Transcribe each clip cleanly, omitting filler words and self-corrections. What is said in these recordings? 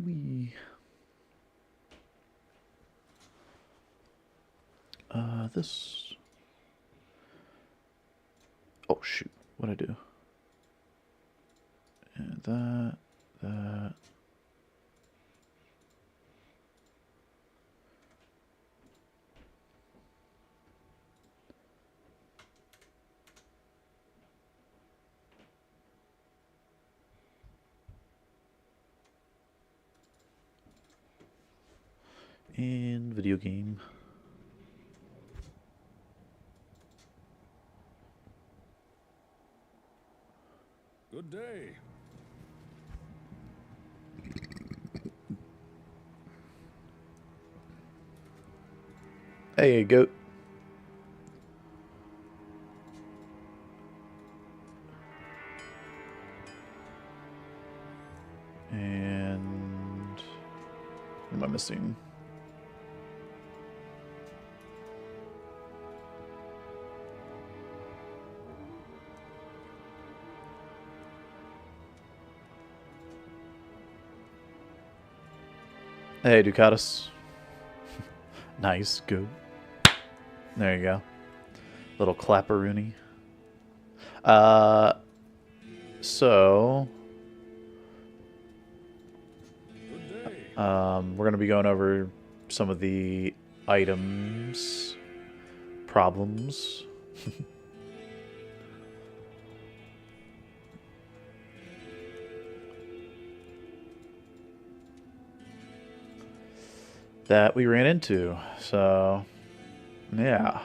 We this. Oh shoot! What'd I do? And that. In video game. Good day. Hey, goat. And what am I missing? Hey, Ducatus. Nice, good. There you go. Little clapperoonie. So we're going to be going over some of the items, problems. that we ran into. So, yeah.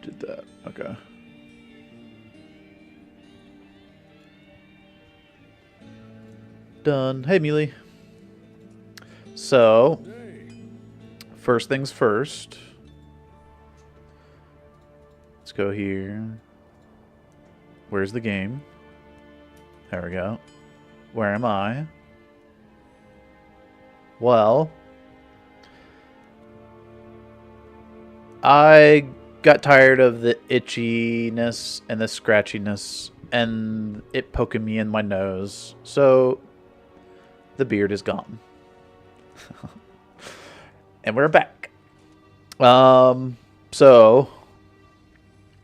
Did that. Okay. Done. Hey, Mealy. So, first things first. Let's go here. Where's the game? There we go. Where am I? Well, I got tired of the itchiness and the scratchiness and it poking me in my nose. So, the beard is gone. And we're back. So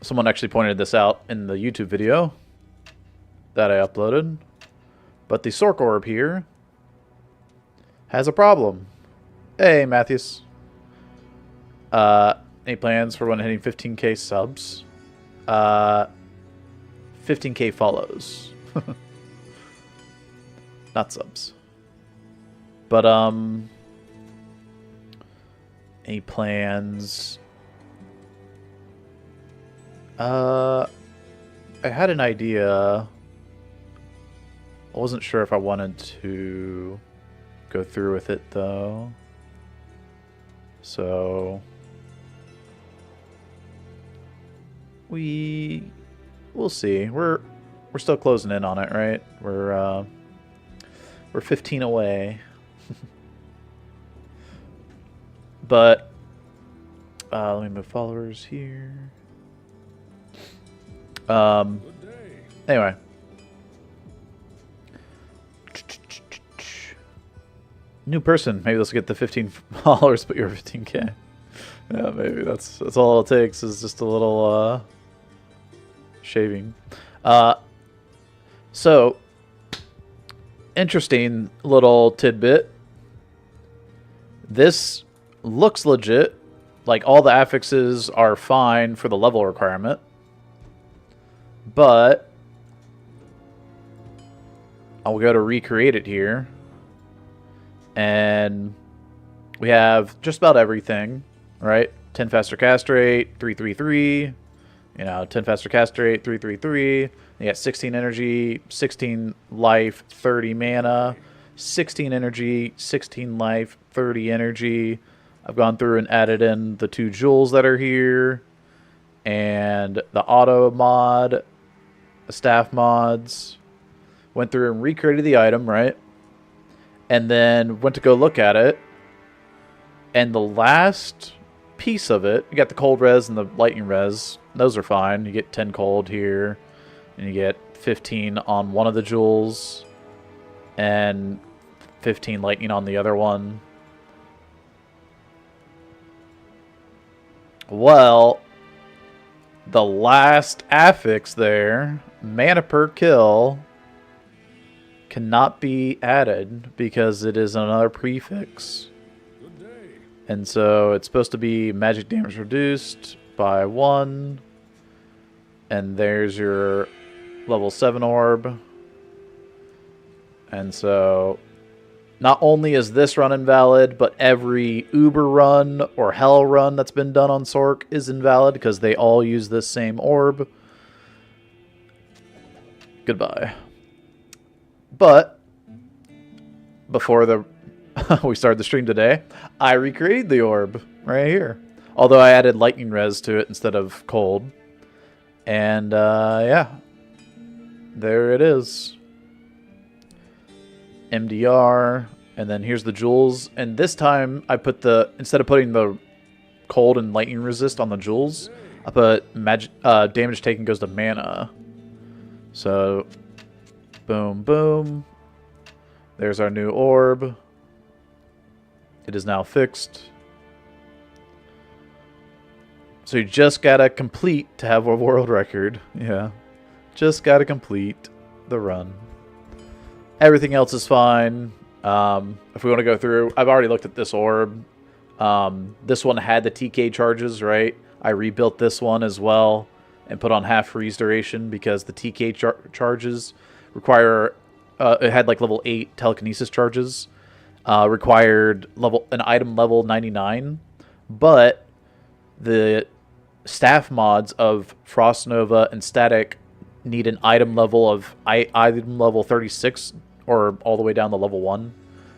someone actually pointed this out in the YouTube video that I uploaded. But the Sorc orb here has a problem. Hey, Matthews. Any plans for when hitting 15k subs? 15k follows. Not subs. But, any plans? I had an idea. I wasn't sure if I wanted to go through with it, though. So, we'll see. We're still closing in on it, right? We're 15 away. But let me move followers here. Anyway. New person. Maybe let's get the 15 followers, but you're 15k. Yeah, maybe that's all it takes is just a little shaving. So interesting little tidbit. This looks legit. Like, all the affixes are fine for the level requirement. But I'll go to recreate it here. And we have just about everything, right? 10 faster cast rate, 333. You know, 10 faster cast rate, 333. You got 16 energy, 16 life, 30 mana, 16 energy, 16 life, 30 energy. I've gone through and added in the 2 jewels that are here, and the auto mod, the staff mods. Went through and recreated the item, right? And then went to go look at it. And the last piece of it, you got the cold res and the lightning res. Those are fine. You get 10 cold here. And you get 15 on one of the jewels. And 15 lightning on the other one. Well, the last affix there, mana per kill, cannot be added because it is another prefix. Good day. And so it's supposed to be magic damage reduced by 1. And there's your level 7 orb. And so not only is this run invalid, but every Uber run or Hell run that's been done on Sorc is invalid because they all use this same orb. Goodbye. But before we started the stream today, I recreated the orb right here. Although I added lightning res to it instead of cold. And yeah, there it is. MDR, and then here's the jewels. And this time I put instead of putting the cold and lightning resist on the jewels, I put damage taken goes to mana. So boom, boom. There's our new orb. It is now fixed. So you just gotta complete to have a world record. Yeah. Just gotta complete the run. Everything else is fine. If we want to go through, I've already looked at this orb. This one had the TK charges, right? I rebuilt this one as well and put on half freeze duration because the TK charges require... it had like level 8 telekinesis charges. Required an item level 99. But the staff mods of Frost Nova and Static need an item level of item level 36 or all the way down to level 1.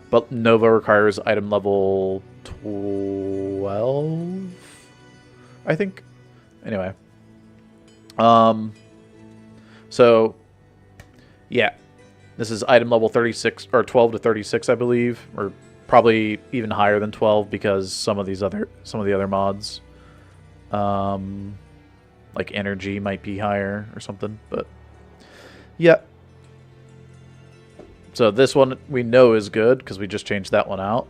But Nova requires item level 12, I think. Anyway. So, yeah. This is item level 36, or 12 to 36, I believe. Or probably even higher than 12 because some of the other mods. Like energy might be higher or something, but yeah. So this one we know is good because we just changed that one out.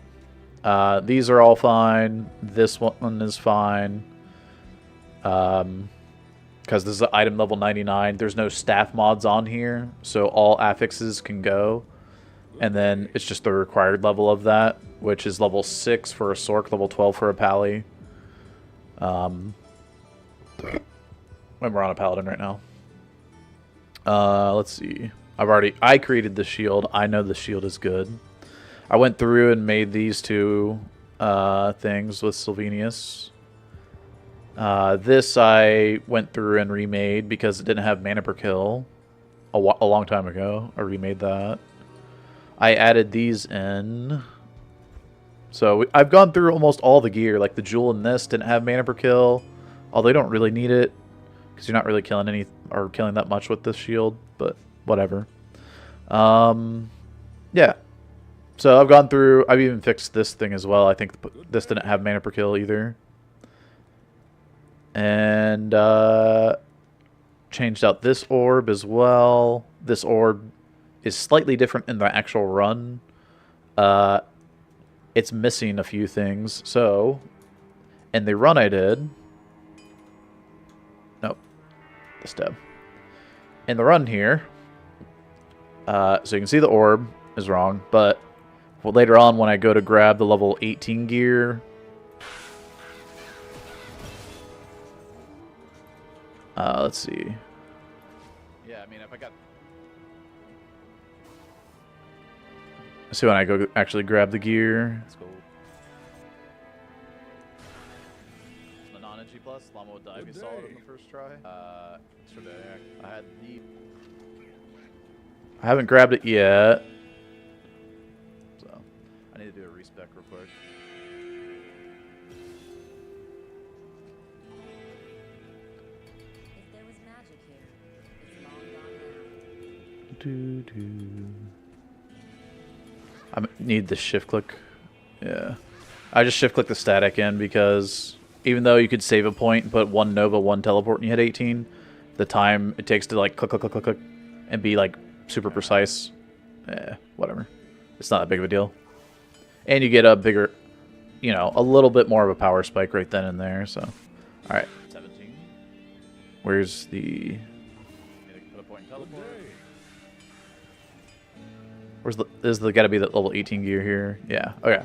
These are all fine. This one is fine. Because this is item level 99. There's no staff mods on here, so all affixes can go. And then it's just the required level of that, which is level 6 for a Sorc, level 12 for a Pally. When we're on a Paladin right now. Let's see. I created the shield. I know the shield is good. I went through and made these two things with Sylvanius. This I went through and remade because it didn't have mana per kill a long time ago. I remade that. I added these in. So I've gone through almost all the gear. Like the jewel in this didn't have mana per kill. Although you don't really need it. Because you're not really killing that much with this shield. But whatever. Yeah. So I've gone through. I've even fixed this thing as well. I think this didn't have mana per kill either. And changed out this orb as well. This orb is slightly different in the actual run. It's missing a few things. So, in the run I did... Nope. This tab. In the run here... so you can see the orb is wrong, but later on when I go to grab the level 18 gear... let's see. Yeah, I mean, if I got... So when I go actually grab the gear... Let's go. The non-NG plus, Llama would die if you saw it in the first try. I haven't grabbed it yet. So, I need to do a respec real quick. I need the shift click. Yeah. I just shift click the static in because even though you could save a point and put 1 Nova, 1 teleport and you hit 18, the time it takes to like click, click, click, click, click and be like super precise, whatever. It's not that big of a deal. And you get a bigger, you know, a little bit more of a power spike right then and there, so. Alright. 17. Where's the... Put a point teleport. Where's the... Is the gotta be the level 18 gear here? Yeah, okay.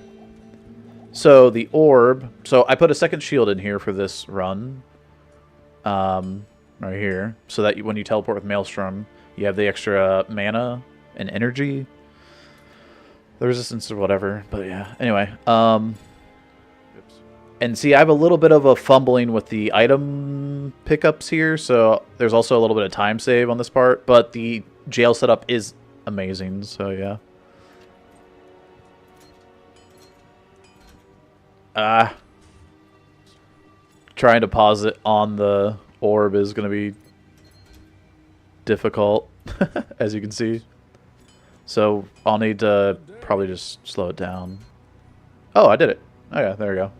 So the orb... So I put a second shield in here for this run. Right here. So that when you teleport with Maelstrom, you have the extra mana and energy. The resistance or whatever, but yeah. Anyway, and see, I have a little bit of a fumbling with the item pickups here, so there's also a little bit of time save on this part, but the jail setup is amazing, so yeah. Trying to pause it on the orb is going to be difficult, as you can see. So I'll need to probably just slow it down. Oh, I did it. Okay, there we go.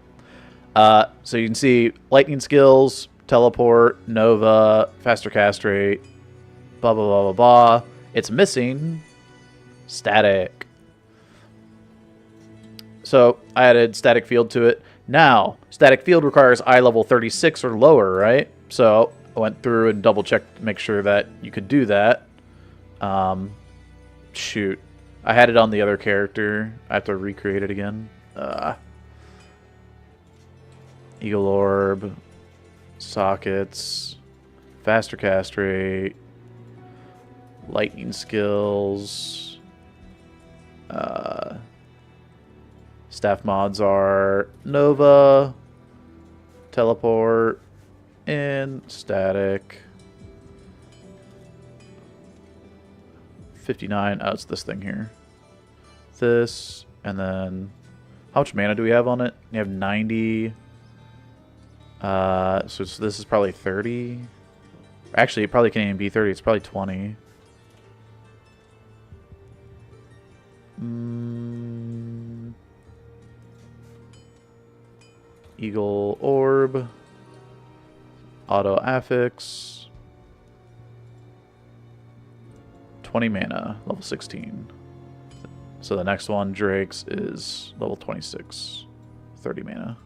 So you can see lightning skills, teleport, Nova, faster cast rate, blah, blah, blah, blah, blah. It's missing static. So I added static field to it. Now, static field requires eye level 36 or lower, right? So I went through and double checked to make sure that you could do that. Shoot. I had it on the other character. I have to recreate it again. Eagle Orb, sockets, faster cast rate, lightning skills, staff mods are Nova, teleport, and static. 59, oh, it's this thing here. This, and then, how much mana do we have on it? We have 90. So this is probably 30. Actually, it probably can't even be 30. It's probably 20. Eagle Orb. Auto Affix. 20 mana, level 16. So the next one, Drake's, is level 26. 30 mana.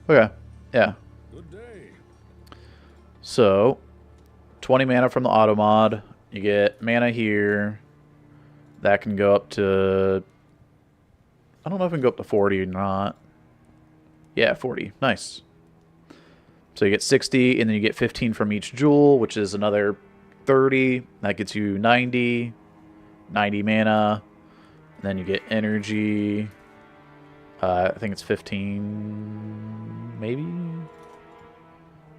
Okay, yeah. Good day. So, 20 mana from the auto mod. You get mana here. That can go up to... I don't know if it can go up to 40 or not. Yeah, 40. Nice. So you get 60, and then you get 15 from each jewel, which is another 30. That gets you 90. 90 mana. And then you get energy. I think it's 15, maybe?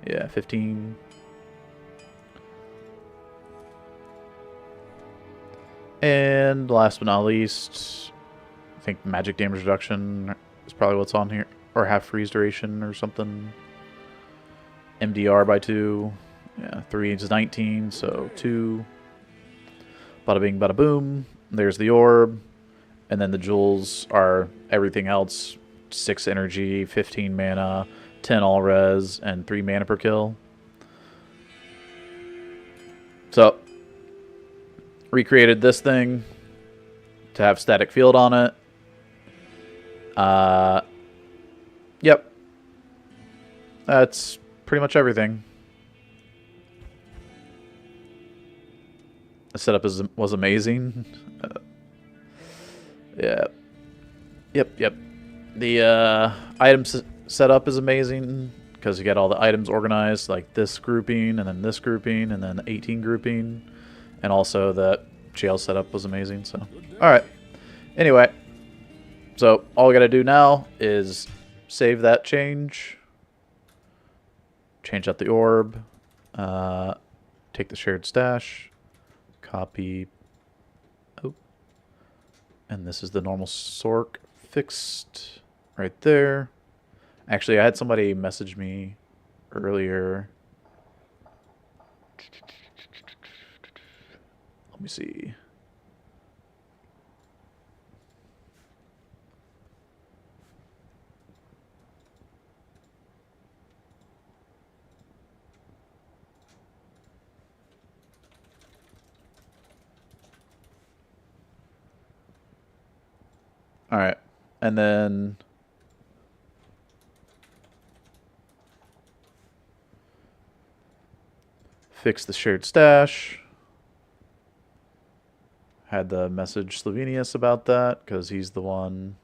Yeah, 15. And last but not least, I think magic damage reduction is probably what's on here. Or half freeze duration or something. MDR by 2. Yeah, 3 is 19, so 2. Bada bing, bada boom. There's the orb. And then the jewels are everything else. 6 energy, 15 mana, 10 all res, and 3 mana per kill. So, recreated this thing to have static field on it. Yep. That's pretty much everything. The setup was amazing. Yeah. Yep. The item setup is amazing because you get all the items organized, like this grouping, and then this grouping, and then the 18 grouping. And also the jail setup was amazing. So, alright. Anyway. So, all we gotta do now is save that change. Change out the orb. Take the shared stash. Copy. Oh. And this is the normal Sorc fixed right there. Actually, I had somebody message me earlier. Let me see. All right. And then fix the shared stash. Had the message Slovenius about that because he's the one.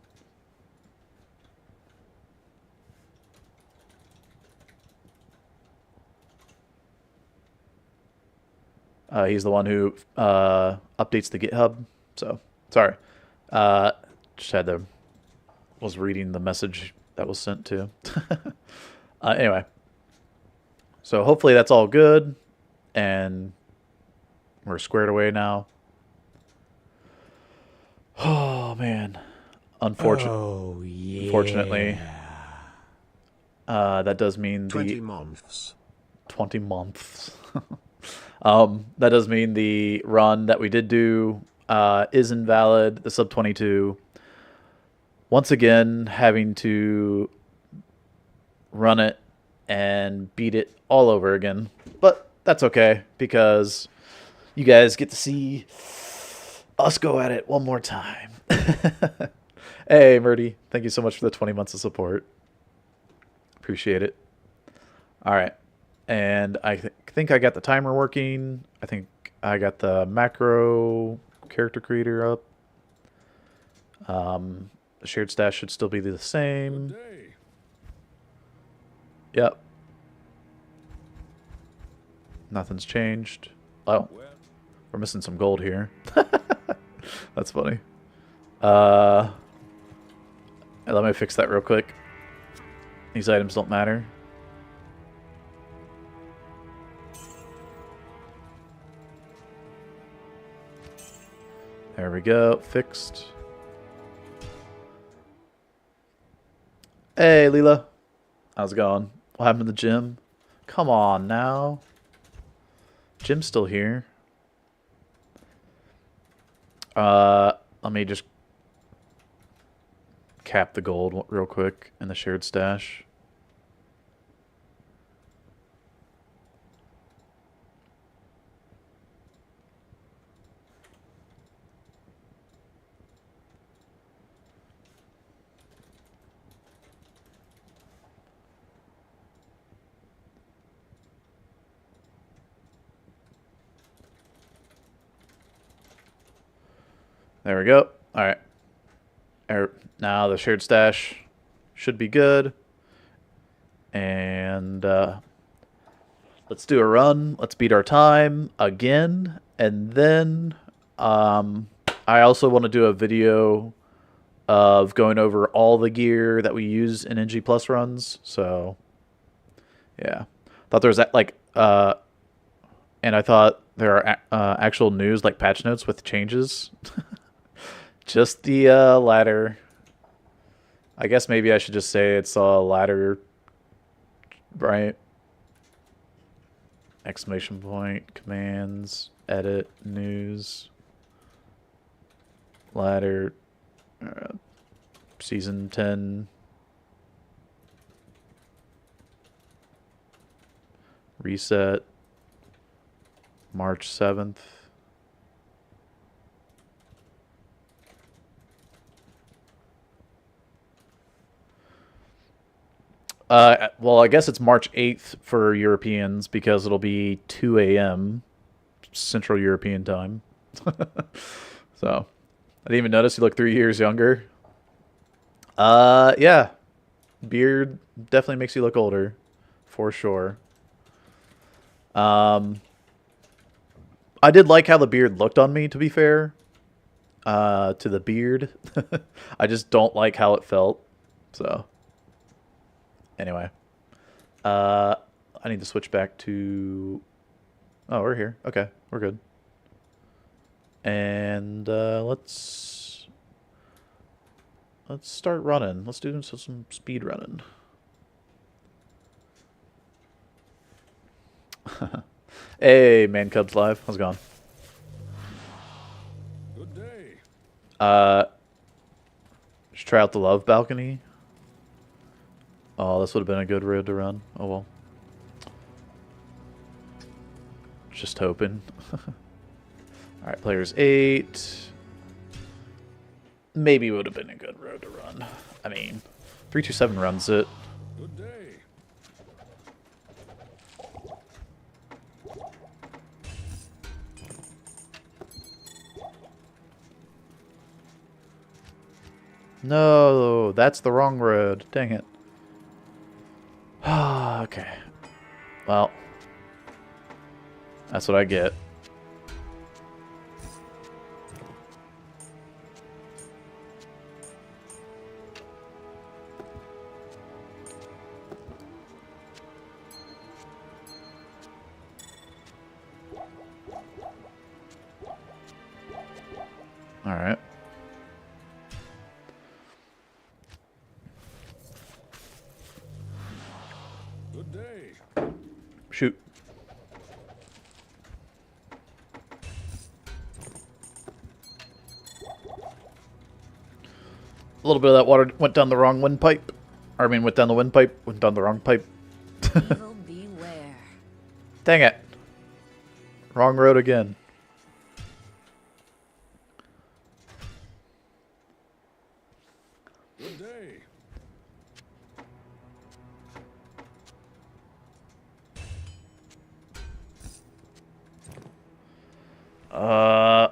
He's the one who updates the GitHub. So sorry. Just had to. Was reading the message that was sent to. Anyway. So hopefully that's all good, and we're squared away now. Oh man, unfortunately, that does mean 20 months. 20 months. That does mean the run that we did do is invalid. The sub 22. Once again, having to run it and beat it all over again. But that's okay, because you guys get to see us go at it one more time. Hey, Murdy, thank you so much for the 20 months of support. Appreciate it. All right. And I think I got the timer working. I think I got the macro character creator up. The shared stash should still be the same. Good day. Yep. Nothing's changed. Oh, Well, we're missing some gold here. That's funny. Let me fix that real quick. These items don't matter. There we go. Fixed. Hey, Leela. How's it going? What happened to the gym? Come on now. Jim's still here. Let me just cap the gold real quick in the shared stash. There we go. All right. Now the shared stash should be good. And let's do a run. Let's beat our time again. And then I also want to do a video of going over all the gear that we use in NG Plus runs. So, yeah. Thought there was like... and I thought there are actual news, like patch notes with changes. Just the ladder. I guess maybe I should just say it's a ladder, right? Exclamation point, commands, edit, news, ladder, season 10, reset, March 7th. Well, I guess it's March 8th for Europeans because it'll be 2 a.m. Central European time. So, I didn't even notice you look 3 years younger. Yeah. Beard definitely makes you look older. For sure. I did like how the beard looked on me, to be fair. To the beard. I just don't like how it felt. So... Anyway, I need to switch back to... Oh, we're here. Okay, we're good. And let's start running. Let's do some speed running. Hey, Man Cubs Live. How's it going? Just try out the love balcony. Oh, this would have been a good road to run. Oh well. Just hoping. Alright, players 8. Maybe would have been a good road to run. I mean, 327 runs it. Good day. No, that's the wrong road. Dang it. Okay. Well, that's what I get. All right. Good day. Shoot. A little bit of that water went down the wrong windpipe. Or, I mean, went down the windpipe, went down the wrong pipe. Evil beware. Dang it. Wrong road again. Good day.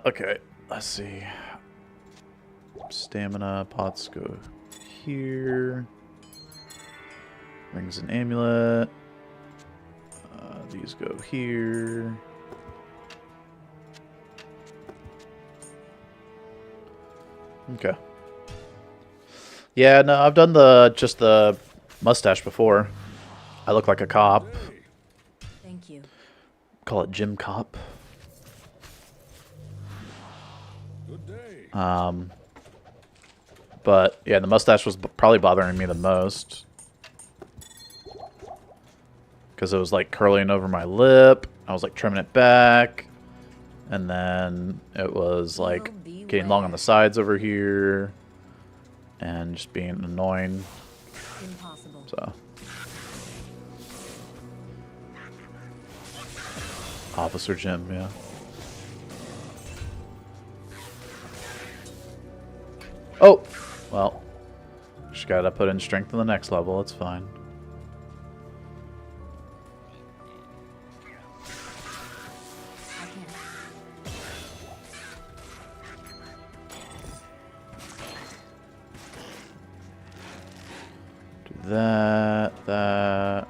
Okay. Let's see. Stamina pots go here. Rings and amulet. These go here. Okay. Yeah, no, I've done just the mustache before. I look like a cop. Thank you. Call it Jim Cop. Good day. But yeah, the mustache was probably bothering me the most. Because it was like curling over my lip. I was like trimming it back. And then it was like getting long on the sides over here. And just being annoying. Impossible. So. Officer Jim, yeah. Oh! Well. Just gotta put in strength in the next level, it's fine. I can't. Do that, that.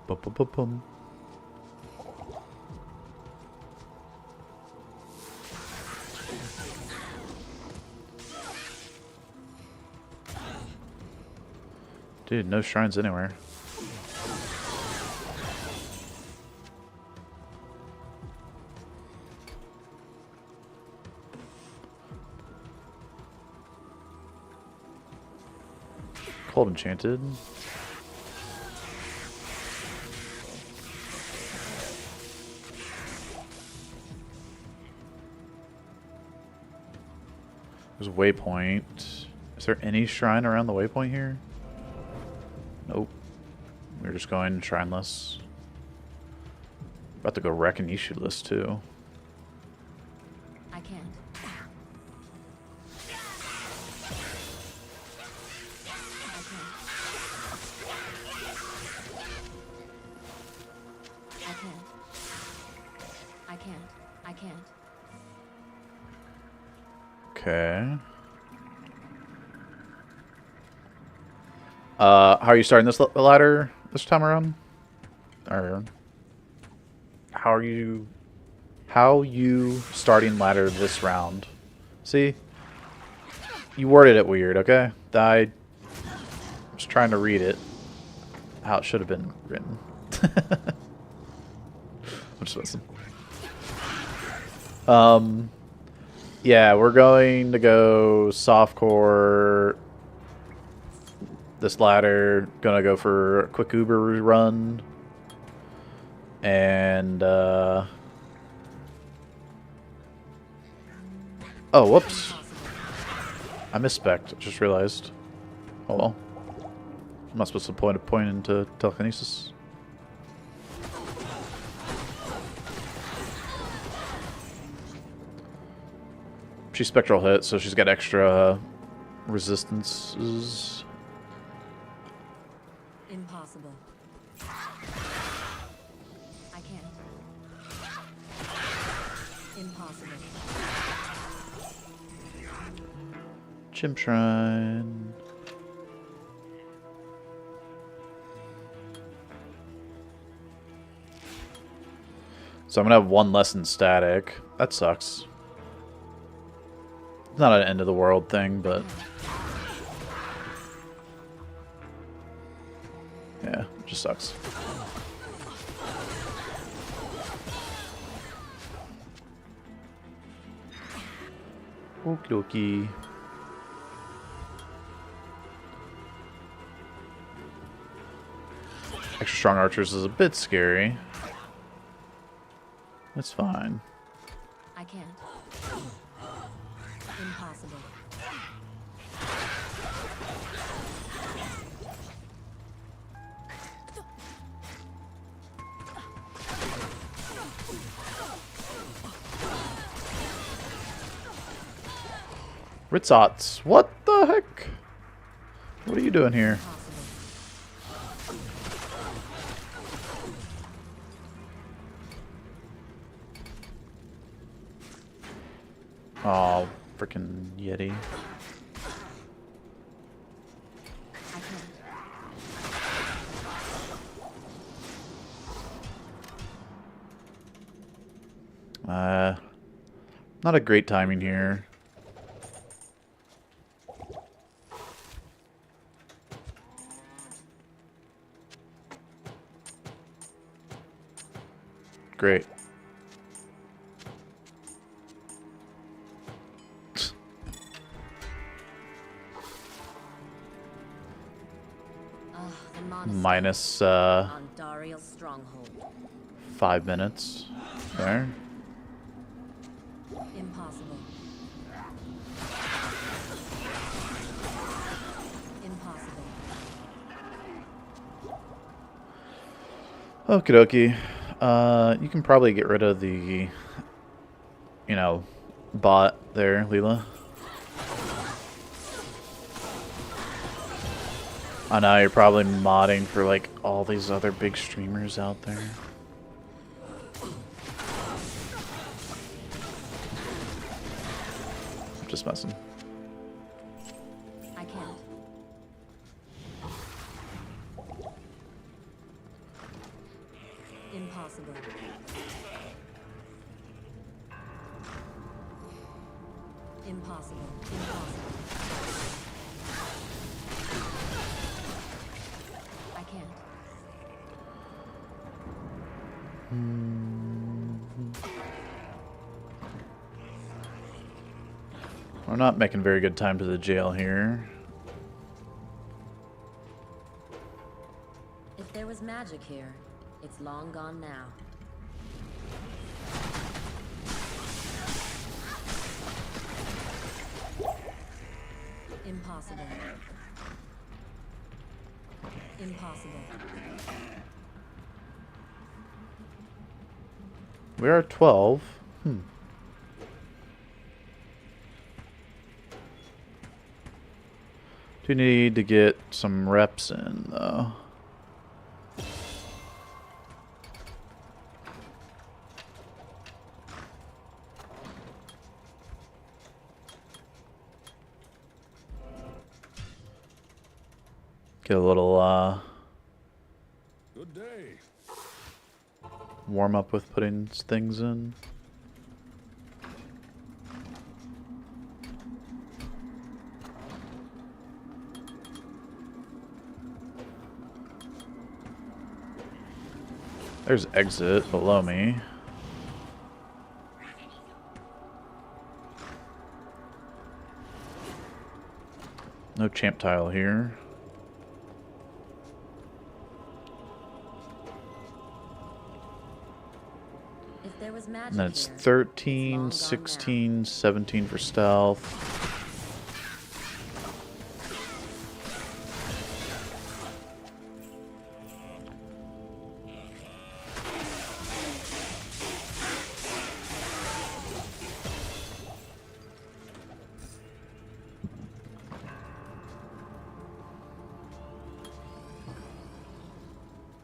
Bum, bum, bum, bum. Dude, no shrines anywhere. Cold enchanted. There's a waypoint. Is there any shrine around the waypoint here? Nope. We're just going shrineless. About to go wreck an issue list too. I can't. I can't. Okay. How are you starting this ladder this time around? Or how are you starting ladder this round? See? You worded it weird, okay? I was trying to read it how it should have been written. I'm just messing. Yeah, we're going to go softcore. This ladder, gonna go for a quick Uber run. And, oh, whoops. I misspec'd, just realized. Oh well. I'm not supposed to point into telekinesis. She's spectral hit, so she's got extra resistances. Impossible. I can't. Impossible. Chimp Shrine. So I'm gonna have one less in static. That sucks. It's not an end of the world thing, but yeah, it just sucks. Okie dokie. Extra strong archers is a bit scary. That's fine. I can't. Impossible. Ritzots, what the heck? What are you doing here? Oh, freaking Yeti. I can't. Not a great timing here. Great. The Monastery. Minus Andariel stronghold. 5 minutes. There. Impossible. Impossible. Okie dokie. You can probably get rid of the, you know, bot there, Leela. I know you're probably modding for like all these other big streamers out there. Just messing. I can't. Impossible. Impossible. Impossible. I can't. We're not making very good time to the jail here. If there was magic here, it's long gone now. Impossible. Impossible. We are at 12. Do need to get some reps in, though. Get a little, Good day. warm up with putting things in. There's exit below me. No champ tile here. If there was magic And then it's here, 13, it's long gone 16, 17 for stealth.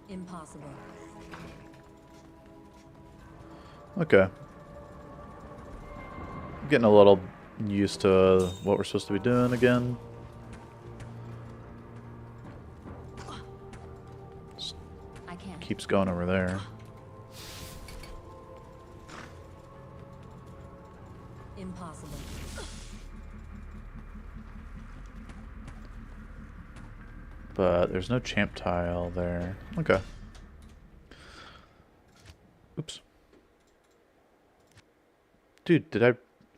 Impossible. Okay. Getting a little used to what we're supposed to be doing again. I can't. Keeps going over there. Impossible. But there's no champ tile there. Okay. Oops. Dude, did I...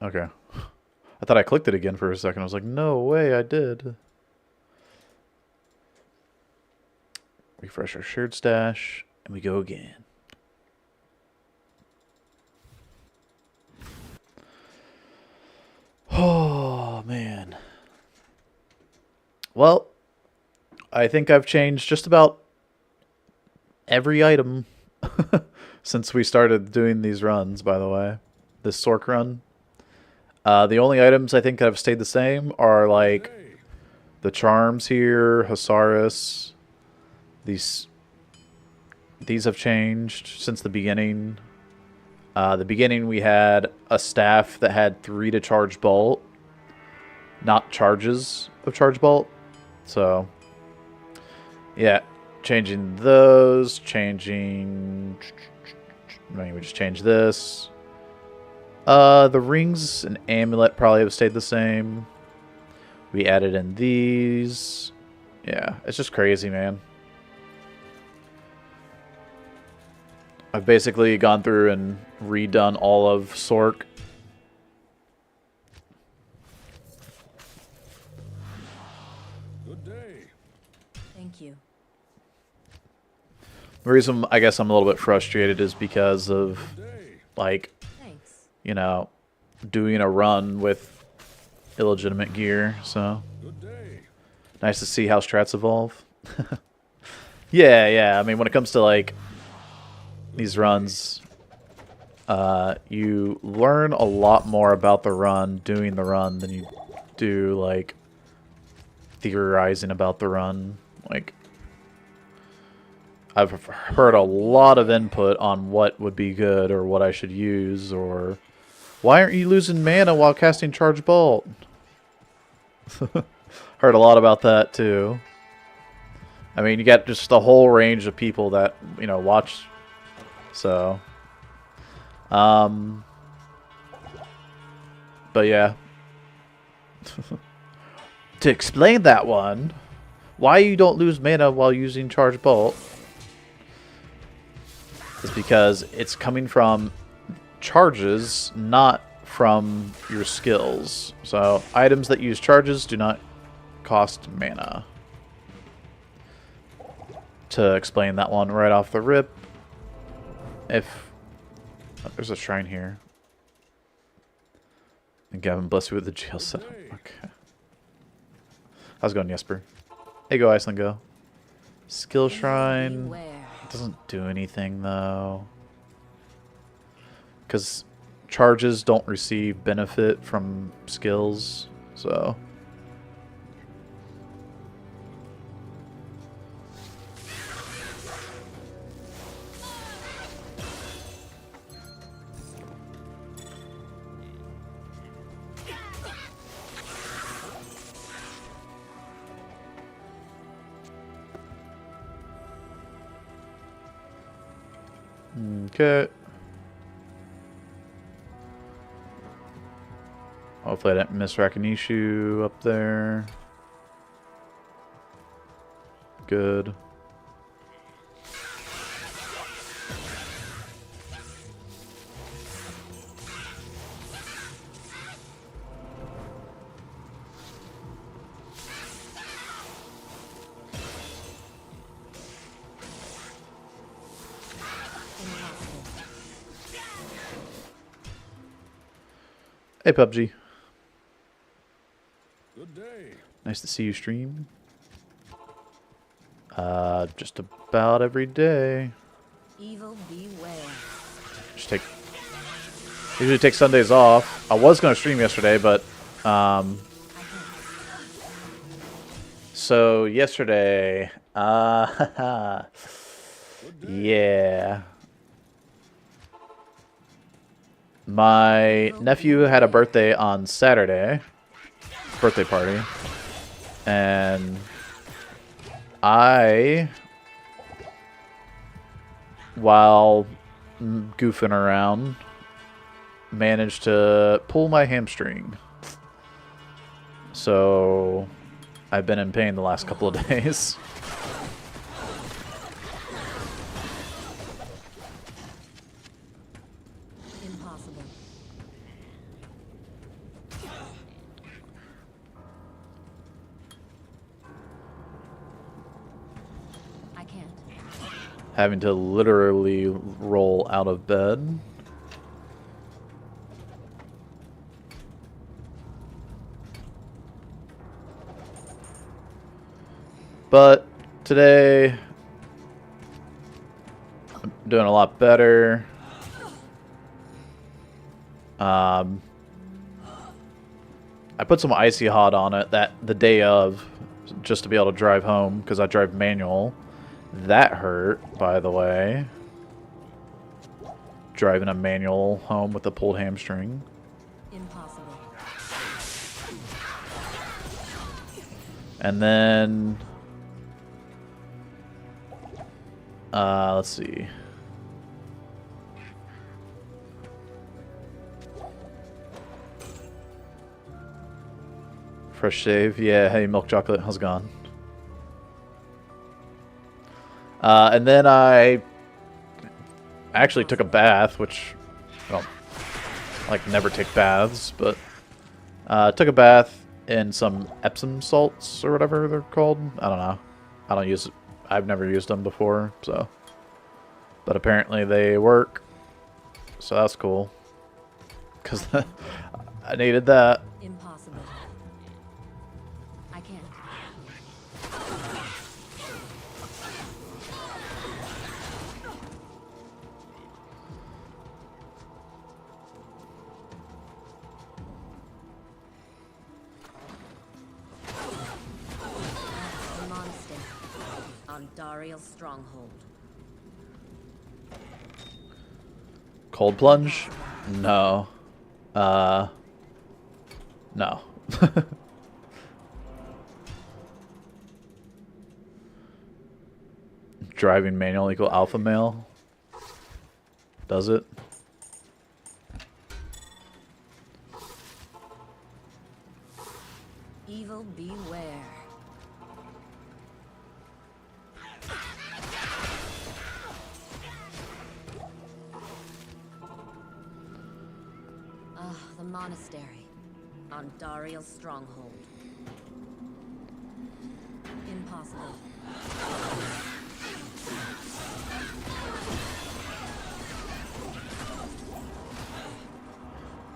Okay. I thought I clicked it again for a second. I was like, no way, I did. Refresh our shared stash, and we go again. Oh, man. Well, I think I've changed just about every item since we started doing these runs, by the way. This Sorc run. The only items I think that have stayed the same are like the charms here, Hasaris. These have changed since the beginning. The beginning we had a staff that had 3 to charge bolt, not charges of charge bolt. So yeah, changing those, changing. Maybe we just change this. The rings and amulet probably have stayed the same. We added in these. Yeah, it's just crazy, man. I've basically gone through and redone all of Sorc. Good day. Thank you. The reason I guess I'm a little bit frustrated is because of, like, Thanks. you know, doing a run with illegitimate gear, so Good day. nice to see how strats evolve. Yeah, I mean, when it comes to, like, these runs, you learn a lot more about the run doing the run than you do, like, theorizing about the run. Like, I've heard a lot of input on what would be good or what I should use, or why aren't you losing mana while casting Charge Bolt? Heard a lot about that too. I mean, you got just the whole range of people that, you know, watch. So, but yeah. To explain that one, why you don't lose mana while using Charge Bolt is because it's coming from charges, not from your skills. So items that use charges do not cost mana. To explain that one right off the rip, if oh, there's a shrine here, and Gavin, bless you with the jail setup. Okay. How's it going, Jesper? Hey, go Iceland, go. Skill shrine. Beware. Doesn't do anything though, because charges don't receive benefit from skills, so okay. Hopefully I didn't miss Rakinishu up there. Good. Hey, PUBG. Good day. Nice to see you stream. Just about every day. Evil beware. Usually take Sundays off. I was gonna stream yesterday, but so yesterday, yeah. My nephew had a birthday on Saturday. Birthday party. And I, while goofing around, managed to pull my hamstring. So I've been in pain the last couple of days. Impossible. I can't. Having to literally roll out of bed. But today, I'm doing a lot better. I put some icy hot on it the day of, just to be able to drive home, because I drive manual. That hurt, by the way. Driving a manual home with a pulled hamstring. Impossible. And then let's see. Fresh shave. Yeah, hey, milk chocolate. How's it going? And then I actually took a bath, which I don't like never take baths, but took a bath in some Epsom salts or whatever they're called. I don't know. I don't use. I've never used them before, so. But apparently they work, so that's cool. Cause I needed that. Impossible. I can't. The Monastery. Andariel's stronghold. Cold plunge? No. No. Driving manual equal alpha male? Does it? Evil beware. The Monastery. Andariel's stronghold. Impossible.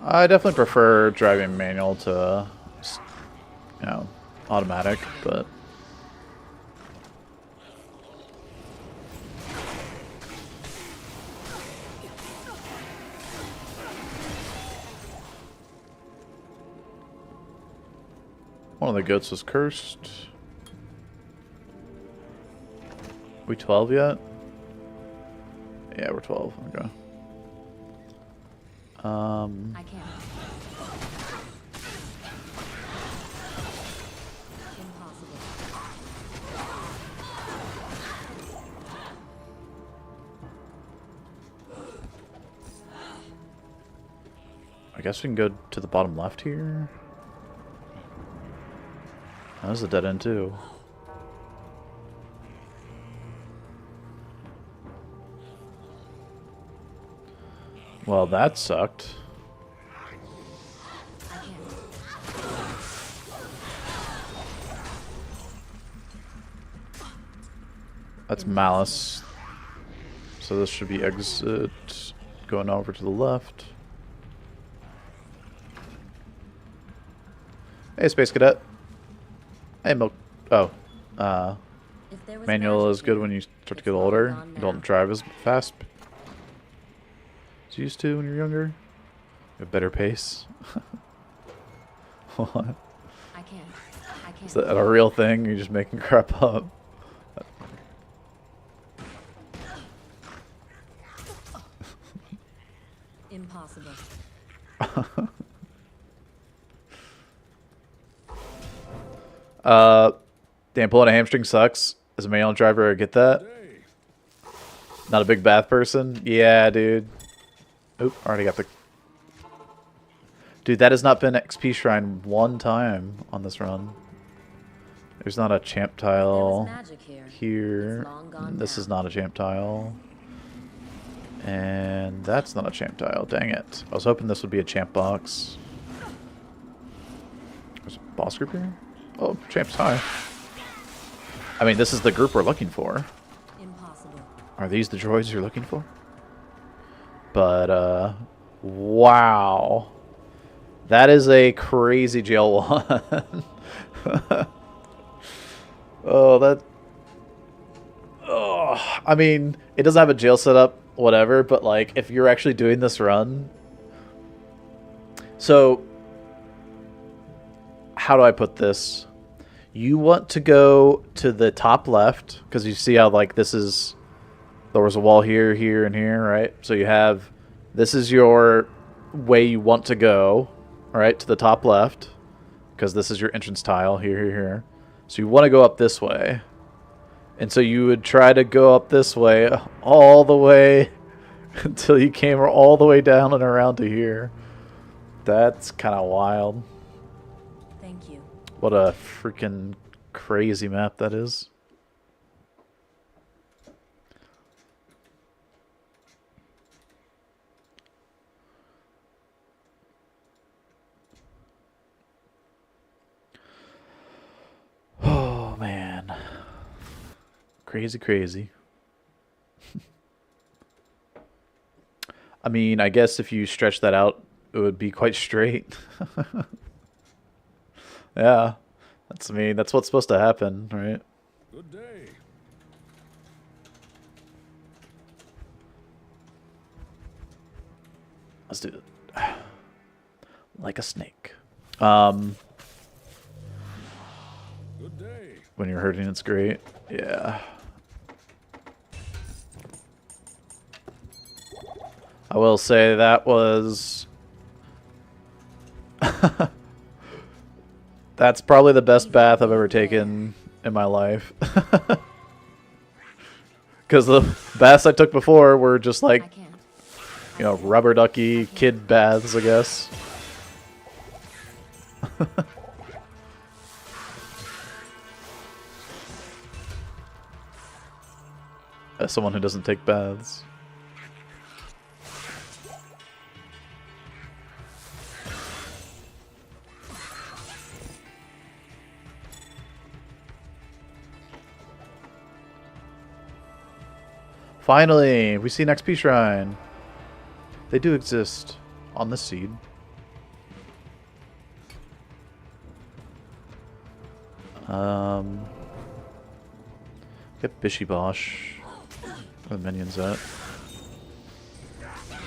I definitely prefer driving manual to, automatic, but one of the goats was cursed. We 12 yet? Yeah, we're 12. Okay. I can't. Impossible. I guess we can go to the bottom left here. That was a dead end too. Well, that sucked. I can't. That's malice. So this should be exit. Going over to the left. Hey, Space Cadet. Hey, Milk. Oh. If there was Manual magic is good here, when you start to it's get long older. gone You don't now. drive as fast as you used to when you're younger. You have better pace. What? I can't. I can't. Is that a real thing? You're just making crap up. Impossible. Damn, pulling a hamstring sucks. As a manual driver, I get that. Day. Not a big bath person? Yeah, dude. Oop, already got the... Dude, that has not been XP Shrine one time on this run. There's not a champ If there was tile magic here, here. it's long gone This now. is not a champ tile. And that's not a champ tile. Dang it. I was hoping this would be a champ box. There's a boss group here? Oh, champ's high. I mean, this is the group we're looking for. Impossible. Are these the droids you're looking for? But, wow. That is a crazy jail one. Oh, that... Oh, I mean, it doesn't have a jail setup, whatever, but, like, if you're actually doing this run... So, how do I put this? You want to go to the top left, because you see how, like, this is... There was a wall here, here, and here, right? So you have... This is your way you want to go, right, to the top left, because this is your entrance tile, here, here, here. So you want to go up this way. And so you would try to go up this way, all the way, until you came all the way down and around to here. That's kind of wild. Thank you. What a freaking crazy map that is. Oh, man. Crazy, crazy. I mean, I guess if you stretch that out, it would be quite straight. Yeah. I mean, that's what's supposed to happen, right? Good day. Let's do it. Like a snake. Good day. When you're hurting, it's great. Yeah. I will say that was... That's probably the best bath I've ever taken in my life. Because the baths I took before were just like, I can't. you know, rubber ducky kid baths, I guess. As someone who doesn't take baths. Finally, we see an XP shrine. They do exist on this seed. Get Bishy Bosh. Where the minions at?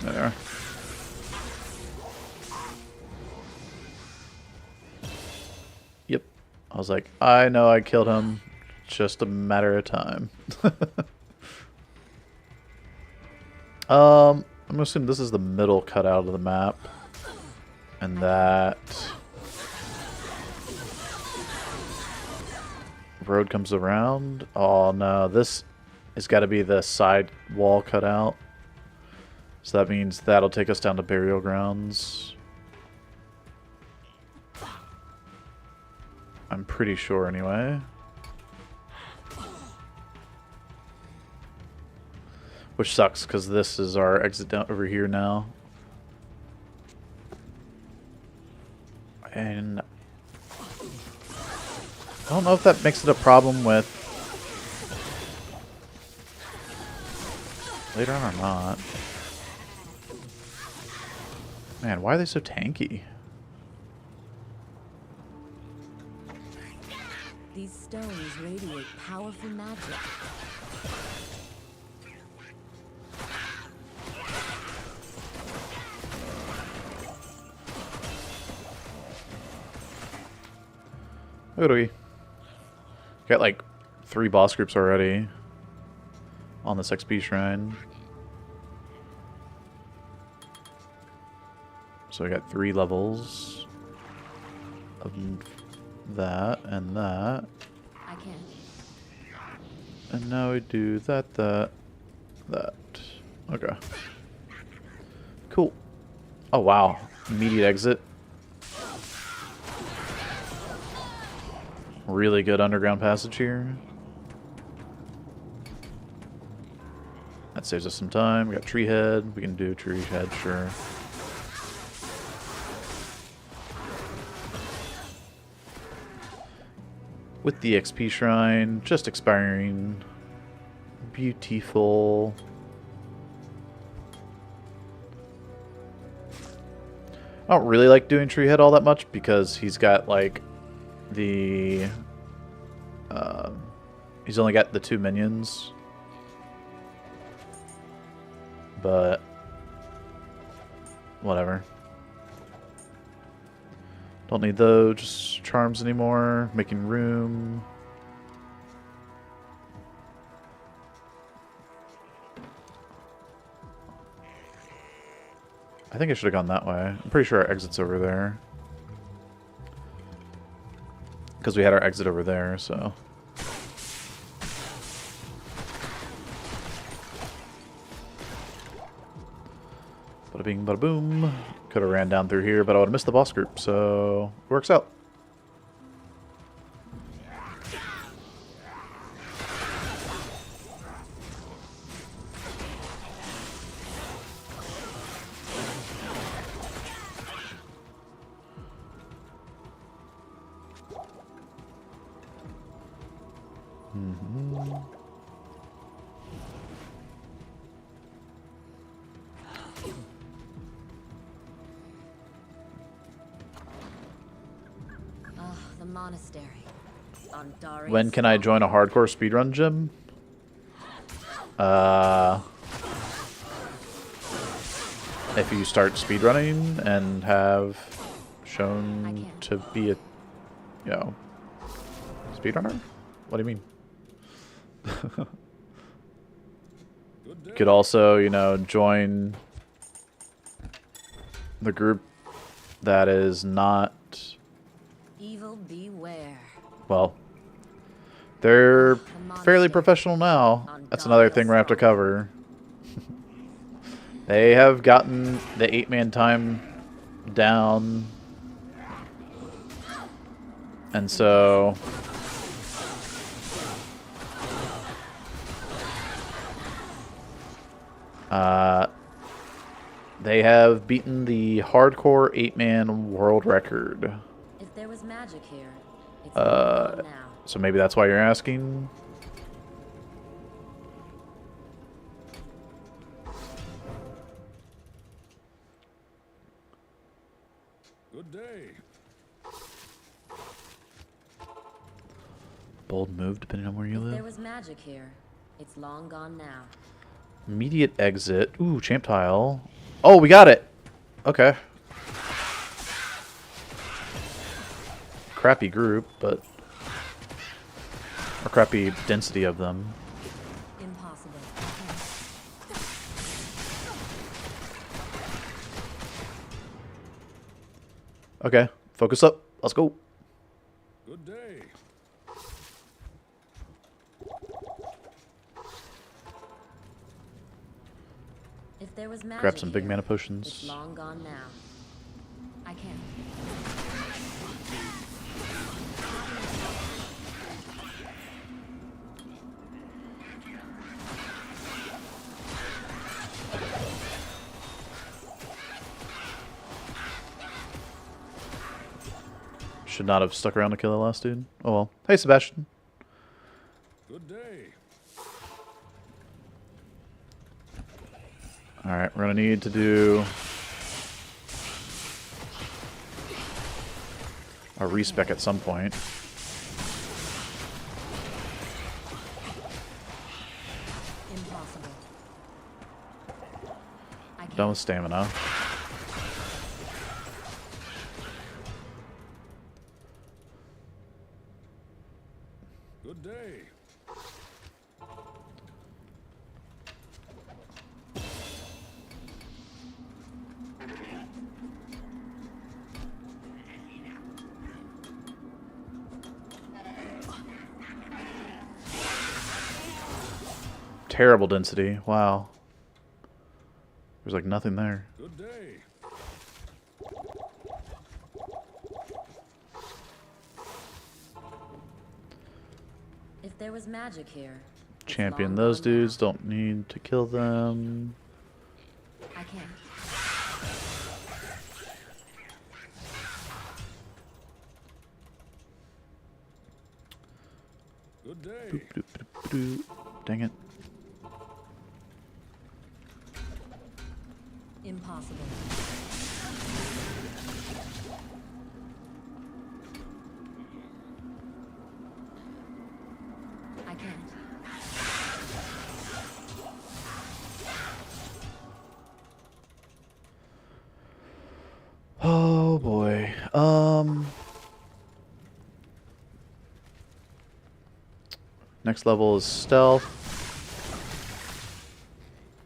There they are. Yep. I was like, I know I killed him. Just a matter of time. I'm gonna assume this is the middle cutout of the map. And that road comes around. Oh no, this has got to be the side wall cutout. So that means that'll take us down to burial grounds. I'm pretty sure anyway. Which sucks, because this is our exit down over here now. And I don't know if that makes it a problem with later on or not. Man, why are they so tanky? These stones radiate powerful magic. What do we got? Like 3 boss groups already on this XP shrine. So I got 3 levels of that and that. I can't. And now we do that, that. Okay. Cool. Oh wow. Immediate exit. Really good underground passage here. That saves us some time. We got tree head. We can do tree head, sure. With the XP shrine just expiring. Beautiful. I don't really like doing tree head all that much because he's got like the he's only got the 2 minions, but whatever. Don't need those charms anymore. Making room. I think I should have gone that way. I'm pretty sure our exit's over there. Because we had our exit over there, so. Bada bing, bada boom. Could have ran down through here, but I would have missed the boss group, so it works out. The Monastery. Andariel. When can I join a hardcore speedrun gym? If you start speedrunning and have shown to be a, you know, speedrunner? What do you mean? You could also, you know, join the group that is not... Evil beware. Well, they're fairly professional now. That's another thing we're going to have to cover. They have gotten the 8-man time down. And so... they have beaten the hardcore 8-man world record. If there was magic here, it's gone now. So maybe that's why you're asking. Good day. Bold move, depending on where you If there live. was magic here, it's long gone now. Immediate exit. Ooh, champ tile. Oh, we got it. Okay. Crappy group, but... or crappy density of them. Impossible. Okay, focus up. Let's go. Good day. If there was magic Grab some big here, mana it's potions. long gone now. I can't. Should not have stuck around to kill the last dude. Oh well. Hey, Sebastian. Good day. Alright, we're gonna need to do a respec at some point. done with stamina. Good day. Terrible density. Wow. There's like nothing there. Good day. If there was magic here, it's Champion long those gone now. dudes. Don't need to kill them. I can't. Good day. Boop, doop, doop, doop. Dang it. Impossible. I can't. Oh boy. Next level is stealth.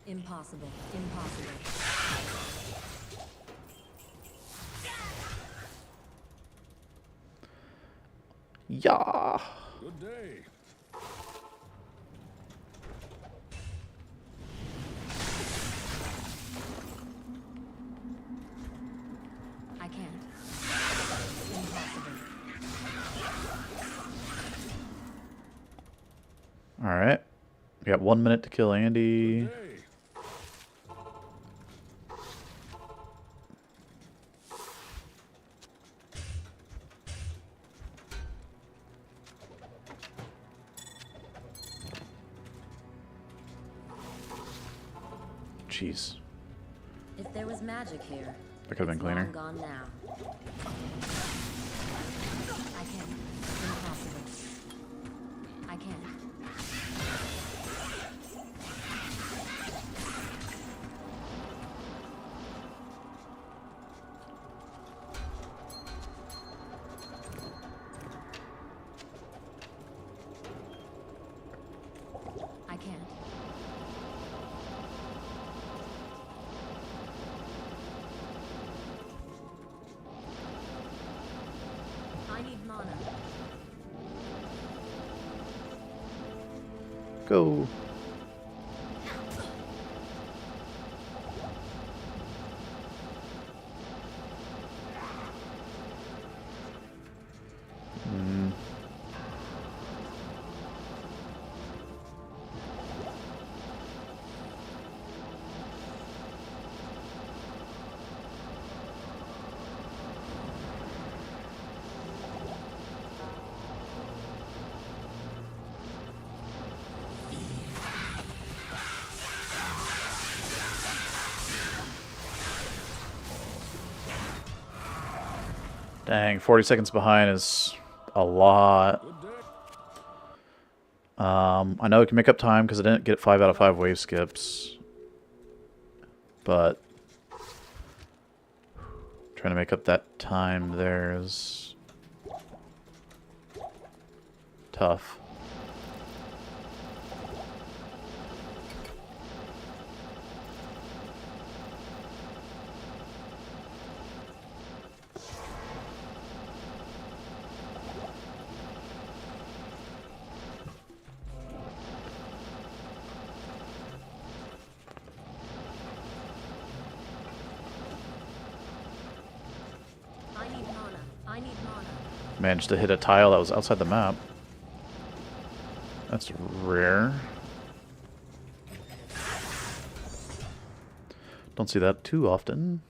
Impossible. Impossible. Yeah. Good day. I can't. Impossible. All right. We got 1 minute to kill Andy. Good day. Jeez. If there was magic here, That could have been it's cleaner. long gone now. I can't. Impossible. I can't. I can't. I need mana. Go. Hmm. Dang, 40 seconds behind is a lot. Good day. I know we can make up time because I didn't get 5 out of 5 wave skips. But trying to make up that time there is tough. I need mana. I need mana. Managed to hit a tile that was outside the map. That's rare. Don't see that too often.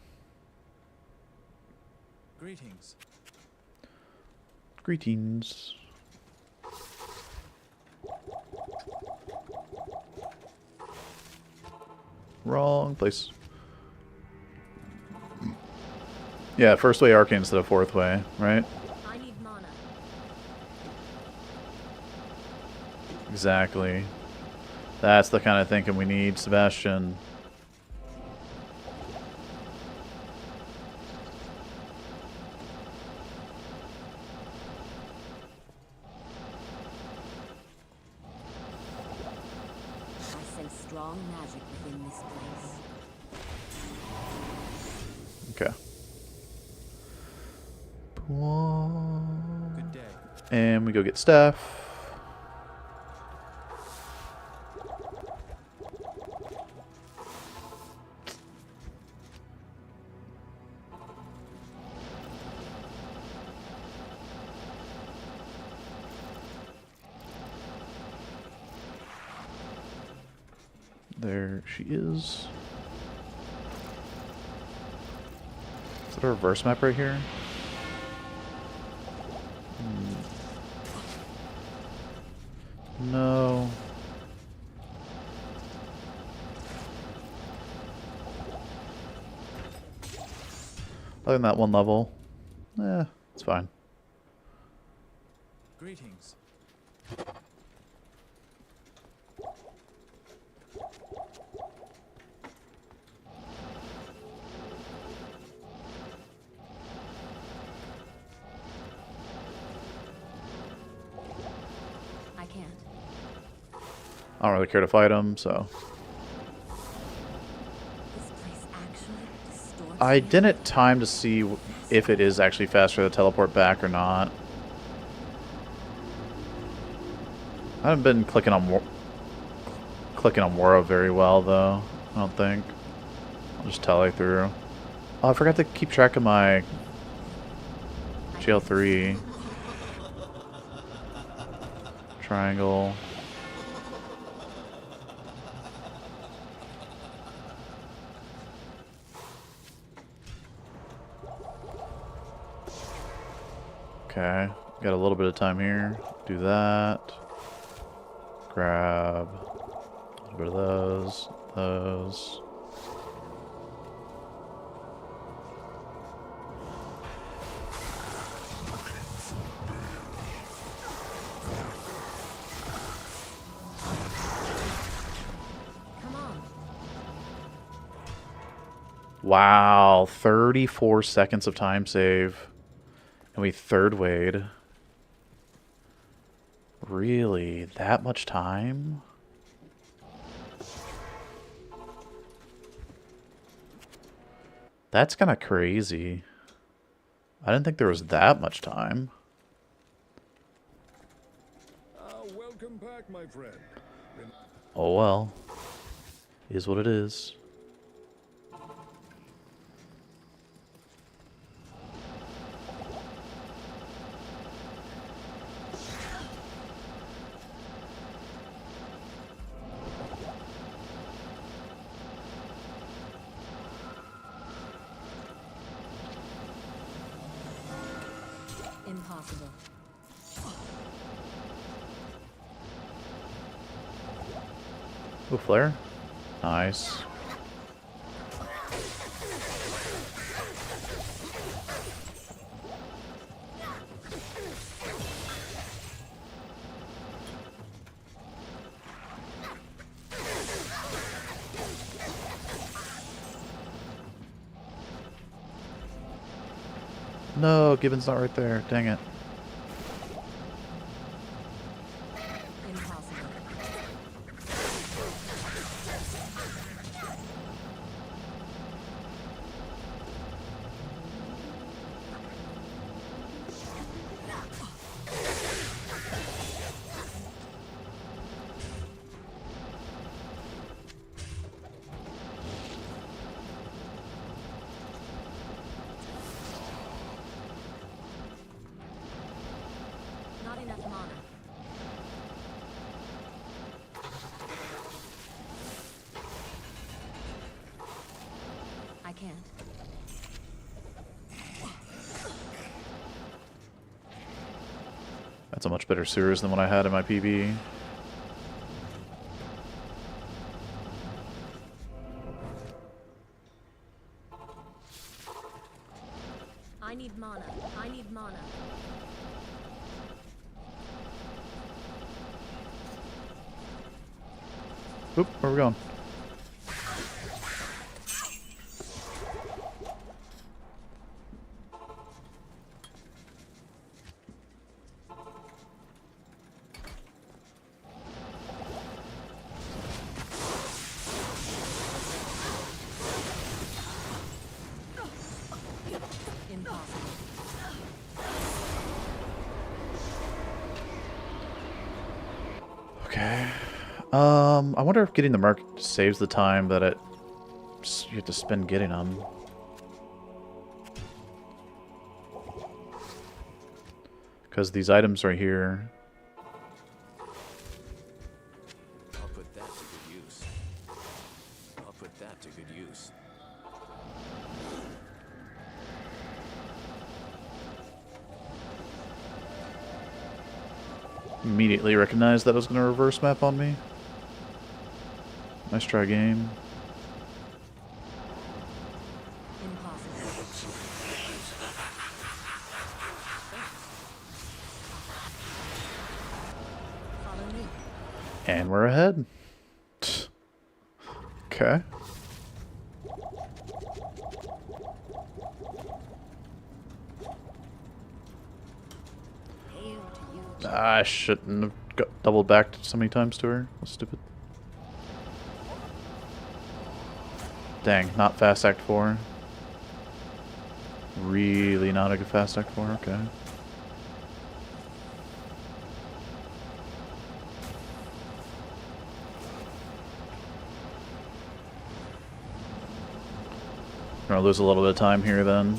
Greetings. Greetings. Wrong place. Yeah, first way arcane instead of fourth way, right? I need mana. Exactly. That's the kind of thinking we need, Sebastian. Okay. Good day. And we go get Steph. There she is. Is that a reverse map right here? No. Other than that one level, it's fine. Greetings. I can't. I don't really care to fight him, so. This place actually distorts I reality. didn't time to see if it is actually faster to teleport back or not. I haven't been clicking on Wara very well, though. I don't think. I'll just tele through. Oh, I forgot to keep track of my GL3. Triangle. Okay, got a little bit of time here. Do that. Grab a little bit of those. Come on. Wow, 34 seconds of time save. And we third wayed. Really? That much time? That's kind of crazy. I didn't think there was that much time. Welcome back, my friend. Oh well. Is what it is. Impossible. Ooh, flare. Nice. No, Gibbon's not right there. Dang it. Impossible. Not enough mana. I can't. That's a much better sewers than what I had in my PB. I need mana. I need mana. Oop, where are we going? I wonder if getting the mark saves the time that you have to spend getting them. Because these items right here. I'll put that to good use. I'll put that to good use. Immediately recognized that it was going to reverse map on me. Nice try, game. Impossible. Follow me. And we're ahead. Okay. Hail to you. I shouldn't have doubled back so many times to her. That's stupid. Dang, not fast act 4. Really not a good fast act 4, okay. Gonna lose a little bit of time here then.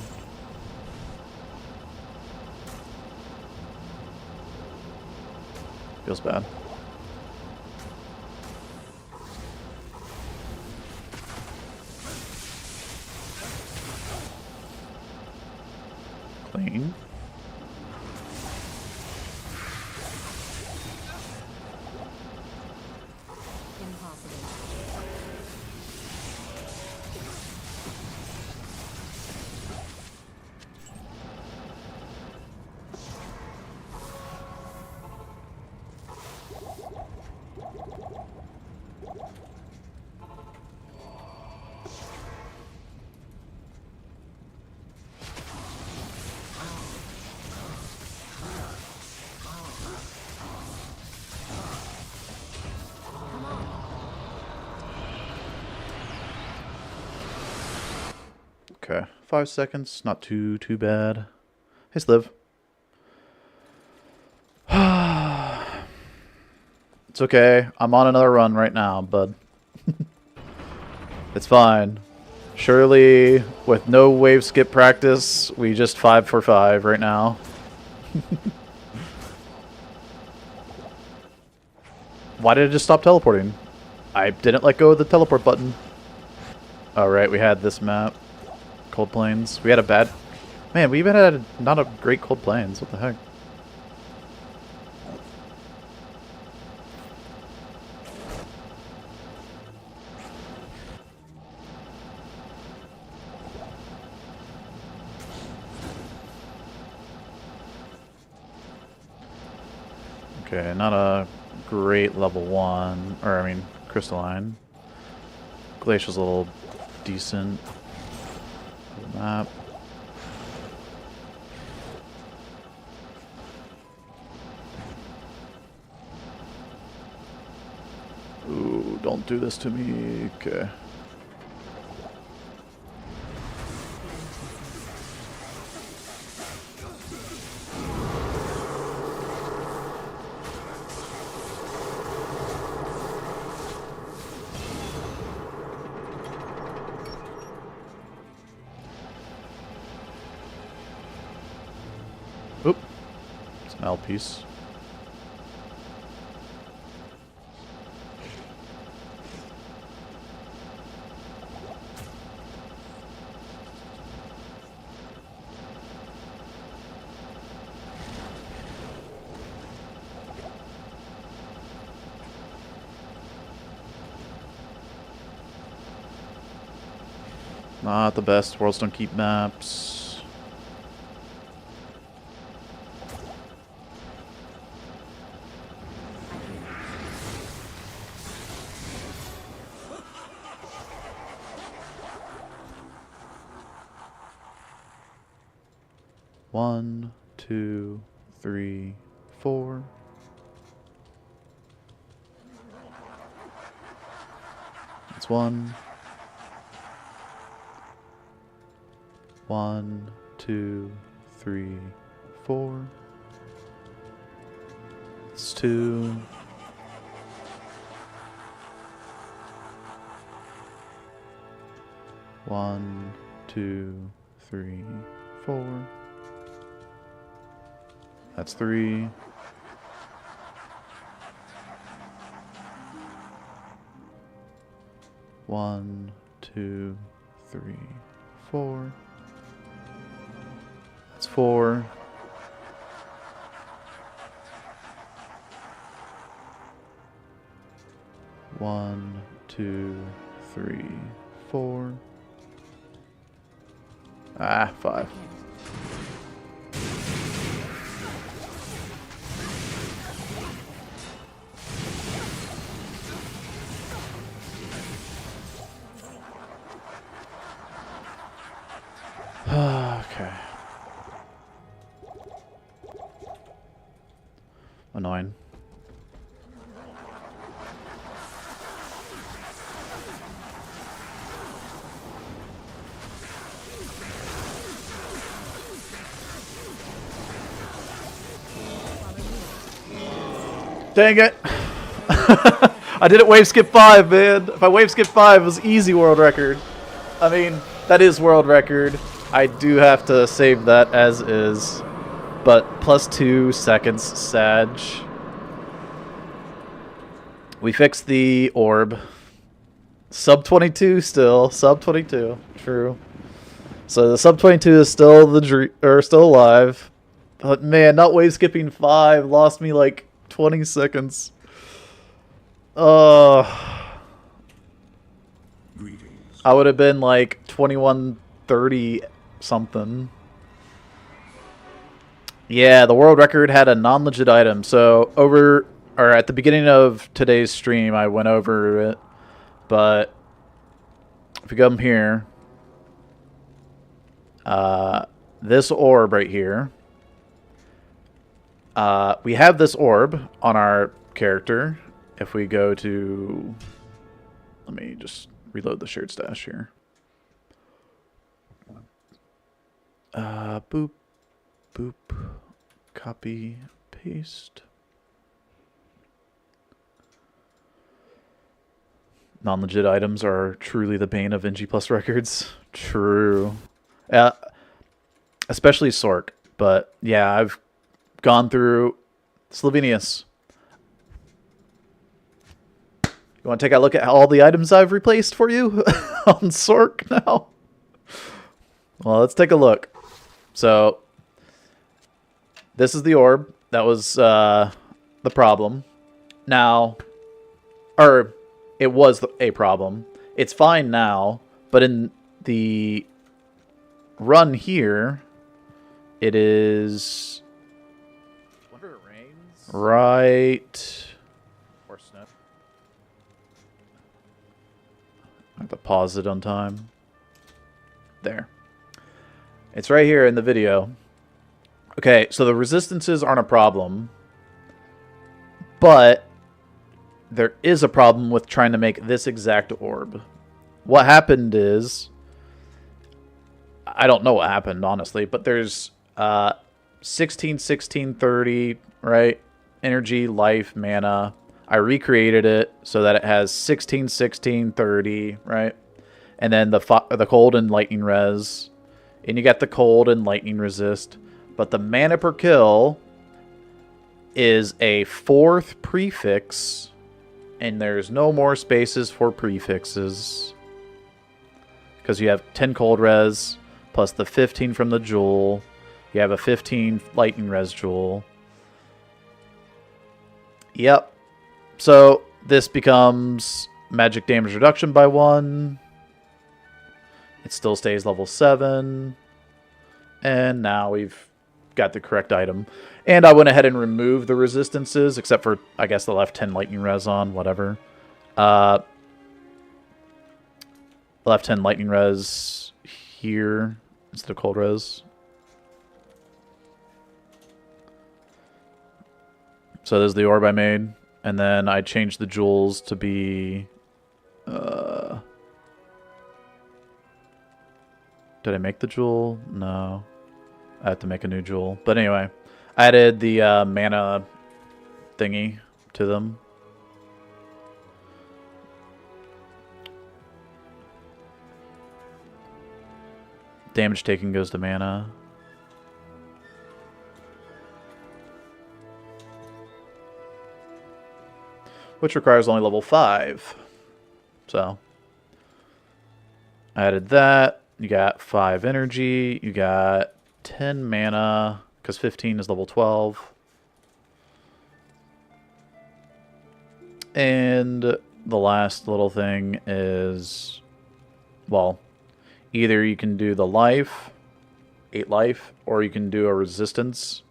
Feels bad. Clean. Impossible. Okay, 5 seconds, not too bad. Hey, Sliv. It's okay. I'm on another run right now, bud. It's fine. Surely, with no wave skip practice, we just 5 for 5 right now. Why did it just stop teleporting? I didn't let go of the teleport button. Oh, right, we had this map. Cold Plains. We had a bad... Man, we even had not a great Cold Plains. What the heck? Okay, not a great level 1. Or, I mean, Crystalline. Glacial's a little decent. Map. Ooh, don't do this to me. Okay. Oop. It's an L piece. Not the best. Worlds don't keep maps. One, two, three, four. That's one. 1, 2, 3, 4. It's 2. 1, 2, 3, 4. That's 3. One, 2, 3, 4. That's 4. One, 2, 3, 4. Ah, 5. Okay. Annoying. Dang it! I didn't wave skip 5, man. If I wave skip 5, it was easy world record. I mean, that is world record. I do have to save that as is. But plus 2 seconds, Sag. We fixed the orb. Sub 22 still. Sub 22. True. So the sub 22 is still still alive. But man, not wave skipping 5 lost me like 20 seconds. I would have been like 21:30 something. Yeah, the world record had a non-legit item. So at the beginning of today's stream, I went over it. But if we come here, this orb right here. We have this orb on our character. If we go to... Let me just reload the shared stash here. Boop. Boop. Copy. Paste. Non-legit items are truly the bane of NG Plus records. True. Especially Sorc. But yeah, I've gone through Slovenius. You want to take a look at all the items I've replaced for you on Sorc now? Well, let's take a look. So, this is the orb. That was the problem. Now, or it was a problem. It's fine now, but in the run here, it is... Wonder it rains? Right... Or snip. I have to pause it on time. There. It's right here in the video. Okay, so the resistances aren't a problem. But there is a problem with trying to make this exact orb. What happened is... I don't know what happened, honestly, but there's 16, 16, 30, right? Energy, life, mana. I recreated it so that it has 16, 16, 30, right? And then the cold and lightning res. And you got the cold and lightning resist. But the mana per kill is a 4th prefix. And there's no more spaces for prefixes. Because you have 10 cold res plus the 15 from the jewel. You have a 15 lightning res jewel. Yep. So this becomes magic damage reduction by 1. It still stays level 7. And now we've got the correct item. And I went ahead and removed the resistances, except for, I guess, the left 10 lightning res on, whatever. Left 10 lightning res here instead of cold res. So there's the orb I made. And then I changed the jewels to be... Did I make the jewel? No. I have to make a new jewel. But anyway, I added the mana thingy to them. damage taken goes to mana. Which requires only level 5. So, I added that. You got 5 energy. You got 10 mana, because 15 is level 12. And the last little thing is, well, either you can do the life, 8 life, or you can do a resistance.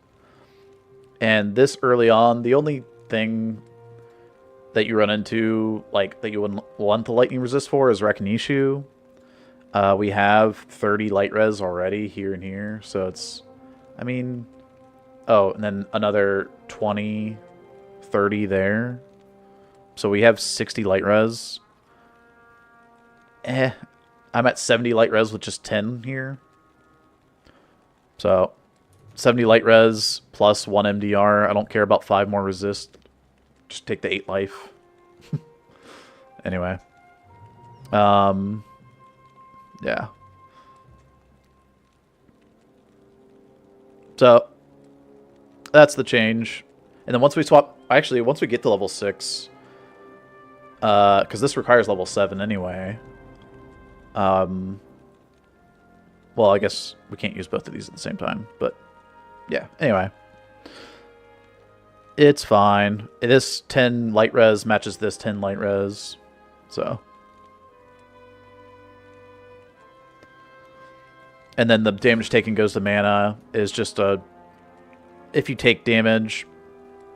And this early on, the only thing that you run into, like, that you wouldn't want the lightning resist for is Rakinishu. We have 30 light res already here and here, so it's, I mean, oh, and then another 20, 30 there. So we have 60 light res. I'm at 70 light res with just 10 here. So 70 light res plus 1 MDR. I don't care about 5 more resist. Just take the 8 life. Anyway. Yeah. So that's the change. And then once we swap, actually, once we get to level 6, because this requires level 7 anyway. Well, I guess we can't use both of these at the same time, but yeah. Anyway, it's fine. This 10 light res matches this 10 light res, so. And then the damage taken goes to mana is just a, if you take damage,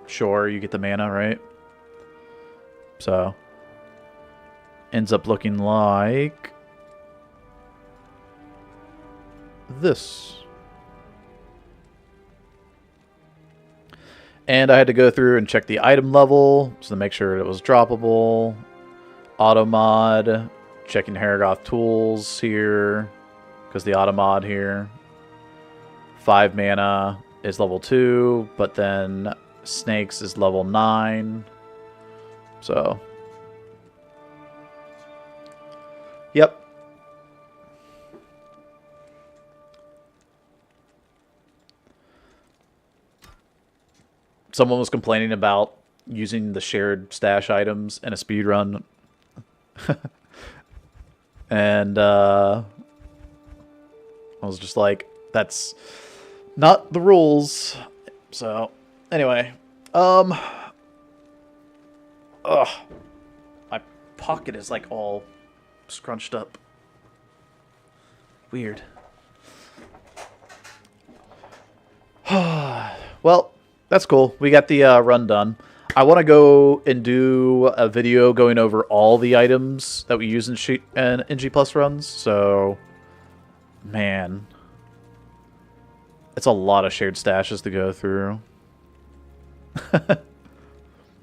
sure, you get the mana, right? So, ends up looking like this. And I had to go through and check the item level so to make sure it was droppable. Auto mod, checking Haragoth tools here, because the auto mod here, 5 mana is level 2, but then Snakes is level 9. So, yep. Someone was complaining about using the shared stash items in a speedrun. And I was just like, that's not the rules. So, anyway. Ugh. My pocket is like all scrunched up. Weird. Well, that's cool. We got the run done. I want to go and do a video going over all the items that we use in NG Plus runs. So, man, it's a lot of shared stashes to go through.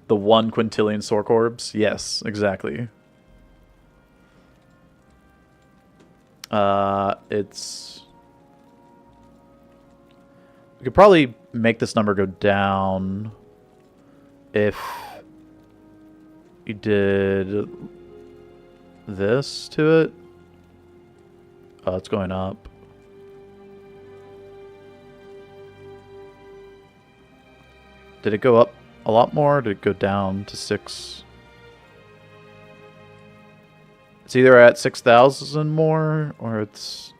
The 1 quintillion Sorc orbs. Yes, exactly. It's... We could probably make this number go down if you did this to it. Oh, it's going up. Did it go up a lot more, or did it go down to 6? It's either at 6,000 more, or it's,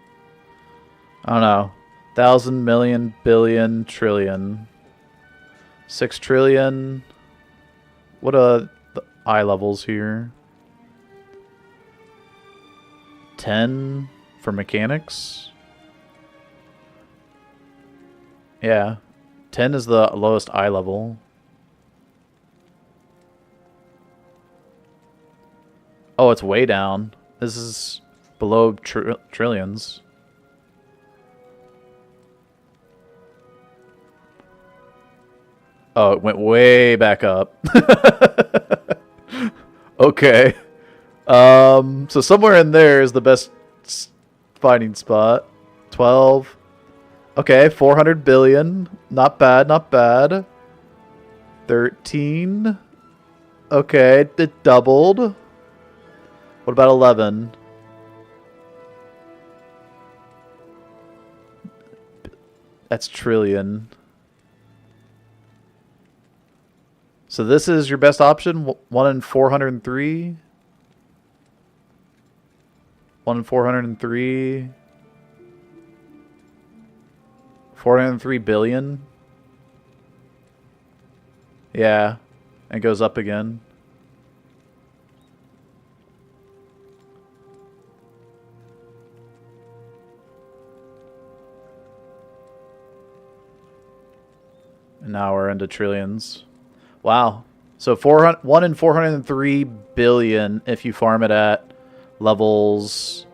I don't know, 1,000, million, billion, trillion. 6 trillion. What are the eye levels here? 10 for mechanics? Yeah. 10 is the lowest eye level. Oh, it's way down. This is below trillions. Oh, it went way back up. Okay. So somewhere in there is the best finding spot. 12. Okay, 400 billion. Not bad, not bad. 13. Okay, it doubled. What about 11? That's trillion. So this is your best option? 1 in 403? 1 in 403? 403 billion? Yeah. And goes up again. And now we're into trillions. Wow. So 1 in 403 billion if you farm it at levels...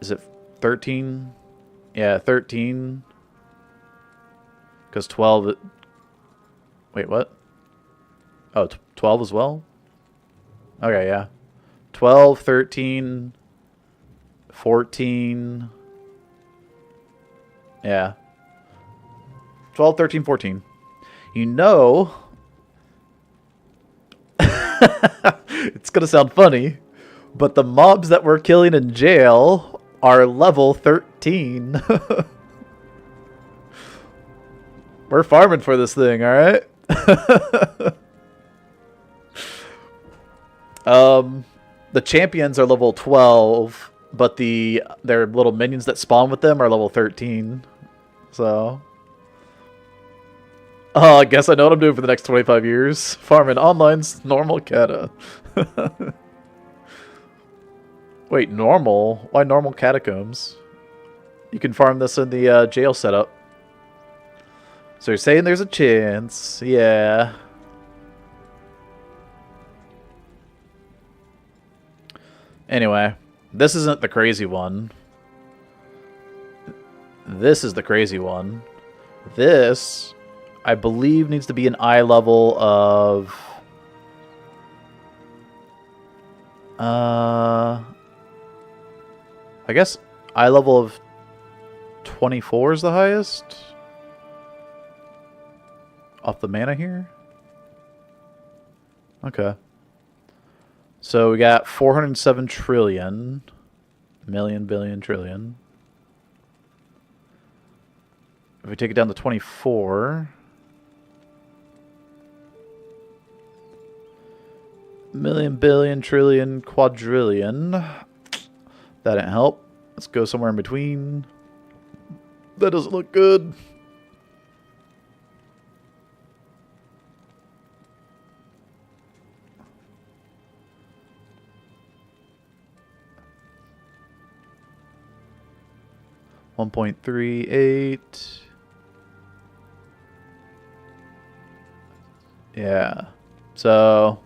Is it 13? Yeah, 13. Because 12... Wait, what? Oh, 12 as well? Okay, yeah. 12, 13, 14... Yeah. 12, 13, 14. You know... It's going to sound funny, but the mobs that we're killing in jail are level 13. We're farming for this thing, alright? The champions are level 12, but their little minions that spawn with them are level 13. So... Oh, I guess I know what I'm doing for the next 25 years. Farming online's normal cata. Wait, normal? Why normal catacombs? You can farm this in the jail setup. So you're saying there's a chance. Yeah. Anyway, this isn't the crazy one. This is the crazy one. This... I believe needs to be an eye level of... I guess eye level of 24 is the highest? Off the mana here? Okay. So we got 407 trillion. Million, billion, trillion. If we take it down to 24... Million, billion, trillion, quadrillion. That didn't help. Let's go somewhere in between. That doesn't look good. $1.38. Yeah. So...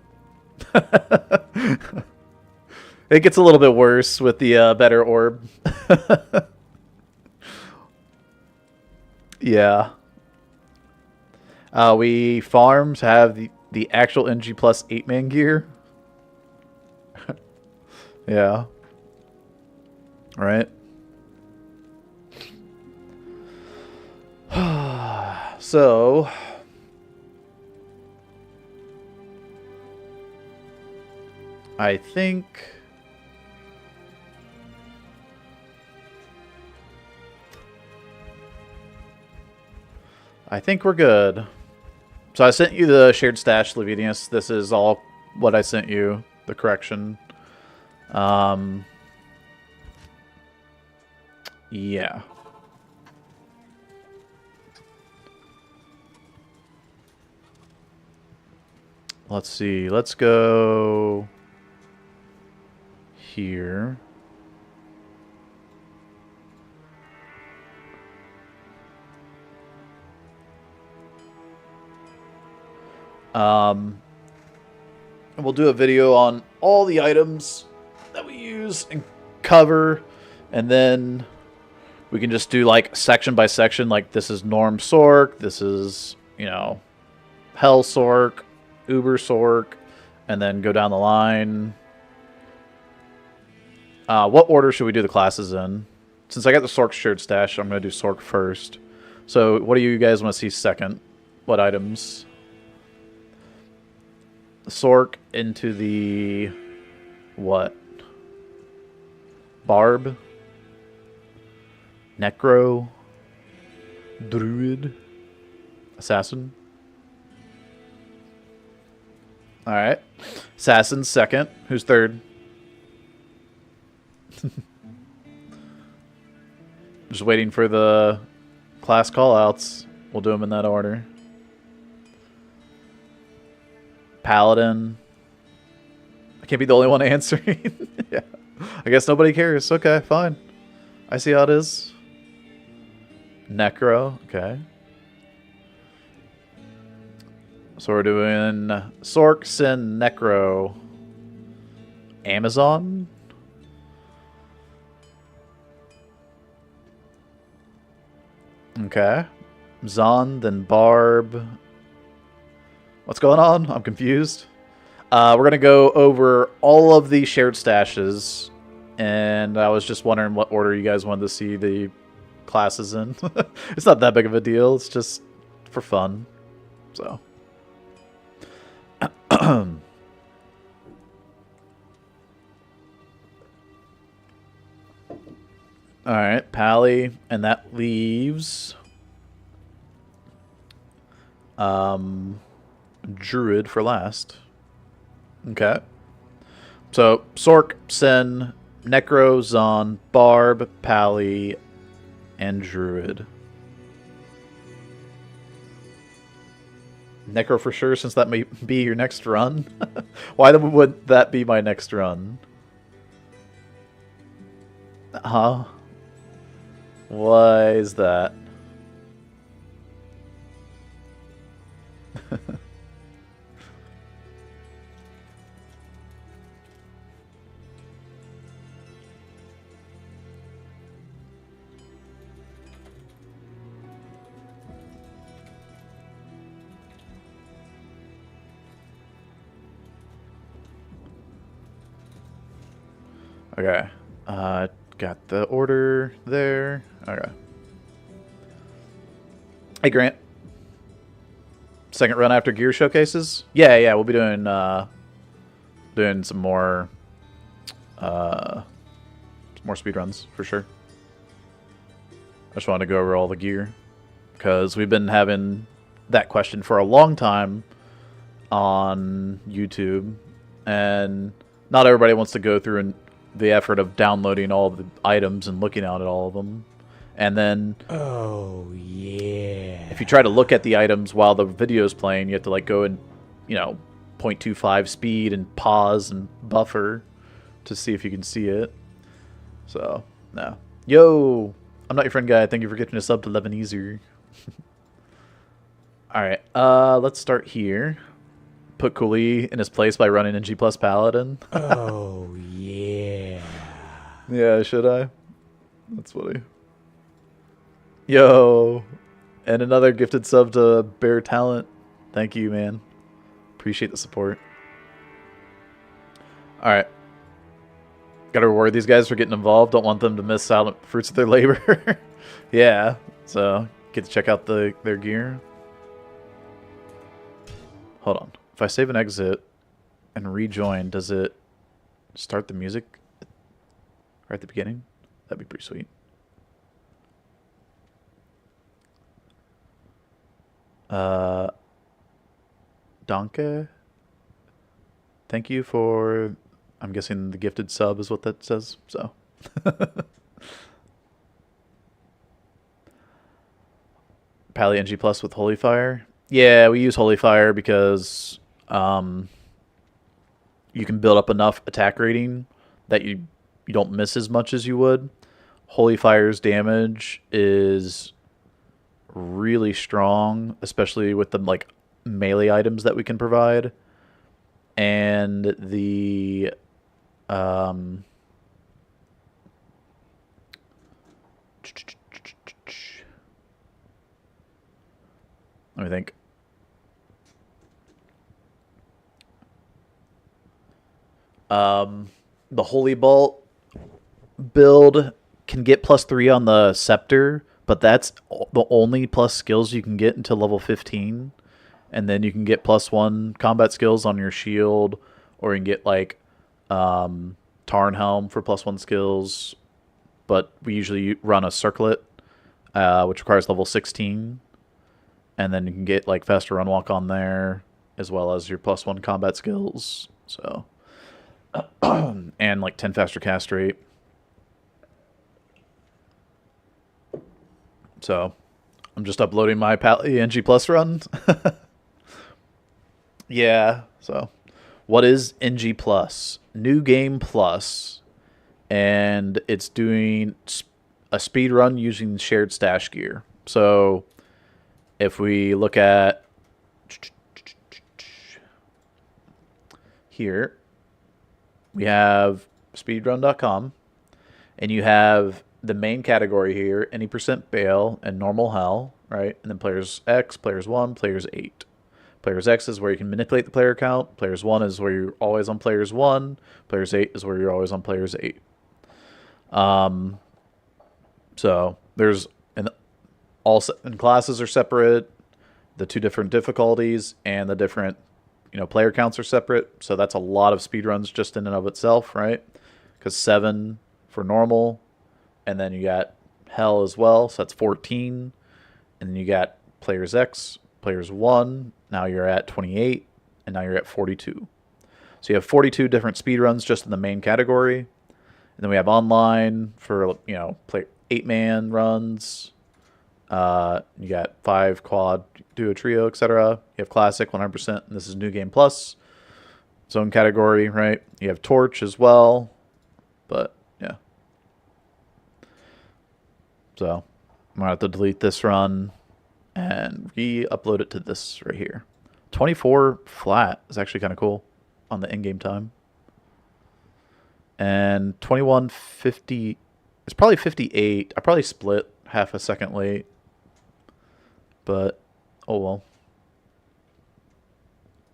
It gets a little bit worse with the better orb. Yeah. We farm to have the actual NG plus 8-man gear. Yeah. Right. So... I think we're good. So I sent you the shared stash, Lavinius. This is all what I sent you, the correction. Yeah. Let's see. Let's go... here. We'll do a video on all the items that we use and cover, and then we can just do like section by section, like this is Norm Sorc, this is, you know, Hell Sorc, Uber Sorc, and then go down the line. What order should we do the classes in? Since I got the Sorc shared stash, I'm going to do Sorc first. So what do you guys want to see second? What items? Sorc into the... what? Barb? Necro? Druid. Assassin. Alright. Assassin's second. Who's third? Just waiting for the class callouts. We'll do them in that order. Paladin. I can't be the only one answering. Yeah. I guess nobody cares. Okay, fine. I see how it is. Necro. Okay. So we're doing Sorc, Sin, Necro. Amazon? Okay. Zon, then Barb. What's going on? I'm confused. We're going to go over all of the shared stashes. And I was just wondering what order you guys wanted to see the classes in. It's not that big of a deal. It's just for fun. So. Alright, Pally. And that leaves... Druid for last. Okay. So, Sorc, Sen, Necro, Zon, Barb, Pally, and Druid. Necro for sure, since that may be your next run. Why would that be my next run? Huh? Why is that? Okay. Got the order there. Okay. Hey, Grant. Second run after gear showcases? Yeah, we'll be doing some more speedruns for sure. I just wanted to go over all the gear because we've been having that question for a long time on YouTube, and not everybody wants to go through the effort of downloading all the items and looking out at all of them. And then, oh yeah, if you try to look at the items while the video is playing, you have to like go and, 0.25 speed and pause and buffer to see if you can see it. So, no. Yo, I'm not your friend guy. Thank you for getting a sub to Lebanese. Alright, let's start here. Put Cooley in his place by running in G+ Paladin. Oh, yeah. Yeah, should I? That's funny. Yo. And another gifted sub to Bear Talent. Thank you, man. Appreciate the support. Alright. Gotta reward these guys for getting involved. Don't want them to miss out on fruits of their labor. Yeah. So, get to check out their gear. Hold on. If I save and exit and rejoin, does it start the music right at the beginning? That'd be pretty sweet. Donke? Thank you for, I'm guessing the gifted sub is what that says, so. Pally NG Plus with Holy Fire. Yeah, we use Holy Fire because you can build up enough attack rating that you don't miss as much as you would. Holy Fire's damage is really strong, especially with the like melee items that we can provide. And the let me think. The Holy Bolt build can get +3 on the Scepter, but that's the only plus skills you can get until level 15. And then you can get +1 combat skills on your shield, or you can get like Tarnhelm for +1 skills. But we usually run a circlet which requires level 16. And then you can get like faster run walk on there, as well as your +1 combat skills. So, and like 10 faster cast rate. So, I'm just uploading my NG Plus run. Yeah. So, what is NG Plus? New Game Plus, and it's doing a speed run using shared stash gear. So, if we look at here, we have speedrun.com, and you have the main category here, any percent Baal and normal hell, right? And then players X, players 1, players 8. Players X is where you can manipulate the player count. Players 1 is where you're always on players 1. Players 8 is where you're always on players 8. So there's all 7 classes are separate. The 2 different difficulties and the different, player counts are separate. So that's a lot of speedruns just in and of itself, right? Because 7 for normal, and then you got hell as well. So that's 14, and then you got players X, players 1. Now you're at 28, and now you're at 42. So you have 42 different speedruns just in the main category. And then we have online for, play 8-man runs. You got 5 quad, duo, trio, etc. You have classic 100%, and this is New Game Plus. Zone category, right? You have torch as well. But, yeah. So, I'm going to have to delete this run and re-upload it to this right here. 24 flat is actually kind of cool on the in-game time. And 2150, it's probably 58. I probably split half a second late. But, oh well.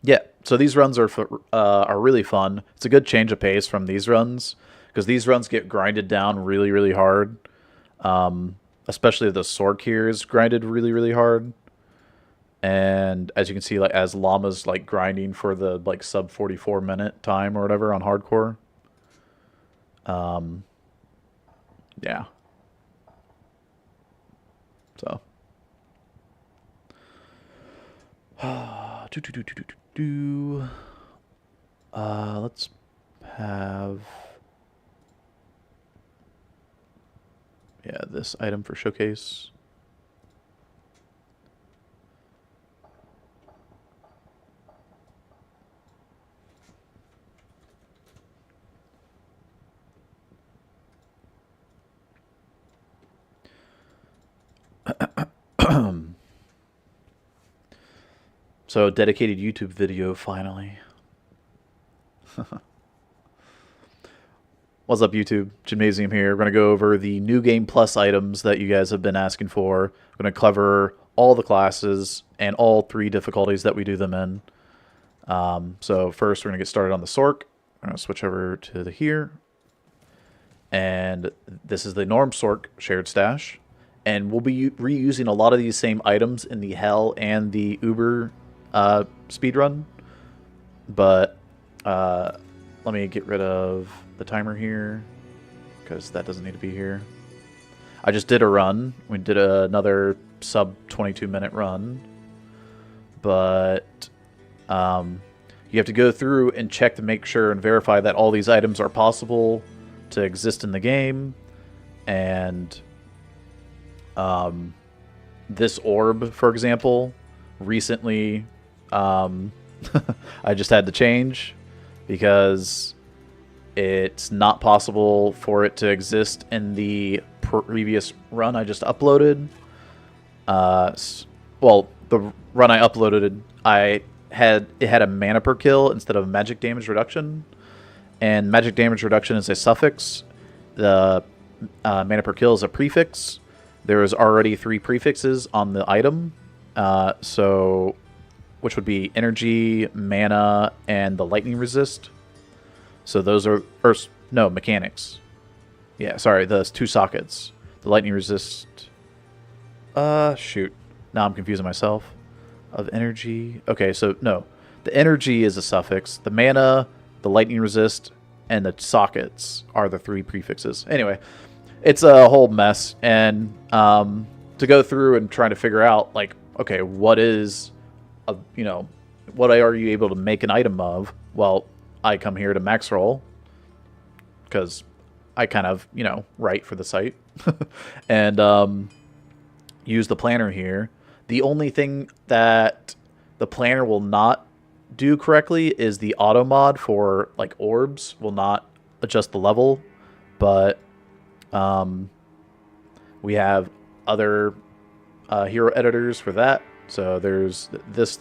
Yeah, so these runs are really fun. It's a good change of pace from these runs, because these runs get grinded down really, really hard. Especially the Sorc here is grinded really, really hard. And as you can see, like as Llama's like grinding for the like sub 44 minute time or whatever on hardcore. Yeah. So. Let's have this item for showcase. So, dedicated YouTube video, finally. What's up, YouTube? Gymnasium here. We're going to go over the New Game Plus items that you guys have been asking for. We're going to cover all the classes and all 3 difficulties that we do them in. So, first, we're going to get started on the Sorc. I'm going to switch over to here. And this is the Norm Sorc shared stash. And we'll be reusing a lot of these same items in the Hell and the Uber speedrun, but let me get rid of the timer here because that doesn't need to be here. I just did a run. We did another sub 22 minute run, but you have to go through and check to make sure and verify that all these items are possible to exist in the game. And this orb, for example, recently I just had to change because it's not possible for it to exist in the previous run I just uploaded. Well, the run I uploaded, it had a mana per kill instead of magic damage reduction, and magic damage reduction is a suffix. The mana per kill is a prefix. There is already 3 prefixes on the item, so which would be energy, mana, and the lightning resist. So those are, mechanics. Yeah, sorry, the 2 sockets. The lightning resist. Shoot. Now I'm confusing myself. Of energy. Okay, so no. The energy is a suffix. The mana, the lightning resist, and the sockets are the 3 prefixes. Anyway, it's a whole mess. And to to go through and try to figure out, like, okay, what is, what are you able to make an item of? Well, I come here to max roll because I kind of, write for the site and use the planner here. The only thing that the planner will not do correctly is the auto mod for like orbs will not adjust the level, but we have other hero editors for that. So there's this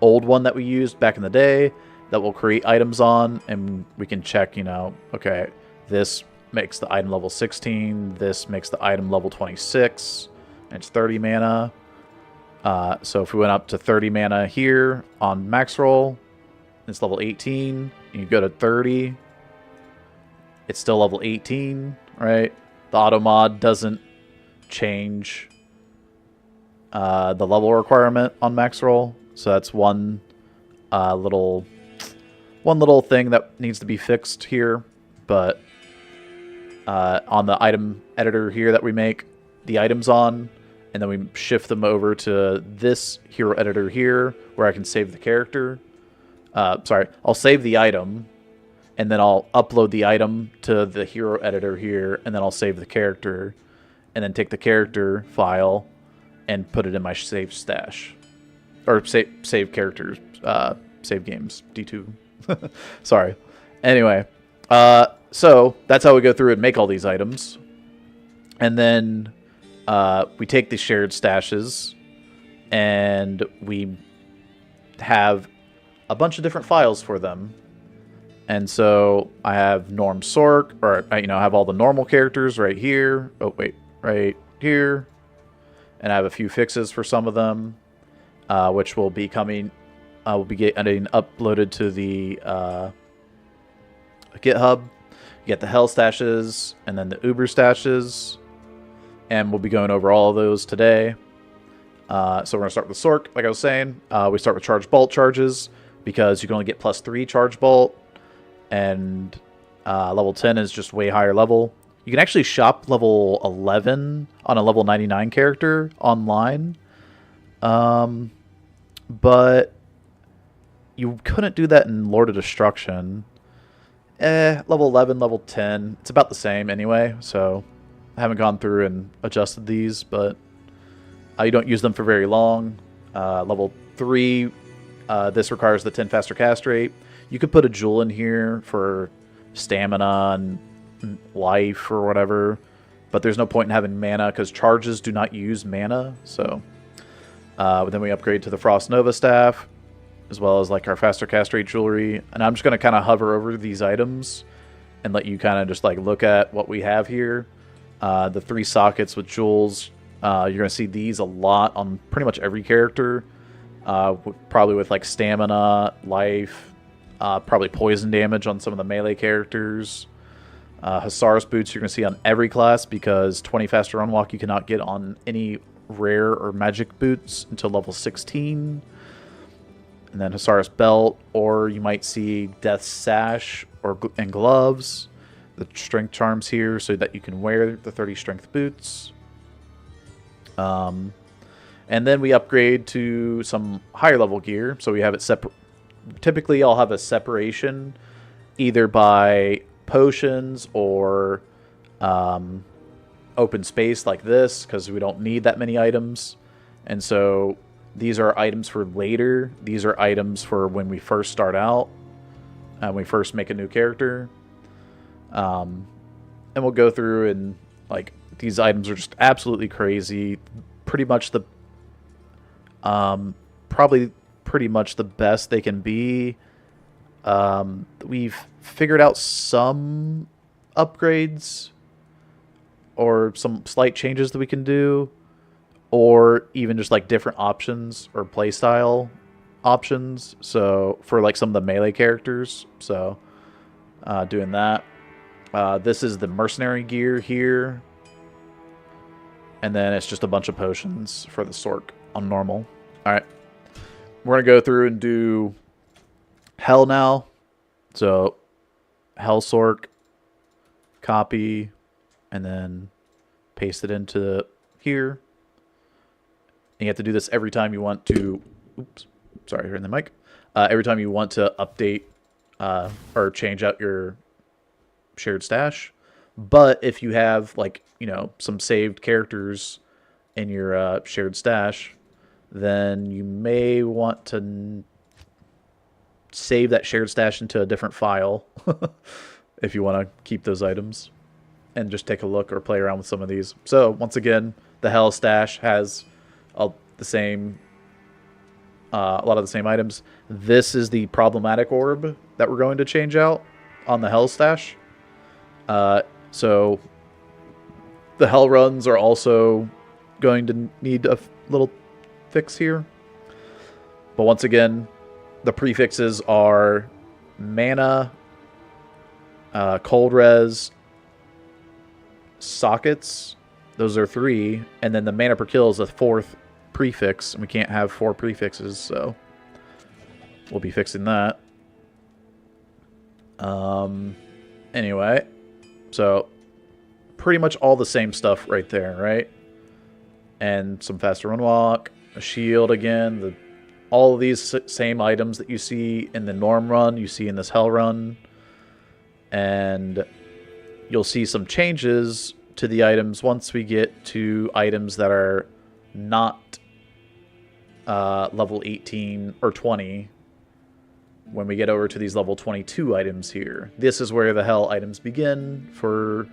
old one that we used back in the day that will create items on, and we can check, okay, this makes the item level 16, this makes the item level 26, and it's 30 mana. So if we went up to 30 mana here on max roll, it's level 18. You go to 30, it's still level 18, right? The auto mod doesn't change the level requirement on max roll, so that's one little thing that needs to be fixed here. But on the item editor here that we make the items on, and then we shift them over to this hero editor here where I can save the character. Sorry, I'll save the item, and then I'll upload the item to the hero editor here, and then I'll save the character, and then take the character file and put it in my save stash. Or save characters, save games, D2. Sorry. Anyway, so that's how we go through and make all these items. And then we take the shared stashes, and we have a bunch of different files for them. And so I have norm Sorc, or I have all the normal characters right here. Oh wait, right here, and I have a few fixes for some of them, which will be coming. Will be getting uploaded to the GitHub. You get the hell stashes and then the uber stashes, and we'll be going over all of those today. So we're gonna start with Sorc, like I was saying. We start with charge bolt charges because you can only get +3 charge bolt, and level 10 is just way higher level. You can actually shop level 11 on a level 99 character online, but you couldn't do that in Lord of Destruction. Level 11, level 10, it's about the same anyway, so I haven't gone through and adjusted these, but you don't use them for very long. Level 3, this requires the 10 faster cast rate. You could put a jewel in here for stamina and life or whatever, but there's no point in having mana because charges do not use mana. So then we upgrade to the Frost Nova staff, as well as like our faster cast rate jewelry. And I'm just going to kind of hover over these items and let you kind of just like look at what we have here. The 3 sockets with jewels, you're going to see these a lot on pretty much every character, probably with like stamina, life, probably poison damage on some of the melee characters. Hussar's boots you're going to see on every class because 20 faster unwalk you cannot get on any rare or magic boots until level 16. And then Hussar's belt, or you might see Death's sash and gloves. The strength charms here so that you can wear the 30 strength boots. And then we upgrade to some higher level gear. So we have it separate. Typically, I'll have a separation either by potions or open space like this because we don't need that many items. And so these are items for later. These are items for when we first start out and we first make a new character. And we'll go through and like these items are just absolutely crazy. Pretty much the probably pretty much the best they can be. We've figured out some upgrades or some slight changes that we can do, or even just like different options or playstyle options. So for like some of the melee characters, so doing that. This is the mercenary gear here, and then it's just a bunch of potions for the Sorc on normal. All right, we're gonna go through and do Hell now. So Hell Sorc, copy, and then paste it into here. And you have to do this every time you want to... Oops. Sorry, here in the mic. Every time you want to update or change out your shared stash. But if you have, like, you know, some saved characters in your shared stash, then you may want to save that shared stash into a different file if you want to keep those items and just take a look or play around with some of these. So once again, the Hell stash has the same, a lot of the same items. This is the problematic orb that we're going to change out on the Hell stash. So the Hell runs are also going to need a little fix here. But once again, the prefixes are mana, cold res, sockets. Those are 3. And then the mana per kill is a 4th prefix. And we can't have 4 prefixes, so we'll be fixing that. Anyway, so pretty much all the same stuff right there, right? And some faster run walk, a shield again, all of these same items that you see in the norm run, you see in this Hell run. And you'll see some changes to the items once we get to items that are not level 18 or 20. When we get over to these level 22 items here. This is where the Hell items begin for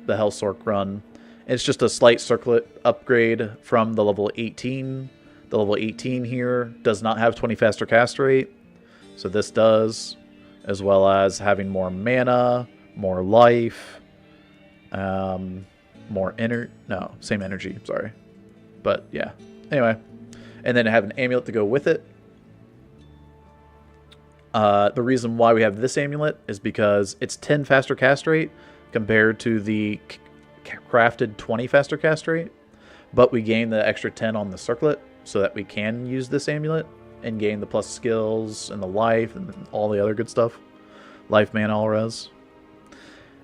the Hell Sorc run. It's just a slight circlet upgrade from the level 18. The level 18 here does not have 20 faster cast rate. So this does, as well as having more mana, more life, more same energy, sorry. But yeah, anyway. And then have an amulet to go with it. The reason why we have this amulet is because it's 10 faster cast rate compared to the crafted 20 faster cast rate. But we gain the extra 10 on the circlet so that we can use this amulet and gain the plus skills and the life and all the other good stuff. Life, mana, all res.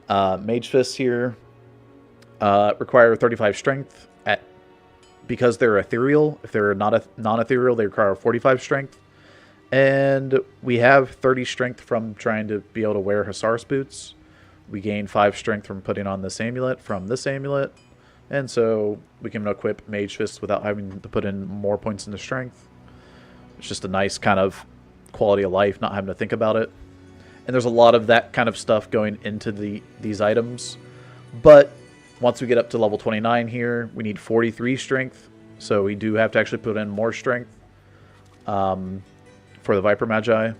Mage Fists here require 35 strength because they're ethereal. If they're not non-ethereal, they require 45 strength. And we have 30 strength from trying to be able to wear Hussar's boots. We gain 5 strength from putting on this amulet from this amulet. And so we can equip Mage Fists without having to put in more points into strength. It's just a nice kind of quality of life, not having to think about it. And there's a lot of that kind of stuff going into these items. But once we get up to level 29 here, we need 43 strength. So we do have to actually put in more strength. For the Viper Magi.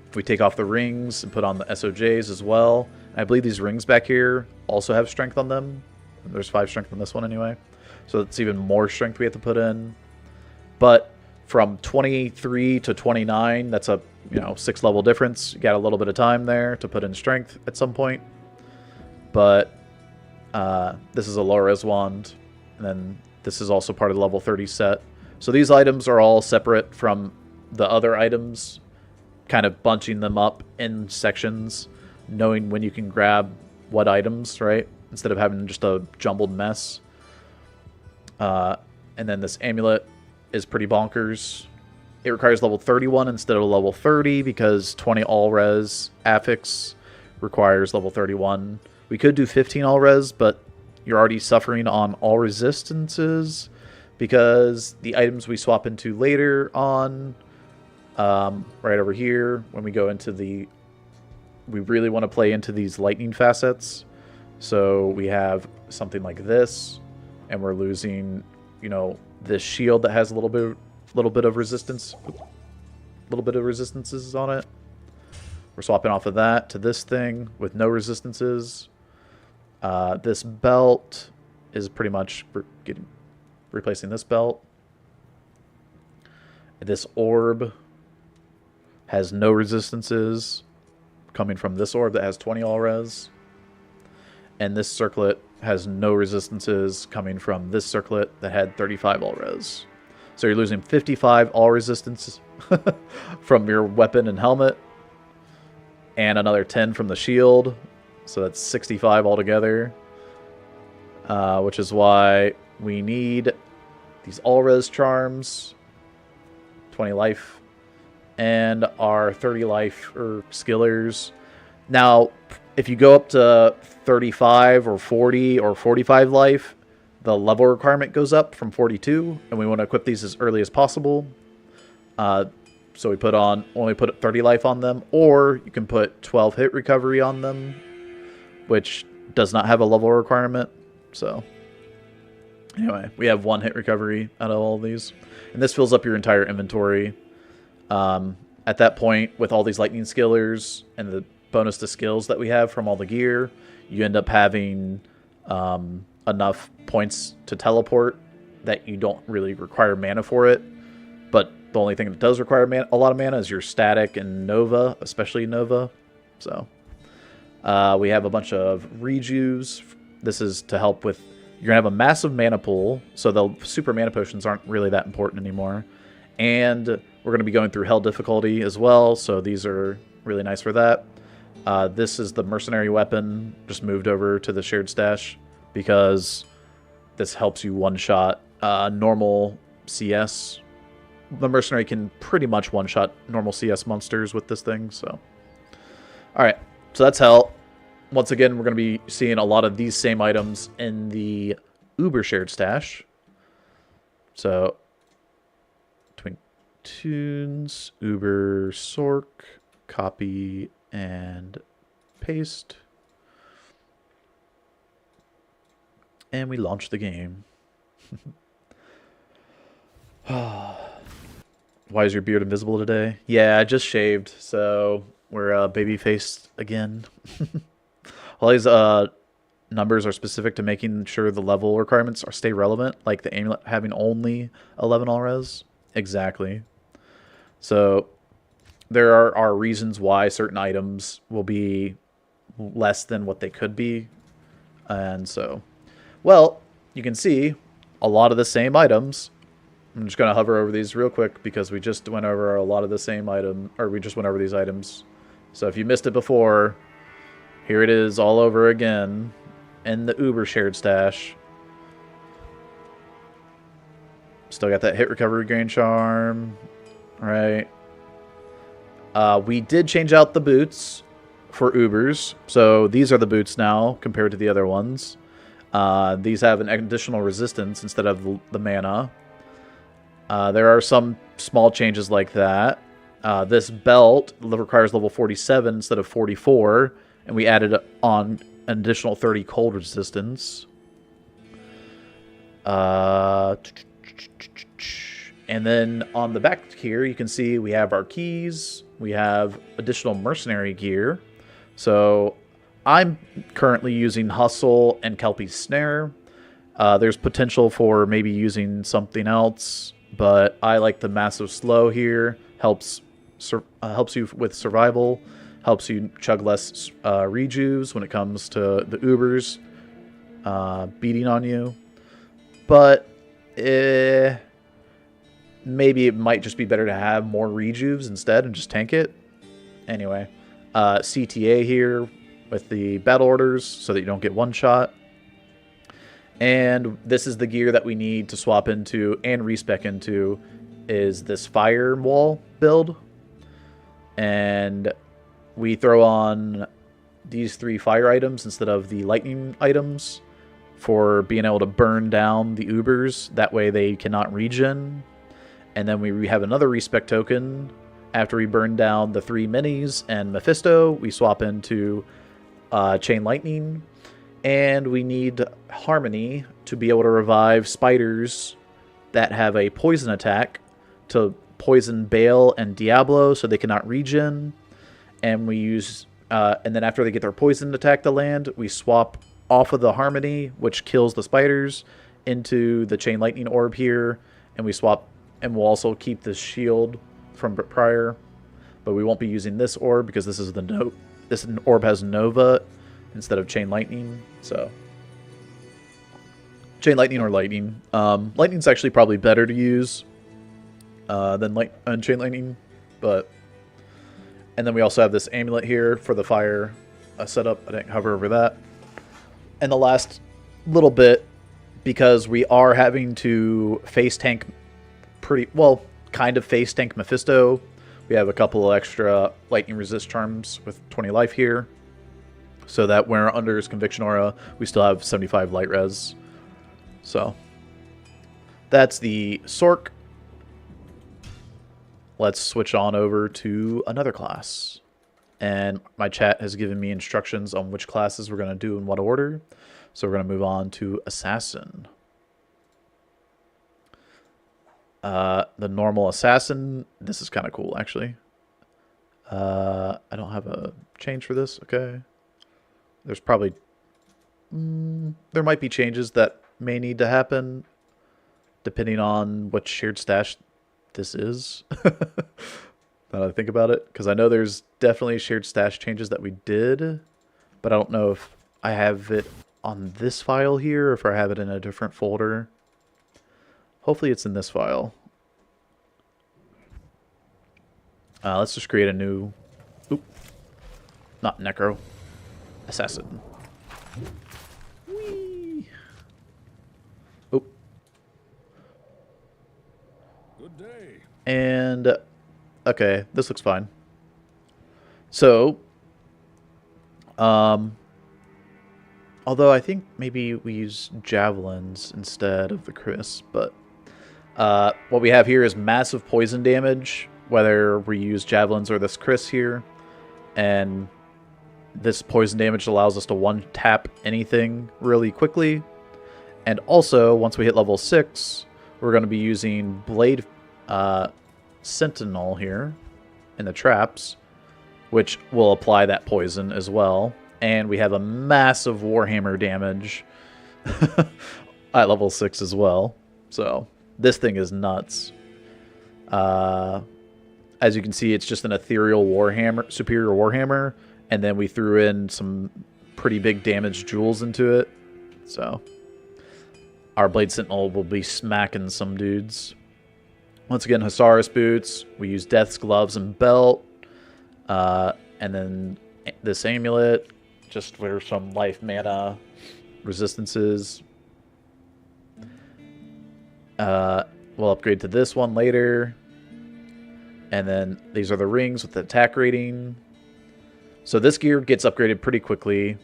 If we take off the rings and put on the SOJs as well. I believe these rings back here also have strength on them. There's 5 strength on this one anyway. So it's even more strength we have to put in. But from 23 to 29, that's a 6 level difference. You got a little bit of time there to put in strength at some point. But this is a low res wand. And then this is also part of the level 30 set. So these items are all separate from the other items, kind of bunching them up in sections, knowing when you can grab what items, right? Instead of having just a jumbled mess. And then this amulet is pretty bonkers. It requires level 31 instead of level 30 because 20 all-res affix requires level 31. We could do 15 all-res, but you're already suffering on all resistances because the items we swap into later on, right over here, when we go into we really want to play into these lightning facets. So we have something like this, and we're losing, this shield that has a little bit of resistance, resistances on it. We're swapping off of that to this thing with no resistances. This belt is pretty much replacing this belt. This orb has no resistances coming from this orb that has 20 all-res. And this circlet has no resistances coming from this circlet that had 35 all-res. So you're losing 55 all-resistance from your weapon and helmet. And another 10 from the shield. So that's 65 altogether. Which is why we need these all-res charms, 20 life, and our 30 life or skillers. Now, if you go up to 35 or 40 or 45 life, the level requirement goes up from 42, and we want to equip these as early as possible. So we only put 30 life on them, or you can put 12 hit recovery on them, which does not have a level requirement. So anyway, we have 1 hit recovery out of all of these, and this fills up your entire inventory. At that point, with all these lightning skillers and the bonus to skills that we have from all the gear, you end up having enough points to teleport that you don't really require mana for it. But the only thing that does require a lot of mana is your static and Nova, especially Nova. So we have a bunch of rejuves. This is to help with, you're going to have a massive mana pool, so the super mana potions aren't really that important anymore. And we're going to be going through hell difficulty as well, so these are really nice for that. This is the mercenary weapon, just moved over to the shared stash, because this helps you one-shot normal CS. The mercenary can pretty much one-shot normal CS monsters with this thing, so. Alright, so that's hell. Once again, we're going to be seeing a lot of these same items in the Uber shared stash. So, between tunes, Uber, Sorc, copy, and paste. And we launch the game. Why is your beard invisible today? Yeah, I just shaved, so we're baby-faced again. All these numbers are specific to making sure the level requirements stay relevant, like the amulet having only 11 all-res. Exactly. So there are reasons why certain items will be less than what they could be. And so, well, you can see a lot of the same items. I'm just going to hover over these real quick because we just went over a lot of the same item, or we just went over these items. So if you missed it before, here it is all over again in the Uber shared stash. Still got that hit recovery gain charm, right? We did change out the boots for Ubers, so these are the boots now compared to the other ones. These have an additional resistance instead of the mana. There are some small changes like that. This belt requires level 47 instead of 44, and we added on an additional 30 cold resistance. And then on the back here, you can see we have our keys. We have additional mercenary gear. So I'm currently using Hustle and Kelpie's Snare. There's potential for maybe using something else, but I like the Massive Slow here. Helps you with survival. Helps you chug less rejuves when it comes to the Ubers beating on you. But maybe it might just be better to have more rejuves instead and just tank it. Anyway, CTA here with the battle orders so that you don't get one shot. And this is the gear that we need to swap into and respec into, is this fire wall build. And we throw on these 3 fire items instead of the lightning items for being able to burn down the Ubers. That way they cannot regen. And then we have another respec token. After we burn down the 3 minis and Mephisto, we swap into Chain Lightning. And we need Harmony to be able to revive spiders that have a poison attack to poison Baal and Diablo so they cannot regen. And we use, and then after they get their poison attack to land, we swap off of the Harmony, which kills the spiders, into the Chain Lightning Orb here. And we swap, and we'll also keep the shield from prior. But we won't be using this orb because this is this orb has Nova instead of Chain Lightning. So Chain Lightning or Lightning. Lightning's actually probably better to use than Chain Lightning, but. And then we also have this amulet here for the fire setup. I didn't hover over that. And the last little bit because we are having to face tank kind of face tank Mephisto. We have a couple of extra lightning resist charms with 20 life here, so that when we're under his conviction aura, we still have 75 light res. So that's the Sorc. Let's switch on over to another class. And my chat has given me instructions on which classes we're going to do in what order. So we're going to move on to Assassin. The normal Assassin. This is kind of cool, actually. I don't have a change for this. Okay. There's probably... there might be changes that may need to happen depending on what shared stash this is. Now that I think about it, because I know there's definitely shared stash changes that we did, but I don't know if I have it on this file here or if I have it in a different folder. Hopefully it's in this file. Let's just create a new... Oop. Not Necro. Assassin. Whee! Oop. Good day. And... okay, this looks fine. So... although I think maybe we use javelins instead of the Chris, but... what we have here is massive poison damage, whether we use javelins or this Chris here. And this poison damage allows us to one-tap anything really quickly. And also, once we hit level 6, we're going to be using Blade Sentinel here in the traps, which will apply that poison as well. And we have a massive Warhammer damage at level 6 as well. So... this thing is nuts. As you can see, it's just an ethereal Warhammer, superior Warhammer, and then we threw in some pretty big damage jewels into it. So our Blade Sentinel will be smacking some dudes. Once again, Hussarus boots. We use Death's gloves and belt, and then this amulet, just for some life mana resistances. We'll upgrade to this one later. And then these are the rings with the attack rating. So this gear gets upgraded pretty quickly.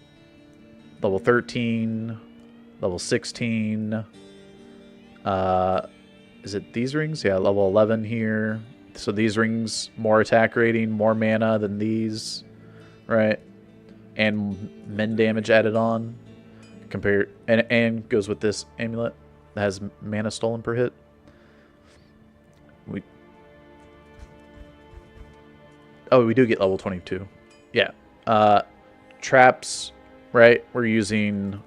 Level 13, level 16. Is it these rings? Yeah, level 11 here. So these rings, more attack rating, more mana than these, right? And men damage added on. Compared and goes with this amulet that has mana stolen per hit. We do get level 22. Yeah. Traps, right? We're using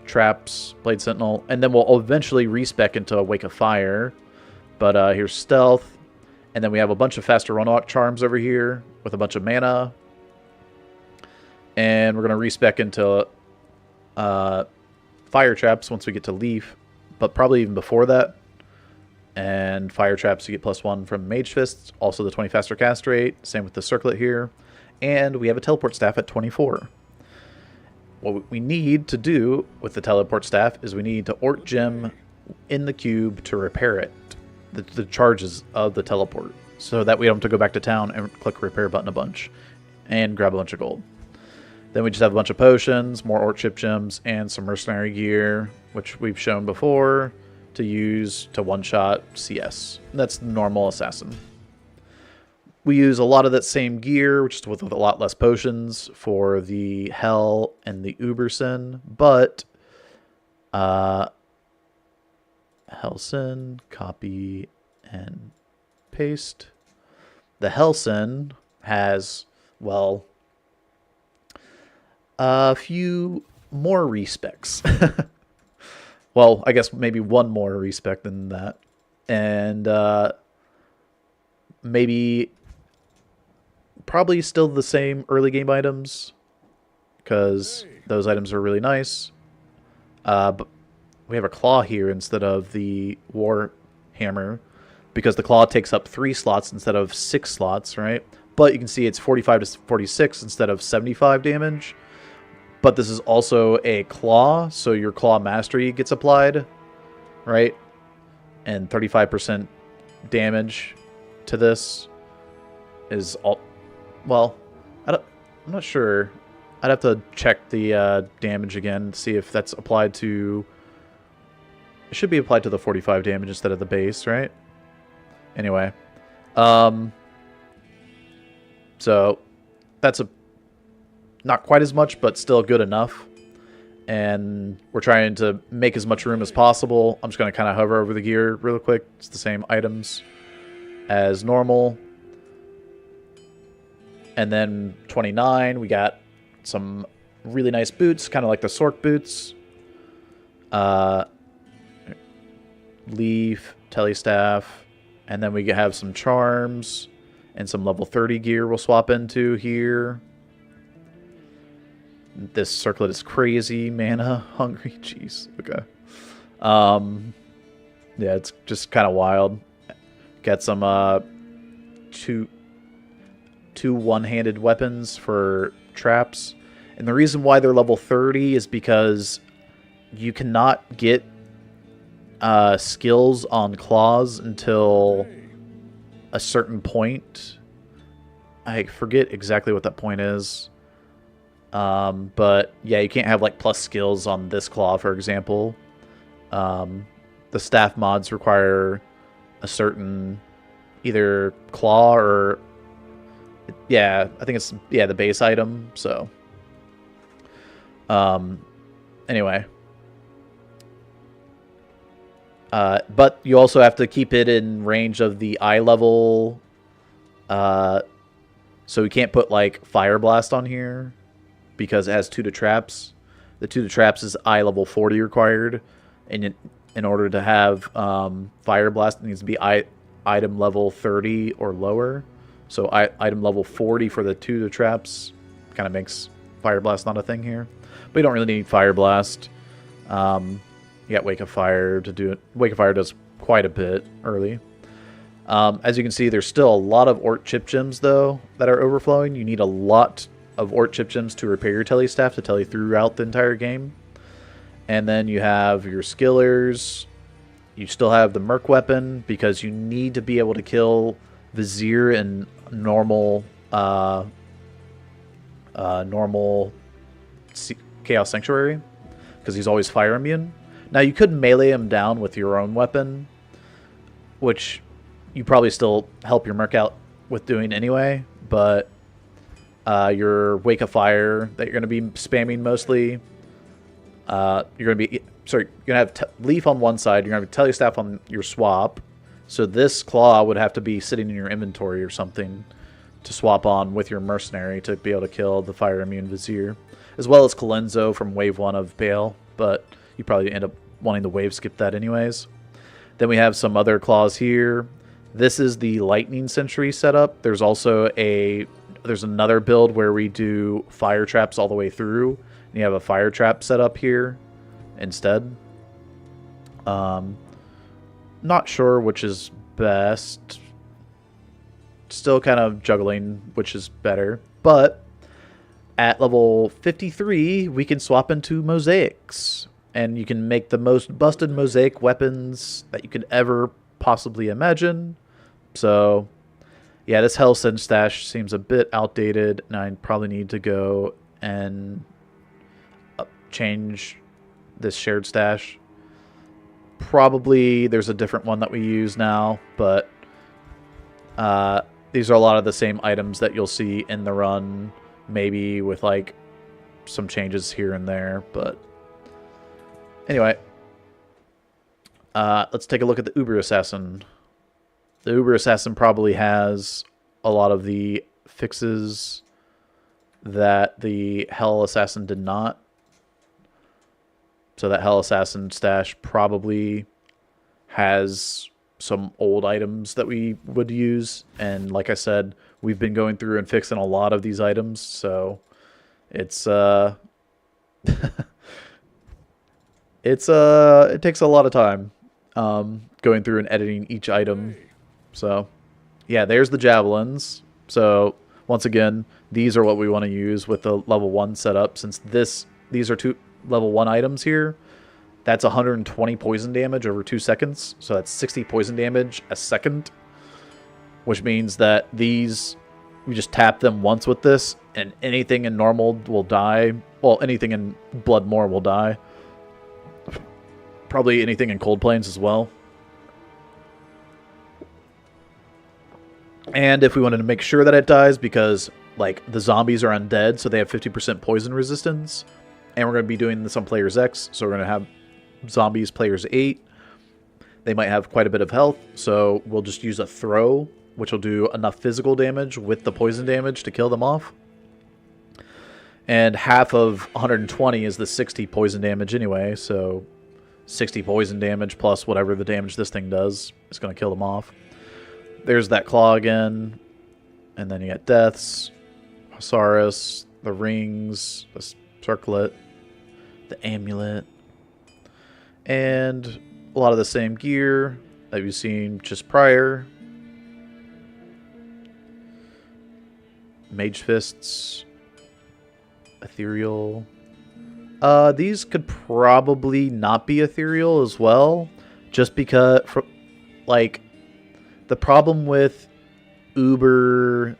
traps, Blade Sentinel, and then we'll eventually respec into a Wake of Fire. But here's stealth, and then we have a bunch of faster run-walk charms over here with a bunch of mana. And we're going to respec into fire traps once we get to Leaf, but probably even before that. And fire traps, you get +1 from Mage Fists, also the 20 faster cast rate, same with the circlet here. And we have a teleport staff at 24. What we need to do with the teleport staff is we need to Ort Gem in the cube to repair it, the charges of the teleport, so that we don't have to go back to town and click repair button a bunch and grab a bunch of gold. Then we just have a bunch of potions, more Ort Chip Gems, and some mercenary gear, which we've shown before, to use to one-shot CS. That's the normal assassin. We use a lot of that same gear, just with a lot less potions for the Hell and the Ubersin, but Hellsin, copy and paste. The Hellsin has, well, a few more respecs. Well, I guess maybe one more respec than that. And maybe probably still the same early game items, because those items are really nice. But we have a claw here instead of the war hammer, because the claw takes up 3 slots instead of 6 slots, right? But you can see it's 45 to 46 instead of 75 damage. But this is also a claw, so your claw mastery gets applied, right? And 35% damage to this is all. Well, I'm not sure. I'd have to check the damage again, see if that's applied to. It should be applied to the 45 damage instead of the base, right? Anyway, so that's not quite as much, but still good enough. And we're trying to make as much room as possible. I'm just going to kind of hover over the gear real quick. It's the same items as normal. And then 29, we got some really nice boots, kind of like the Sorc boots. Leaf, telestaff, and then we have some charms and some level 30 gear we'll swap into here. This circlet is crazy, mana hungry. Jeez. Okay. Yeah, it's just kind of wild. Got some two one-handed weapons for traps. And the reason why they're level 30 is because you cannot get skills on claws until a certain point. I forget exactly what that point is. But yeah, you can't have like plus skills on this claw, for example. The staff mods require a certain either claw or yeah, I think it's the base item. So anyway, but you also have to keep it in range of the eye level. So we can't put like Fire Blast on here because it has 2 to traps. The 2 to traps is eye level 40 required, and in order to have Fire Blast, it needs to be item level 30 or lower. So item level 40 for the 2 to traps kind of makes Fire Blast not a thing here. But you don't really need Fire Blast. You got Wake of Fire to do it. Wake of Fire does quite a bit early. As you can see, there's still a lot of Ort Chip Gems, though, that are overflowing. You need a lot of Ort Chip Gems to repair your telestaff to tell you throughout the entire game. And then you have your skillers. You still have the Merc Weapon, because you need to be able to kill Vizier and normal Chaos Sanctuary, because he's always fire immune. Now, you could melee him down with your own weapon, which you probably still help your Merc out with doing anyway, but your Wake of Fire that you're going to be spamming mostly, you're going to have Leaf on one side, you're going to have Telestaff on your swap, so this Claw would have to be sitting in your inventory or something to swap on with your Mercenary to be able to kill the Fire Immune Vizier, as well as Colenso from Wave 1 of Baal, but you probably end up wanting to wave skip that anyways. Then we have some other claws here. This is the Lightning Sentry setup. There's also there's another build where we do fire traps all the way through, and you have a fire trap set up here instead. Not sure which is best. Still kind of juggling which is better, but at level 53 we can swap into mosaics, and you can make the most busted mosaic weapons that you could ever possibly imagine. So yeah, this Hellsend stash seems a bit outdated, and I probably need to go and change this shared stash. Probably there's a different one that we use now, but these are a lot of the same items that you'll see in the run, maybe with like some changes here and there. But anyway, let's take a look at the Uber Assassin. The Uber Assassin probably has a lot of the fixes that the Hell Assassin did not. So that Hell Assassin stash probably has some old items that we would use. And like I said, we've been going through and fixing a lot of these items. So it's it takes a lot of time going through and editing each item. So yeah, there's the javelins. So once again, these are what we want to use with the level 1 setup. Since these are 2 level 1 items here, that's 120 poison damage over 2 seconds. So that's 60 poison damage a second, which means that these, we just tap them once with this, and anything in normal will die. Well, anything in Bloodmore will die. Probably anything in Cold Plains as well. And if we wanted to make sure that it dies, because like the zombies are undead, so they have 50% poison resistance, and we're going to be doing this on players X, so we're going to have zombies players 8. They might have quite a bit of health, so we'll just use a throw, which will do enough physical damage with the poison damage to kill them off. And half of 120 is the 60 poison damage anyway, so 60 poison damage plus whatever the damage this thing does is going to kill them off. There's that claw again, and then you got deaths, Hasaris, the rings, the circlet, the amulet, and a lot of the same gear that you've seen just prior. Mage fists, ethereal. These could probably not be ethereal as well, just because, like, the problem with Uber,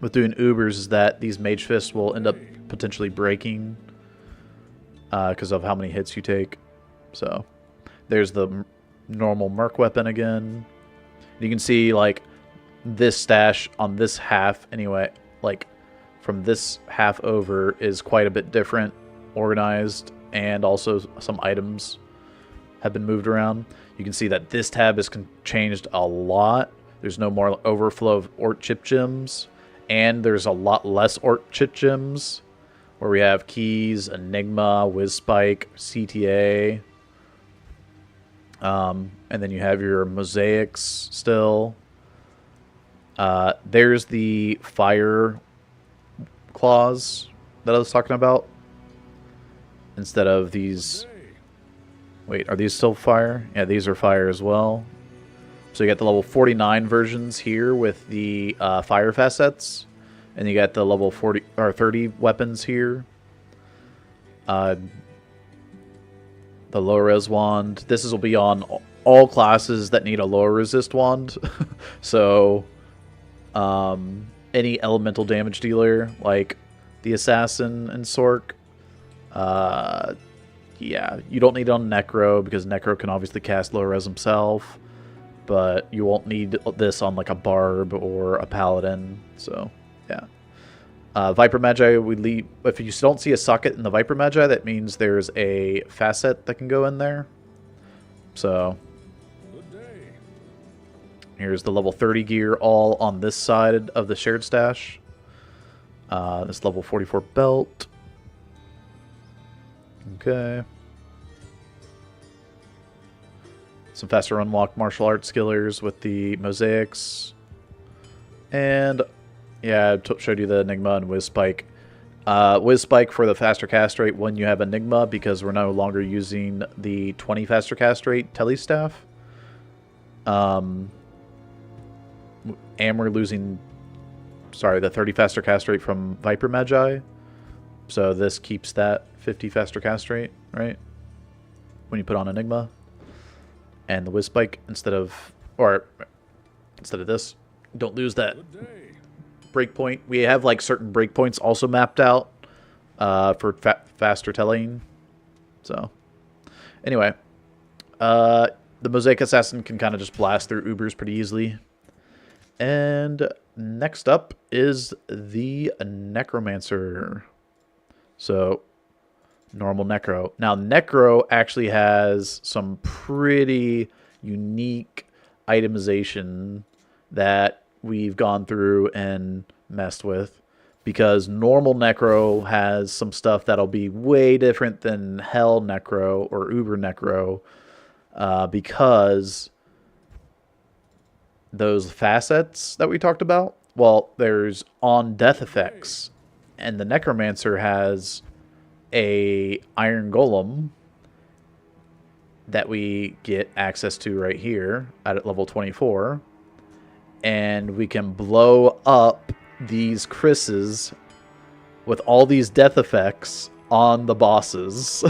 with doing Ubers is that these mage fists will end up potentially breaking because of how many hits you take. So there's the normal merc weapon again. You can see like this stash on this half anyway, like from this half over is quite a bit different organized, and also some items have been moved around. You can see that this tab has changed a lot. There's no more overflow of Ort chip gems, and there's a lot less Ort chip gems, where we have keys, Enigma, Wizspike, CTA, and then you have your mosaics still. There's the fire claws that I was talking about, instead of these. Wait, are these still fire? Yeah, these are fire as well. So you got the level 49 versions here with the fire facets, and you got the level 40 or 30 weapons here. The low res wand. This will be on all classes that need a low resist wand. So any elemental damage dealer like the assassin and Sorc. Yeah, you don't need it on Necro, because Necro can obviously cast low res himself, but you won't need this on like a Barb or a Paladin. So yeah, Viper Magi, we leave. If you don't see a socket in the Viper Magi, that means there's a facet that can go in there. So here's the level 30 gear, all on this side of the shared stash. This level 44 belt. Okay. Some faster unlock martial arts skillers with the mosaics. And yeah, I showed you the Enigma and Wizspike. Wizspike for the faster cast rate when you have Enigma, because we're no longer using the 20 faster cast rate telestaff. And we're losing, sorry, the 30 faster cast rate from Viper Magi. So this keeps that 50 faster cast rate, right? When you put on Enigma. And the Wizspike instead of this. Don't lose that breakpoint. We have like certain breakpoints also mapped out for faster telling. So anyway, the Mosaic Assassin can kind of just blast through Ubers pretty easily. And next up is the Necromancer. So normal Necro. Now, Necro actually has some pretty unique itemization that we've gone through and messed with, because normal Necro has some stuff that'll be way different than Hell Necro or Uber Necro, because those facets that we talked about, well, there's on death effects, and the Necromancer has a Iron Golem that we get access to right here at level 24, and we can blow up these Chris's with all these death effects on the bosses.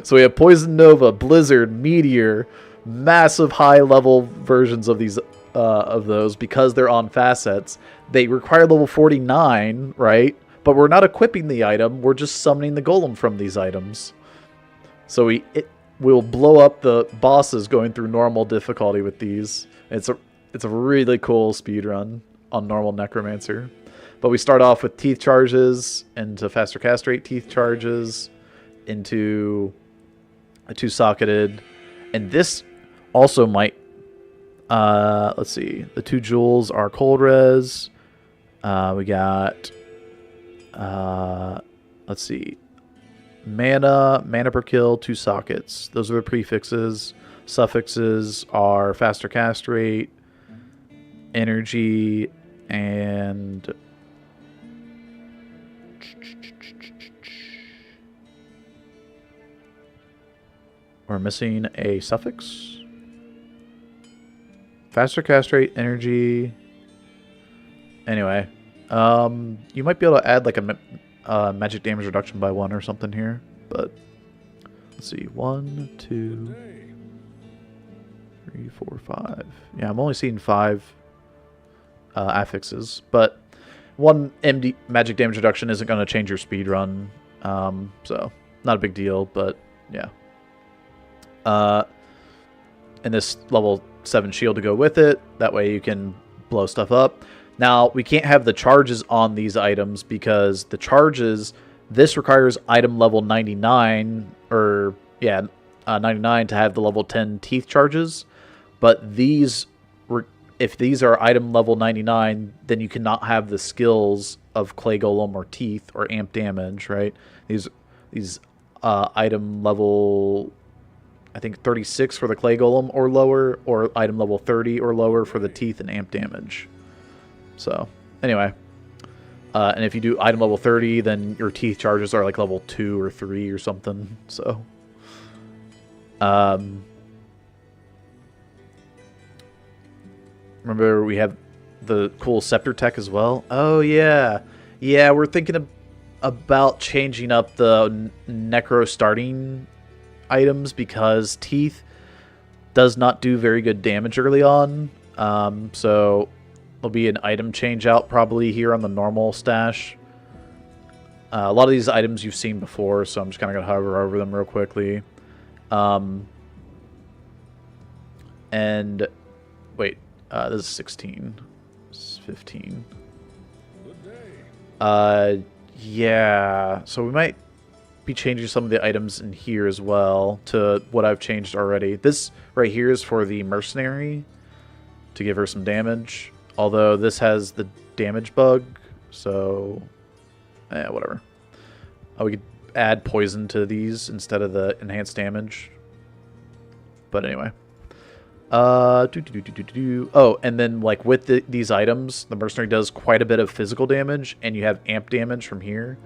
So we have Poison Nova, Blizzard, Meteor, massive high level versions of these of those because they're on facets. They require level 49, right? But we're not equipping the item, we're just summoning the golem from these items. So we'll blow up the bosses going through normal difficulty with these. It's a really cool speedrun on normal Necromancer. But we start off with teeth charges into faster cast rate teeth charges into a 2-socketed. And this also might let's see. The 2 jewels are cold res. We got let's see. Mana per kill, 2 sockets. Those are the prefixes. Suffixes are faster cast rate, energy, and we're missing a suffix. Faster cast rate, energy. Anyway, you might be able to add like a magic damage reduction by 1 or something here, but let's see. 1, 2, 3, 4, 5. Yeah, I'm only seeing 5 affixes, but 1 MD magic damage reduction isn't going to change your speed run, so not a big deal. But yeah, and this level 7 shield to go with it. That way you can blow stuff up. Now, we can't have the charges on these items because the charges, this requires item level 99, or, yeah, 99 to have the level 10 teeth charges. But these, if these are item level 99, then you cannot have the skills of Clay Golem or Teeth or Amp Damage, right? These item level, I think 36 for the Clay Golem or lower, or item level 30 or lower for the Teeth and Amp Damage. So, anyway. And if you do item level 30, then your teeth charges are like level 2 or 3 or something. So, remember we have the cool scepter tech as well. Oh yeah, yeah. We're thinking about changing up the necro starting items because teeth does not do very good damage early on. So there'll be an item change out probably here on the normal stash. A lot of these items you've seen before, so I'm just kind of going to hover over them real quickly. And wait, this is 16. This is 15. Yeah, so we might be changing some of the items in here as well to what I've changed already. This right here is for the Mercenary to give her some damage. Although this has the damage bug, so whatever. We could add poison to these instead of the enhanced damage. But anyway. Oh, and then like with these items, the Mercenary does quite a bit of physical damage, and you have amp damage from here.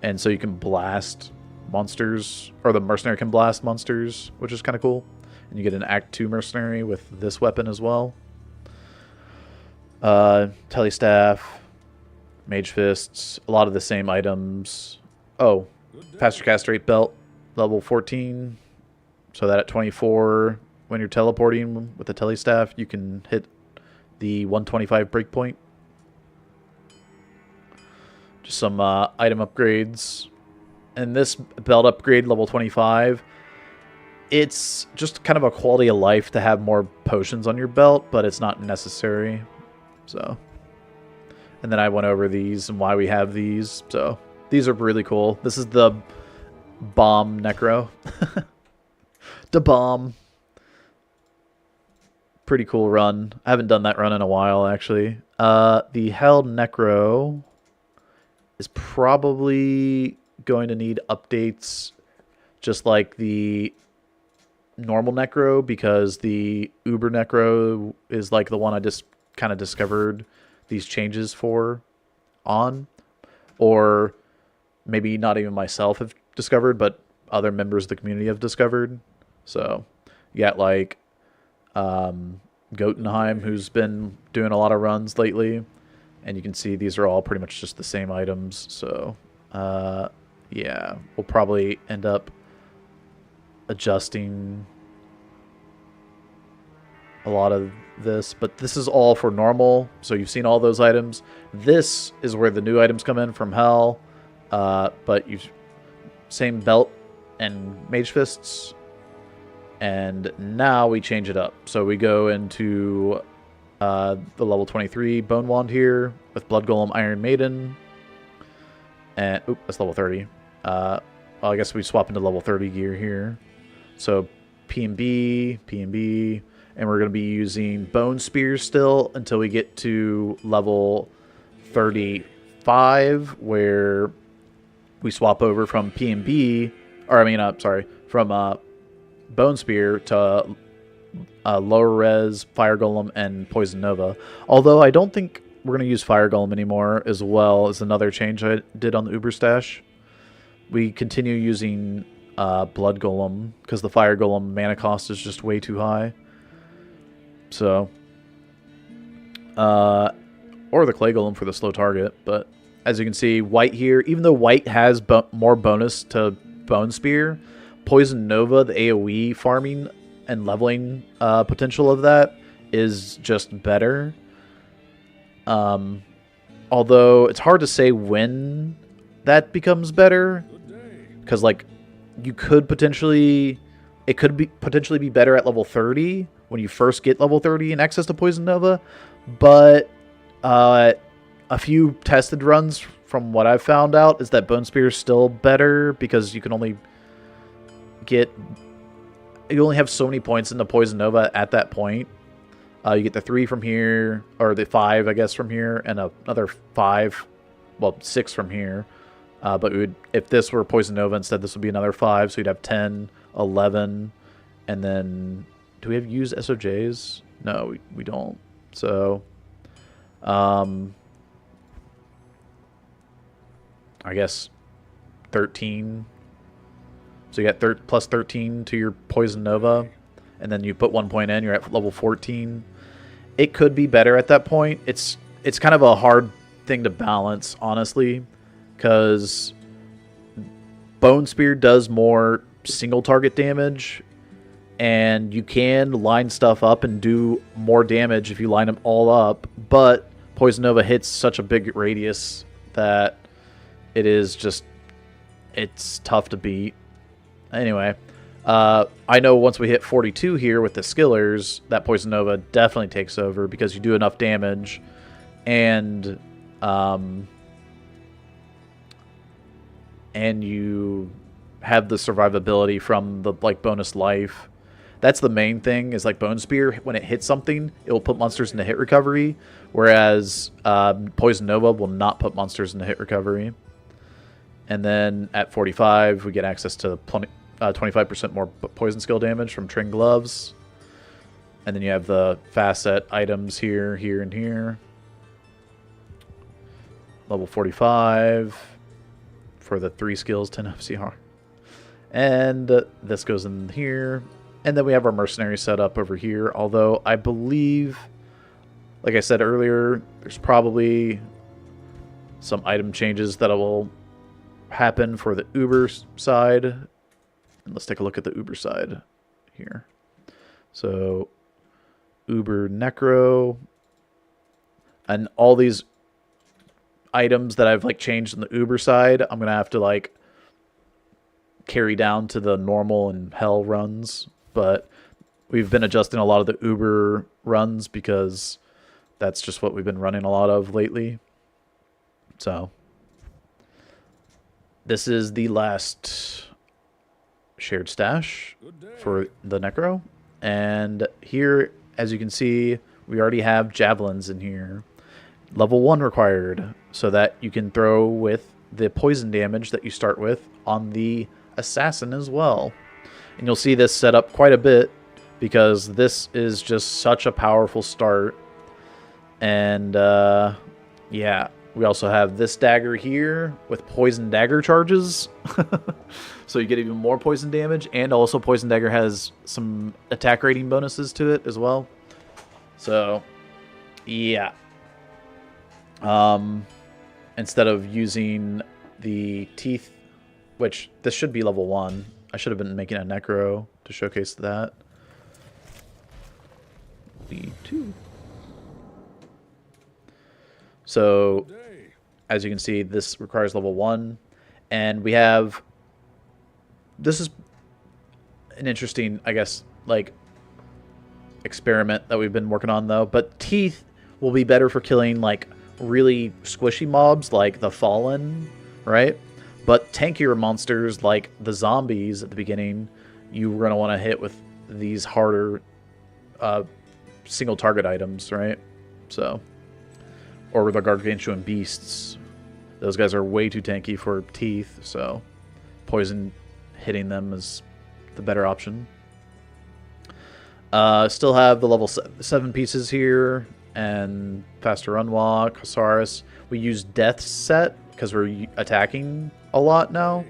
And so you can blast monsters, or the Mercenary can blast monsters, which is kind of cool. And you get an Act 2 Mercenary with this weapon as well. Telestaff, Mage Fists, a lot of the same items. Oh, faster cast rate belt, level 14. So that at 24, when you're teleporting with the Telestaff, you can hit the 125 breakpoint. Just some item upgrades. And this belt upgrade, level 25, it's just kind of a quality of life to have more potions on your belt, but it's not necessary. So, and then I went over these and why we have these. So these are really cool. This is the bomb necro. The bomb. Pretty cool run. I haven't done that run in a while, actually. The hell necro is probably going to need updates just like the normal necro, because the uber necro is like the one I just kind of discovered these changes for on, or maybe not even myself have discovered, but other members of the community have discovered. So you got like Gotenheim, who's been doing a lot of runs lately. And you can see these are all pretty much just the same items. So, yeah, we'll probably end up adjusting a lot of this. But this is all for normal. So you've seen all those items. This is where the new items come in from Hell. But you've same belt and mage fists. And now we change it up. So we go into the level 23 Bone Wand here with Blood Golem Iron Maiden. And, oop, that's level 30. Well, I guess we swap into level 30 gear here. So P&B, P&B, and we're going to be using Bone Spears still until we get to level 35, where we swap over from P&B, or I mean, sorry, from Bone Spear to lower res, Fire Golem, and Poison Nova. Although I don't think we're going to use Fire Golem anymore, as well as another change I did on the Uber Stash. We continue using Blood Golem, because the Fire Golem mana cost is just way too high. So, or the Clay Golem for the slow target. But as you can see, white here, even though white has more bonus to Bone Spear, Poison Nova, the AoE farming and leveling potential of that is just better. Although it's hard to say when that becomes better, because like you could potentially, it could be potentially be better at level 30 when you first get level 30 and access to Poison Nova, but a few tested runs from what I've found out is that Bone Spear is still better because you can only get, you only have so many points in the Poison Nova at that point. You get the 3 from here, or the 5, I guess, from here, and another 5, well, 6 from here. But we would, if this were Poison Nova instead, this would be another 5, so you'd have 10, 11, and then, do we have use SOJs? No, we don't. So, I guess 13. So you got plus 13 to your Poison Nova, and then you put 1 point in, you're at level 14. It could be better at that point. It's kind of a hard thing to balance, honestly, because Bone Spear does more single target damage, and you can line stuff up and do more damage if you line them all up, but Poison Nova hits such a big radius that it is just, it's tough to beat. Anyway, I know once we hit 42 here with the Skillers, that Poison Nova definitely takes over because you do enough damage, and you have the survivability from the like bonus life. That's the main thing, is like Bone Spear, when it hits something, it will put monsters into hit recovery, whereas Poison Nova will not put monsters into hit recovery. And then at 45, we get access to 25% more poison skill damage from Tring Gloves. And then you have the fast set items here, here, and here. Level 45 for the 3 skills, 10 FCR. And this goes in here. And then we have our Mercenary set up over here. Although I believe, like I said earlier, there's probably some item changes that will happen for the Uber side. And let's take a look at the Uber side here. So Uber Necro, and all these items that I've like changed on the Uber side, I'm gonna have to like carry down to the normal and hell runs. But we've been adjusting a lot of the Uber runs because that's just what we've been running a lot of lately. So this is the last shared stash for the Necro. And here, as you can see, we already have javelins in here. Level 1 required, so that you can throw with the poison damage that you start with on the assassin as well. And you'll see this set up quite a bit because this is just such a powerful start. And yeah, we also have this dagger here with poison dagger charges. So you get even more poison damage, and also poison dagger has some attack rating bonuses to it as well. So yeah, Instead of using the teeth, which this should be level 1. I should have been making a necro to showcase that. B2. So, as you can see, this requires level 1. And we have... This is an interesting, I guess, like, experiment that we've been working on, though. But teeth will be better for killing, like, really squishy mobs, like the Fallen, right? But tankier monsters, like the zombies at the beginning, you're going to want to hit with these harder single target items, right? So, or the gargantuan beasts. Those guys are way too tanky for teeth, so poison hitting them is the better option. Still have the level 7 pieces here, and faster run walk, Hasaris. We use death set because we're attacking a lot now,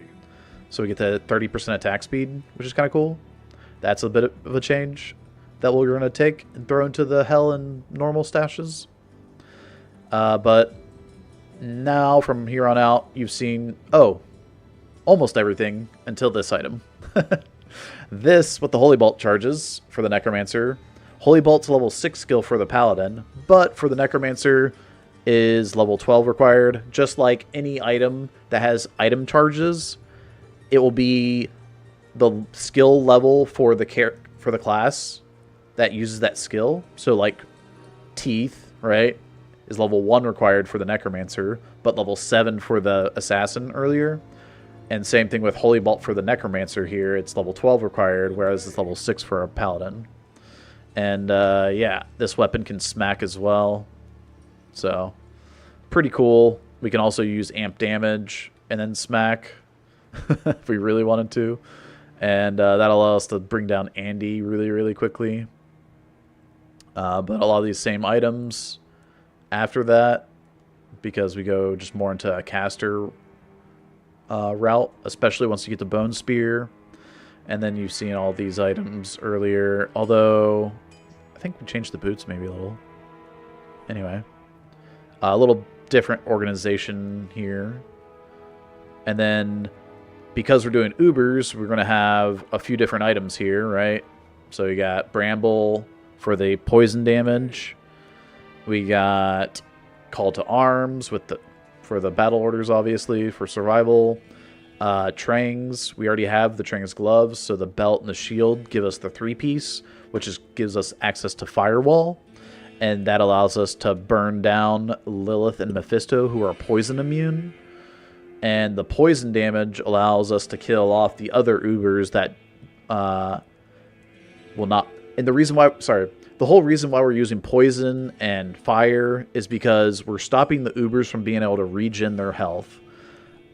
so we get the 30% attack speed, which is kind of cool. That's a bit of a change that we're going to take and throw into the hell and normal stashes. But now from here on out, you've seen, almost everything until this item. This, what the Holy Bolt charges for the Necromancer. Holy Bolt's level 6 skill for the Paladin, but for the Necromancer is level 12 required. Just like any item that has item charges, it will be the skill level for the class that uses that skill. So like Teeth, right, is level 1 required for the Necromancer, but level 7 for the Assassin earlier. And same thing with Holy Bolt for the Necromancer here. It's level 12 required, whereas it's level 6 for a Paladin. And yeah, this weapon can smack as well. So, pretty cool. We can also use amp damage and then smack if we really wanted to. And that'll allow us to bring down Andy really, really quickly. But a lot of these same items after that, because we go just more into a caster route, especially once you get the Bone Spear. And then you've seen all these items earlier, although I think we changed the boots maybe a little. Anyway, a little different organization here. And then because we're doing Ubers, we're going to have a few different items here, right? So you got Bramble for the poison damage. We got Call to Arms with for the battle orders, obviously, for survival. Trangs, we already have the Trangs gloves, so the belt and the shield give us the 3-piece, which gives us access to Firewall, and that allows us to burn down Lilith and Mephisto, who are poison immune. And the poison damage allows us to kill off the other Ubers that will not... And the reason why... Sorry. The whole reason why we're using poison and fire is because we're stopping the Ubers from being able to regen their health.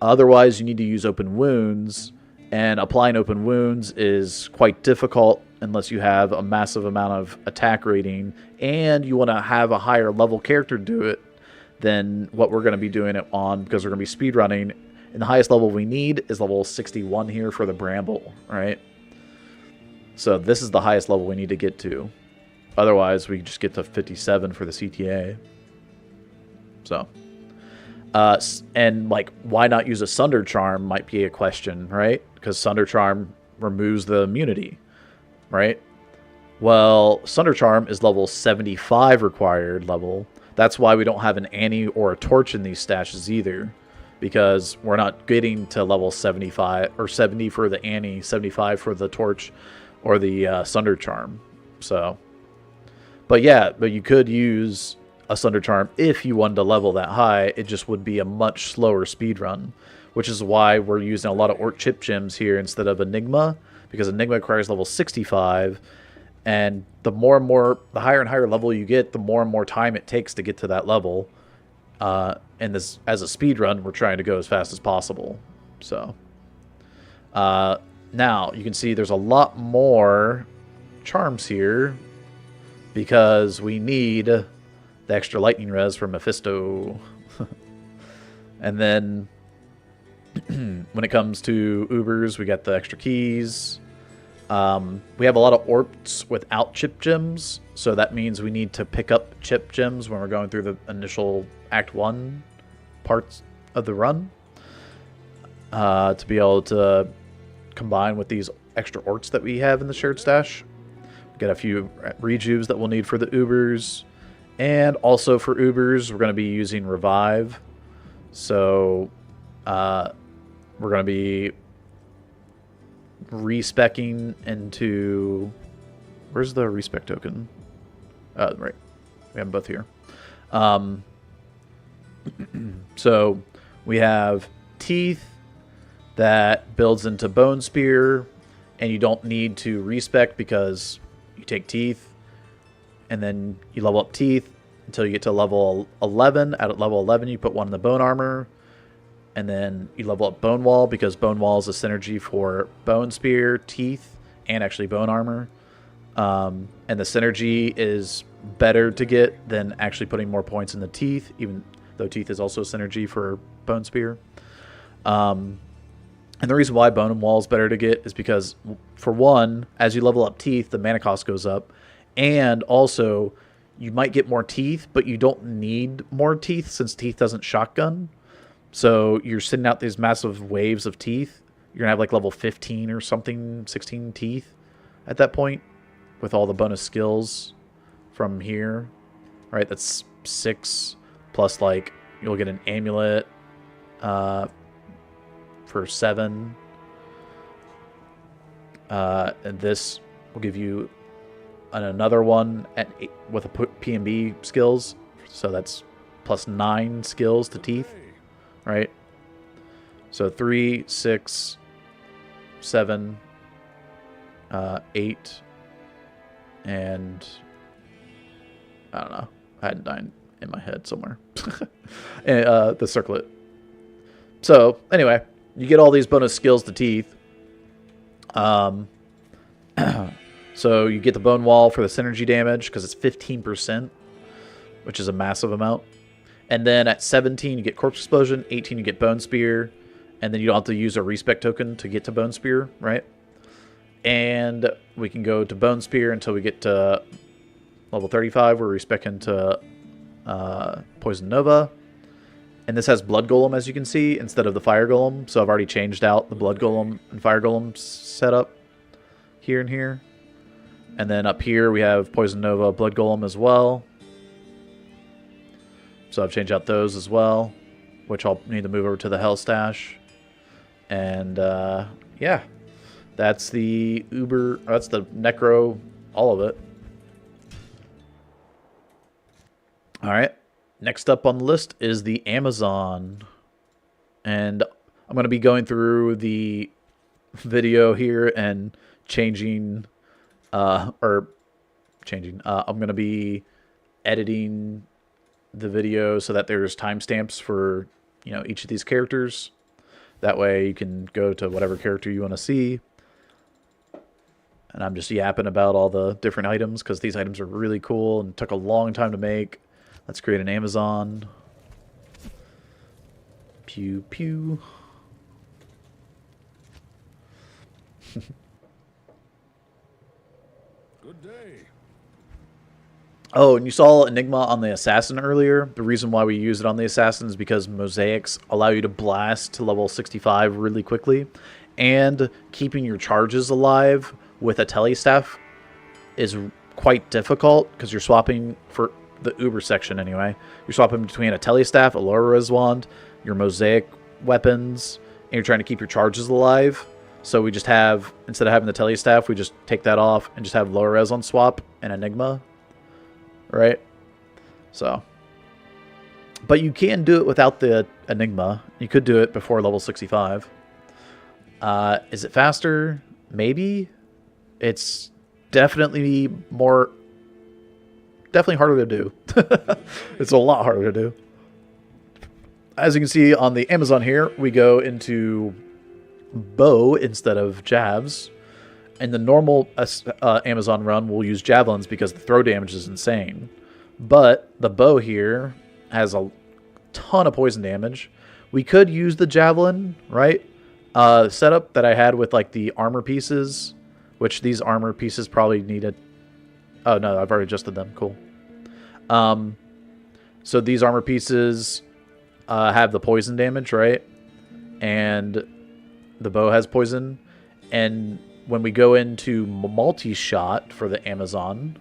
Otherwise, you need to use open wounds, and applying open wounds is quite difficult unless you have a massive amount of attack rating, and you want to have a higher level character do it than what we're going to be doing it on, because we're going to be speedrunning. And the highest level we need is level 61 here for the Bramble, right? So this is the highest level we need to get to. Otherwise, we just get to 57 for the CTA. So... and like, why not use a Sunder Charm might be a question, right? Because Sunder Charm removes the immunity, right? Well, Sunder Charm is level 75 required level. That's why we don't have an Annie or a Torch in these stashes either, because we're not getting to level 75 or 70 for the Annie, 75 for the Torch or the Sunder Charm. So, but yeah, but you could use a Sunder Charm if you wanted to level that high. It just would be a much slower speed run, which is why we're using a lot of Orc Chip Gems here instead of Enigma, because Enigma requires level 65, and the higher and higher level you get, the more and more time it takes to get to that level. And this, as a speed run, we're trying to go as fast as possible. So now you can see there's a lot more charms here because we need the extra lightning res for Mephisto. And then when it comes to Ubers, we got the extra keys. We have a lot of orcs without chip gems, so that means we need to pick up chip gems when we're going through the initial Act 1 parts of the run to be able to combine with these extra orcs that we have in the shared stash. Get a few rejuves that we'll need for the Ubers. And also for Ubers, we're going to be using Revive. So we're going to be respecking into... Where's the respec token? Right. We have them both here. So we have Teeth that builds into Bone Spear, and you don't need to respec because you take Teeth, and then you level up Teeth until you get to level 11. At level 11, you put one in the Bone Armor, and then you level up Bone Wall because Bone Wall is a synergy for Bone Spear, Teeth, and actually Bone Armor. And the synergy is better to get than actually putting more points in the Teeth, even though Teeth is also a synergy for Bone Spear. And the reason why Bone Wall is better to get is because, for one, as you level up Teeth, the mana cost goes up. And also, you might get more Teeth, but you don't need more Teeth since Teeth doesn't shotgun. So you're sending out these massive waves of Teeth. You're going to have like level 15 or something, 16 Teeth at that point with all the bonus skills from here. Right, that's 6 plus like you'll get an amulet for 7. And this will give you another one at 8 with a P&B skills. So that's plus 9 skills to Teeth. Right? So 3, 6, 7, 8, and I don't know. I had 9 in my head somewhere. And, the circlet. So anyway, you get all these bonus skills to Teeth. So you get the Bone Wall for the synergy damage because it's 15%, which is a massive amount. And then at 17, you get Corpse Explosion. 18, you get Bone Spear. And then you don't have to use a respec token to get to Bone Spear, right? And we can go to Bone Spear until we get to level 35, where we respec into Poison Nova. And this has Blood Golem, as you can see, instead of the Fire Golem. So I've already changed out the Blood Golem and Fire Golem setup here and here. And then up here, we have Poison Nova, Blood Golem as well. So I've changed out those as well, which I'll need to move over to the Hell Stash. And yeah, that's the that's the Necro, all of it. All right, next up on the list is the Amazon. And I'm going to be going through the video here and changing, I'm going to be editing the video so that there's timestamps for, you know, each of these characters. That way you can go to whatever character you want to see. And I'm just yapping about all the different items because these items are really cool and took a long time to make. Let's create an Amazon. Pew pew. Good day. Oh, and you saw Enigma on the Assassin earlier. The reason why we use it on the Assassin is because mosaics allow you to blast to level 65 really quickly. And keeping your charges alive with a telestaff is quite difficult because you're swapping, for the Uber section anyway, you're swapping between a telestaff, a lower res wand, your mosaic weapons, and you're trying to keep your charges alive. So we just have, instead of having the telestaff, we just take that off and just have lower res on swap and Enigma. Right? So. But you can do it without the Enigma. You could do it before level 65. Is it faster? Maybe. It's definitely harder to do. It's a lot harder to do. As you can see on the Amazon here, we go into bow instead of jabs. In the normal Amazon run, we'll use javelins because the throw damage is insane. But the bow here has a ton of poison damage. We could use the javelin, right? Setup that I had with like the armor pieces which these armor pieces probably needed. Oh no, I've already adjusted them. Cool. So these armor pieces have the poison damage, right? And the bow has poison. And when we go into multi-shot for the Amazon,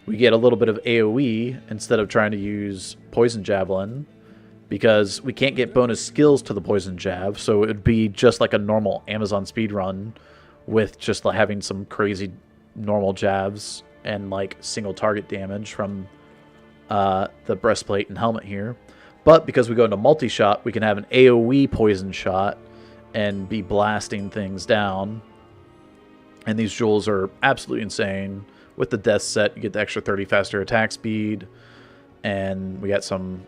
we get a little bit of AoE instead of trying to use poison javelin, because we can't get bonus skills to the poison jab. So it would be just like a normal Amazon speedrun with just like having some crazy normal jabs and like single target damage from the breastplate and helmet here. But because we go into multi-shot, we can have an AoE poison shot and be blasting things down. And these jewels are absolutely insane. With the death set, you get the extra 30 faster attack speed. And we got some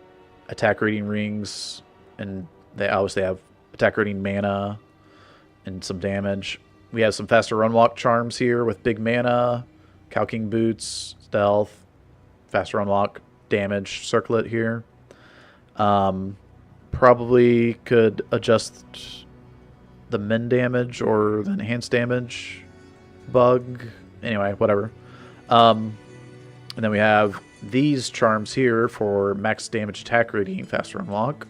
attack rating rings. And they obviously have attack rating mana and some damage. We have some faster run walk charms here with big mana, Calking boots, stealth, faster run walk, damage circlet here. Probably could adjust the min damage or the enhanced damage bug. Anyway, whatever. And then we have these charms here for max damage attack rating, faster unlock.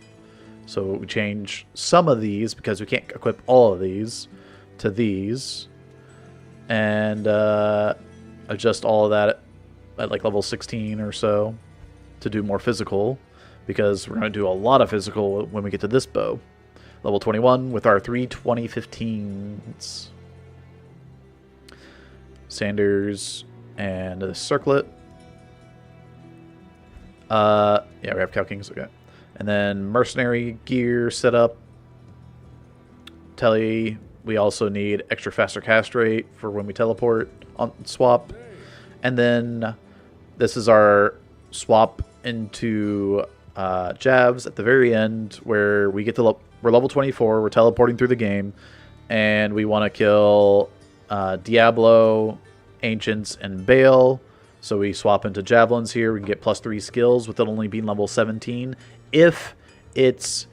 So we change some of these because we can't equip all of these to these, and adjust all of that at like level 16 or so to do more physical, because we're going to do a lot of physical when we get to this bow. Level 21 with our 32015s. Sanders and the circlet. Yeah, we have Calkings, okay. And then mercenary gear setup. Telly, we also need extra faster cast rate for when we teleport on swap. And then this is our swap into Javs at the very end, where we get to we're level 24, we're teleporting through the game, and we want to kill Diablo, Ancients, and Baal. So we swap into Javelins here. We can get +3 skills with it only being level 17. If it's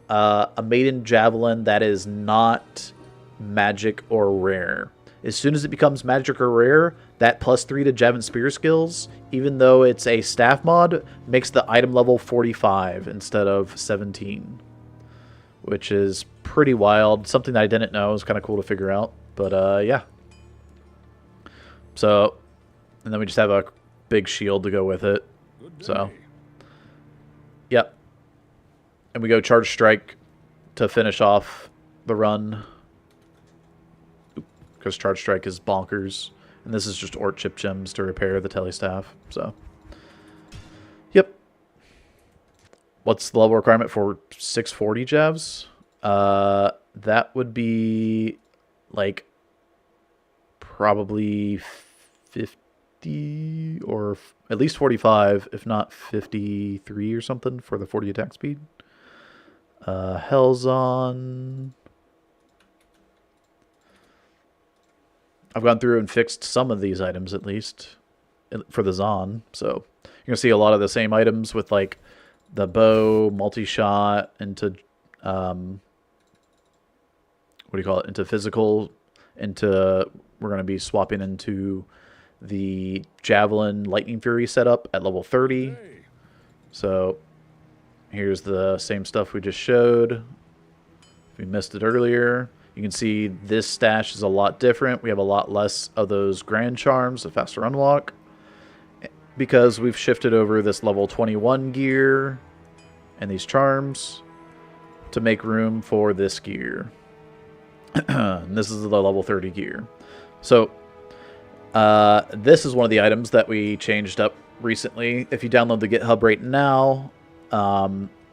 a Maiden Javelin that is not magic or rare. As soon as it becomes magic or rare, that +3 to Javelin Spear skills, even though it's a staff mod, makes the item level 45 instead of 17. Which is pretty wild. Something that I didn't know. It was kind of cool to figure out. But yeah. So, and then we just have a big shield to go with it. So, yep. And we go Charge Strike to finish off the run. Because Charge Strike is bonkers. And this is just Ort Chip Gems to repair the Telestaff. So, yep. What's the level requirement for 640 Javs? That would be like probably 50 or at least 45, if not 53 or something for the 40 attack speed. Hell's on. I've gone through and fixed some of these items at least for the Zon. So you're going to see a lot of the same items with like the bow, multi-shot, into what do you call it? Into physical, we're going to be swapping into the Javelin Lightning Fury setup at level 30. So here's the same stuff we just showed. If we missed it earlier, you can see this stash is a lot different. We have a lot less of those Grand Charms, the faster unlock, because we've shifted over this level 21 gear and these charms to make room for this gear. And this is the level 30 gear. So this is one of the items that we changed up recently. If you download the GitHub right now,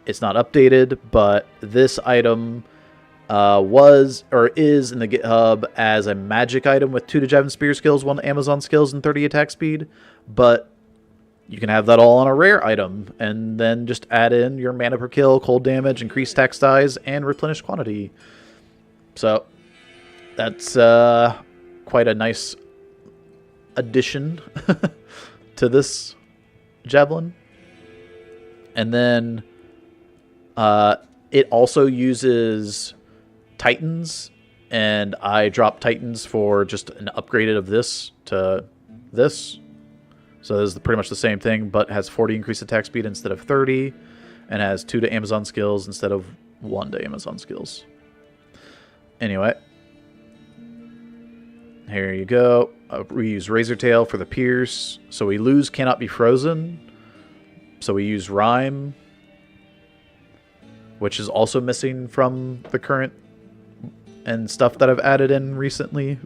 it's not updated, but this item was or is in the GitHub as a magic item with 2 to Javelin Spear skills, 1 Amazon skills, and 30 attack speed. But you can have that all on a rare item, and then just add in your mana per kill, cold damage, increased attack size, and replenish quantity. So that's quite a nice addition to this Javelin. And then it also uses Titans and I dropped Titans for just an upgraded of this to this. So this is pretty much the same thing, but has 40 increased attack speed instead of 30, and has 2 to Amazon skills instead of 1 to Amazon skills. Anyway, here you go. We use Razor Tail for the Pierce, so we lose Cannot Be Frozen. So we use Rhyme, which is also missing from the current and stuff that I've added in recently.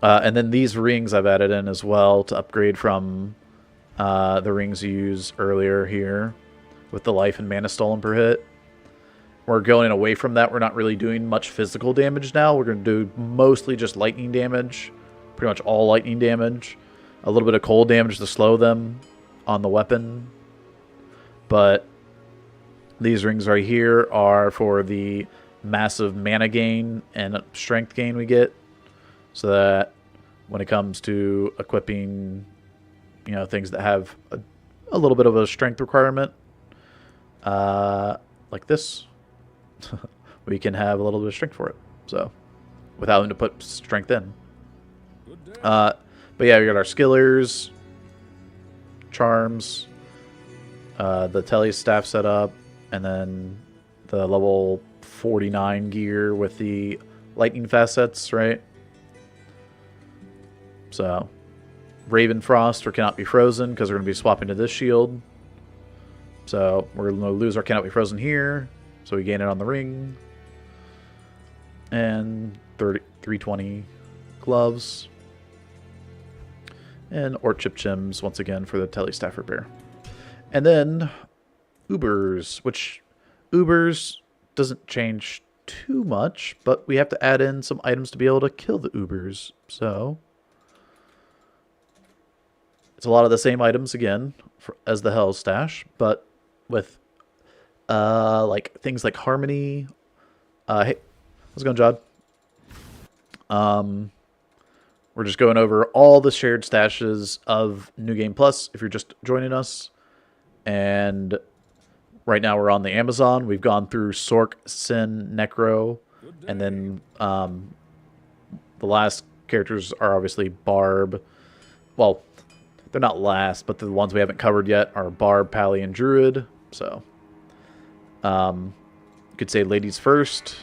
And then these rings I've added in as well to upgrade from the rings you used earlier here with the life and mana stolen per hit. We're going away from that. We're not really doing much physical damage now. We're going to do mostly just lightning damage. Pretty much all lightning damage. A little bit of cold damage to slow them on the weapon. But these rings right here are for the massive mana gain and strength gain we get. So that when it comes to equipping, you know, things that have a little bit of a strength requirement, like this, we can have a little bit of strength for it. So, without having to put strength in. But yeah, we got our skillers, charms, the Telly staff set up, and then the level 49 gear with the lightning facets, right? So, Raven Frost or Cannot Be Frozen, because we're going to be swapping to this shield. So, we're going to lose our Cannot Be Frozen here. So, we gain it on the ring. And 320 gloves. And Ort Chip Gems, once again, for the Telly Staff Repair. And then, Ubers, which Ubers doesn't change too much, but we have to add in some items to be able to kill the Ubers. So, it's a lot of the same items again as the Hell Stash, but with like things like Harmony. Hey, how's it going, Jod? We're just going over all the shared stashes of New Game Plus if you're just joining us. And right now we're on the Amazon. We've gone through Sorc, Sin, Necro, and then the last characters are obviously Barb. Well, they're not last, but the ones we haven't covered yet are Barb, Paladin, and Druid. So, you could say ladies first.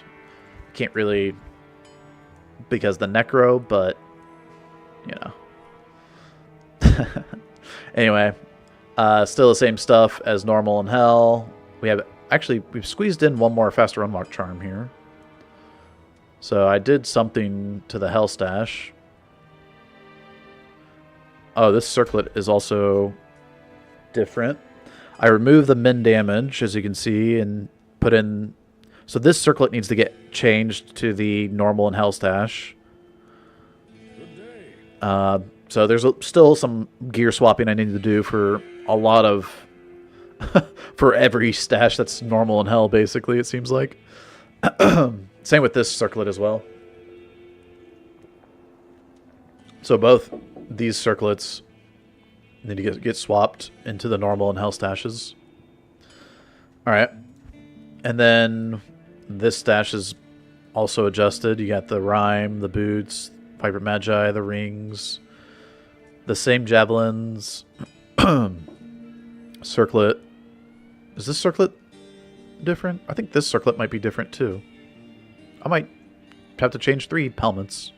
Can't really, because the Necro, but, you know. Anyway, still the same stuff as normal and Hell. We've squeezed in one more faster unlock charm here. So I did something to the Hell Stash. Oh, this circlet is also different. I removed the min damage, as you can see, and put in... So this circlet needs to get changed to the normal and Hell Stash. So there's still some gear swapping I need to do for a lot of... for every stash that's normal and Hell, basically, it seems like. Same with this circlet as well. So both these circlets need to get swapped into the normal and Hell stashes. Alright. And then this stash is also adjusted. You got the Rhyme, the boots, Vibrant Magi, the rings, the same javelins, circlet. Is this circlet different? I think this circlet might be different too. I might have to change 3 helmets.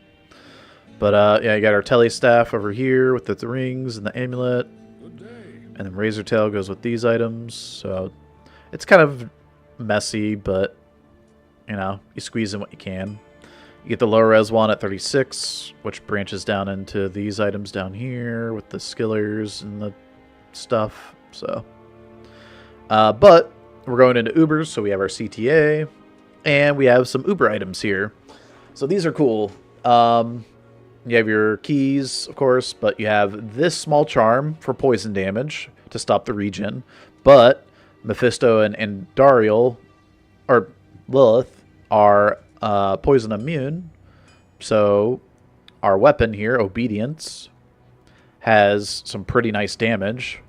But yeah, you got our Telly staff over here with the rings and the amulet. And then Razor Tail goes with these items. So it's kind of messy, but you know, you squeeze in what you can. You get the low res one at 36, which branches down into these items down here with the skillers and the stuff. So, but we're going into Ubers, so we have our CTA, and we have some Uber items here. So these are cool. You have your keys, of course, but you have this small charm for poison damage to stop the regen. But Mephisto and Andariel, or Lilith, are poison immune. So our weapon here, Obedience, has some pretty nice damage.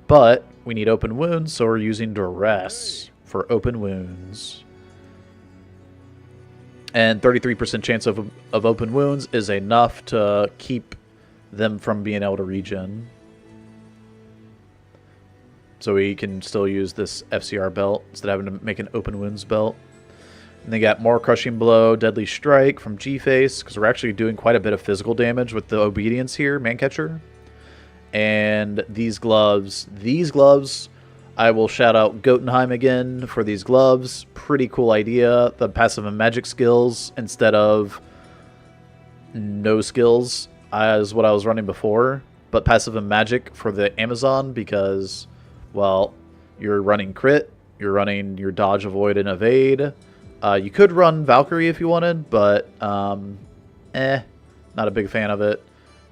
But we need open wounds, so we're using Duress for open wounds. And 33% chance of open wounds is enough to keep them from being able to regen. So we can still use this FCR belt instead of having to make an open wounds belt. And they got more Crushing Blow, Deadly Strike from G-Face, because we're actually doing quite a bit of physical damage with the Obedience here, Mancatcher. And these gloves, I will shout out Gotenheim again for these gloves. Pretty cool idea. The passive and magic skills instead of no skills as what I was running before. But passive and magic for the Amazon because, well, you're running crit, you're running your dodge, avoid, and evade. You could run Valkyrie if you wanted, but not a big fan of it.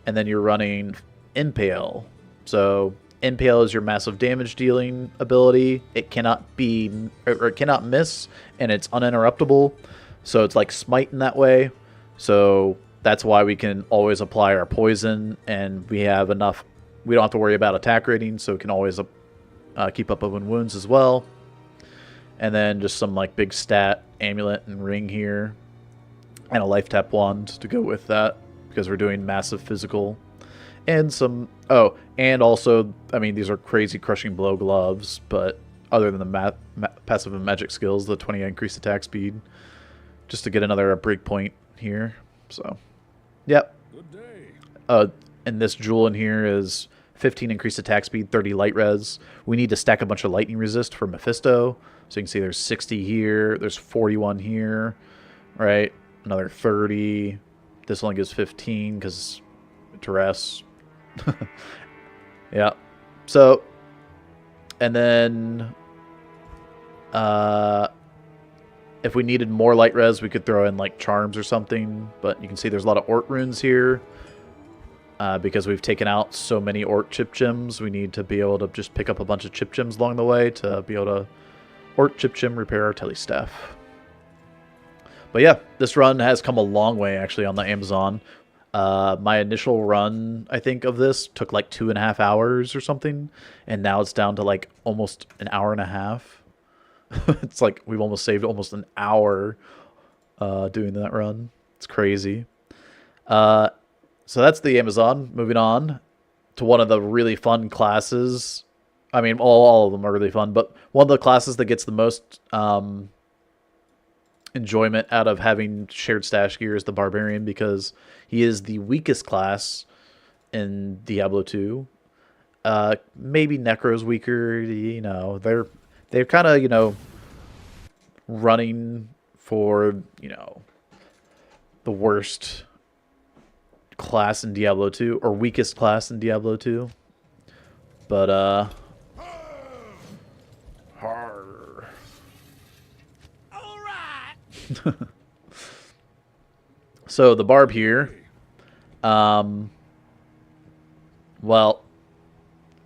And then you're running Impale. So Impale is your massive damage dealing ability. It cannot it cannot miss, and it's uninterruptible. So it's like Smite in that way. So that's why we can always apply our poison, and we have enough. We don't have to worry about attack rating, so we can always keep up open wounds as well. And then just some like big stat amulet and ring here, and a life tap wand to go with that because we're doing massive physical. And some and also, I mean, these are crazy Crushing Blow gloves, but other than the passive and magic skills, the 20 increased attack speed, just to get another break point here. So, yep. Good day. And this jewel in here is 15 increased attack speed, 30 light res. We need to stack a bunch of lightning resist for Mephisto. So you can see there's 60 here, there's 41 here, right? Another 30. This only gives 15 because Duress. Yeah. So, and then if we needed more light res, we could throw in like charms or something. But you can see there's a lot of Ort runes here. Because we've taken out so many Ort chip gems, we need to be able to just pick up a bunch of chip gems along the way to be able to Ort chip gem repair our telestaff. But yeah, this run has come a long way actually on the Amazon. My initial run, I think, of this took like 2.5 hours or something, and now it's down to like almost an hour and a half. It's like we've almost saved almost an hour doing that run. It's crazy. So that's the Amazon. Moving on to one of the really fun classes. I mean, all of them are really fun, but one of the classes that gets the most enjoyment out of having shared stash gear is the Barbarian, because he is the weakest class in Diablo 2. Maybe Necro's weaker, you know. They're kind of, you know, running for, you know, the worst class in Diablo 2, or weakest class in Diablo 2. But so the Barb here, well,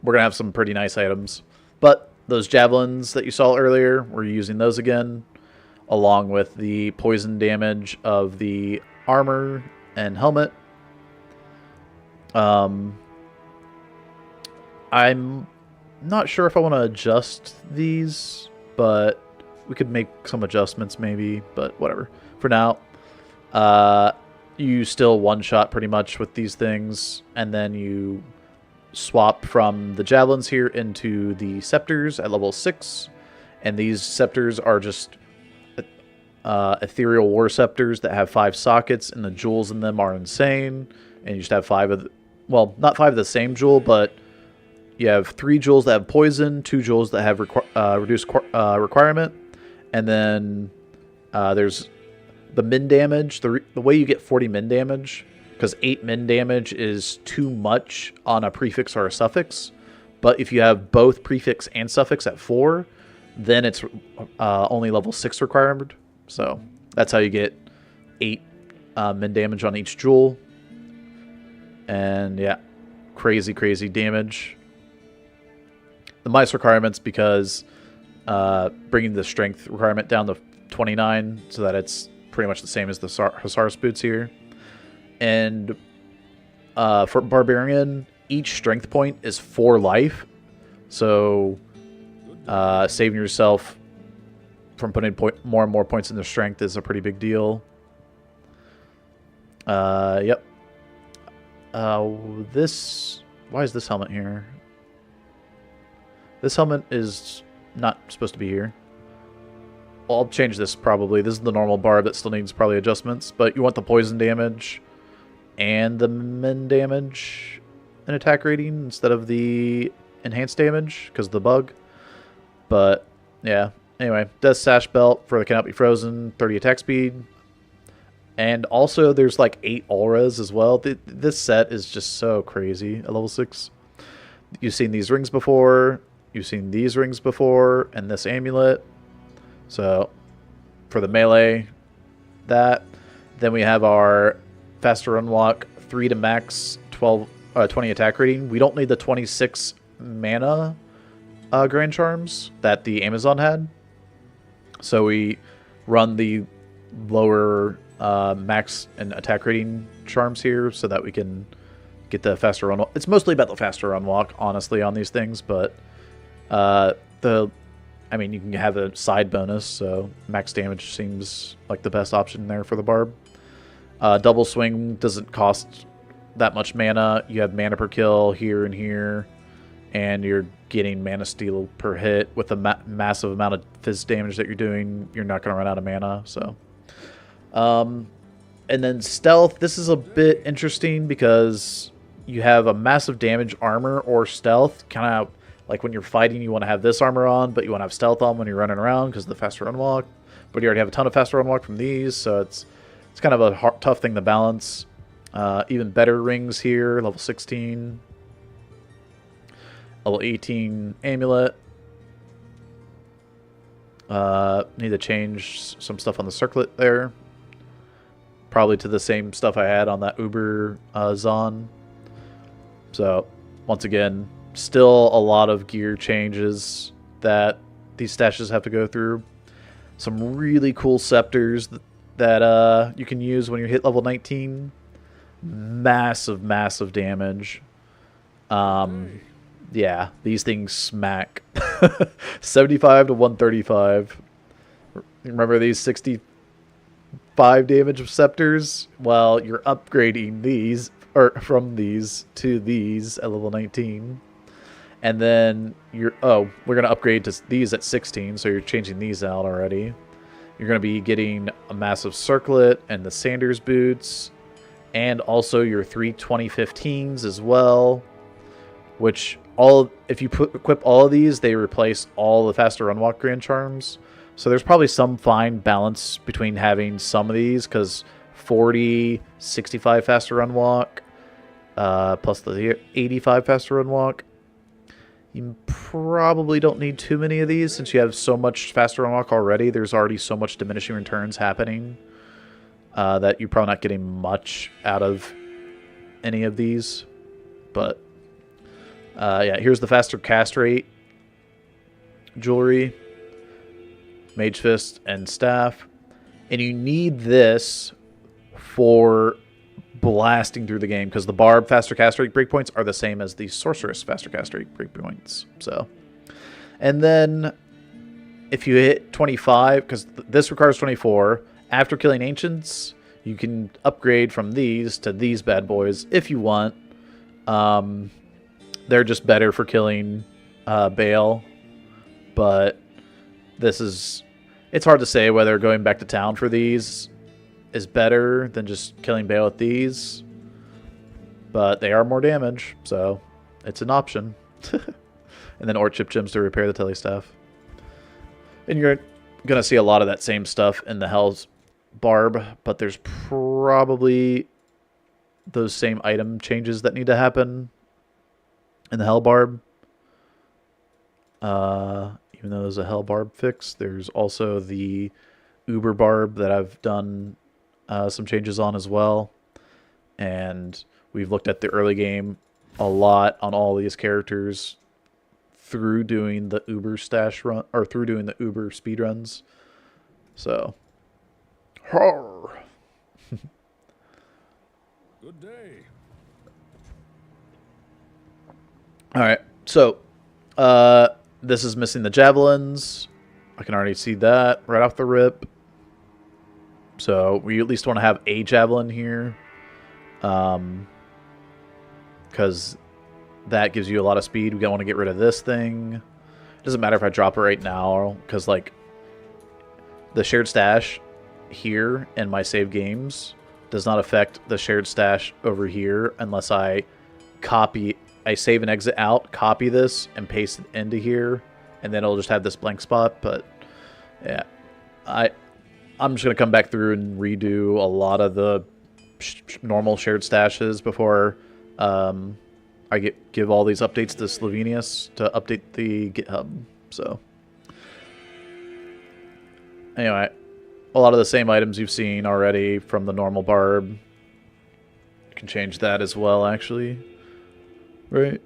we're gonna have some pretty nice items, but those javelins that you saw earlier, we're using those again, along with the poison damage of the armor and helmet. I'm not sure if I want to adjust these, but we could make some adjustments maybe, but whatever. For now, you still one-shot pretty much with these things, and then you swap from the javelins here into the scepters at level 6, and these scepters are just ethereal war scepters that have 5 sockets, and the jewels in them are insane, and you just have 5 of the, well, not 5 of the same jewel, but you have 3 jewels that have poison, 2 jewels that have reduced requirement, and then there's the min damage. The way you get 40 min damage, because 8 min damage is too much on a prefix or a suffix, but if you have both prefix and suffix at 4, then it's only level 6 required. So that's how you get 8 min damage on each jewel. And yeah, crazy damage. The mice requirements, because bringing the strength requirement down to 29, so that it's pretty much the same as the Hussar's boots here. And for Barbarian, each strength point is 4 life, so saving yourself from putting more and more points in the strength is a pretty big deal. Yep. This... Why is this helmet here? This helmet is not supposed to be here. Well, I'll change this probably. This is the normal barb that still needs probably adjustments, but you want the poison damage and the min damage and attack rating instead of the enhanced damage because of the bug. But yeah, anyway, Death Sash belt for the cannot be frozen, 30 attack speed. And also there's like 8 auras as well. This set is just so crazy at level 6. You've seen these rings before, you've seen these rings before, and this amulet. So for the melee, that. Then we have our faster unlock, 3 to max 20 attack rating. We don't need the 26 mana Grand Charms that the Amazon had. So we run the lower max and attack rating charms here so that we can get the faster unlock. It's mostly about the faster unlock, honestly, on these things, but I mean, you can have a side bonus, so max damage seems like the best option there for the barb. Double swing doesn't cost that much mana. You have mana per kill here and here, and you're getting mana steal per hit with a massive amount of fizz damage that you're doing. You're not going to run out of mana, so... and then stealth, this is a bit interesting because you have a massive damage armor or stealth. Kind of like when you're fighting, you want to have this armor on, but you want to have stealth on when you're running around because of the faster unlock. But you already have a ton of faster unlock from these, so it's kind of a tough thing to balance. Even better rings here, level 16. Level 18 amulet. Need to change some stuff on the circlet there. Probably to the same stuff I had on that Uber Zon. So, once again, still a lot of gear changes that these stashes have to go through. Some really cool scepters that you can use when you hit level 19. Massive, massive damage. Yeah, these things smack. 75 to 135. Remember these 65 damage of scepters? Well, you're upgrading these, or from these to these at level 19. And then we're going to upgrade to these at 16, so you're changing these out already. You're going to be getting a massive circlet and the Sanders boots, and also your 3 2015s as well, which if you equip all of these, they replace all the faster unlock Grand Charms. So there's probably some fine balance between having some of these, because 40, 65 faster unlock, plus the 85 faster unlock. You probably don't need too many of these since you have so much faster unlock already. There's already so much diminishing returns happening that you're probably not getting much out of any of these. But yeah, here's the faster cast rate jewelry, Mage Fist, and Staff. And you need this for blasting through the game, because the Barb faster cast rate breakpoints are the same as the Sorceress faster cast rate breakpoints. So, and then if you hit 25, because this requires 24, after killing Ancients, you can upgrade from these to these bad boys if you want. They're just better for killing Baal, but it's hard to say whether going back to town for these is better than just killing Baal with these, but they are more damage, so it's an option. And then Orchip Gems to repair the Telestaff. And you're going to see a lot of that same stuff in the Hell's Barb, but there's probably those same item changes that need to happen in the Hell Barb. Even though there's a Hell Barb fix, there's also the Uber Barb that I've done some changes on as well. And we've looked at the early game a lot on all these characters through doing the Uber stash run, or through doing the Uber speed runs. So, Good day. all right. So, this is missing the javelins. I can already see that right off the rip. So we at least want to have a javelin here. Because that gives you a lot of speed. We want to get rid of this thing. It doesn't matter if I drop it right now, because like the shared stash here in my save games does not affect the shared stash over here unless I save and exit out, copy this, and paste it into here, and then it'll just have this blank spot. But yeah, I'm just gonna come back through and redo a lot of the normal shared stashes before I give all these updates to Slovenius to update the GitHub. So anyway, a lot of the same items you've seen already from the normal barb. You can change that as well, actually. Right?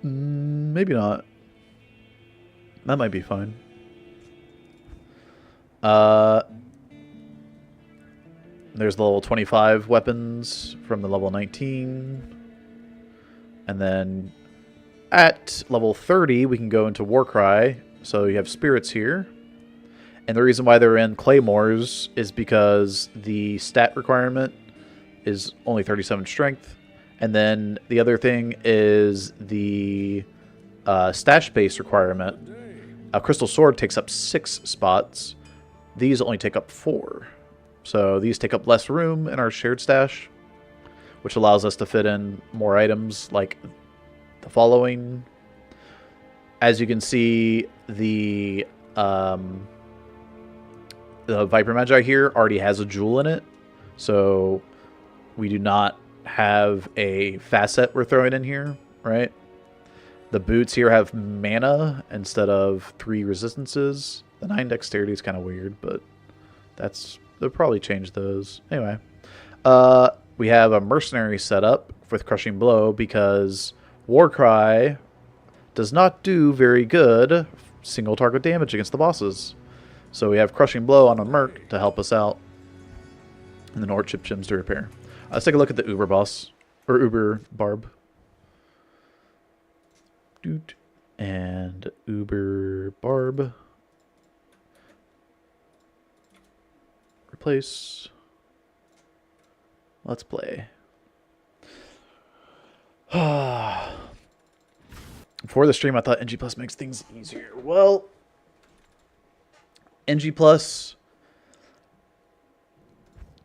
Maybe not. That might be fine. There's the level 25 weapons from the level 19. And then at level 30, we can go into Warcry. So you have spirits here. And the reason why they're in claymores is because the stat requirement is only 37 strength. And then the other thing is the stash base requirement. A crystal sword takes up 6 spots. These only take up 4. So these take up less room in our shared stash, which allows us to fit in more items like the following. As you can see, the Viper Magi here already has a jewel in it, so we do not have a facet we're throwing in here, right? The boots here have mana instead of 3 resistances. The 9 dexterity is kind of weird, but they'll probably change those. Anyway, we have a mercenary setup with Crushing Blow because Warcry does not do very good single target damage against the bosses. So we have Crushing Blow on a Merc to help us out. And then Chip Gems to repair. Let's take a look at the Uber boss. Or Uber Barb. And Uber Barb. Replace. Let's play. Before the stream, I thought NG Plus makes things easier. Well, NG Plus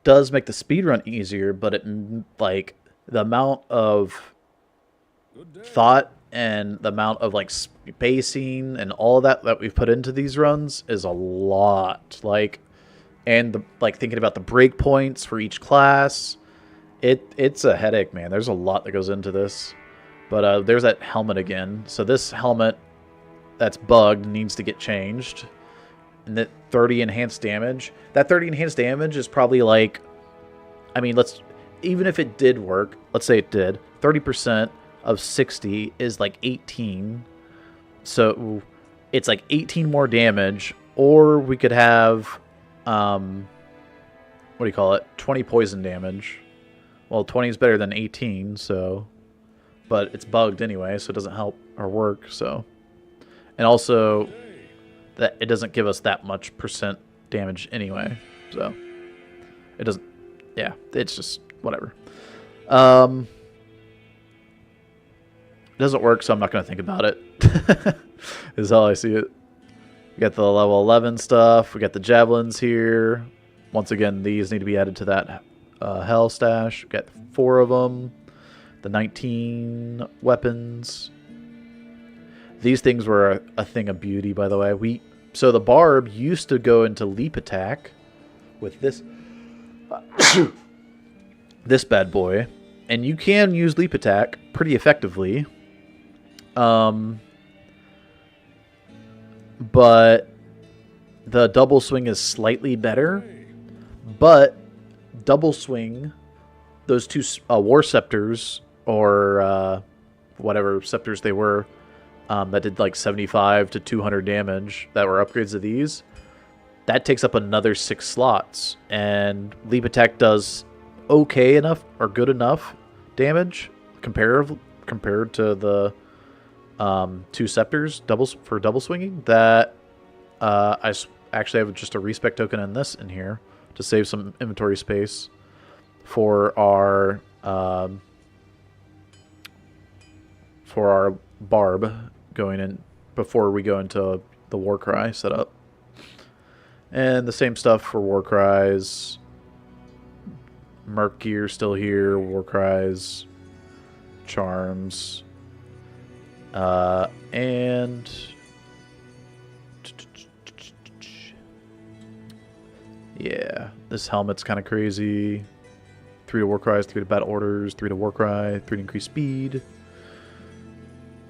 does make the speedrun easier, but it like the amount of thought and the amount of like spacing and all that we've put into these runs is a lot. Like, and the thinking about the breakpoints for each class, it's a headache, man. There's a lot that goes into this. But there's that helmet again. So this helmet that's bugged needs to get changed. And that 30 enhanced damage. That 30 enhanced damage is probably like, I mean, even if it did work, let's say it did, 30% of 60 is like 18. So it's like 18 more damage. Or we could have, what do you call it? 20 poison damage. Well, 20 is better than 18, so... But it's bugged anyway, so it doesn't help our work, so... And also, that it doesn't give us that much percent damage anyway, so... It doesn't... Yeah, it's just... whatever. It doesn't work, so I'm not going to think about it. Is how I see it. We got the level 11 stuff. We got the javelins here. Once again, these need to be added to that hell stash. We got 4 of them. The 19 weapons. These things were a thing of beauty, by the way. So the barb used to go into leap attack with this this bad boy, and you can use leap attack pretty effectively. But the double swing is slightly better. But double swing, those 2 war scepters, or whatever scepters they were, that did like 75 to 200 damage, that were upgrades of these, that takes up another 6 slots. And leap attack does okay enough or good enough damage compared to the 2 scepters for double swinging that I actually have just a respec token in here to save some inventory space. for our barb going in before we go into the Warcry setup. And the same stuff for Warcries. Merc gear still here, Warcries, charms, and yeah, this helmet's kind of crazy. 3 to Warcries, 3 to battle orders, 3 to Warcry, 3 to increase speed.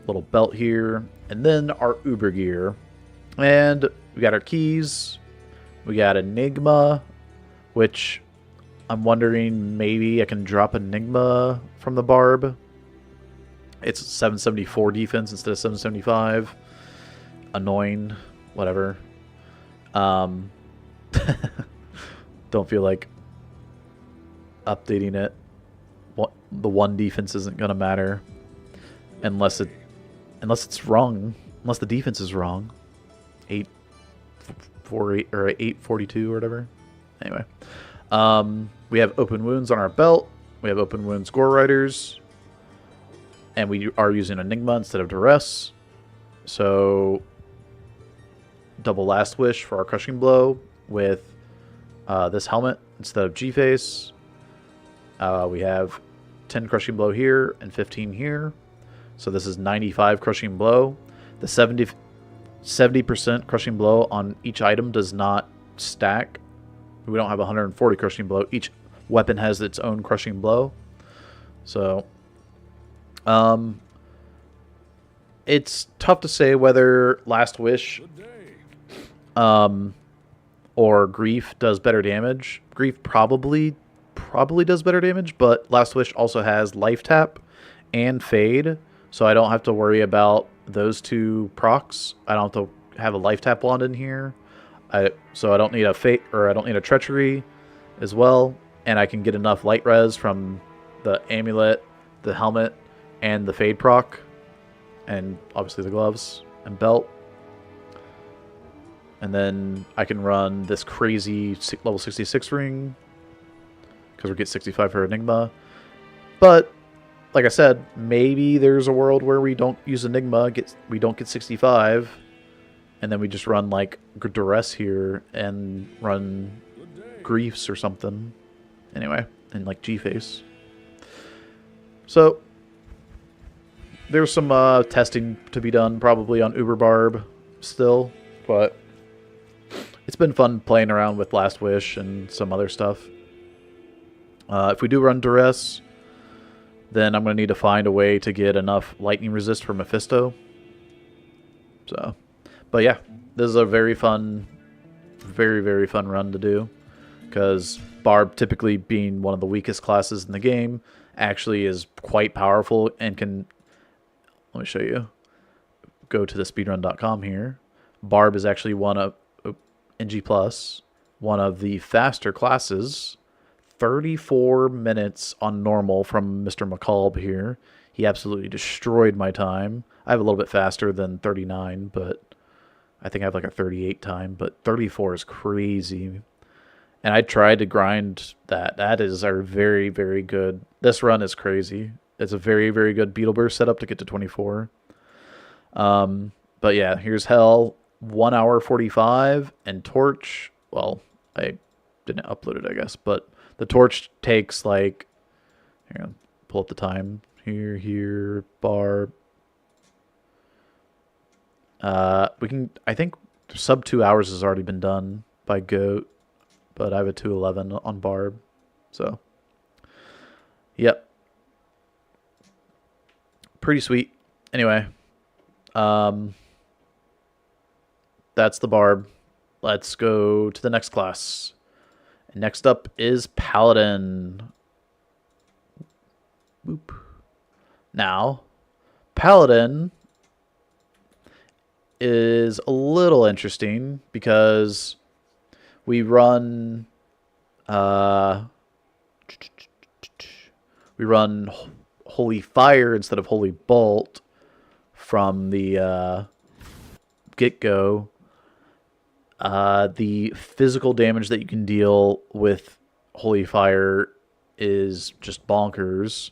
Little belt here, and then our Uber gear, and we got our keys. We got Enigma, which I'm wondering maybe I can drop Enigma from the Barb. It's 774 defense instead of 775. Annoying, whatever. Don't feel like updating it. The 1 defense isn't gonna matter unless it's wrong. Unless the defense is wrong. 848 or 842 or whatever. Anyway, we have open wounds on our belt. We have open wounds gore riders, and we are using Enigma instead of duress. So double last wish for our crushing blow with this helmet instead of G-face. We have 10 crushing blow here and 15 here. So this is 95 crushing blow. The 70% crushing blow on each item does not stack. We don't have 140 crushing blow. Each weapon has its own crushing blow. So it's tough to say whether Last Wish or Grief does better damage. Grief probably does better damage, but Last Wish also has Life Tap and Fade, so I don't have to worry about those 2 procs. I don't have to have a Life Tap wand in here. So I don't need a Fate, or I don't need a Treachery as well, and I can get enough light res from the amulet, the helmet, and the Fade proc, and obviously the gloves and belt. And then I can run this crazy level 66 ring because we get 65 for Enigma. But like I said, maybe there's a world where we don't use Enigma, we don't get 65, and then we just run like Duress here and run Griefs or something. Anyway, and like G-Face. So there's some testing to be done probably on Uber Barb still, but it's been fun playing around with Last Wish and some other stuff. If we do run Duress, then I'm going to need to find a way to get enough lightning resist for Mephisto. So, but yeah, this is a very fun, very, very fun run to do. Because Barb, typically being one of the weakest classes in the game, actually is quite powerful and can... Let me show you. Go to the speedrun.com here. Barb is actually one of... NG+, one of the faster classes. 34 minutes on normal from Mr. McCulb here. He absolutely destroyed my time. I have a little bit faster than 39, but I think I have like a 38 time, but 34 is crazy. And I tried to grind that. That is our very, very good. This run is crazy. It's a very, very good Beetleburst setup to get to 24. But yeah, here's Hell, 1 hour 45, and Torch, well, I didn't upload it, I guess, but the Torch takes like, hang on, pull up the time. Here, Barb. We can, I think sub 2 hours has already been done by Goat, but I have a 2:11 on Barb, so yep, pretty sweet. Anyway, that's the Barb. Let's go to the next class. Next up is Paladin. Boop. Now, Paladin is a little interesting because we run Holy Fire instead of Holy Bolt from the get-go. The physical damage that you can deal with Holy Fire is just bonkers.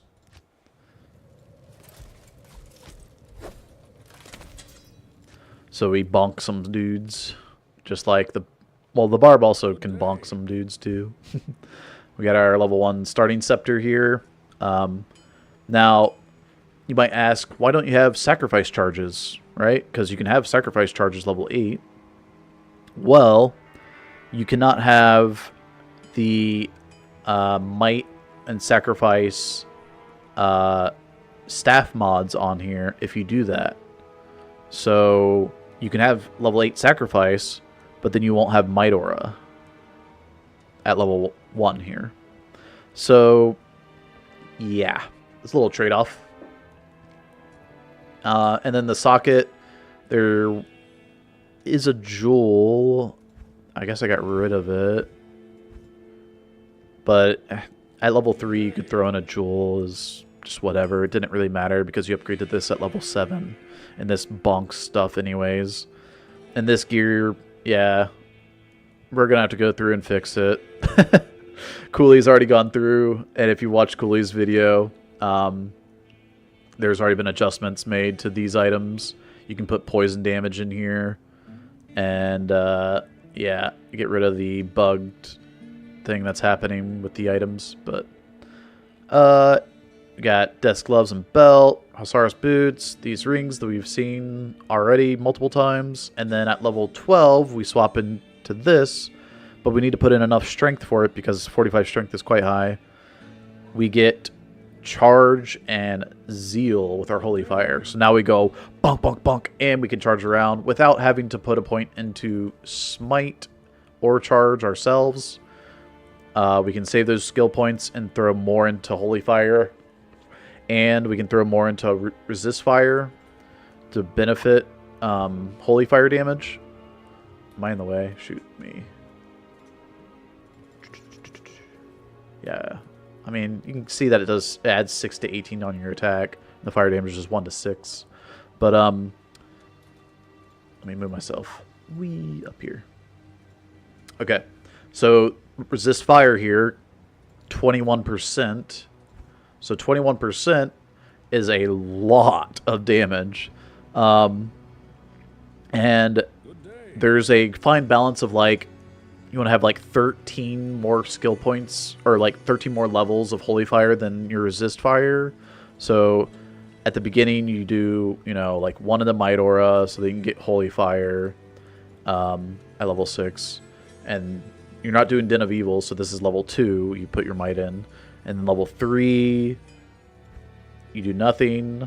So we bonk some dudes, just like the... Well, the barb also can bonk some dudes too. We got our level 1 starting scepter here. Now, you might ask, why don't you have sacrifice charges, right? Because you can have sacrifice charges level 8. Well, you cannot have the might and sacrifice staff mods on here if you do that. So you can have level 8 sacrifice, but then you won't have might aura at level 1 here. So yeah, it's a little trade-off. And then the socket, there is a jewel. I guess I got rid of it. But at level 3, you could throw in a jewel. Is just whatever. It didn't really matter because you upgraded this at level 7. And this bonks stuff anyways. And this gear, yeah, we're going to have to go through and fix it. Cooley's already gone through. And if you watch Cooley's video, there's already been adjustments made to these items. You can put poison damage in here. And, yeah, get rid of the bugged thing that's happening with the items. But, we got desk gloves and belt, Hussar's boots, these rings that we've seen already multiple times. And then at level 12, we swap into this. But we need to put in enough strength for it because 45 strength is quite high. We get charge and zeal with our holy fire. So now we go bonk, bonk, bonk, and we can charge around without having to put a point into smite or charge ourselves. We can save those skill points and throw more into holy fire. And we can throw more into resist fire to benefit holy fire damage. Am I in the way? Shoot me. Yeah. I mean, you can see that it adds 6 to 18 on your attack. The fire damage is 1 to 6. But, let me move myself way up here. Okay. So, resist fire here, 21%. So, 21% is a lot of damage. And there's a fine balance of, like, you want to have like 13 more skill points or like 13 more levels of holy fire than your resist fire. So at the beginning you do, you know, like 1 in the might aura so that you can get holy fire at level 6. And you're not doing Den of Evil, so this is level 2. You put your might in. And then level 3, you do nothing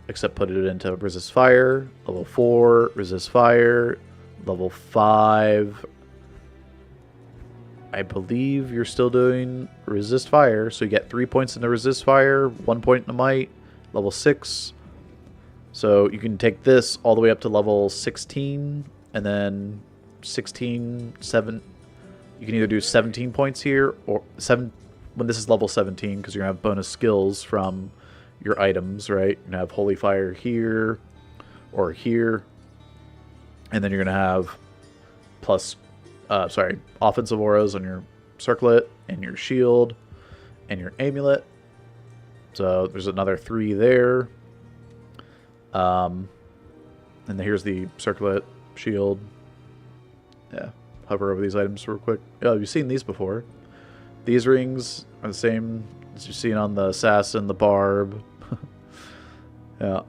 except put it into resist fire. Level 4, resist fire. Level 5, I believe you're still doing resist fire, so you get 3 points in the resist fire, 1 point in the might, level 6. So you can take this all the way up to level 16, and then 16, 7. You can either do 17 points here, or 7 when this is level 17, because you're going to have bonus skills from your items, right? You're going to have holy fire here, or here, and then you're going to have plus... offensive auras on your circlet and your shield and your amulet. So there's another 3 there. And here's the circlet, shield. Yeah, hover over these items real quick. Oh, you've seen these before. These rings are the same as you've seen on the assassin, the barb. Yeah.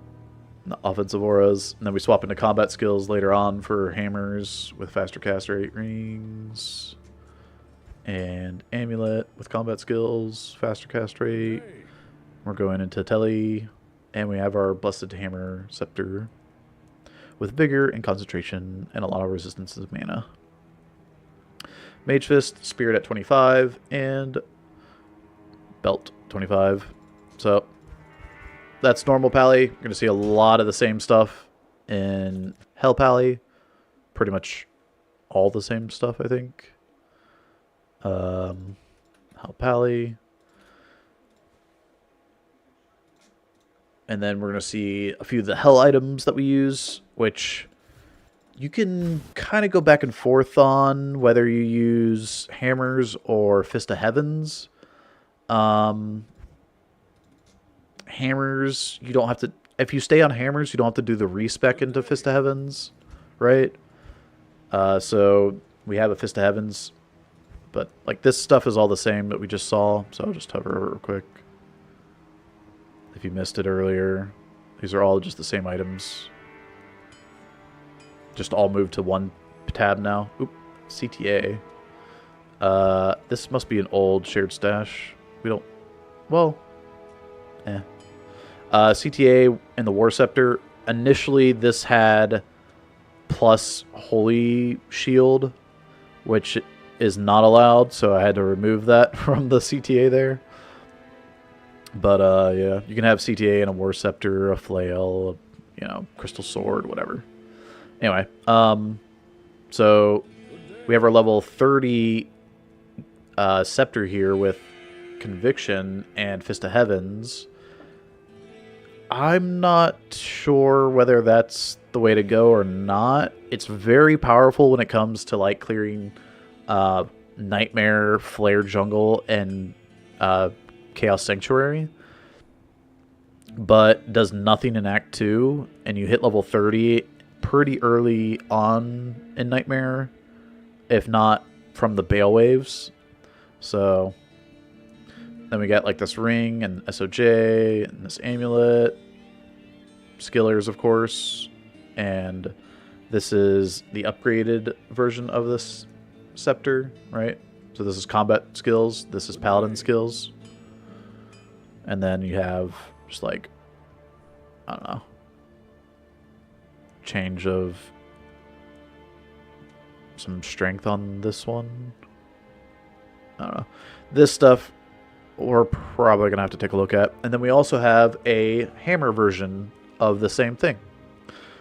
The offensive auras, and then we swap into combat skills later on for hammers with faster cast rate, rings, and amulet with combat skills, faster cast rate. We're going into telly, and we have our busted hammer scepter with vigor and concentration and a lot of resistance to mana. Mage fist, spirit at 25, and belt 25. So that's normal Pally. You're going to see a lot of the same stuff in Hell Pally. Pretty much all the same stuff, I think. Hell Pally. And then we're going to see a few of the Hell items that we use, which you can kind of go back and forth on whether you use hammers or Fist of Heavens. Hammers, you don't have to... If you stay on hammers, you don't have to do the respec into Fist of Heavens, right? So we have a Fist of Heavens, but like this stuff is all the same that we just saw, so I'll just hover over it real quick. If you missed it earlier, these are all just the same items. Just all moved to one tab now. Oop, CTA. This must be an old shared stash. We don't... Well... CTA and the War Scepter. Initially, this had plus Holy Shield, which is not allowed, so I had to remove that from the CTA there. But, yeah, you can have CTA and a War Scepter, a Flail, you know, Crystal Sword, whatever. Anyway, so we have our level 30 Scepter here with Conviction and Fist of Heavens. I'm not sure whether that's the way to go or not. It's very powerful when it comes to like clearing Nightmare, Flare Jungle, and Chaos Sanctuary, but does nothing in Act 2, and you hit level 30 pretty early on in Nightmare, if not from the Baal waves. So then we got like this ring and SOJ and this amulet, skillers of course, and this is the upgraded version of this scepter, right? So this is combat skills, this is paladin skills, and then you have just like, I don't know, change of some strength on this one. I don't know. This stuff we're probably gonna have to take a look at. And then we also have a hammer version of the same thing.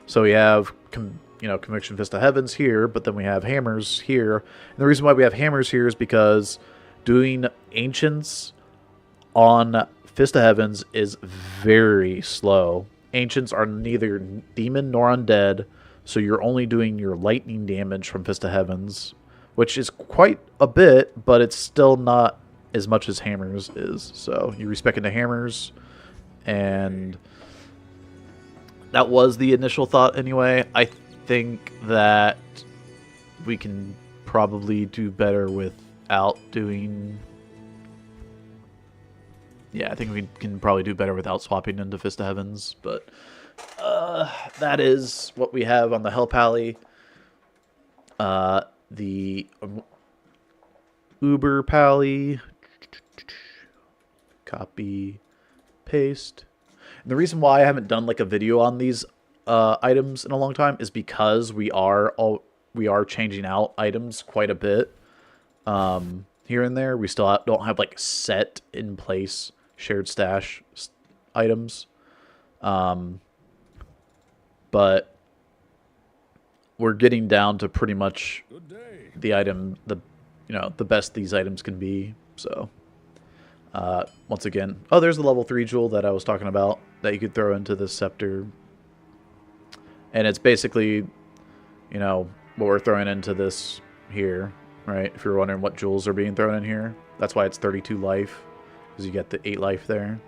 So we have Conviction Fist of Heavens here, but then we have hammers here. And the reason why we have hammers here is because doing Ancients on Fist of Heavens is very slow. Ancients are neither demon nor undead, so you're only doing your lightning damage from Fist of Heavens, which is quite a bit, but it's still not as much as hammers is. So you respec into hammers, and that was the initial thought anyway. I think that we can probably do better without doing... Yeah, I think we can probably do better without swapping into Fist of Heavens, but that is what we have on the Hell Pally. The Uber Pally, copy, paste. And the reason why I haven't done like a video on these items in a long time is because we are changing out items quite a bit here and there. We still don't have like set in place shared stash items, but we're getting down to pretty much the item, the best these items can be. So once again, oh, there's the level 3 jewel that I was talking about that you could throw into this scepter, and it's basically what we're throwing into this here, right? If you're wondering what jewels are being thrown in here, that's why it's 32 life, because you get the 8 life there.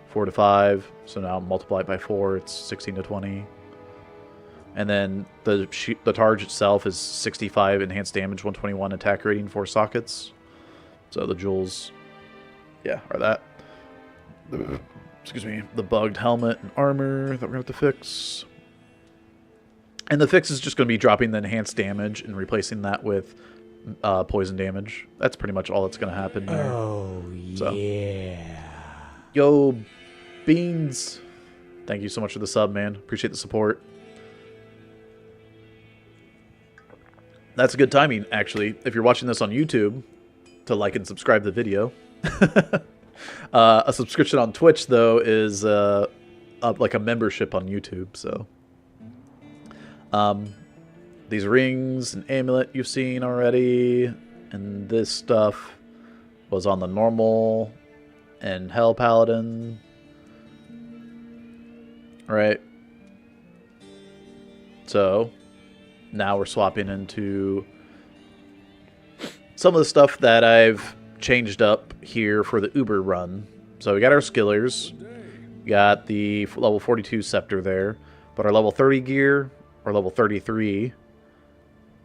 4 to 5, so now multiply it by 4, it's 16 to 20. And then the Targe itself is 65 enhanced damage, 121 attack rating, 4 sockets. So the jewels, yeah, are that. Excuse me. The bugged helmet and armor that we're going to have to fix. And the fix is just going to be dropping the enhanced damage and replacing that with poison damage. That's pretty much all that's going to happen there. Oh, so, yeah. Yo, Beans. Thank you so much for the sub, man. Appreciate the support. That's good timing, actually, if you're watching this on YouTube, to like and subscribe to the video. A subscription on Twitch, though, is like a membership on YouTube, so... these rings and amulet you've seen already, and this stuff was on the normal and Hell Paladin, right? So now we're swapping into some of the stuff that I've changed up here for the Uber run. So we got our skillers. We got the level 42 scepter there. But our level 30 gear, or level 33.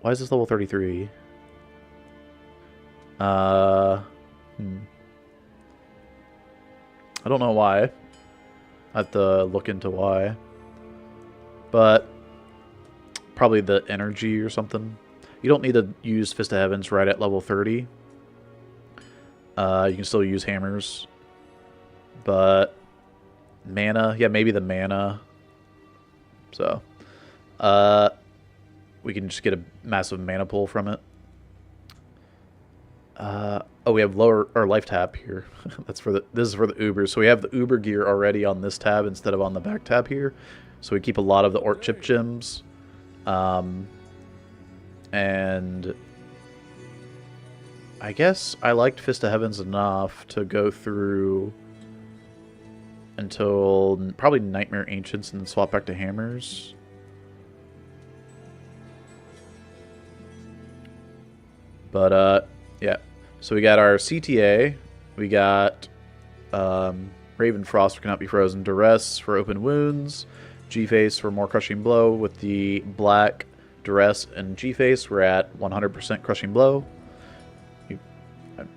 Why is this level 33? I don't know why. I have to look into why. But probably the energy or something. You don't need to use Fist of Heavens right at level 30. You can still use hammers. But mana, yeah, maybe the mana. So, we can just get a massive mana pull from it. Oh, we have lower or life tab here. This is for the Uber. So we have the Uber gear already on this tab instead of on the back tab here. So we keep a lot of the Ort Chip gems. And I guess I liked Fist of Heavens enough to go through until probably Nightmare Ancients and then swap back to hammers. But yeah. So we got our CTA. We got Raven Frost for Cannot Be Frozen. Duress for Open Wounds. G-Face for more Crushing Blow. With the black Duress and G-Face, we're at 100% Crushing Blow.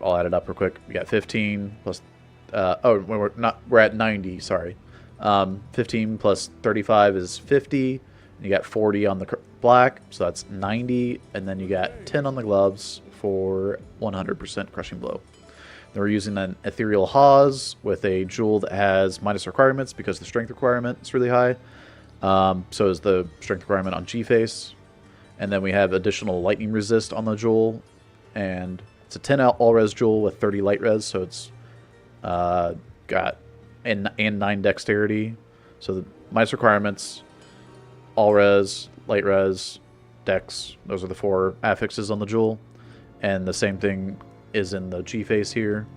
I'll add it up real quick. We got 15 plus... we're at 90, sorry. 15 plus 35 is 50. And you got 40 on the black, so that's 90. And then you got 10 on the gloves for 100% Crushing Blow. Then we're using an Ethereal Hawes with a jewel that has minus requirements because the strength requirement is really high. So is the strength requirement on G-Face. And then we have additional lightning resist on the jewel. And it's a 10 all-res jewel with 30 light res, so it's got and 9 dexterity. So the minus requirements, all-res, light res, dex, those are the 4 affixes on the jewel. And the same thing is in the G-Face here.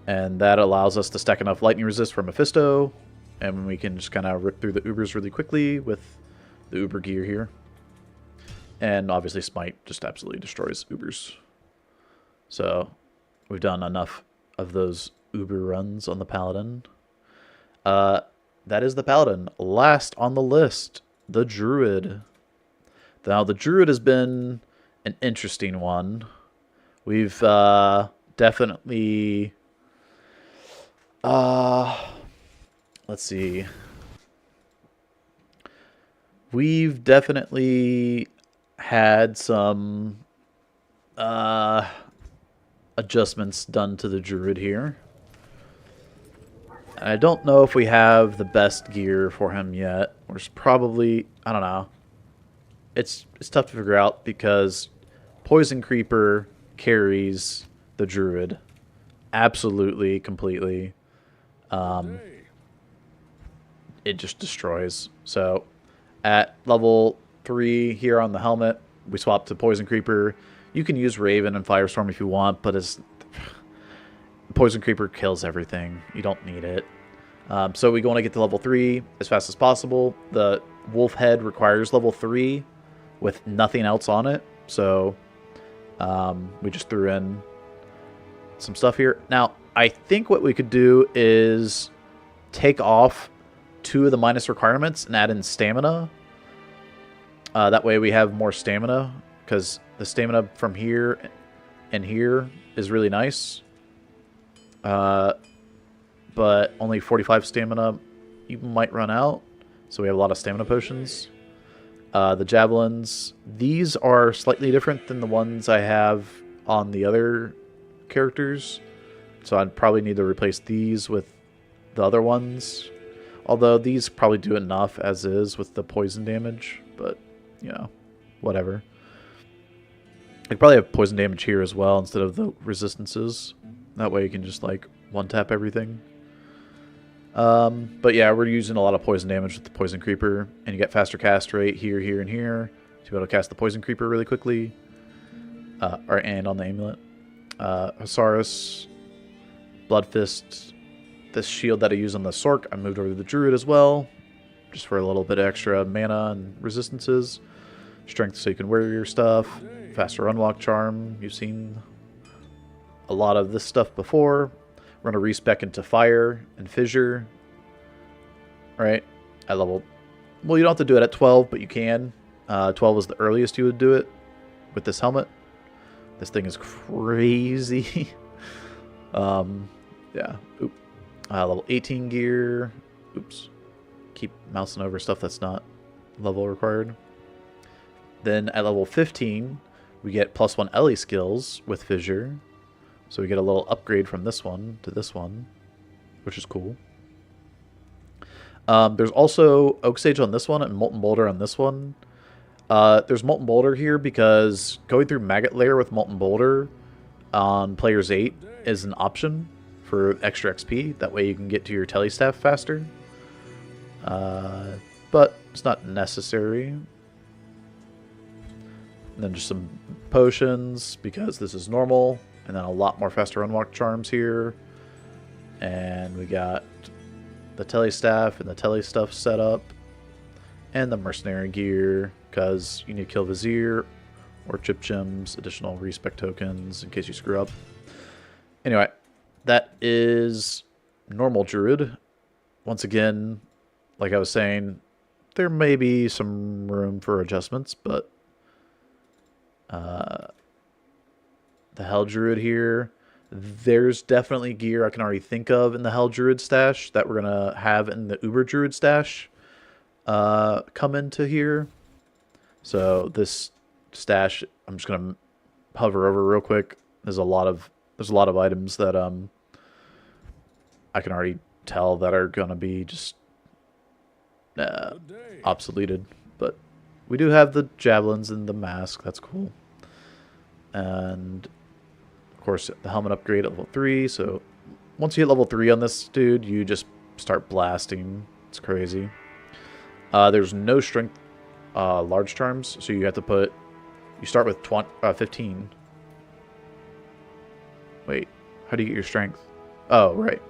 And that allows us to stack enough lightning resist for Mephisto. And we can just kind of rip through the Ubers really quickly with the Uber gear here. And obviously Smite just absolutely destroys Ubers. So we've done enough of those Uber runs on the Paladin. That is the Paladin. Last on the list, the Druid. Now the Druid has been an interesting one. We've definitely... let's see. We've definitely had some adjustments done to the Druid here. I don't know if we have the best gear for him yet. There's probably, I don't know. It's tough to figure out because Poison Creeper carries the Druid absolutely, completely. It just destroys. So at level 3 here on the helmet, we swap to Poison Creeper. You can use Raven and Firestorm if you want, but Poison Creeper kills everything. You don't need it. So we want to get to level 3 as fast as possible. The Wolf Head requires level 3 with nothing else on it. So we just threw in some stuff here. Now, I think what we could do is take off 2 of the minus requirements and add in stamina. That way we have more stamina, because the stamina from here and here is really nice. But only 45 stamina, you might run out. So we have a lot of stamina potions. The javelins, these are slightly different than the ones I have on the other characters. So I'd probably need to replace these with the other ones. Although these probably do enough as is with the poison damage. But, you know, whatever. I could probably have poison damage here as well instead of the resistances. That way you can just, like, one-tap everything. But yeah, we're using a lot of poison damage with the Poison Creeper. And you get faster cast rate here, here, and here. To be able to cast the Poison Creeper really quickly. And on the amulet. Hasaris, Bloodfist. This shield that I use on the Sorc, I moved over to the Druid as well. Just for a little bit extra mana and resistances. Strength so you can wear your stuff. Faster unlock charm, you've seen. a lot of this stuff before. We're going to respec into Fire and Fissure. Right? At level... Well, you don't have to do it at 12, but you can. 12 is the earliest you would do it with this helmet. This thing is crazy. Yeah. Oop. Level 18 gear. Oops. Keep mousing over stuff that's not level required. Then at level 15, we get +1 Ellie skills with Fissure. So we get a little upgrade from this one to this one, which is cool. There's also Oak Sage on this one and Molten Boulder on this one. There's Molten Boulder here because going through Maggot Lair with Molten Boulder on Players 8 is an option for extra XP. That way you can get to your Telestaff faster. But it's not necessary. And then just some potions because this is normal. And then a lot more faster unlock charms here. And we got the Telestaff and the Telestuff set up. And the Mercenary gear because you need to kill Vizier or Chip Gems, additional respec tokens in case you screw up. Anyway, that is normal Druid. Once again, like I was saying, there may be some room for adjustments, but the Hell Druid here, there's definitely gear I can already think of in the Hell Druid stash that we're going to have in the Uber Druid stash come into here. So this stash, I'm just going to hover over real quick. There's a lot of items that I can already tell that are going to be just obsoleted, but we do have the javelins and the mask. That's cool. And of course the helmet upgrade at level 3. So once you hit level 3 on this dude, you just start blasting. It's crazy. There's no strength large charms, so you have to put, you start with 15. Wait, how do you get your strength? Oh, right.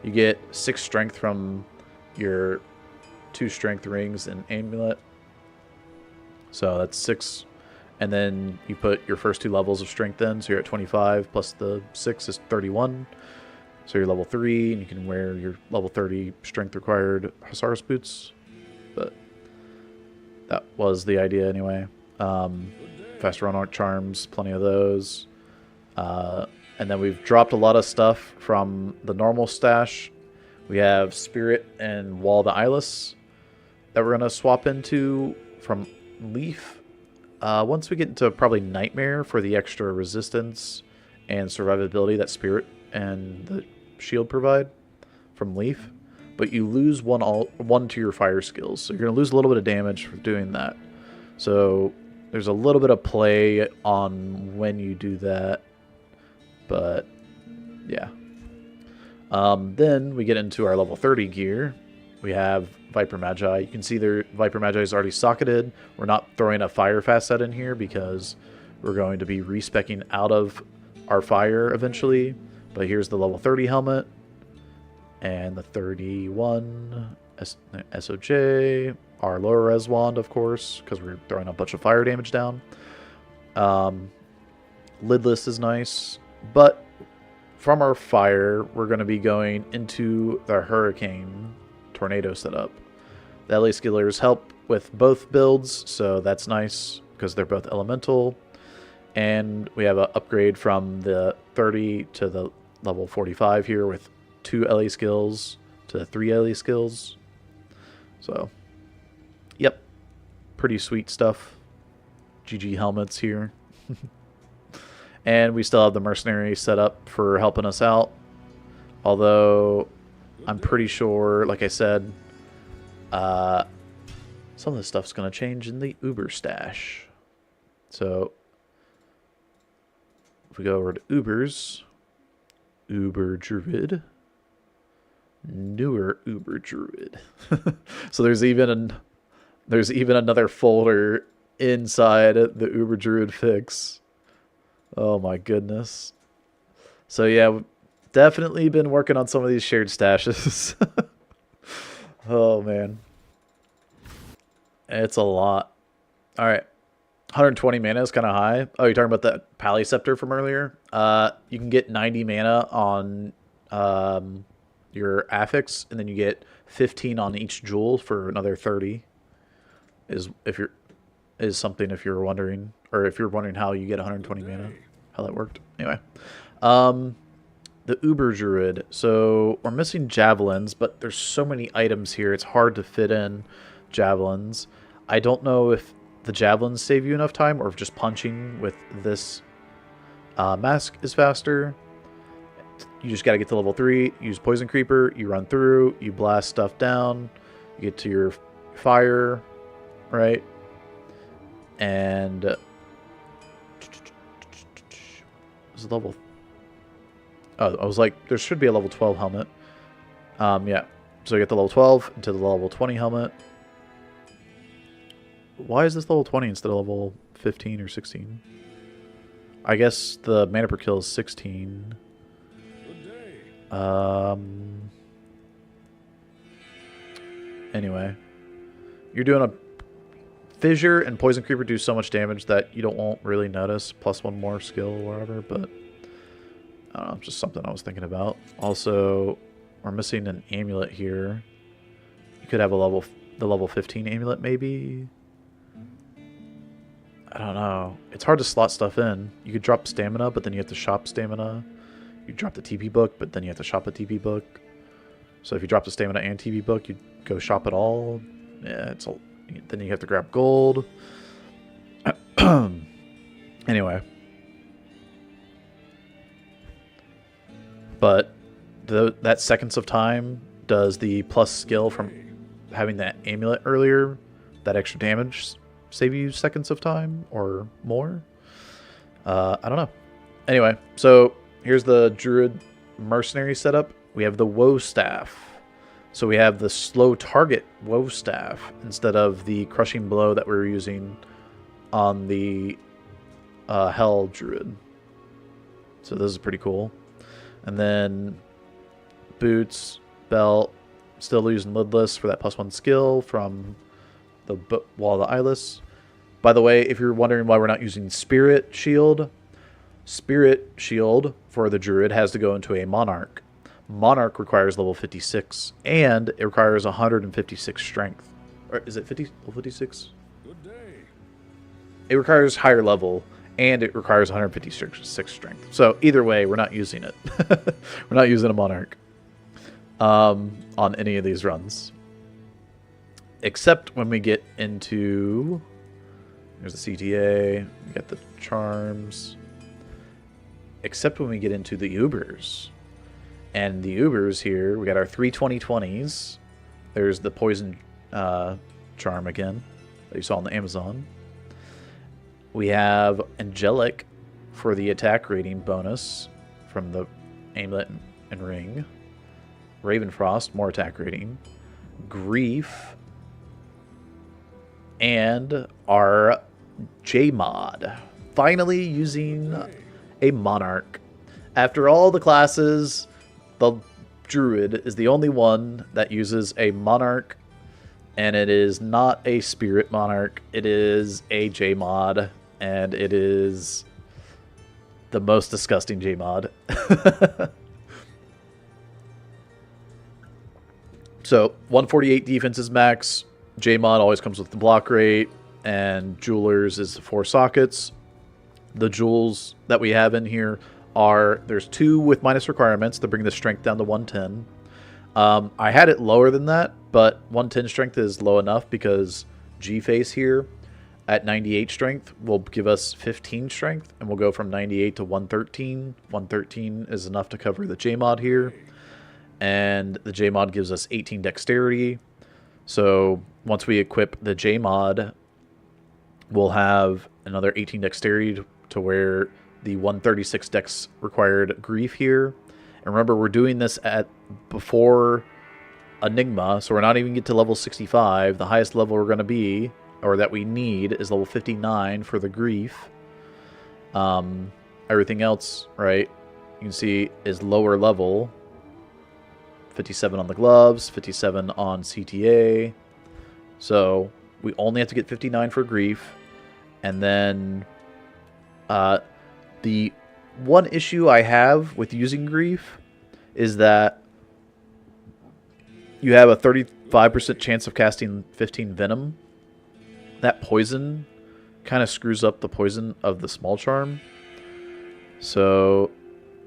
You get 6 strength from your 2 strength rings and amulet. So that's 6. And then you put your first 2 levels of strength in. So you're at 25 plus the 6 is 31. So you're level 3 and you can wear your level 30 strength required Hussar's boots. But that was the idea anyway. Faster unlock charms, plenty of those. And then we've dropped a lot of stuff from the normal stash. We have Spirit and Wall of the Eyeless that we're going to swap into from Leaf. Once we get into probably Nightmare for the extra resistance and survivability that Spirit and the Shield provide from Leaf. But you lose one to your fire skills. So you're going to lose a little bit of damage for doing that. So there's a little bit of play on when you do that. But yeah. Then we get into our level 30 gear. We have Viper Magi. You can see their Viper Magi is already socketed. We're not throwing a fire fast set in here because we're going to be respecking out of our fire eventually. But here's the level 30 helmet. And the 31 SOJ. Our lower res wand, of course, because we're throwing a bunch of fire damage down. Lidless is nice. But from our fire, we're going to be going into the Hurricane Tornado setup. The LA Skillers help with both builds, so that's nice because they're both elemental. And we have an upgrade from the 30 to the level 45 here with 2 LA skills to 3 LA skills. So, yep, pretty sweet stuff. GG helmets here. And we still have the Mercenary set up for helping us out. Although, I'm pretty sure, like I said, some of this stuff's going to change in the Uber stash. So, if we go over to Ubers, Uber Druid, newer Uber Druid. So there's even another folder inside the Uber Druid fix. Oh my goodness. So yeah, we've definitely been working on some of these shared stashes. Oh man. It's a lot. Alright. 120 mana is kind of high. Oh, you're talking about that Pally Scepter from earlier? You can get 90 mana on your affix, and then you get 15 on each jewel for another 30. Is something if you're wondering, or if you're wondering how you get 120 mana, how that worked. Anyway, the Uber Druid. So we're missing javelins, but there's so many items here, it's hard to fit in javelins. I don't know if the javelins save you enough time, or if just punching with this mask is faster. You just got to get to level 3, use Poison Creeper, you run through, you blast stuff down, you get to your fire, right? And is it level... Oh, I was like, there should be a level 12 helmet. Yeah. So you get the level 12 into the level 20 helmet. Why is this level 20 instead of level 15 or 16? I guess the mana per kill is 16. Anyway. You're doing a... Fissure and Poison Creeper do so much damage that you won't really notice. Plus one more skill or whatever, but... I don't know, just something I was thinking about. Also, we're missing an amulet here. You could have the level 15 amulet, maybe? I don't know. It's hard to slot stuff in. You could drop stamina, but then you have to shop stamina. You drop the TP book, but then you have to shop a TP book. So if you drop the stamina and TP book, you go shop it all. Yeah, then you have to grab gold. Anyway. But that seconds of time does the plus skill from having that amulet earlier, that extra damage, save you seconds of time or more? I don't know. Anyway, so here's the Druid Mercenary setup. We have the Woe Staff. So we have the slow target Woe Staff instead of the Crushing Blow that we were using on the Hell Druid. So this is pretty cool. And then boots, belt, still using lidless for that +1 skill from the Wall of the Eyeless. By the way, if you're wondering why we're not using Spirit Shield for the Druid has to go into a Monarch. Monarch requires level 56, and it requires 156 strength. Or is it level 56? Good day. It requires higher level, and it requires 156 strength. So either way, we're not using it. We're not using a Monarch on any of these runs. Except when we get into... There's the CTA. We got the charms. Except when we get into the Ubers. And the Ubers here, we got our 3 20/20s. There's the poison charm again that you saw on the Amazon. We have Angelic for the attack rating bonus from the amulet and ring. Ravenfrost, more attack rating. Grief. And our J-Mod. Finally using a Monarch. After all the classes, the Druid is the only one that uses a Monarch. And it is not a Spirit Monarch. It is a J-Mod. And it is the most disgusting J-Mod. So, 148 defense is max. J-Mod always comes with the block rate. And Jewelers is 4 sockets. The jewels that we have in here are... There's 2 with minus requirements to bring the strength down to 110. I had it lower than that, but 110 strength is low enough because G-Face here at 98 strength will give us 15 strength, and we'll go from 98 to 113. 113 is enough to cover the J-Mod here, and the J-Mod gives us 18 dexterity. So once we equip the J-Mod, we'll have another 18 dexterity to where the 136 dex required grief here. And remember, we're doing this before Enigma, so we're not even get to level 65. The highest level we're going to be, or that we need, is level 59 for the grief. Everything else, right, you can see is lower level. 57 on the gloves, 57 on CTA. So we only have to get 59 for grief. And then the one issue I have with using Grief is that you have a 35% chance of casting 15 Venom. That poison kind of screws up the poison of the small charm. So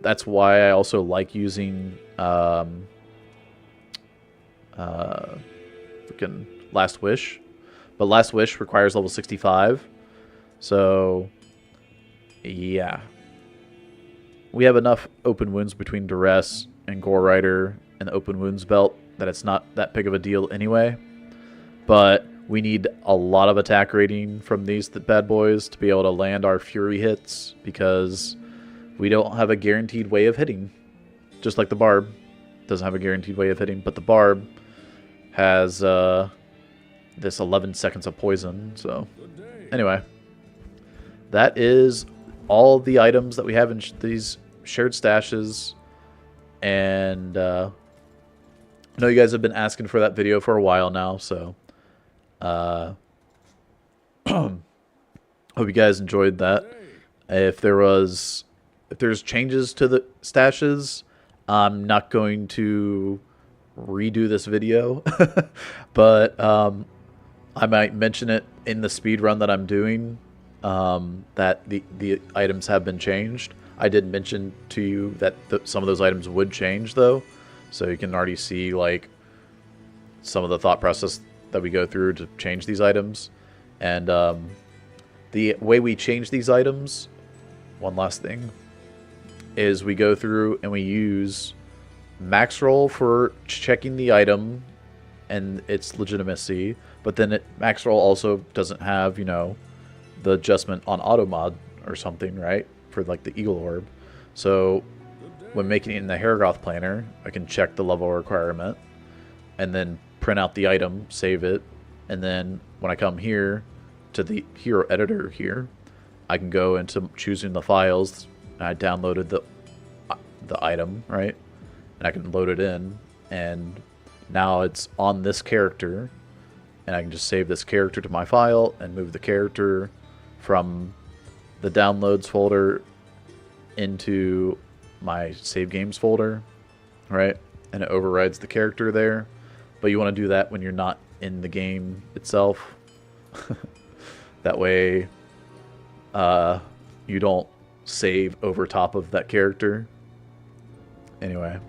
that's why I also like using freaking Last Wish. But Last Wish requires level 65. So yeah. We have enough open wounds between Duress and Gore Rider and the open wounds belt that it's not that big of a deal anyway. But we need a lot of attack rating from these bad boys to be able to land our Fury hits, because we don't have a guaranteed way of hitting. Just like the Barb doesn't have a guaranteed way of hitting, but the Barb has this 11 seconds of poison. So anyway, that is all the items that we have in these shared stashes. And I know you guys have been asking for that video for a while now, so hope you guys enjoyed that. If there's changes to the stashes, I'm not going to redo this video, but I might mention it in the speed run that I'm doing, that the items have been changed. I did mention to you that some of those items would change, though, so you can already see like some of the thought process that we go through to change these items. And the way we change these items, one last thing, is we go through and we use max roll for checking the item and its legitimacy, but then max roll also doesn't have, you know, the adjustment on auto mod or something, right, for like the Eagle Orb. So when making it in the Heragoth planner, I can check the level requirement and then print out the item, save it, and then when I come here to the hero editor here, I can go into choosing the files, and I downloaded the item, right, and I can load it in, and now it's on this character, and I can just save this character to my file and move the character from the downloads folder into my save games folder, right, and it overrides the character there. But you want to do that when you're not in the game itself. That way you don't save over top of that character. Anyway,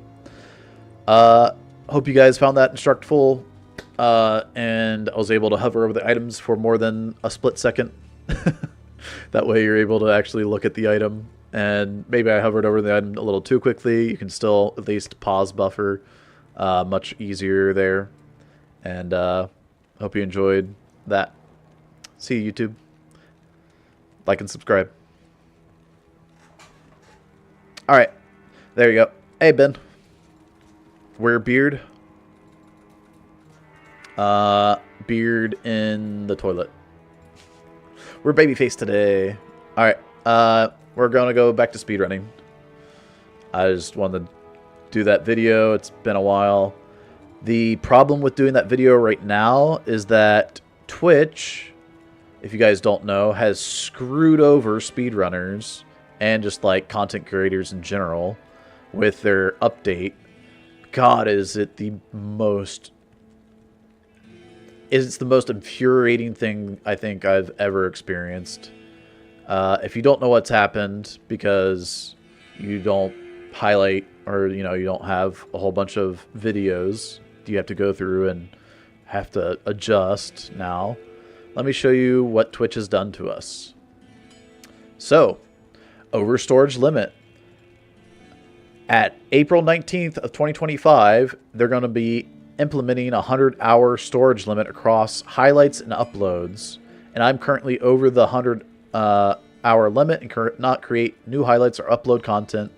hope you guys found that instructful, and I was able to hover over the items for more than a split second. That way you're able to actually look at the item, and maybe I hovered over the item a little too quickly. You can still at least pause buffer much easier there. And hope you enjoyed that. See you, YouTube. Like and subscribe. Alright, there you go. Hey, Ben. Wear beard. Beard in the toilet. We're babyface today. Alright, we're going to go back to speedrunning. I just wanted to do that video. It's been a while. The problem with doing that video right now is that Twitch, if you guys don't know, has screwed over speedrunners and just like content creators in general with their update. God, is it the most... It's the most infuriating thing I think I've ever experienced. If you don't know what's happened because you don't highlight, or you don't have a whole bunch of videos you have to go through and have to adjust now, let me show you what Twitch has done to us. So, over storage limit. At April 19th of 2025, they're going to be implementing a 100-hour storage limit across highlights and uploads. And I'm currently over the 100-hour limit and cannot create new highlights or upload content.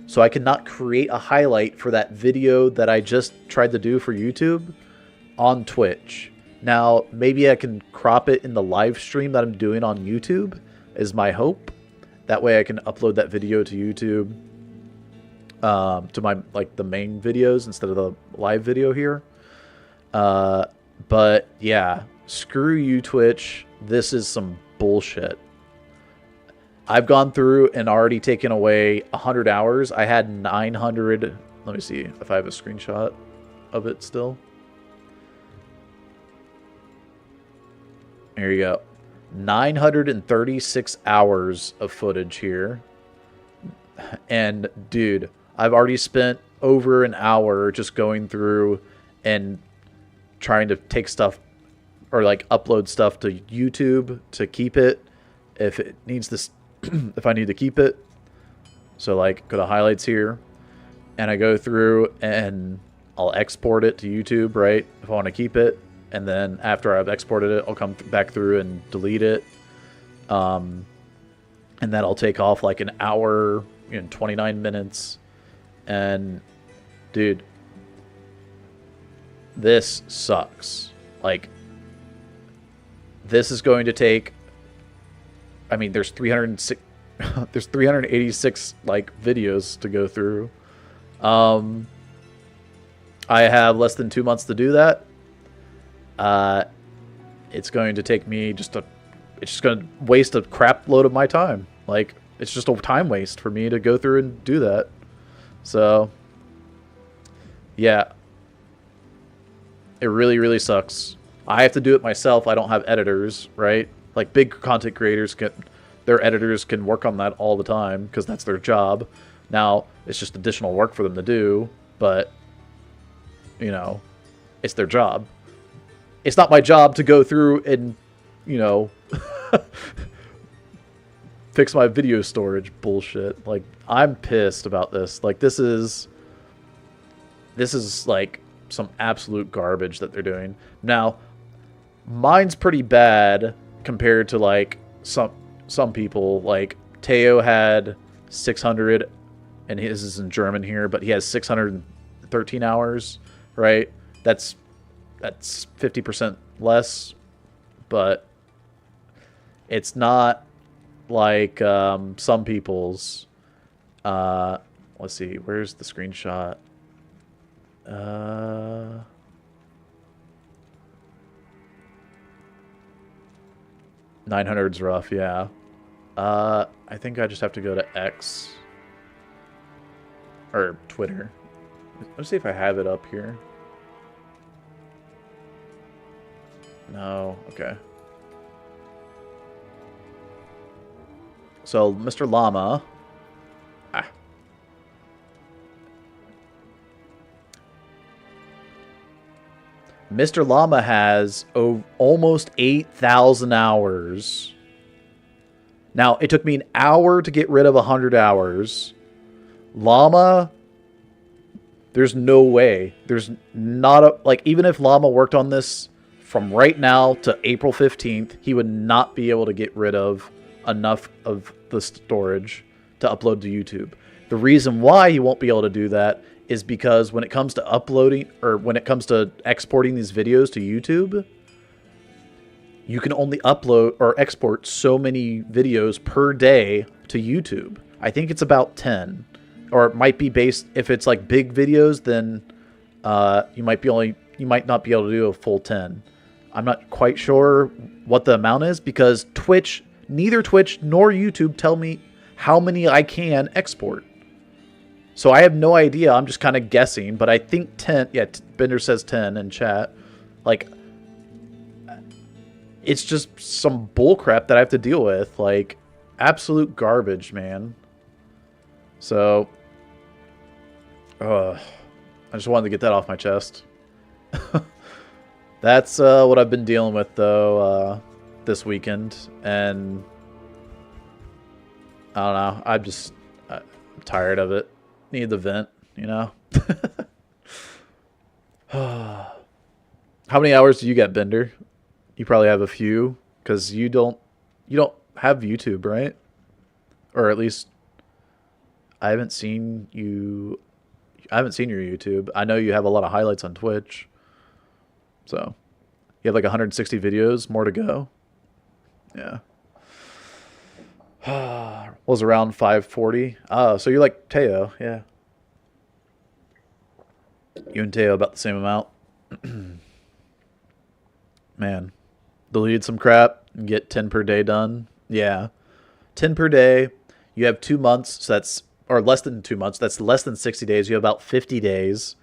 So I cannot create a highlight for that video that I just tried to do for YouTube on Twitch. Now, maybe I can crop it in the live stream that I'm doing on YouTube, is my hope. That way I can upload that video to YouTube, to my, like, the main videos instead of the live video here. But yeah, screw you, Twitch. This is some bullshit. I've gone through and already taken away 100 hours. I had 900. Let me see if I have a screenshot of it still. Here you go. 936 hours of footage here. And dude, I've already spent over an hour just going through and trying to take stuff or like upload stuff to YouTube to keep it if it needs this if I need to keep it. So like go to highlights here and I go through and I'll export it to YouTube, right? If I want to keep it. And then after I've exported it, I'll come back through and delete it. And then I'll take off like an hour, 29 minutes. And dude, this sucks. Like, this is going to take, I mean, there's 306, there's 386 like videos to go through. I have less than 2 months to do that. It's going to take me it's just going to waste a crap load of my time. Like, it's just a time waste for me to go through and do that. So, yeah. It really, really sucks. I have to do it myself. I don't have editors, right? Like, big content creators their editors can work on that all the time because that's their job. Now, it's just additional work for them to do, but, it's their job. It's not my job to go through and, fix my video storage bullshit. Like, I'm pissed about this. Like, this is like some absolute garbage that they're doing. Now, mine's pretty bad compared to like some people. Like Teo had 600, and his is in German here, but he has 613 hours, right? That's 50% less, but it's not like some people's. Let's see, where's the screenshot? 900's rough, yeah. I think I just have to go to X or Twitter. Let's see if I have it up here. No, okay. So, Mr. Llama. Mr. Llama has almost 8,000 hours. Now, it took me an hour to get rid of 100 hours. Llama, there's no way. There's not a... Like, even if Llama worked on this from right now to April 15th, he would not be able to get rid of enough of the storage to upload to YouTube. The reason why he won't be able to do that is because when it comes to uploading, or when it comes to exporting these videos to YouTube, you can only upload or export so many videos per day to YouTube. I think it's about 10. Or it might be based, if it's like big videos, then you might not be able to do a full 10. I'm not quite sure what the amount is, because neither Twitch nor YouTube tell me how many I can export. So I have no idea. I'm just kind of guessing, but I think 10. Yeah, Bender says 10 in chat. Like, it's just some bullcrap that I have to deal with. Like, absolute garbage, man. So, I just wanted to get that off my chest. That's what I've been dealing with, though, this weekend. And I don't know. I'm tired of it. Need the vent, How many hours do you get, Bender? You probably have a few, because you don't have YouTube, right? Or at least I haven't seen your YouTube. I know you have a lot of highlights on Twitch. So you have like 160 videos, more to go. Yeah. Was around 540. Oh, so you're like Teo, yeah. You and Teo about the same amount. Man, deleted some crap. and get 10 per day done. Yeah. 10 per day. You have 2 months, so that's, or less than 2 months. That's less than 60 days. You have about 50 days.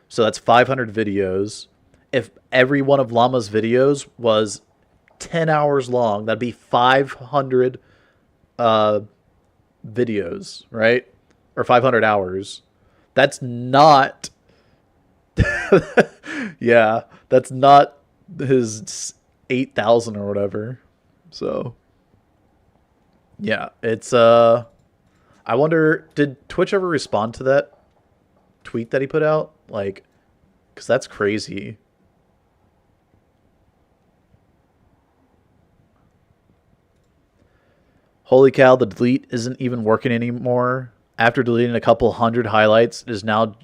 So that's 500 videos. If every one of Llama's videos was 10 hours long, that'd be 500 videos, right? Or 500 hours. That's not... yeah, that's not his 8,000 or whatever. So... yeah, it's... I wonder, did Twitch ever respond to that tweet that he put out? Like, because that's crazy. Holy cow, the delete isn't even working anymore. After deleting a couple hundred highlights, it is now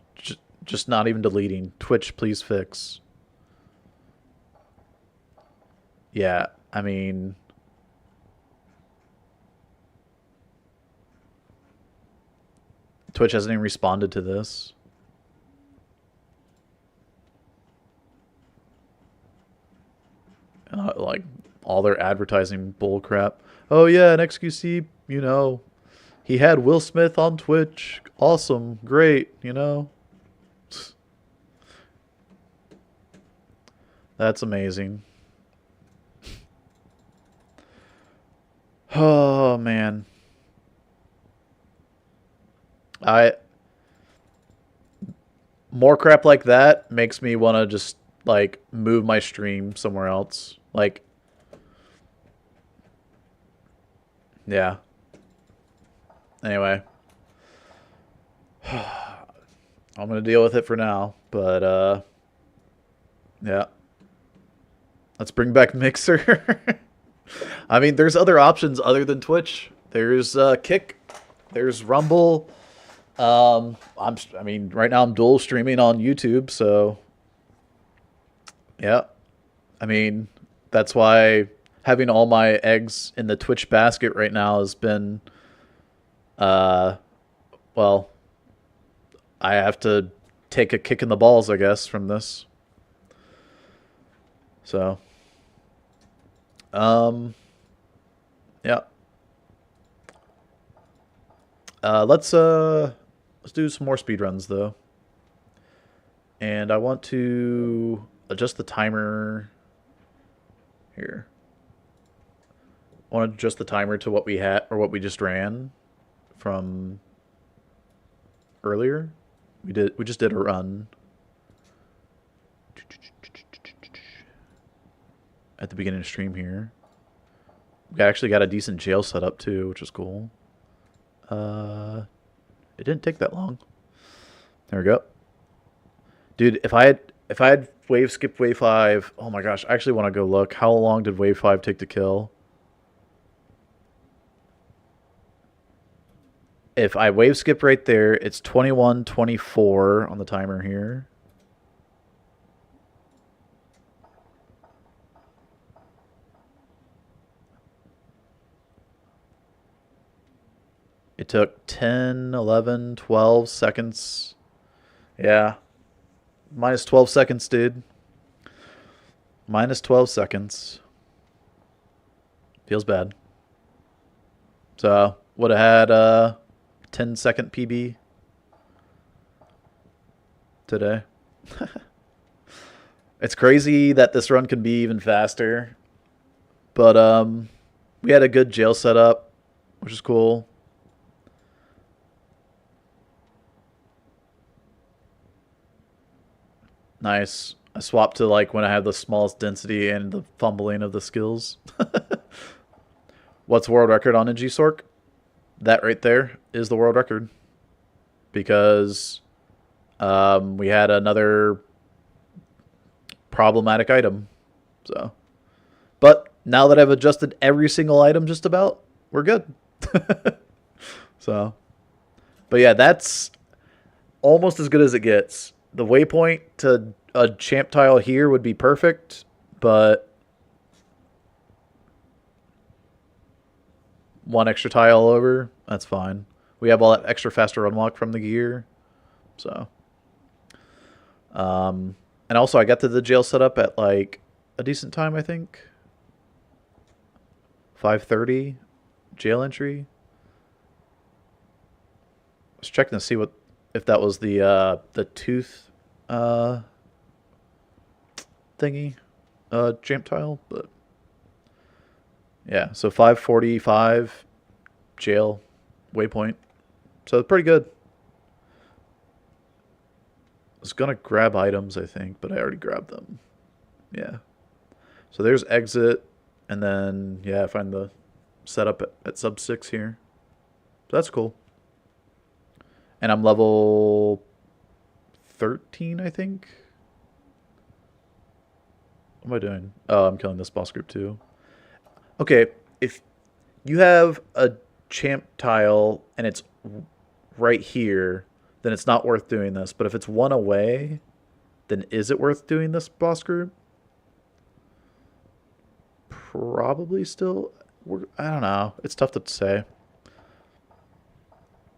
just not even deleting. Twitch, please fix. Yeah, I mean... Twitch hasn't even responded to this. Like, all their advertising bullcrap. Oh yeah, an XQC, you know, he had Will Smith on Twitch. Awesome, great, you know. That's amazing. Oh, man. More crap like that makes me want to just, like, move my stream somewhere else. Like, yeah. Anyway. I'm going to deal with it for now, but, yeah. Let's bring back Mixer. I mean, there's other options other than Twitch. There's, Kick. There's Rumble. I mean, right now I'm dual streaming on YouTube, so yeah. I mean, that's why having all my eggs in the Twitch basket right now has been, well, I have to take a kick in the balls, I guess, from this. So, yeah. Let's do some more speedruns, though. And I want to adjust the timer here. I want to adjust the timer to what we had, or what we just ran from earlier. We just did a run at the beginning of stream here. We actually got a decent jail set up too, which is cool. It didn't take that long. There we go. Dude, if I had wave skipped wave 5, oh my gosh, I actually want to go look. How long did wave 5 take to kill? If I wave skip right there, it's 21:24 on the timer here. It took 10, 11, 12 seconds. Yeah. Minus 12 seconds, dude. Minus 12 seconds. Feels bad. So, would have had a 10-second PB today. It's crazy that this run can be even faster. But, we had a good jail setup, which is cool. Nice. I swapped to like when I have the smallest density and the fumbling of the skills. What's world record on NG Sorc? That right there is the world record. Because we had another problematic item. So, but now that I've adjusted every single item just about, we're good. So, but yeah, that's almost as good as it gets. The waypoint to a champ tile here would be perfect, but one extra tile over, that's fine. We have all that extra faster unlock from the gear, so. And also I got to the jail setup at like a decent time, I think. 530 jail entry. I was checking to see if that was the tooth thingy jump tile, but yeah, so 545 jail waypoint. So it's pretty good. I was gonna grab items, I think, but I already grabbed them. Yeah. So there's exit, and then yeah, I find the setup at sub 6 here. So that's cool. And I'm level 13, I think. What am I doing? Oh, I'm killing this boss group too. Okay, if you have a champ tile and it's right here, then it's not worth doing this. But if it's one away, then is it worth doing this boss group? Probably still. I don't know. It's tough to say.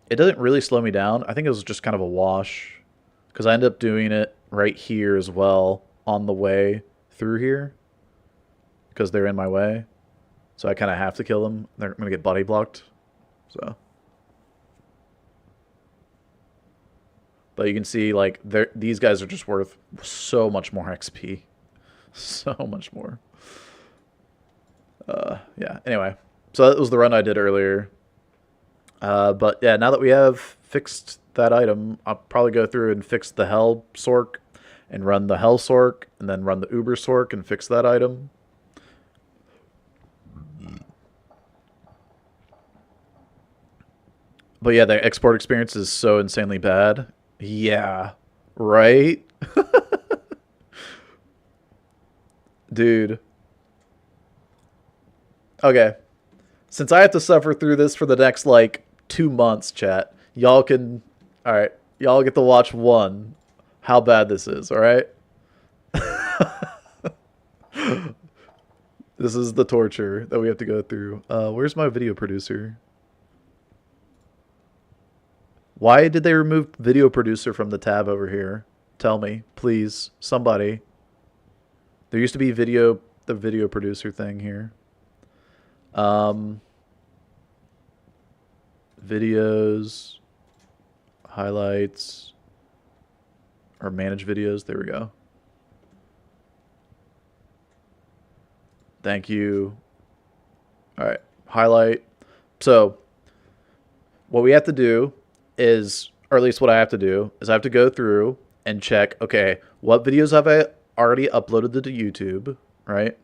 It doesn't really slow me down. I think it was just kind of a wash. Because I ended up doing it right here as well on the way through here. Because they're in my way. So I kind of have to kill them. They're going to get body blocked. So. But you can see, like, these guys are just worth so much more XP. So much more. Yeah, anyway. So that was the run I did earlier. But yeah, now that we have fixed that item, I'll probably go through and fix the Hell Sorc and run the Hell Sorc and then run the Uber Sorc and fix that item. But yeah, the export experience is so insanely bad. Yeah, right? Dude. Okay. Since I have to suffer through this for the next, like, 2 months, chat, y'all can... Alright, y'all get to watch how bad this is, alright? This is the torture that we have to go through. Where's my video producer? Why did they remove video producer from the tab over here? Tell me, please, somebody. There used to be the video producer thing here. Videos, highlights, or manage videos. There we go. Thank you. All right, highlight. So what we have to do is, or at least what I have to do, is I have to go through and check, okay, what videos have I already uploaded to YouTube, right?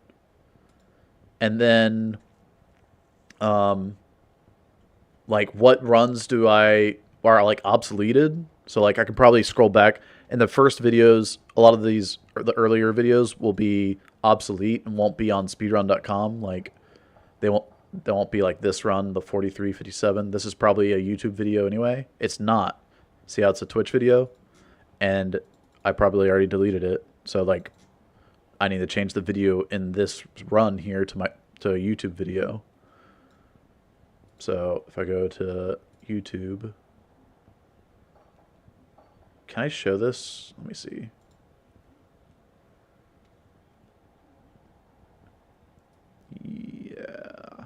And then, like, what runs are like obsoleted? So, like, I could probably scroll back. In the first videos, a lot of these, or the earlier videos, will be obsolete and won't be on speedrun.com. Like, they won't be like this run, the 43:57. This is probably a YouTube video anyway. It's not. See how it's a Twitch video? And I probably already deleted it. So, like, I need to change the video in this run here to a YouTube video. So if I go to YouTube, can I show this? Let me see. Yeah,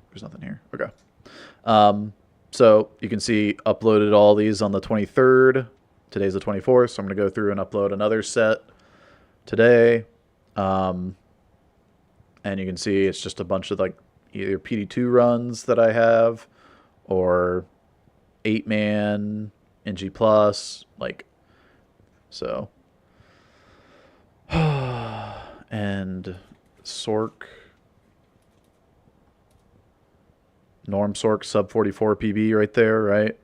there's nothing here. Okay. So you can see uploaded all these on the 23rd. Today's the 24th, so I'm going to go through and upload another set today. And you can see it's just a bunch of, like, either PD2 runs that I have or 8-man, NG+, like, so. And Sorc. Norm Sorc sub 44 PB right there, right?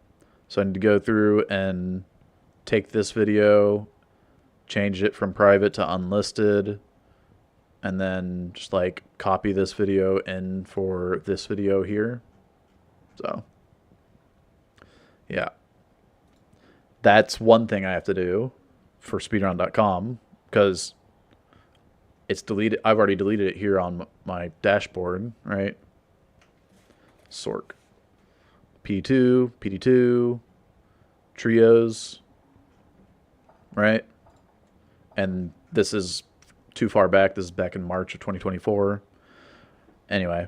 So I need to go through and take this video, change it from private to unlisted, and then just, like, copy this video in for this video here. So, yeah. That's one thing I have to do for speedrun.com because it's deleted. I've already deleted it here on my dashboard, right? Sorc. P2, PD2, trios, right? And this is too far back. This is back in March of 2024. Anyway,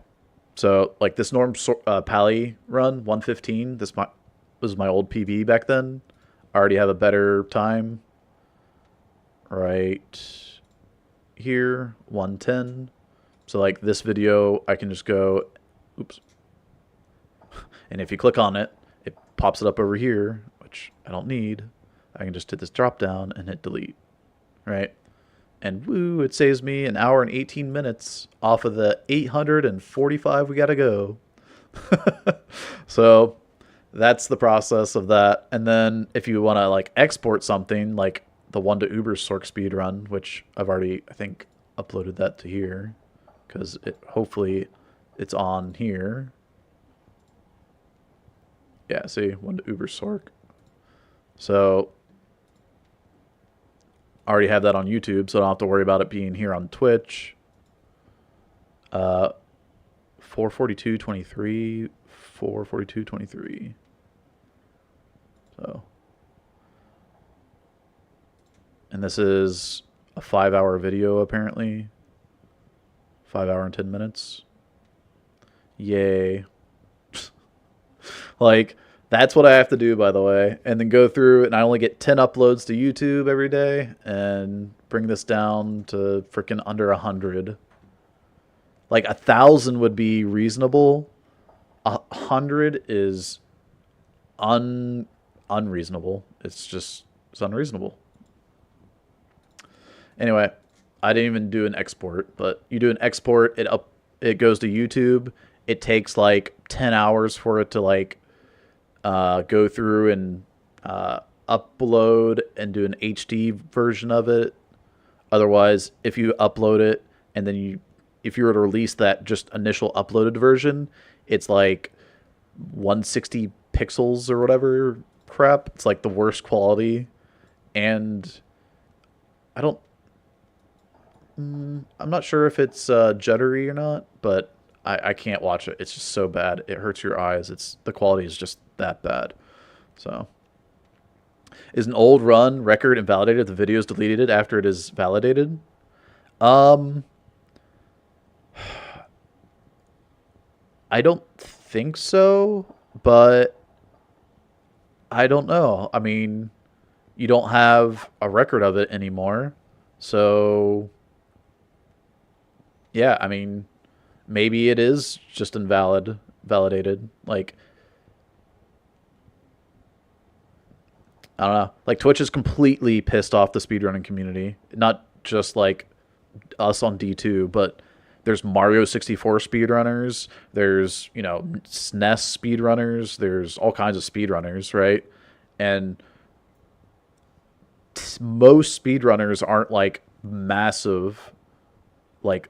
So like this Pally run 115. This was my old PB back then. I already have a better time. Right here, 110. So like this video, I can just go, oops. And if you click on it, it pops it up over here, which I don't need. I can just hit this drop down and hit delete, right? And woo, it saves me an hour and 18 minutes off of the 845 we gotta go. So that's the process of that. And then if you want to like export something like the one to Uber Sorc speedrun, which I've already, I think, uploaded that to here because hopefully it's on here. Yeah, see, one to Uber Sorc. So I already have that on YouTube, so I don't have to worry about it being here on Twitch. 442.23, 442.23. So, and this is a 5-hour video apparently. 5 hour and 10 minutes. Yay. Like, that's what I have to do, by the way. And then go through, and I only get 10 uploads to YouTube every day, and bring this down to freaking under 100. Like, 1,000 would be reasonable. 100 is unreasonable. It's unreasonable. Anyway, I didn't even do an export, but you do an export, it goes to YouTube. It takes like 10 hours for it to like go through and upload and do an HD version of it. Otherwise, if you upload it and then if you were to release that just initial uploaded version, it's like 160 pixels or whatever crap. It's like the worst quality. And I'm not sure if it's juddery or not, but I can't watch it. It's just so bad. It hurts your eyes. The quality is just that bad. So, is an old run record invalidated if the video is deleted after it is validated? I don't think so, but I don't know. I mean, you don't have a record of it anymore. So, yeah, I mean, maybe it is just validated. Like, I don't know. Like, Twitch is completely pissed off the speedrunning community. Not just, like, us on D2, but there's Mario 64 speedrunners. There's, SNES speedrunners. There's all kinds of speedrunners, right? And most speedrunners aren't, like, massive. Like,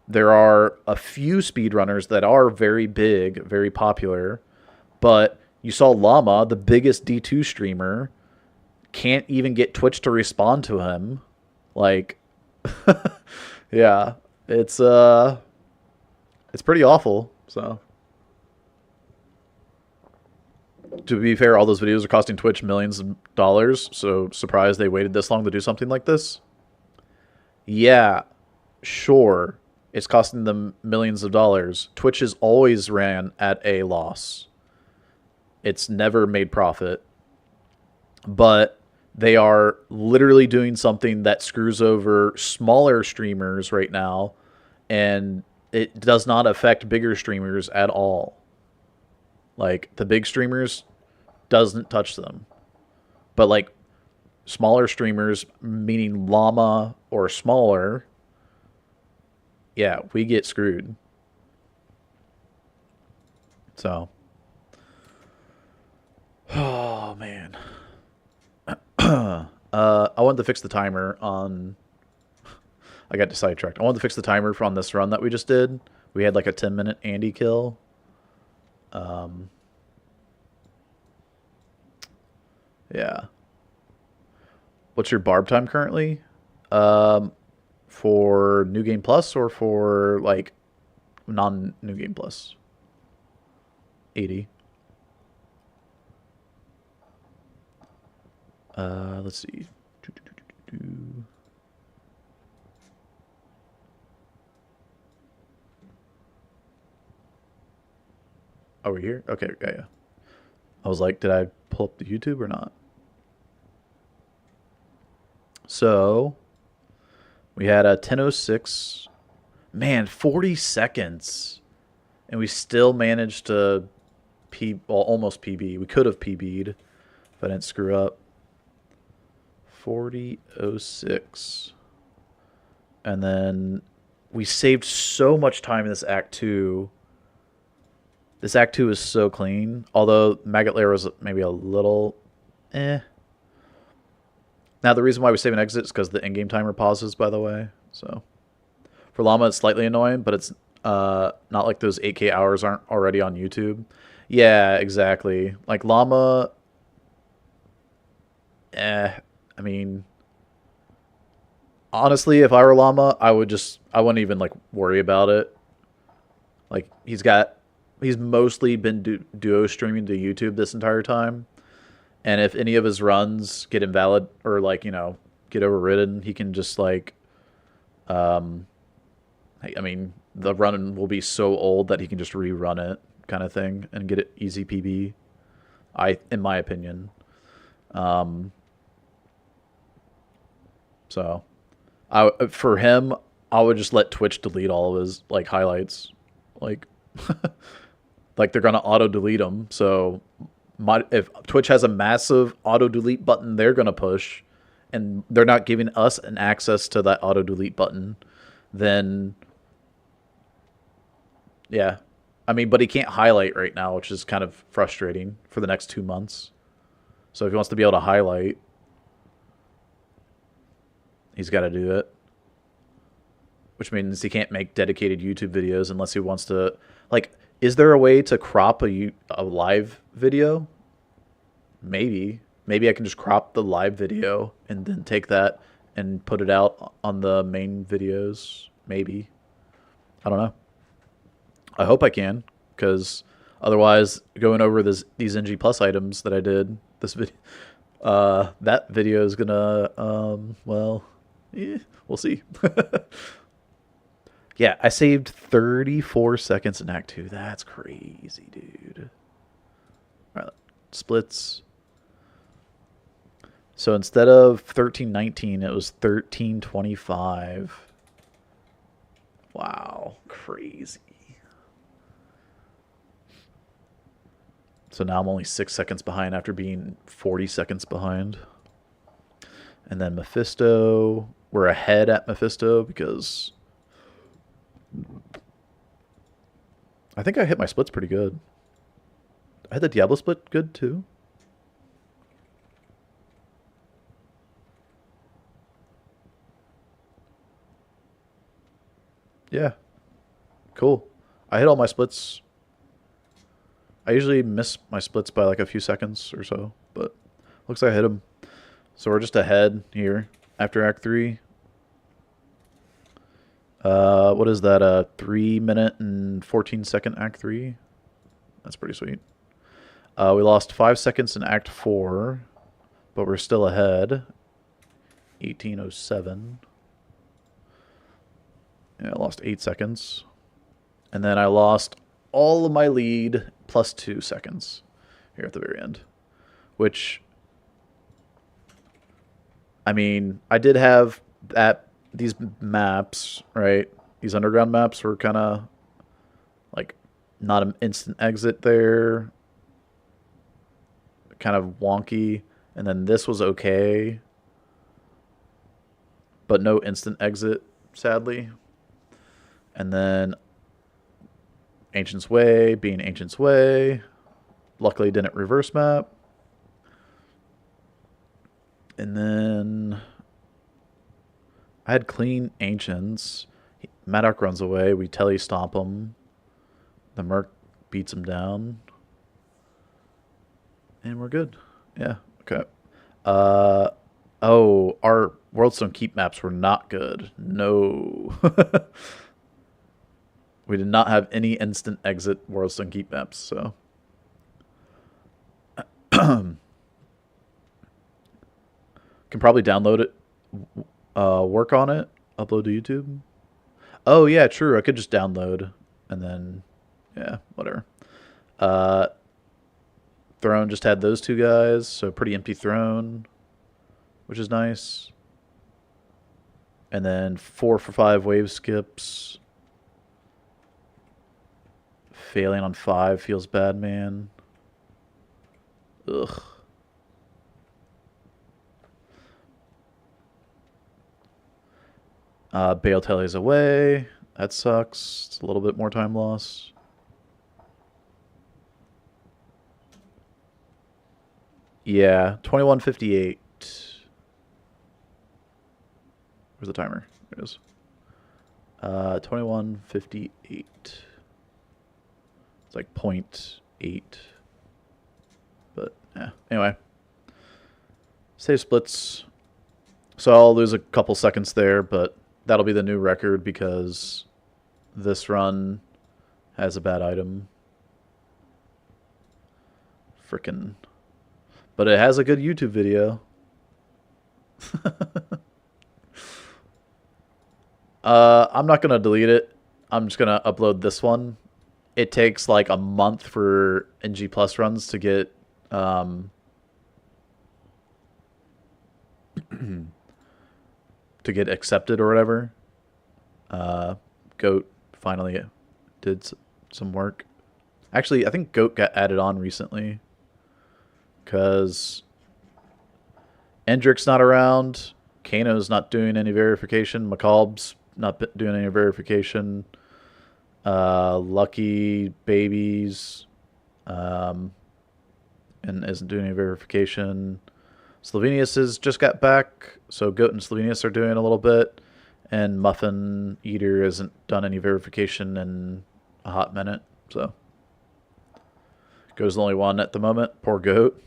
there are a few speedrunners that are very big, very popular, but you saw Llama, the biggest D2 streamer, can't even get Twitch to respond to him. Like, yeah, it's pretty awful. So, to be fair, all those videos are costing Twitch millions of dollars. So, surprised they waited this long to do something like this. Yeah, sure. It's costing them millions of dollars. Twitch has always ran at a loss. It's never made profit. But they are literally doing something that screws over smaller streamers right now, and it does not affect bigger streamers at all. Like, the big streamers doesn't touch them. But, like, smaller streamers, meaning Llama or smaller, yeah, we get screwed. So, oh man. I wanted to fix the timer on. I got sidetracked. I wanted to fix the timer on this run that we just did. We had like a 10-minute Andy kill. Yeah. What's your barb time currently? For New Game Plus or for like non-New Game Plus? 80. Let's see. Oh, we're here? Okay, yeah. I was like, did I pull up the YouTube or not? So, we had a 10:06. Man, 40 seconds. And we still managed to almost PB. We could have PB'd if I didn't screw up. 40:06. And then we saved so much time in this Act 2. This Act 2 is so clean. Although Maggot Lair was maybe a little eh. Now, the reason why we save an exit is because the in-game timer pauses, by the way. So, for Llama, it's slightly annoying, but it's not like those 8K hours aren't already on YouTube. Yeah, exactly. Like, Llama... I mean... Honestly, if I were Llama, I wouldn't even, like, worry about it. Like, he's mostly been duo streaming to YouTube this entire time. And if any of his runs get invalid or, like, you know, get overridden, he can just, like, I mean, the run will be so old that he can just rerun it kind of thing and get it easy PB, in my opinion. So, for him, I would just let Twitch delete all of his, like, highlights. Like, like they're going to auto-delete them, so... if Twitch has a massive auto-delete button they're going to push, and they're not giving us an access to that auto-delete button, then, yeah. I mean, but he can't highlight right now, which is kind of frustrating for the next 2 months. So if he wants to be able to highlight, he's got to do it. Which means he can't make dedicated YouTube videos unless he wants to, like... Is there a way to crop a live video? Maybe. Maybe I can just crop the live video and then take that and put it out on the main videos. Maybe. I don't know. I hope I can, because otherwise, going over these NG Plus items that I did, this video, that video is gonna, well, we'll see. Yeah, I saved 34 seconds in Act 2. That's crazy, dude. All right, splits. So instead of 13:19, it was 13:25. Wow, crazy. So now I'm only 6 seconds behind after being 40 seconds behind. And then Mephisto. We're ahead at Mephisto because... I think I hit my splits pretty good. I had the Diablo split good too. Yeah. Cool. I hit all my splits. I usually miss my splits by like a few seconds or so, but looks like I hit them. So we're just ahead here after Act 3. What is that? 3 minute and 14 second Act 3? That's pretty sweet. We lost 5 seconds in Act 4, but we're still ahead. 18:07. Yeah, I lost 8 seconds. And then I lost all of my lead plus 2 seconds here at the very end. Which, I mean, I did have these maps, right? These underground maps were kind of like not an instant exit there. Kind of wonky. And then this was okay. But no instant exit, sadly. And then Ancient's Way being Ancient's Way. Luckily didn't reverse map. And then I had clean Ancients. Maddock runs away. We tele-stomp him. The Merc beats him down. And we're good. Yeah, okay. Oh, our Worldstone Keep maps were not good. No. We did not have any instant exit Worldstone Keep maps, so. Can probably download it, work on it, upload to YouTube. Oh, yeah, true. I could just download and then, yeah, whatever. Throne just had those two guys, so pretty empty throne, which is nice. And then 4 for 5 wave skips. Failing on 5 feels bad, man. Ugh. Baal tallies away. That sucks. It's a little bit more time loss. Yeah, 21:58. Where's the timer? There it is. 21:58. It's like 0.8. But yeah. Anyway. Save splits. So I'll lose a couple seconds there, but that'll be the new record because this run has a bad item. Frickin'. But it has a good YouTube video. I'm not going to delete it. I'm just going to upload this one. It takes like a month for NG Plus runs to get to get accepted or whatever. Goat finally did some work. Actually, I think Goat got added on recently. Because Endrick's not around. Kano's not doing any verification. McCall's not doing any verification. Lucky Babies and isn't doing any verification. Slovenius has just got back, so Goat and Slovenius are doing a little bit. And Muffin Eater hasn't done any verification in a hot minute. So Goat's the only one at the moment. Poor Goat.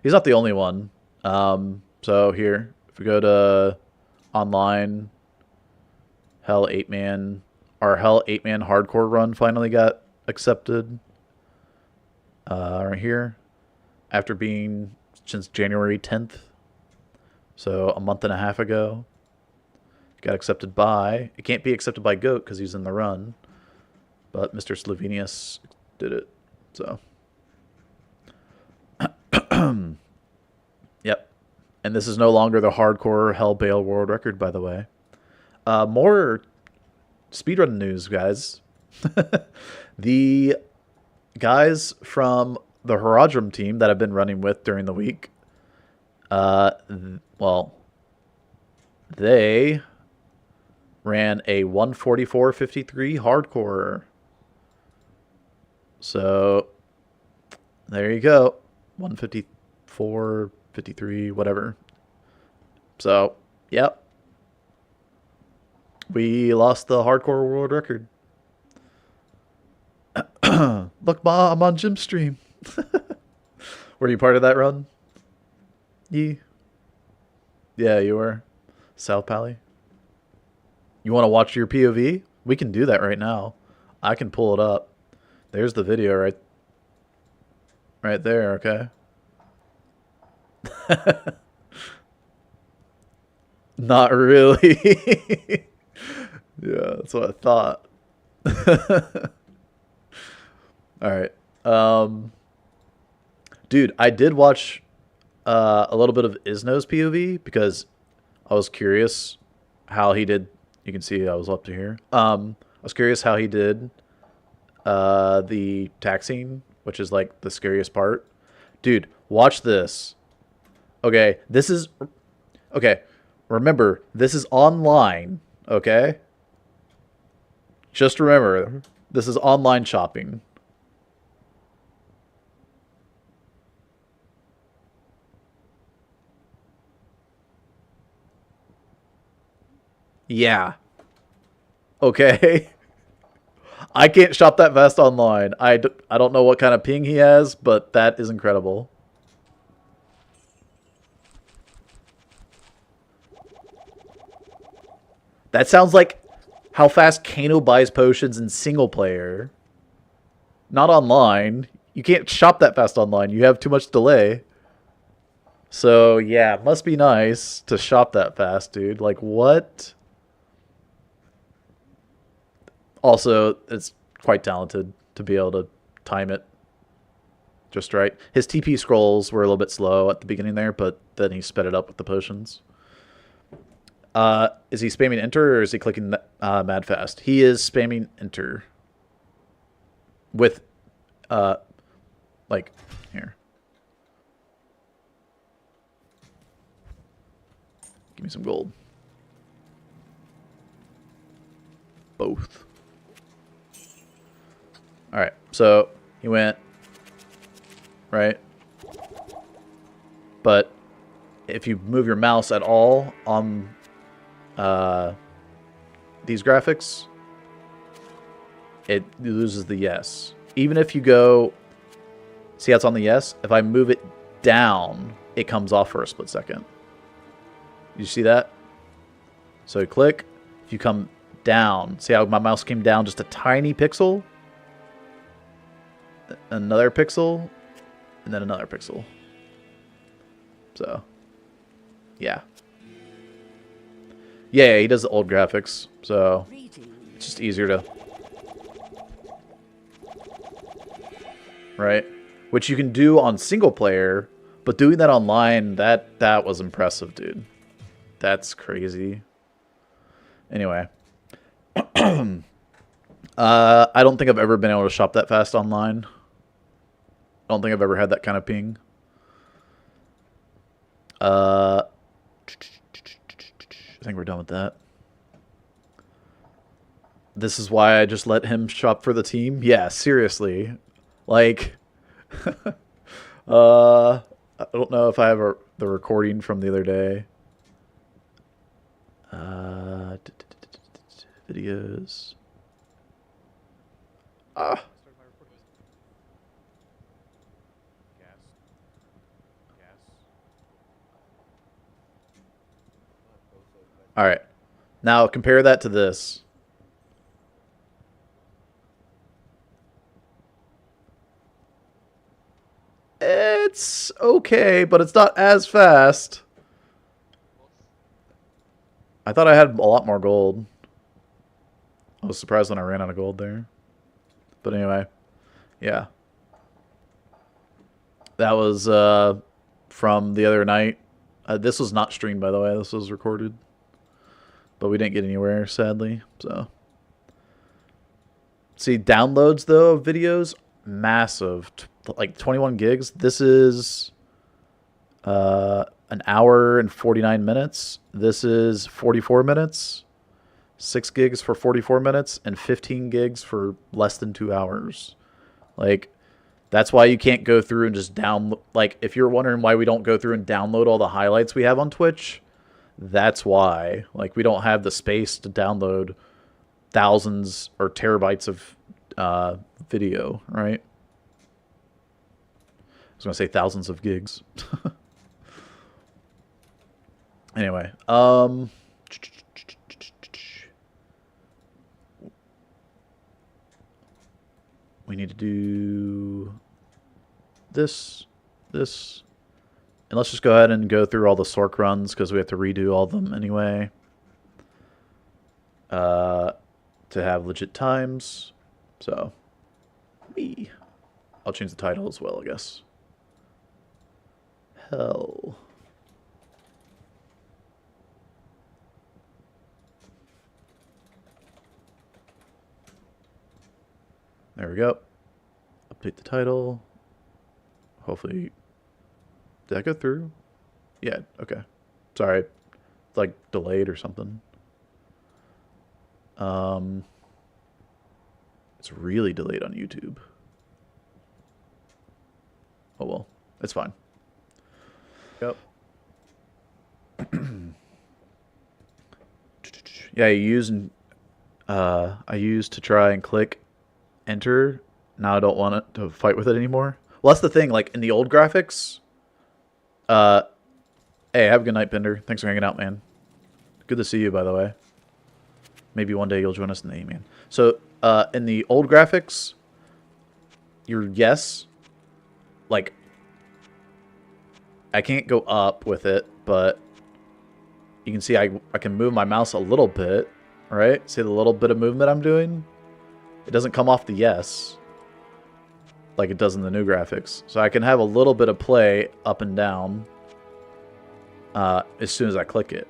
He's not the only one. So here, if we go to online, Hell 8-man, our Hell 8-man hardcore run finally got accepted. Right here, after being since January 10th, so a month and a half ago, got accepted by. It can't be accepted by Goat because he's in the run, but Mr. Slovenius did it. So. Yep. And this is no longer the hardcore Hell Baal world record, by the way. More speedrun news, guys. The guys from the Herodrum team that I've been running with during the week, well, they ran a 144.53 hardcore. So, there you go. 154, 53, whatever. So, yep. We lost the hardcore world record. Look, Ma, I'm on Jim's stream. Were you part of that run? Yeah, you were. South Pally. You want to watch your POV? We can do that right now. I can pull it up. There's the video right there, okay? Not really. Yeah, that's what I thought. Alright. Dude, I did watch a little bit of Isno's POV because I was curious how he did. You can see I was up to here. I was curious how he did the taxing, which is like the scariest part. Dude, watch this. Okay, this is... Okay, remember, this is online, okay? Just remember, this is online shopping. Yeah. Okay. I can't shop that fast online. I don't know what kind of ping he has, but that is incredible. That sounds like how fast Kano buys potions in single player. Not online. You can't shop that fast online. You have too much delay. So, yeah, it must be nice to shop that fast, dude. Like, what? Also, it's quite talented to be able to time it just right. His TP scrolls were a little bit slow at the beginning there, but then he sped it up with the potions. Is he spamming enter or is he clicking mad fast? He is spamming enter. With, like, here. Give me some gold. Both. Alright, so he went, right? But if you move your mouse at all on these graphics, it loses the yes. Even if you go, see how it's on the yes? If I move it down, it comes off for a split second. You see that? So click, if you come down, see how my mouse came down just a tiny pixel? Another pixel, and then another pixel. So, yeah. Yeah, he does the old graphics, so it's just easier to... Right? Which you can do on single player, but doing that online, that was impressive, dude. That's crazy. Anyway. I don't think I've ever been able to shop that fast online. I don't think I've ever had that kind of ping. I think we're done with that. This is why I just let him shop for the team? Yeah, seriously. Like, I don't know if I have the recording from the other day. Videos. Alright. Now compare that to this. It's okay, but it's not as fast. I thought I had a lot more gold. I was surprised when I ran out of gold there. But anyway, yeah. That was from the other night. This was not streamed, by the way. This was recorded. But we didn't get anywhere, sadly. So, see, downloads, though, of videos, massive. Like 21 gigs. This is an hour and 49 minutes. This is 44 minutes. 6 gigs for 44 minutes and 15 gigs for less than 2 hours. Like, that's why you can't go through and just download. Like, if you're wondering why we don't go through and download all the highlights we have on Twitch, that's why. Like, we don't have the space to download thousands or terabytes of video, right? I was going to say thousands of gigs. Anyway, we need to do this, and let's just go ahead and go through all the Sorc runs because we have to redo all of them anyway. To have legit times. So, I'll change the title as well, I guess. Hell. There we go. Update the title. Hopefully, did that go through? Yeah, okay. Sorry. It's like delayed or something. It's really delayed on YouTube. Oh well, it's fine. Yep. Yeah, I used to try and click enter. Now I don't want it to fight with it anymore. Well, that's the thing. Like in the old graphics. Hey, have a good night, Bender. Thanks for hanging out, man. Good to see you, by the way. Maybe one day you'll join us in the A-Man. So, in the old graphics, your yes, like, I can't go up with it, but you can see I can move my mouse a little bit, right? See the little bit of movement I'm doing? It doesn't come off the yes. like it does in the new graphics. So I can have a little bit of play up and down as soon as I click it.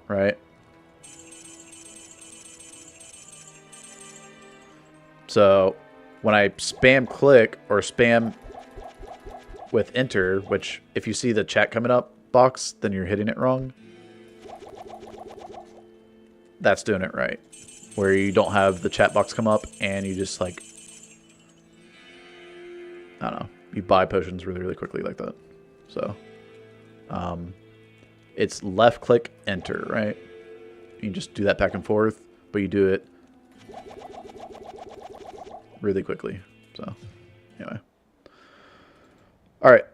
Right? So when I spam click or spam with enter, which if you see the chat coming up box, then you're hitting it wrong. That's doing it right. Where you don't have the chat box come up and you just like, I don't know, you buy potions really, really quickly like that. So, it's left click enter, right? You just do that back and forth, but you do it really quickly. So, anyway. Alright,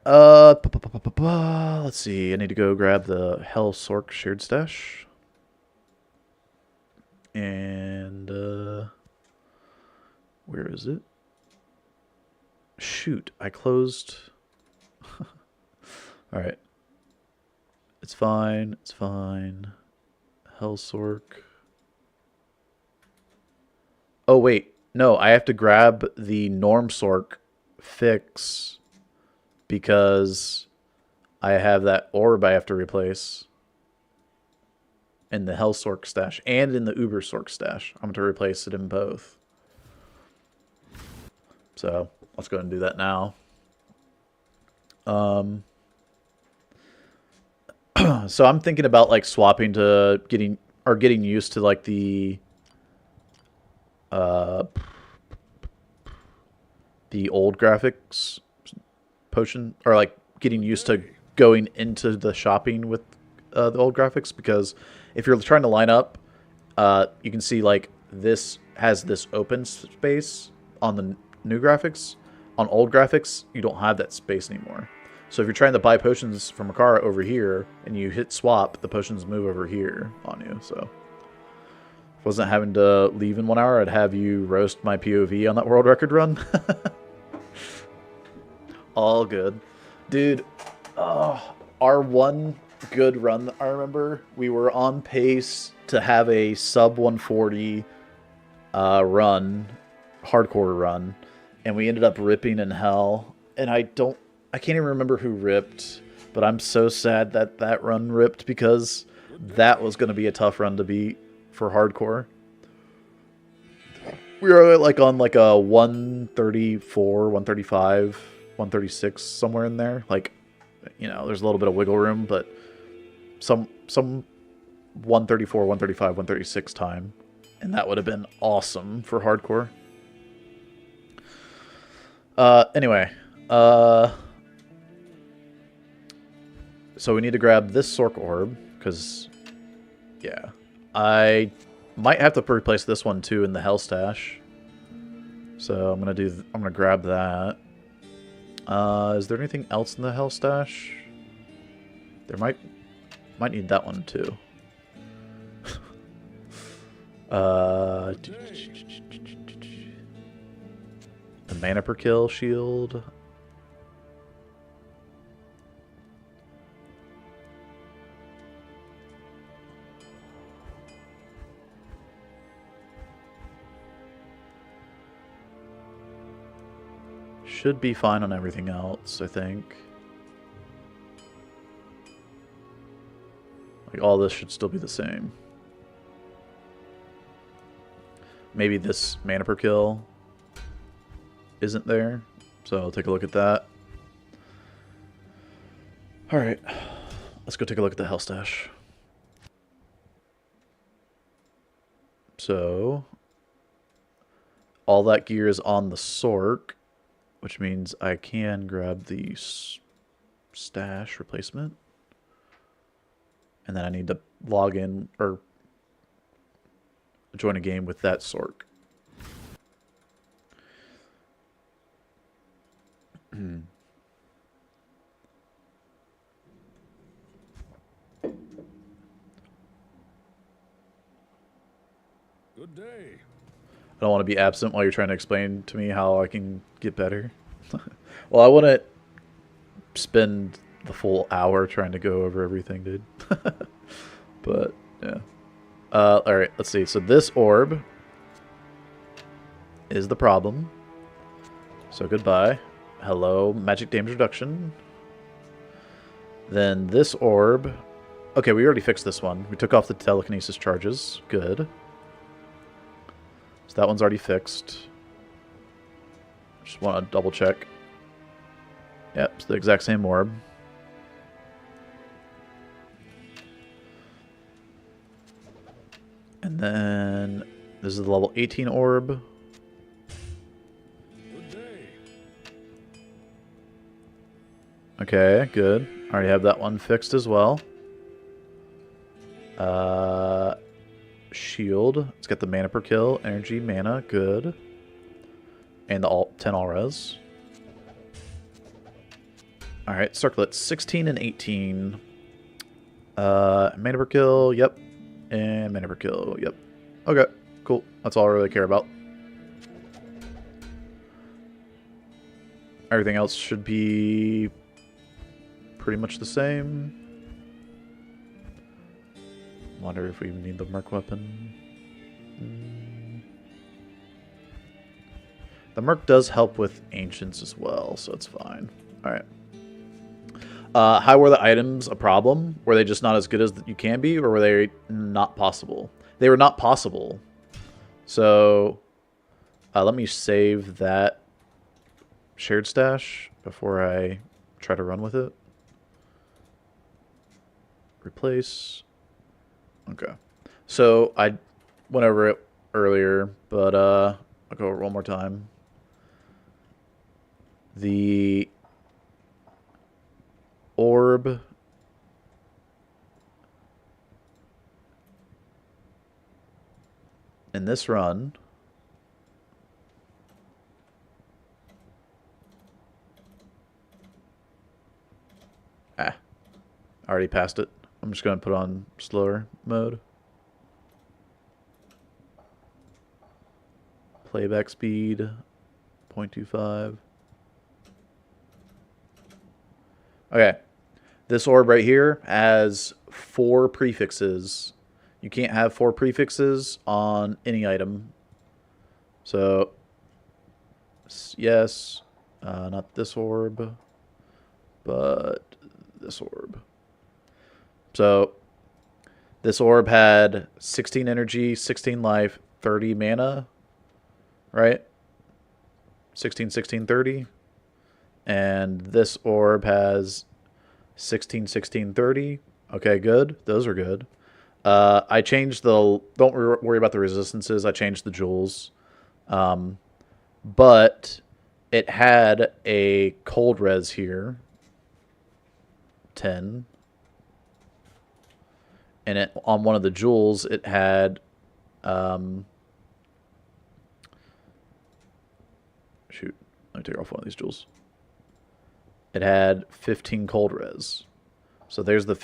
let's see. I need to go grab the Hell Sorc shared stash. And, where is it? Shoot, I closed. Alright. It's fine, it's fine. Hell Sorc. Oh, wait. No, I have to grab the Norm Sorc fix because I have that orb I have to replace in the Hell Sorc stash and in the Uber Sorc stash. I'm going to replace it in both. So let's go ahead and do that now. So I'm thinking about like swapping to getting used to like the old graphics potion, or like getting used to going into the shopping with the old graphics, because if you're trying to line up, you can see like this has this open space on the new graphics. On old graphics, you don't have that space anymore. So if you're trying to buy potions from a car over here and you hit swap, the potions move over here on you. So if I wasn't having to leave in 1 hour, I'd have you roast my POV on that world record run. All good. Dude, our one good run, I remember, we were on pace to have a sub 140 run, hardcore run, and we ended up ripping in hell. And I can't even remember who ripped, but I'm so sad that that run ripped, because that was going to be a tough run to beat for hardcore. We were like on like a 134, 135, 136, somewhere in there. Like, you know, there's a little bit of wiggle room, but some 134, 135, 136 time. And that would have been awesome for hardcore. Anyway, so we need to grab this Sorc orb, because, yeah, I might have to replace this one too in the Hell Stash. So I'm gonna grab that. Is there anything else in the Hell Stash? There might need that one too. The mana per kill shield. Should be fine on everything else, I think. Like, all this should still be the same. Maybe this mana per kill isn't there, so I'll take a look at that. Alright, let's go take a look at the Hell Stash. So, all that gear is on the Sorc, which means I can grab the stash replacement. And then I need to log in or join a game with that Sorc. Good day. I don't want to be absent while you're trying to explain to me how I can get better. Well, I wouldn't spend the full hour trying to go over everything, dude. But, yeah. Alright, let's see. So this orb is the problem. So goodbye. Hello, magic damage reduction. Then this orb. Okay, we already fixed this one. We took off the telekinesis charges. Good. So that one's already fixed. Just want to double check. Yep, it's the exact same orb. And then this is the level 18 orb. Good day. Okay, good. Already have that one fixed as well. Shield. Let's get the mana per kill. Energy, mana, good. And the 10 all res. Alright, circlets 16 and 18. Mana per kill, yep. And mana per kill, yep. Okay, cool. That's all I really care about. Everything else should be pretty much the same. Wonder if we need the merc weapon. The merc does help with ancients as well, so it's fine. Alright. How were the items a problem? Were they just not as good as you can be, or were they not possible? They were not possible. So, let me save that shared stash before I try to run with it. Replace. Okay. So, I went over it earlier, but I'll go over it one more time. The orb in this run I already passed it. I'm just going to put on slower mode. Playback speed 0.25. Okay. This orb right here has 4 prefixes. You can't have 4 prefixes on any item. So, yes, not this orb, but this orb. So, this orb had 16 energy, 16 life, 30 mana, right? 16, 16, 30. And this orb has 16, 16, 30. Okay, good. Those are good. I changed the... Don't worry about the resistances. I changed the jewels. But it had a cold res here. 10. And it, on one of the jewels, it had... shoot. Let me take off one of these jewels. It had 15 cold res. So there's the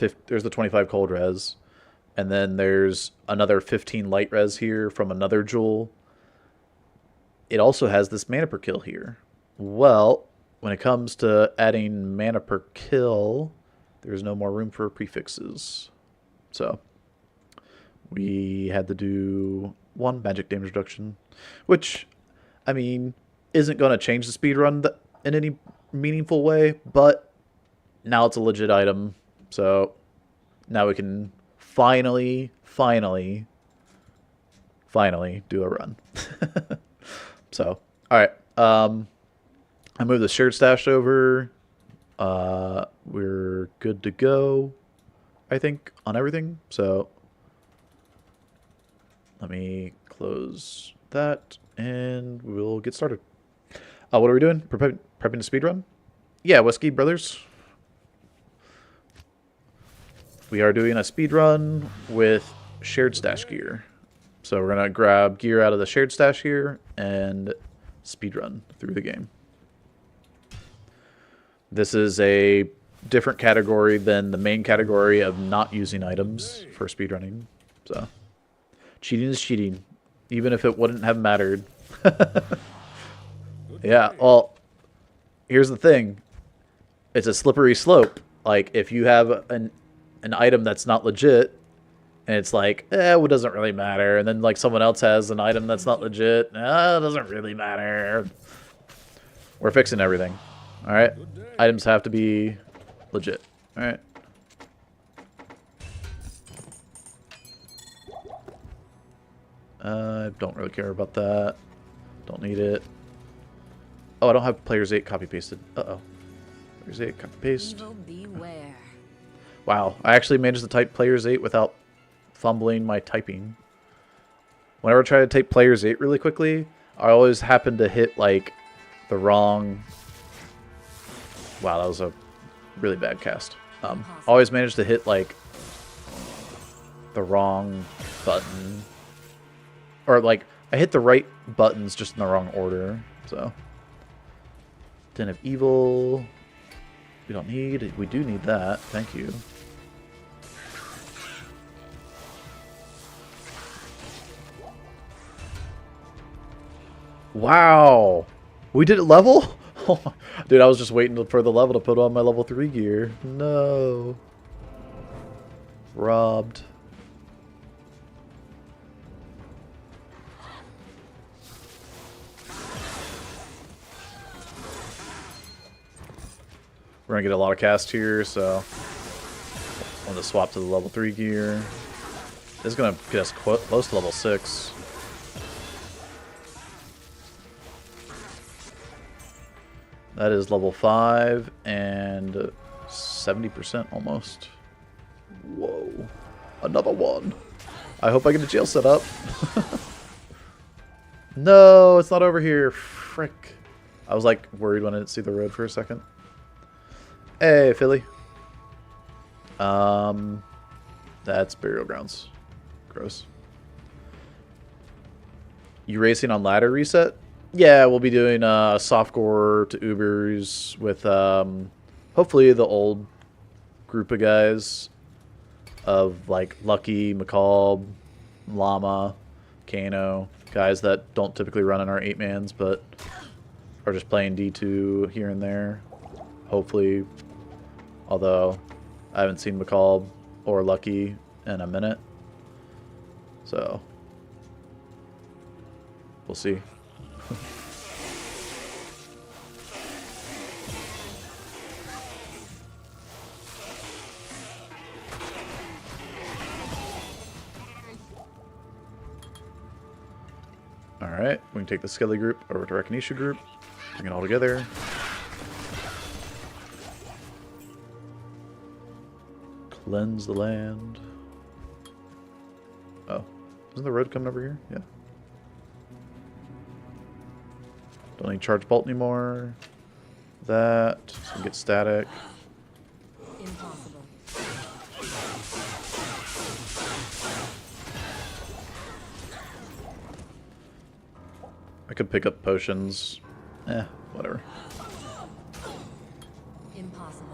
25 cold res. And then there's another 15 light res here from another jewel. It also has this mana per kill here. Well, when it comes to adding mana per kill, there's no more room for prefixes. So we had to do 1 magic damage reduction, which, I mean, isn't going to change the speedrun in any meaningful way, but now it's a legit item, so now we can finally do a run. So, alright, I moved the shared stash over. We're good to go, I think, on everything, so let me close that and we'll get started. What are we doing? Prepping to speedrun? Yeah, Whiskey Brothers. We are doing a speedrun with shared stash gear. So we're going to grab gear out of the shared stash here and speedrun through the game. This is a different category than the main category of not using items for speedrunning. So cheating is cheating, even if it wouldn't have mattered. Yeah, well, here's the thing. It's a slippery slope. Like, if you have an item that's not legit And it's like, it doesn't really matter. And then like someone else has an item that's not legit. It doesn't really matter. We're fixing everything. All right. Items have to be legit. All right. I don't really care about that. Don't need it. Oh, I don't have Players 8 copy pasted. Uh-oh. Players 8 copy paste. Evil beware. Wow. I actually managed to type Players 8 without fumbling my typing. Whenever I try to type Players 8 really quickly, I always happen to hit like the wrong... Wow, that was a really bad cast. Always managed to hit like the wrong button. Or like, I hit the right buttons just in the wrong order. So, Den of Evil. We don't need. We do need that. Thank you. Wow. We did it level? Oh my, dude, I was just waiting for the level to put on my level 3 gear. No. Robbed. We're going to get a lot of cast here, so I'm going to swap to the level 3 gear. This is going to get us close to level 6. That is level 5 and 70% almost. Whoa. Another one. I hope I get a jail set up. No, it's not over here. Frick. I was like worried when I didn't see the road for a second. Hey, Philly. That's Burial Grounds. Gross. You racing on ladder reset? Yeah, we'll be doing softcore to Ubers with hopefully the old group of guys of like Lucky, McCall, Llama, Kano, guys that don't typically run in our 8-mans but are just playing D2 here and there. Hopefully, although I haven't seen McCall or Lucky in a minute, so we'll see. Alright, we can take the Skelly group over to Rekinisha group, bring it all together. Cleanse the land. Oh, isn't the road coming over here? Yeah. Don't need charge bolt anymore. That. So we can get static. Impossible. I could pick up potions. Whatever. Impossible.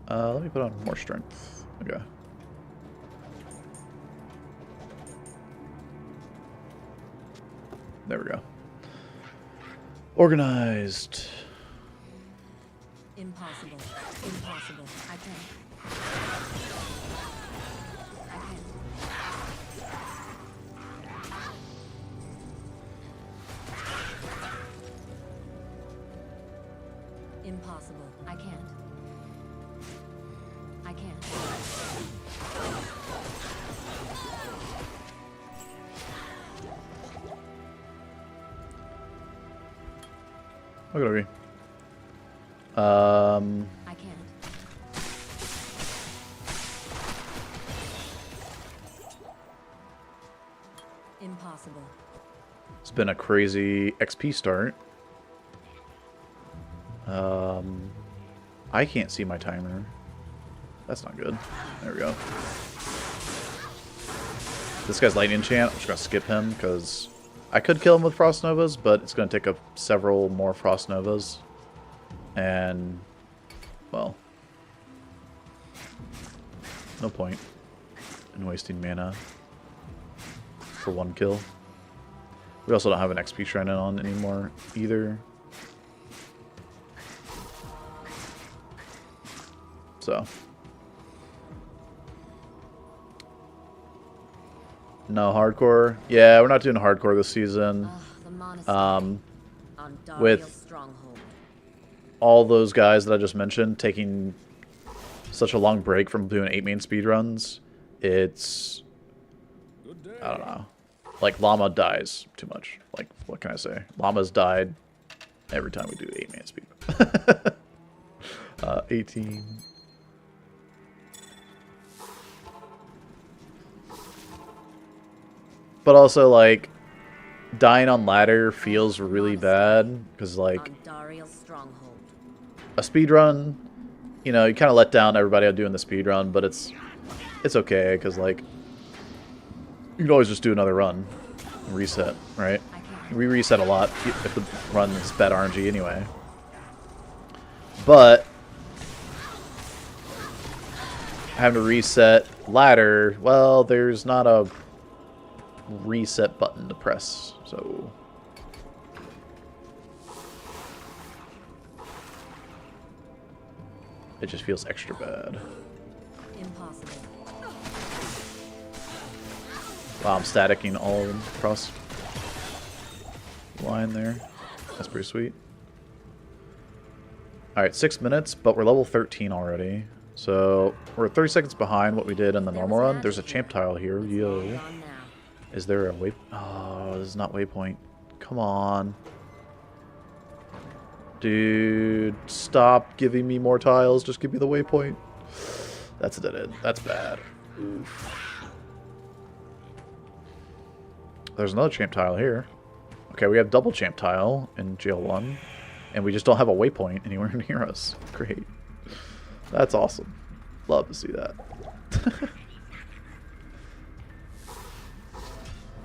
Let me put on more strength. Okay. There we go. Organized. Impossible. Impossible. I can't. Impossible. I can't. I can't. Okay. I can't. Impossible. It's been a crazy XP start. I can't see my timer. That's not good. There we go. This guy's lightning enchant. I'm just gonna skip him because I could kill him with Frost Novas, but it's gonna take up several more Frost Novas. And well, no point in wasting mana for one kill. We also don't have an XP shrine on anymore either. So. No hardcore. Yeah, we're not doing hardcore this season. The monastery. Andariel's With stronghold. all those guys that I just mentioned taking such a long break from doing 8 main speedruns, it's... I don't know. Like, Llama dies too much. Like, what can I say? Llama's died every time we do 8 main speedrun. 18... But also, like, dying on ladder feels really bad, because, like, Andariel's stronghold. a speedrun, you know, you kind of let down everybody doing the speedrun, but it's okay, because, like, you can always just do another run and reset, right? We reset a lot if the run is bad RNG anyway. But having to reset ladder, well, there's not a reset button to press, so it just feels extra bad. Impossible. Wow, I'm staticking all of them across the line there. That's pretty sweet. Alright, 6 minutes, but we're level 13 already. So we're 30 seconds behind what we did in the normal run. There's a champ tile here. Yo. Is there a way... Oh, this is not waypoint. Come on. Dude, stop giving me more tiles. Just give me the waypoint. That's a dead end. That's bad. Oof. There's another champ tile here. Okay, we have double champ tile in jail 1. And we just don't have a waypoint anywhere near us. Great. That's awesome. Love to see that.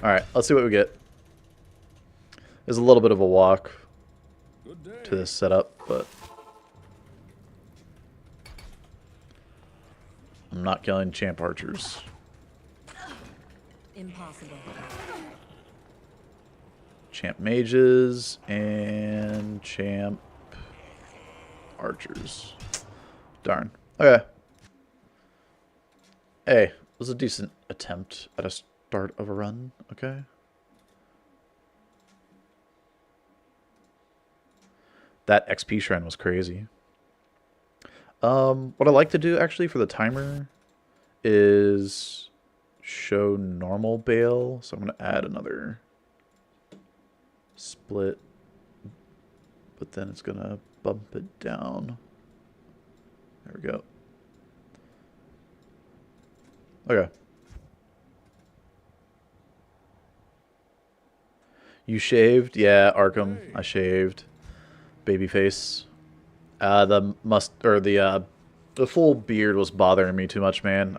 Alright, let's see what we get. There's a little bit of a walk to this setup, but I'm not killing champ archers. Impossible. Champ mages and champ archers. Darn. Okay. Hey, it was a decent attempt at a start of a run, okay? That XP shrine was crazy. What I like to do actually for the timer is show normal Baal. So I'm going to add another split, but then it's going to bump it down. There we go. Okay. You shaved? Yeah, Arkham. I shaved. Babyface. The full beard was bothering me too much, man.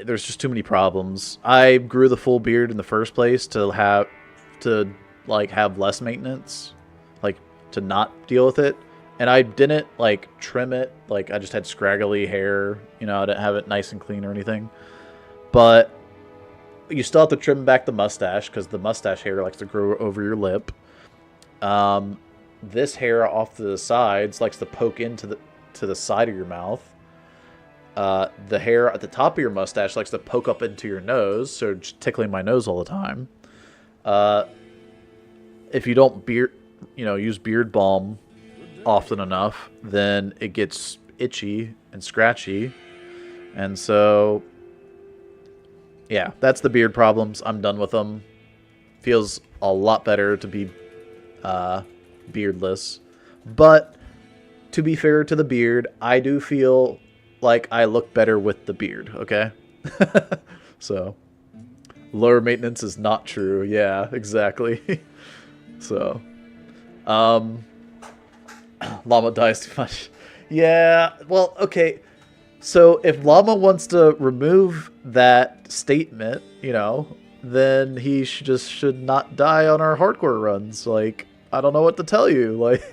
There's just too many problems. I grew the full beard in the first place to have less maintenance, like to not deal with it. And I didn't like trim it. Like I just had scraggly hair, you know, I didn't have it nice and clean or anything. But you still have to trim back the mustache because the mustache hair likes to grow over your lip. This hair off to the sides likes to poke into the side of your mouth. The hair at the top of your mustache likes to poke up into your nose, so just tickling my nose all the time. If you don't use beard balm often enough, then it gets itchy and scratchy. And so, yeah, that's the beard problems. I'm done with them. Feels a lot better to be beardless. But to be fair to the beard, I do feel like I look better with the beard, okay? So, lower maintenance is not true. Yeah, exactly. So, Llama dies too much. Yeah, well, okay. So if Llama wants to remove that statement, you know, then he should not die on our hardcore runs. Like, I don't know what to tell you. Like,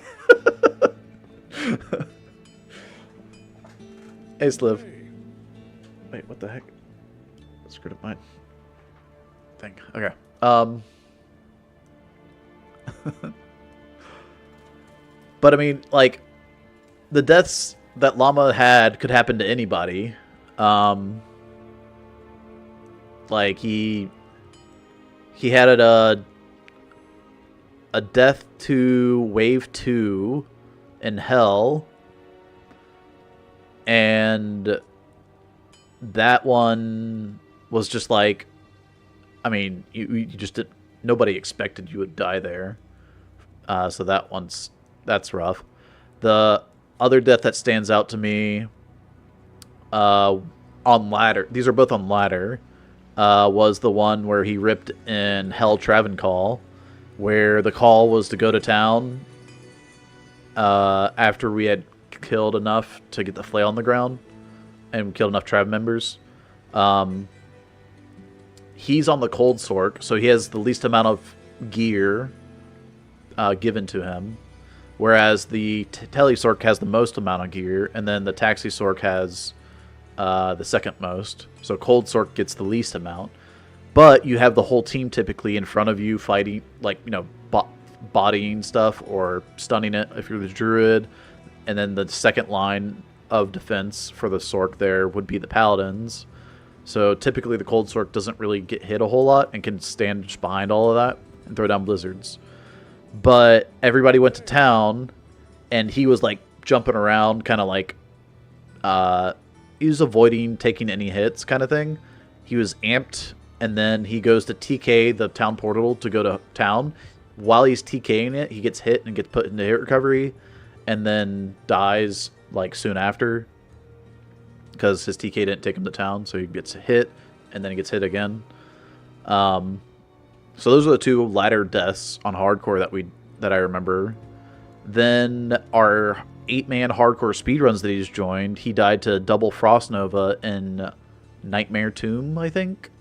hey, Sliv. Wait, what the heck? I screwed up my thing. Okay. But I mean, like, the deaths that Llama had could happen to anybody. Like he had a death to wave 2 in hell, and that one was just like, I mean, you just did, nobody expected you would die there. So that's rough. The other death that stands out to me on ladder, these are both on ladder, was the one where he ripped in Hell Travancore, where the call was to go to town after we had killed enough to get the flail on the ground and killed enough tribe members. He's on the cold Sorc, so he has the least amount of gear given to him, whereas the Tele Sorc has the most amount of gear, and then the Taxi Sorc has the second most. So cold Sorc gets the least amount, but you have the whole team typically in front of you fighting, like, you know, bodying stuff or stunning it if you're the Druid, and then the second line of defense for the Sorc there would be the Paladins. So typically the cold Sorc doesn't really get hit a whole lot and can stand just behind all of that and throw down blizzards. But everybody went to town, and he was like jumping around, kind of like he was avoiding taking any hits kind of thing. He was amped, and then he goes to TK the town portal to go to town. While he's TKing it, he gets hit and gets put into hit recovery, and then dies like soon after because his TK didn't take him to town, so he gets hit and then he gets hit again. So those are the two ladder deaths on hardcore that I remember. Then our 8-man hardcore speedruns that he's joined, he died to double Frost Nova in Nightmare Tomb, I think.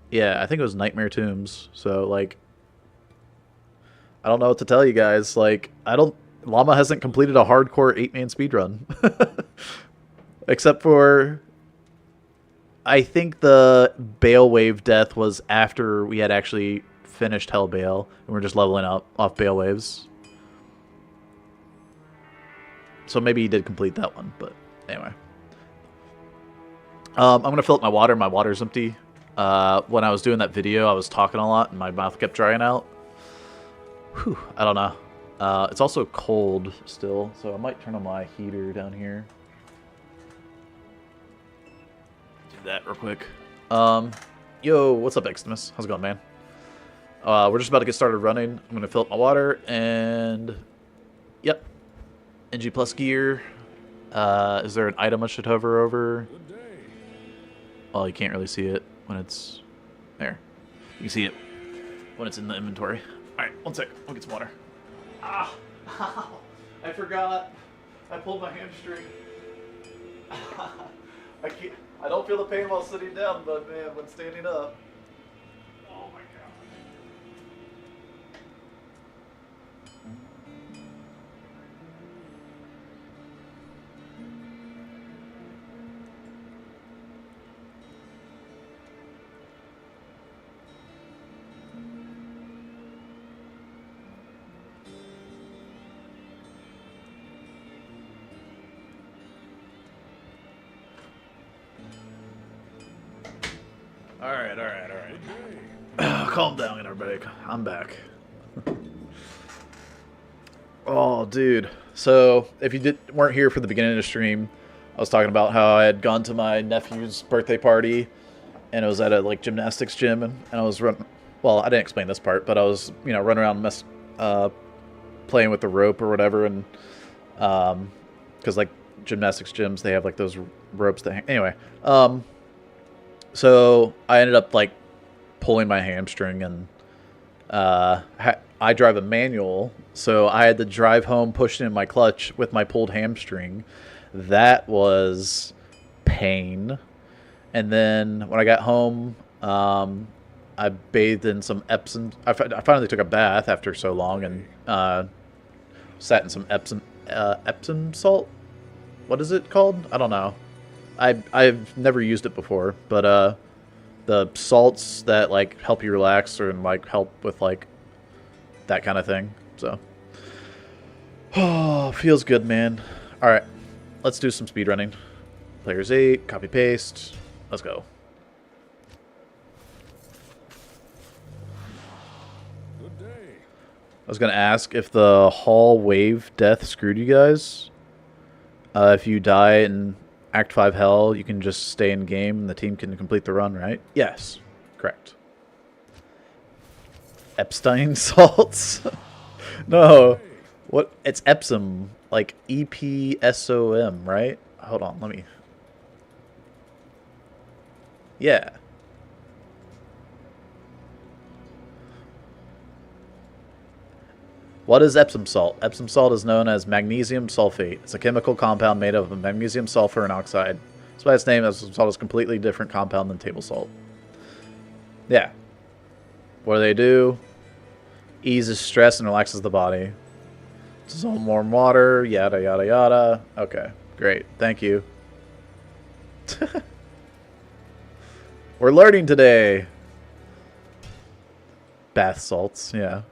Yeah, I think it was Nightmare Tombs. So, like, I don't know what to tell you guys. Like, Llama hasn't completed a hardcore 8-man speedrun. Except for, I think the Baal wave death was after we had actually finished Hell Baal, and we're just leveling up off Baal waves. So maybe he did complete that one, but anyway. I'm going to fill up my water. My water's empty. When I was doing that video, I was talking a lot, and my mouth kept drying out. Whew, I don't know. It's also cold still, so I might turn on my heater down here. Do that real quick. Yo, what's up, Extimus? How's it going, man? We're just about to get started running. I'm going to fill up my water, and yep. NG plus gear. Is there an item I should hover over? Good day. Well, you can't really see it when it's there. You can see it when it's in the inventory. Alright, one sec. I'll get some water. Ah! I forgot. I pulled my hamstring. I don't feel the pain while sitting down, but man, when standing up. Oh my god. Alright. Calm down, everybody. I'm back. Oh, dude. So, if you weren't here for the beginning of the stream, I was talking about how I had gone to my nephew's birthday party, and it was at a like gymnastics gym, and I was running. Well, I didn't explain this part, but I was, running around, playing with the rope or whatever, and because like gymnastics gyms, they have like those ropes that hang. Anyway, so I ended up like pulling my hamstring, and I drive a manual, so I had to drive home pushing in my clutch with my pulled hamstring. That was pain. And then when I got home, I bathed in some Epsom. I finally took a bath after so long, and sat in some Epsom salt. What is it called? I don't know. I've never used it before, but the salts that like help you relax or like help with like that kind of thing. So Oh, feels good, man. Alright, let's do some speedrunning. Players 8, copy paste. Let's go. Good day. I was going to ask if the Hall Wave death screwed you guys. If you die in Act 5 Hell, you can just stay in game and the team can complete the run, right? Yes, correct. Epstein salts? No. What? It's Epsom. Like EPSOM, right? Hold on, let me... Yeah. What is Epsom salt? Epsom salt is known as magnesium sulfate. It's a chemical compound made of magnesium, sulfur, and oxide. That's why its name. Epsom salt is a completely different compound than table salt. Yeah. What do? Eases stress and relaxes the body. Dissolve warm water, yada, yada, yada. Okay, great. Thank you. We're learning today. Bath salts, yeah.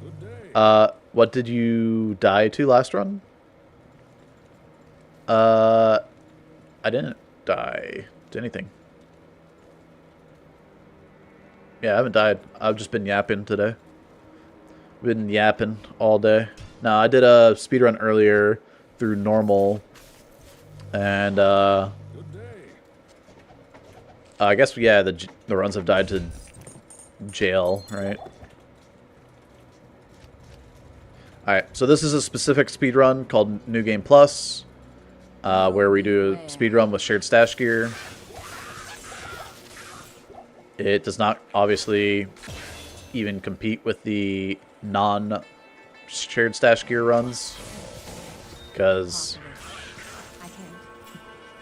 Good day. What did you die to last run? I didn't die to anything. Yeah, I haven't died. I've just been yapping today. Been yapping all day. No, I did a speedrun earlier through normal. And, Good day. I guess, yeah, the runs have died to jail, right? Alright, so this is a specific speedrun called New Game Plus, where we do a speedrun with shared stash gear. It does not, obviously, even compete with the non-shared stash gear runs, because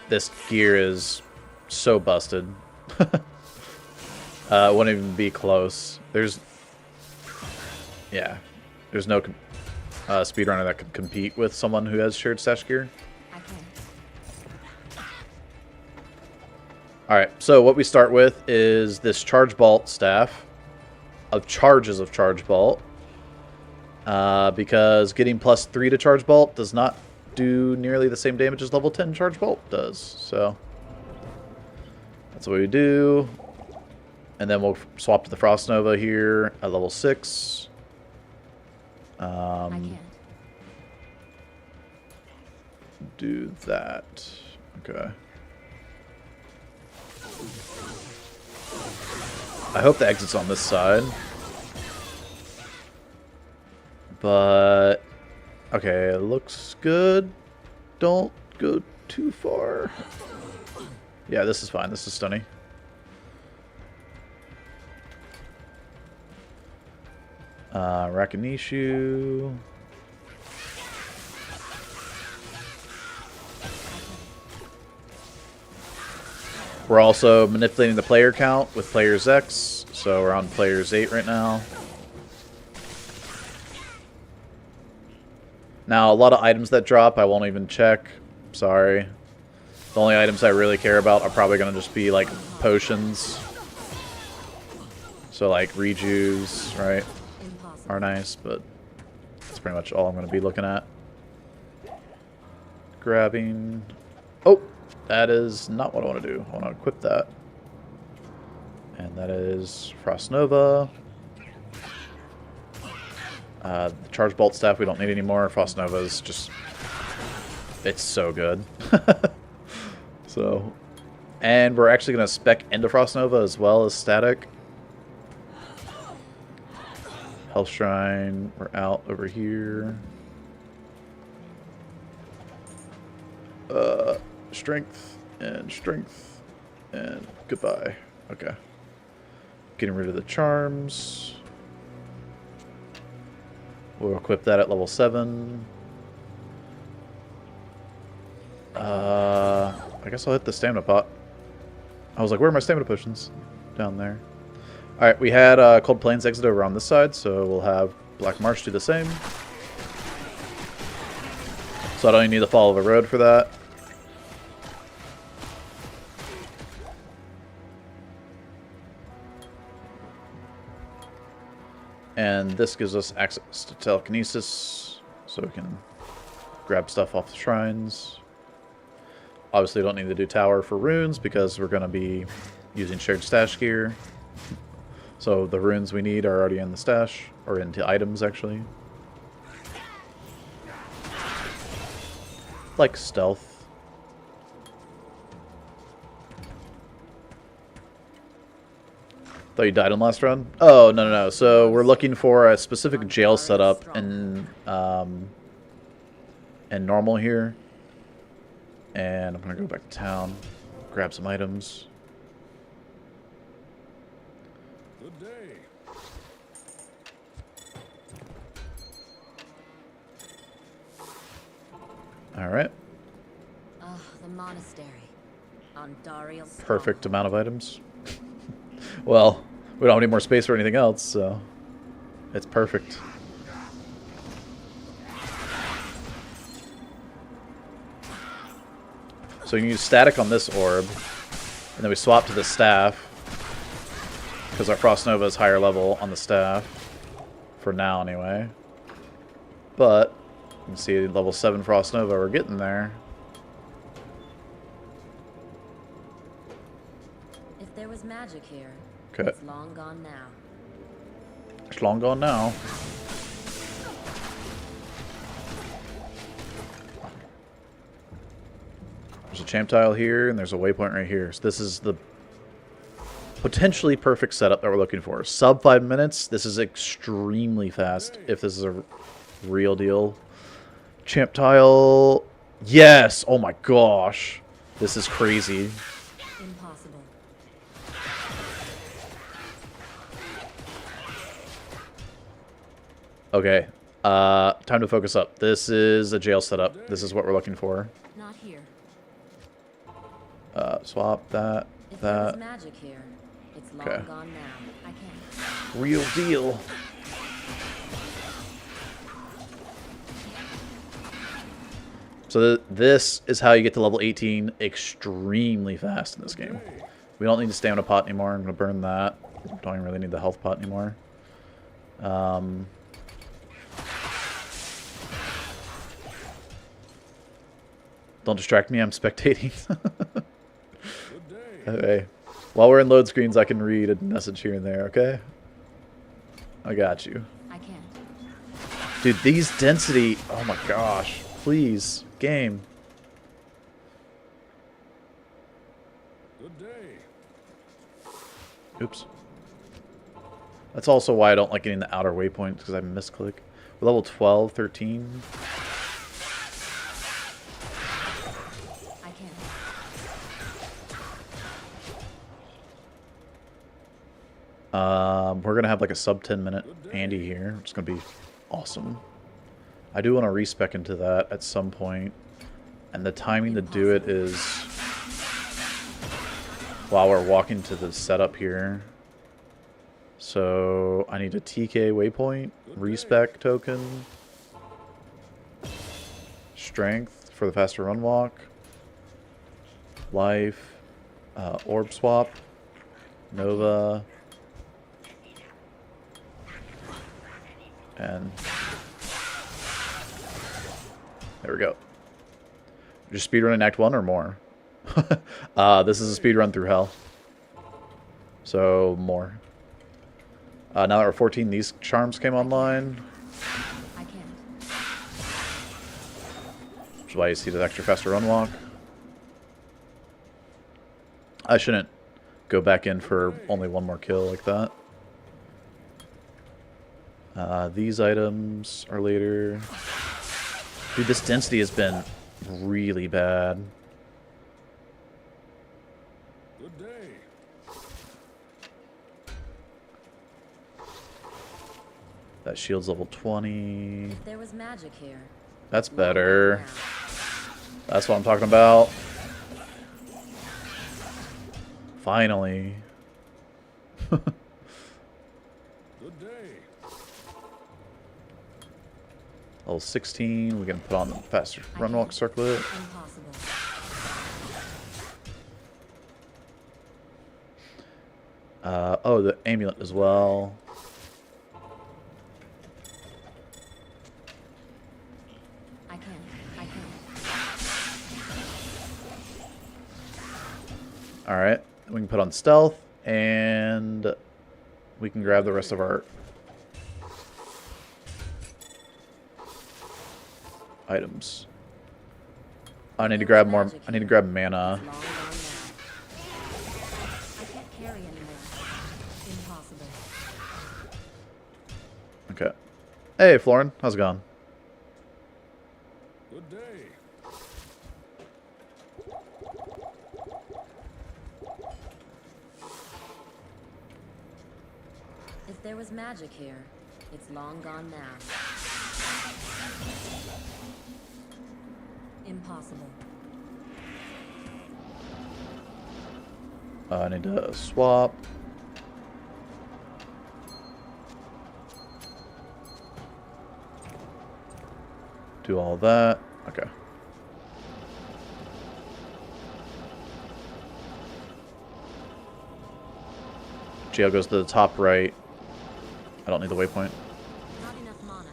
this gear is so busted. It wouldn't even be close. There's no speedrunner that could compete with someone who has shared stash gear. Alright, so what we start with is this Charge Bolt staff of charges of Charge Bolt. Because getting +3 to Charge Bolt does not do nearly the same damage as level 10 Charge Bolt does. So that's what we do. And then we'll swap to the Frost Nova here at level 6. Do that. Okay. I hope the exit's on this side. But okay, it looks good. Don't go too far. Yeah, this is fine. This is stunning. Rakinishu. We're also manipulating the player count with players X, so we're on players 8 right now. Now, a lot of items that drop, I won't even check. Sorry. The only items I really care about are probably going to just be, like, potions. So, like, rejues, right, are nice, but that's pretty much all I'm going to be looking at. Grabbing... Oh! That is not what I want to do. I want to equip that. And that is Frost Nova. The Charge Bolt staff we don't need anymore. Frost Nova is just... It's so good. So... And we're actually going to spec into Frost Nova as well as static. Health Shrine. We're out over here. Strength and goodbye. Okay. Getting rid of the charms. We'll equip that at level 7. I guess I'll hit the stamina pot. I was like, where are my stamina potions? Down there. Alright, we had Cold Plains exit over on this side, so we'll have Black Marsh do the same. So I don't even need to follow the road for that. And this gives us access to telekinesis, so we can grab stuff off the shrines. Obviously, don't need to do tower for runes because we're going to be using shared stash gear. So the runes we need are already in the stash, or into items actually. Like stealth. Thought you died in last run? Oh, no. So we're looking for a specific jail setup in normal here. And I'm going to go back to town, grab some items. Good day. Alright. The Monastery. Andariel. Perfect amount of items. Well, we don't have any more space for anything else, so it's perfect. So you can use static on this orb, and then we swap to the staff, because our Frost Nova is higher level on the staff, for now anyway. But, you can see level 7 Frost Nova, we're getting there. If there was magic here, Okay. it's long gone now. It's long gone now. There's a champ tile here, and there's a waypoint right here. So this is the potentially perfect setup that we're looking for. Sub 5 minutes. This is extremely fast if this is a real deal. Champ tile. Yes! Oh my gosh. This is crazy. Impossible. Okay. Time to focus up. This is a jail setup. This is what we're looking for. Not here. Swap that. If there was That. magic here, it's long Okay. gone now. I can't. Real deal. So this is how you get to level 18 extremely fast in this game. We don't need the stamina pot anymore. I'm going to burn that. Don't even really need the health pot anymore. Don't distract me. I'm spectating. Good day. Okay. While we're in load screens, I can read a message here and there, okay? I got you. I can't. Dude, these density... Oh my gosh. Please. Game. Good day. Oops. That's also why I don't like getting the outer waypoint, because I misclick. We're level 12, 13. I can't. We're going to have like a sub 10 minute Andy here. It's going to be awesome. I do want to respec into that at some point. And the timing to do it is while we're walking to the setup here. So I need a TK waypoint, respec token, strength for the faster run walk, life, orb swap, Nova, and there we go. Just speedrunning Act 1 or more? This is a speedrun through hell. So, more. Now that we're 14, these charms came online. I can't. Which is why you see the extra faster run walk. I shouldn't go back in for only one more kill like that. These items are later. Dude, this density has been really bad. Good day. That shield's level 20. If there was magic here. That's it's long gone better. now. That's what I'm talking about. Finally. Good day. Level 16. We can put on the faster run walk circlet. Impossible. Oh, the amulet as well. Alright, we can put on stealth, and we can grab the rest of our items. I need to grab more. I need to grab mana. Long gone now. I can't carry anymore. Impossible. Okay. Hey, Florin, how's it going? Good day. If there was magic here, it's long gone now. Impossible. I need to swap. Do all that. Okay. Jail goes to the top right. I don't need the waypoint. Not enough mana.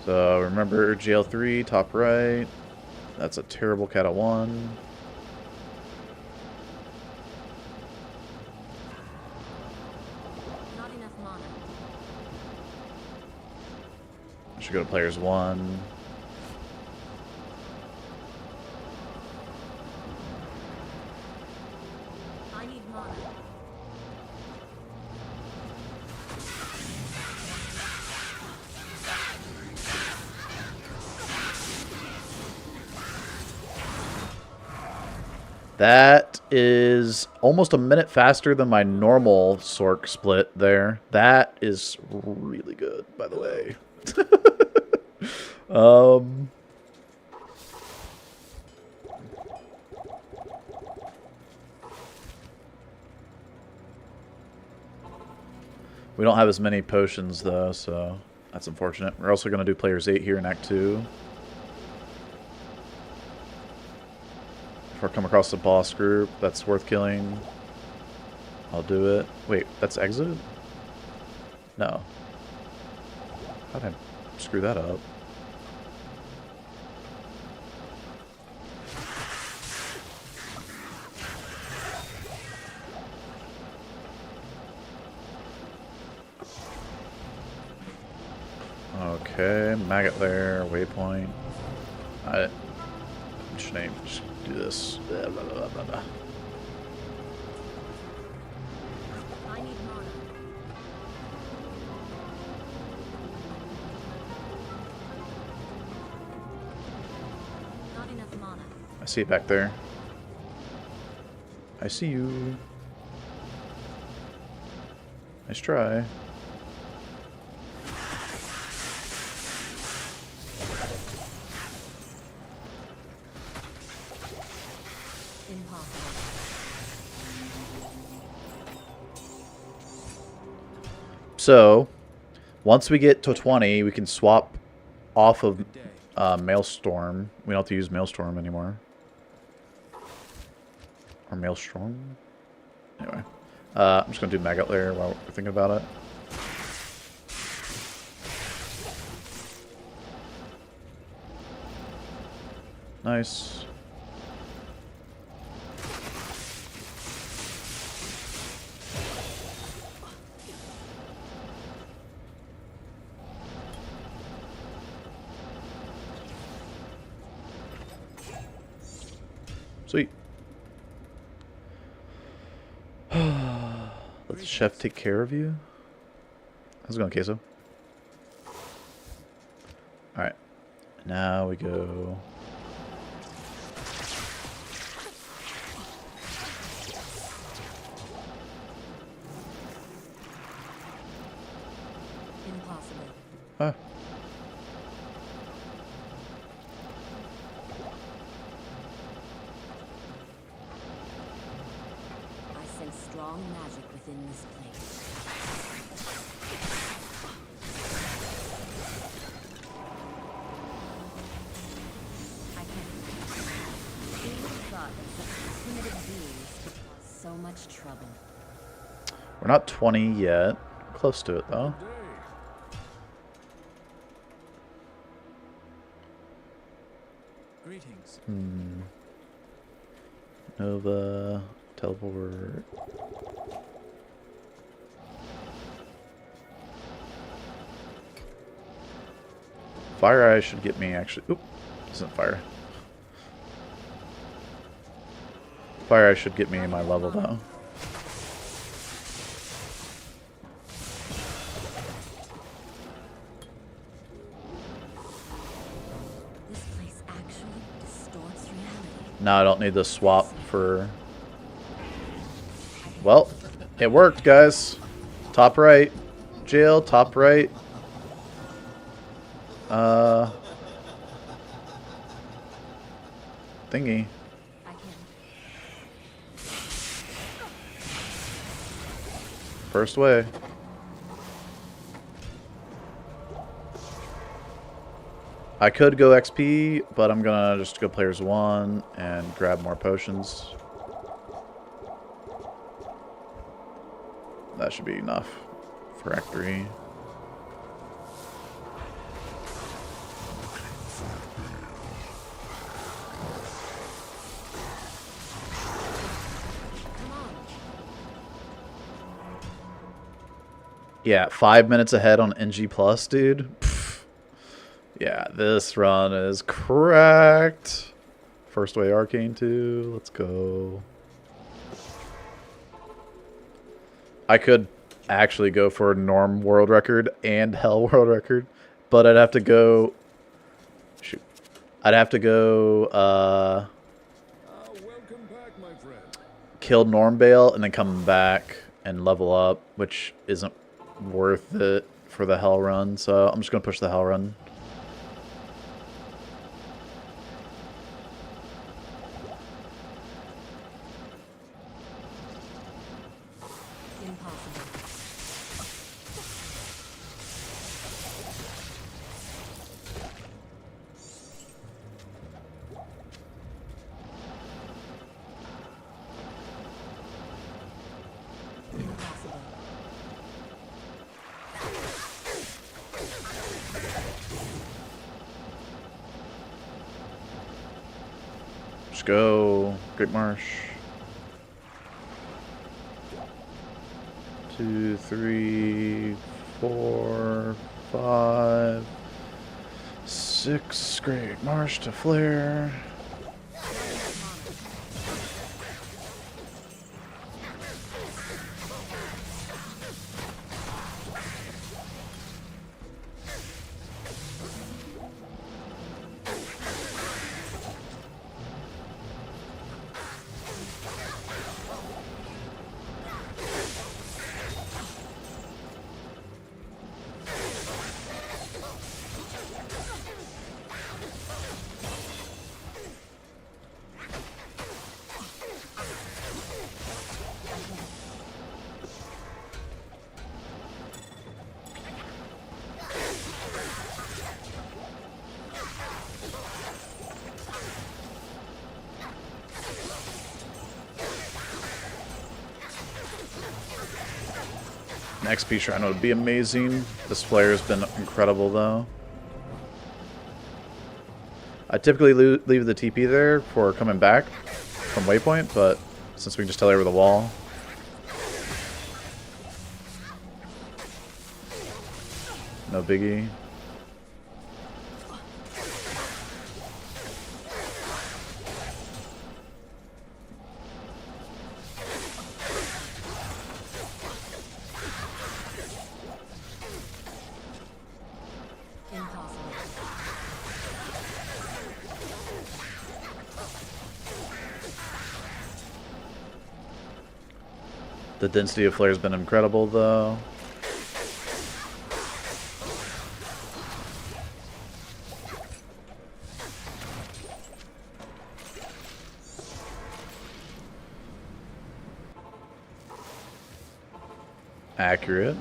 So remember GL3, top right. That's a terrible Cata 1. Not enough mana. I should go to players 1. I need mana. That is almost a minute faster than my normal Sorc split there. That is really good, by the way. We don't have as many potions, though, so that's unfortunate. We're also going to do players 8 here in Act 2. If I come across a boss group that's worth killing, I'll do it. Wait, that's exit? No. How did I screw that up? Okay, maggot lair, waypoint. Which name? Just do this. Blah, blah, blah, blah, blah. I need mana. Not enough mana. I see it back there. I see you. Nice try. Impossible. So, once we get to 20, we can swap off of Maelstrom. We don't have to use Maelstrom anymore. Or Maelstrom? Anyway. I'm just going to do Maggot Lair while we're thinking about it. Nice. Sweet. Let the chef take care of you. How's it going, Queso? Alright. Now we go. Impossible. Ah. I sense strong magic within this place. I can't. Who would have thought that such primitive beings could cause so much trouble? We're not 20 yet. Close to it, though. Good day. Greetings. Nova, teleport. Fire Eye should get me actually. Oop, this isn't fire. Fire Eye should get me my level though. This place actually distorts reality. No, I don't need the swap for. Well, it worked, guys. Top right, jail. Top right. Thingy. I can. First way. I could go XP, but I'm gonna just go players 1 and grab more potions. That should be enough for Act 3. Yeah, 5 minutes ahead on NG Plus, dude. Pff. Yeah, this run is cracked. First way Arcane 2. Let's go. I could actually go for a Norm world record and Hell world record, but I'd have to go. Shoot. I'd have to go Welcome back, my friend. kill Norm Baal and then come back and level up, which isn't worth it for the Hell run, so I'm just gonna push the Hell run. Impossible. Impossible. Just go Great Marsh. 2, 3, 4, 5, 6. Great Marsh to Flare. An XP Shrine would be amazing. This player has been incredible, though. I typically leave the TP there for coming back from Waypoint, but since we can just tele over the wall. No biggie. Impossible. The density of flare has been incredible, though. Accurate.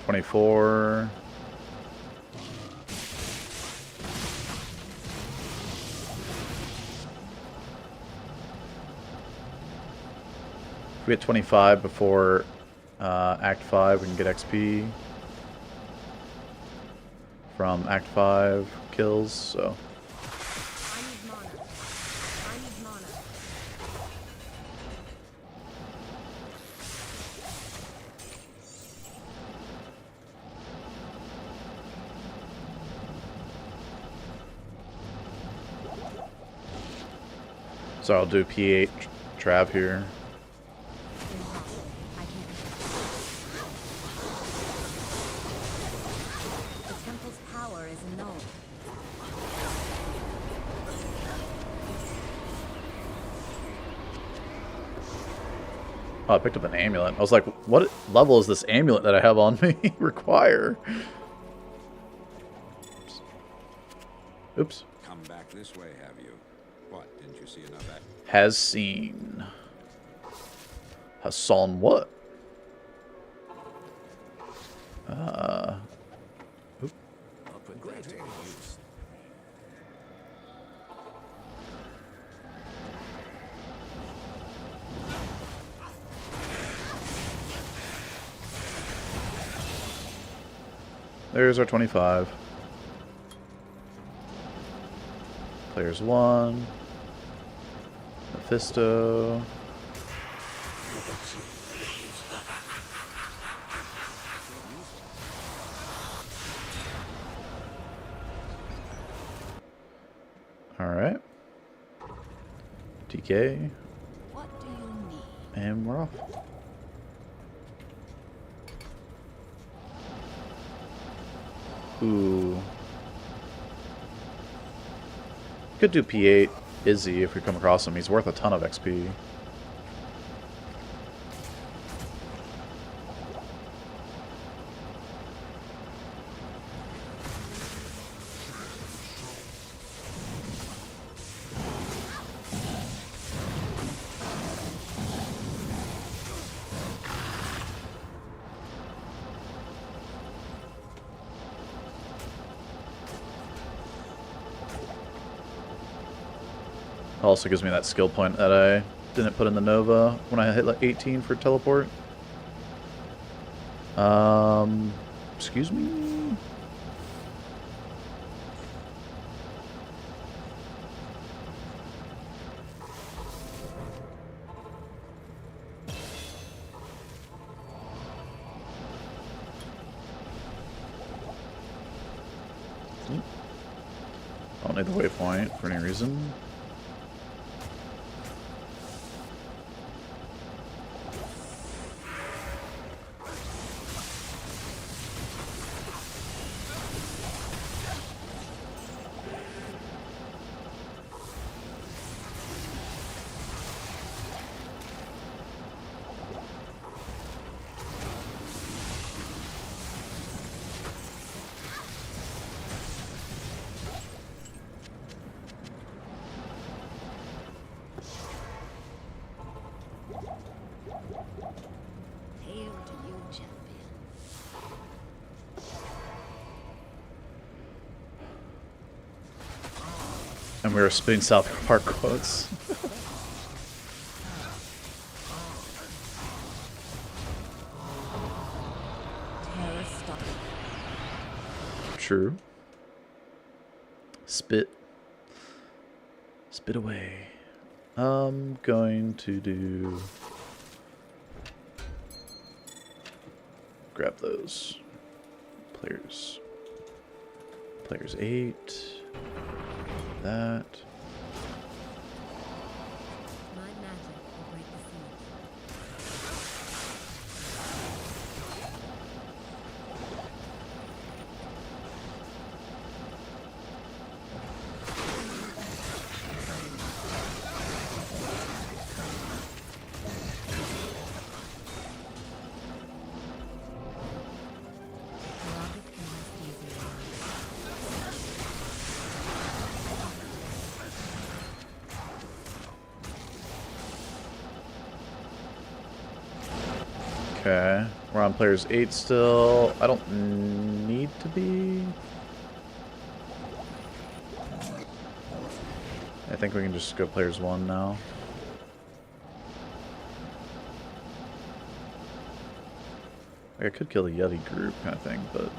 $24. we hit 25 before Act 5, we can get XP from Act 5 kills, so... I need mana. I need mana. So I'll do P8 Trav here. Impossible. I can't. The temple's power is annulled. Oh, I picked up an amulet. I was like, what level is this amulet that I have on me require? Oops. Come back this way, have you? What, didn't you see enough Has seen. Has sawn what? Oop. I'll put that to good use. There's our 25. Players 1. Mephisto. Alright. TK. What do you need? And we're off. Ooh. Could do P8 Izzy if we come across him. He's worth a ton of XP. Also gives me that skill point that I didn't put in the Nova when I hit like 18 for teleport. Excuse me? I don't need the waypoint for any reason. Hail to you, champion. And we were spitting South Park quotes. Terror stop. True. Spit. Spit away. I'm going to do... Grab those. Players. Players 8. That. My magic will break the seal. Rocket can rest easy. Okay. We're on players 8 still. I don't need to be. I think we can just go players 1 now. Like, I could kill the Yeti group kind of thing, but...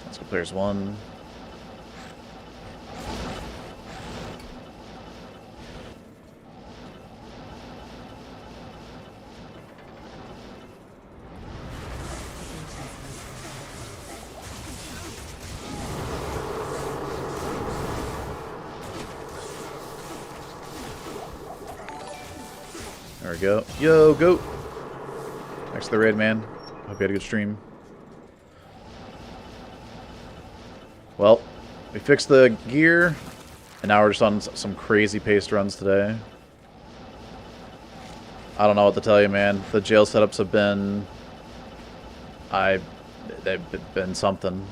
Let's go players 1. There we go. Yo, goat! Thanks to the raid, man. Hope you had a good stream. Well, we fixed the gear, and now we're just on some crazy paced runs today. I don't know what to tell you, man. The jail setups have been... They've been something.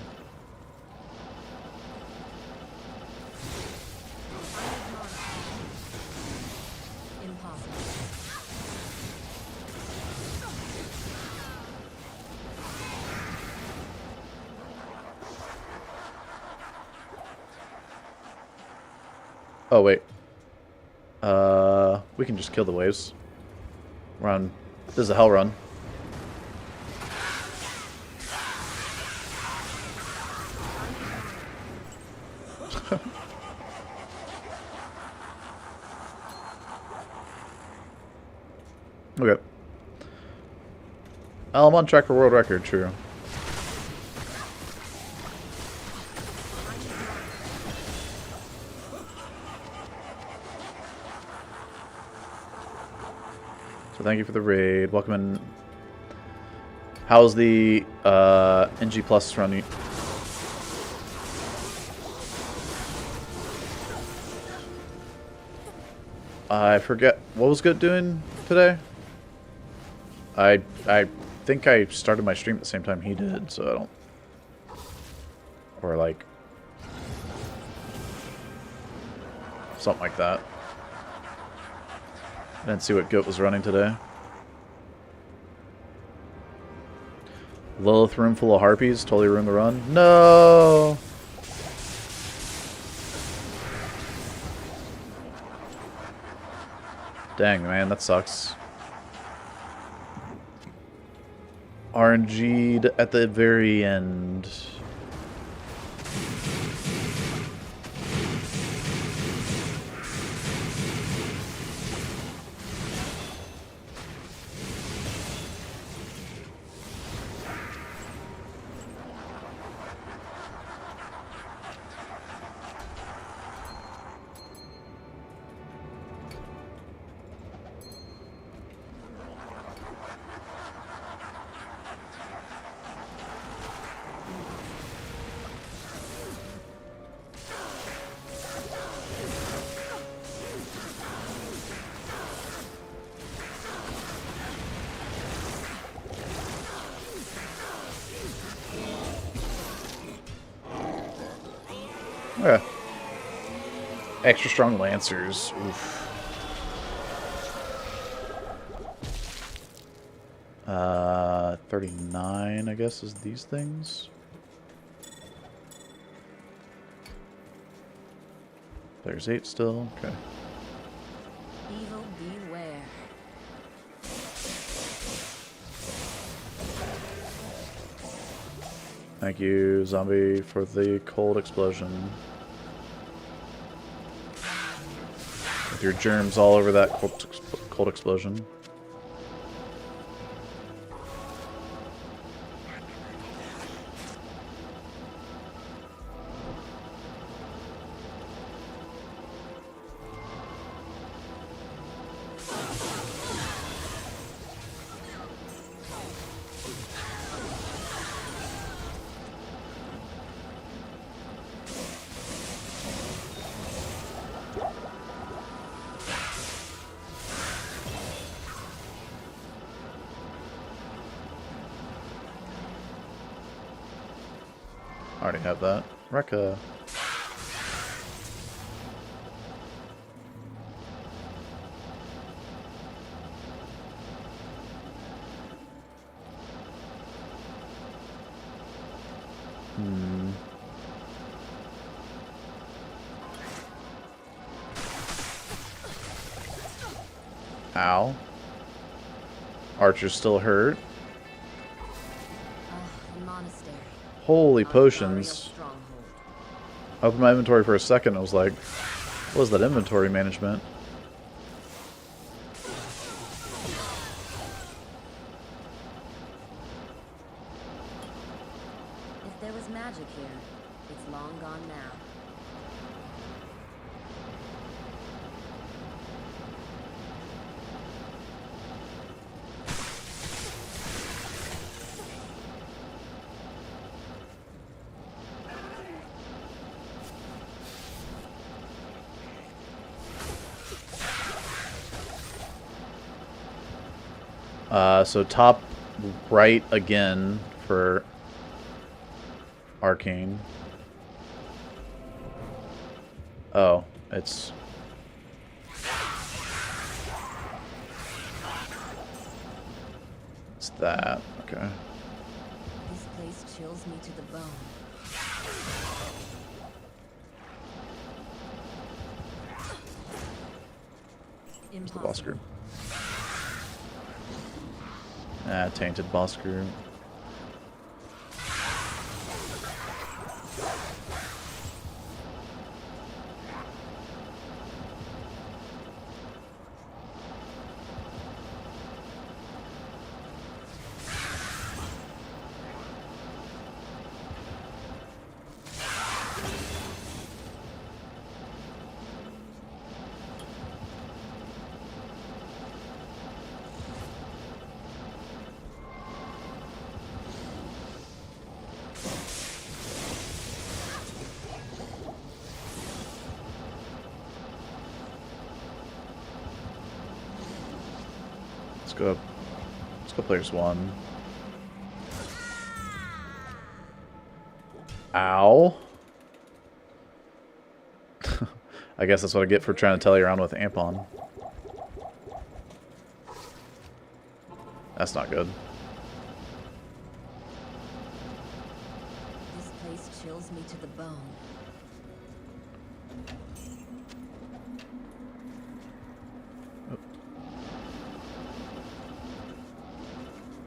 Oh, wait. We can just kill the waves. Run. This is a hell run. Okay. I'm on track for world record, true. So thank you for the raid. Welcome in. How's the NG Plus run? I forget what was good doing today. I think I started my stream at the same time he did, so I don't. Or like something like that. I didn't see what Goat was running today. Lilith room full of harpies, totally ruined the run. No! Dang, man, that sucks. RNG'd at the very end. Yeah. Extra strong lancers. Oof. 39, I guess, is these things. There's 8 still. Okay. Evil beware. Thank you, zombie, for the cold explosion. With your germs all over that cold explosion. Already have that. Rekka. Ow. Archer's still hurt. The Monastery. Holy On potions. Andariel stronghold. I opened my inventory for a second. I was like, what was that inventory management? If there was magic here, it's long gone now. So top right again for Arcane. Oh, it's... It's that. Okay. This place chills me to the bone. Where's the boss Impossible. group? Ah, tainted boss group. Let's go players one. Ow. I guess that's what I get for trying to tell you around with amp on. That's not good. This place chills me to the bone.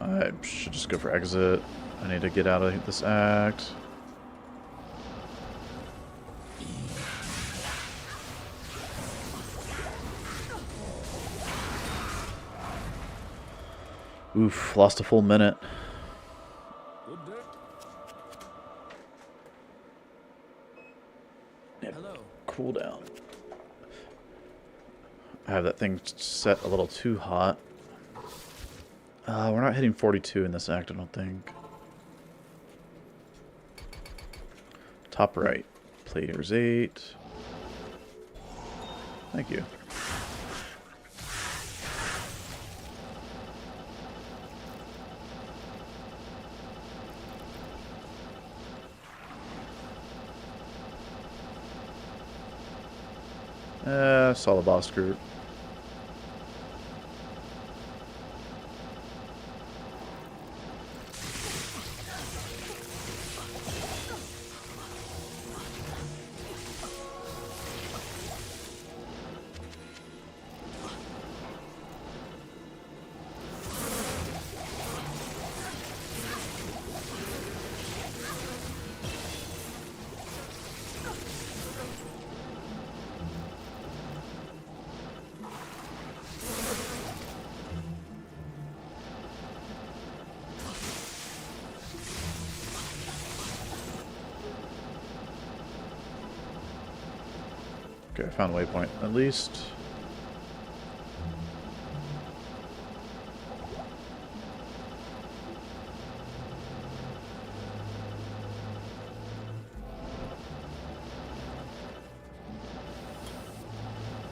I should just go for exit. I need to get out of this act. Oof, lost a full minute. Good day. Hello. Cooldown. I have that thing set a little too hot. We're not hitting 42 in this act, I don't think. Top right. Players 8. Thank you. Saw the boss group. Okay, I found a waypoint at least.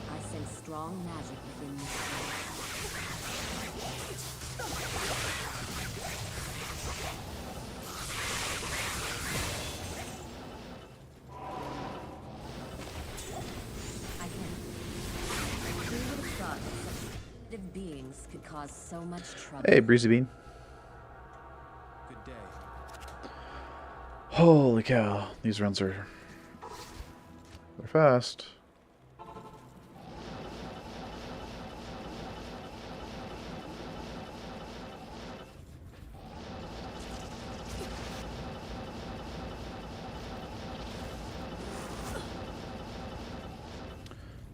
I sense strong magic within this place. I can. Who would have thought that such primitive beings could cause so much trouble? Hey, Breezy Bean. Good day. Holy cow, these runs are... they're fast.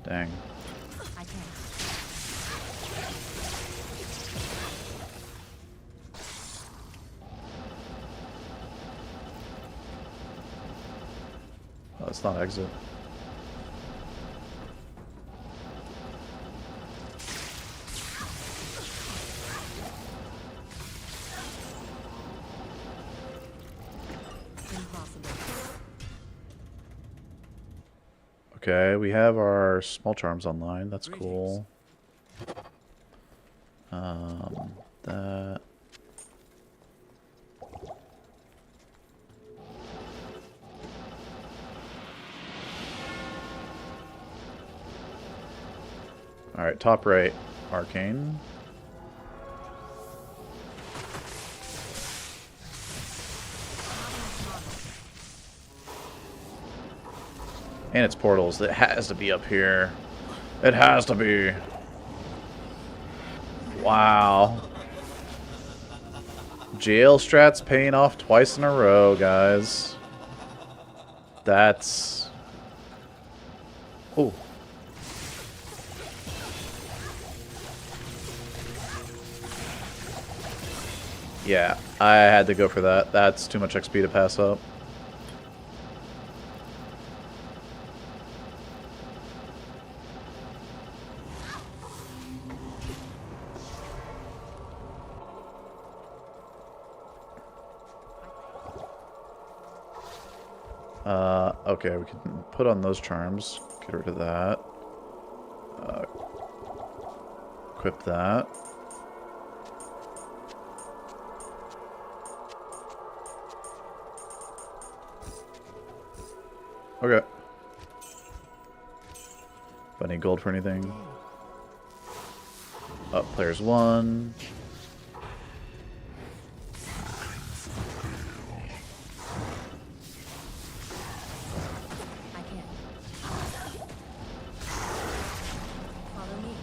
Dang. I can't. Oh, it's not exit. Impossible. Okay, we have our small charms online. That's cool. That. All right, top right, arcane. And it's portals. It has to be up here. It has to be. Wow. Jail strats paying off twice in a row, guys. That's... Oh. Yeah, I had to go for that. That's too much XP to pass up. Okay, we can put on those charms. Get rid of that. Equip that. Okay. Do I need gold for anything? Up, players 1. I can't. Follow me.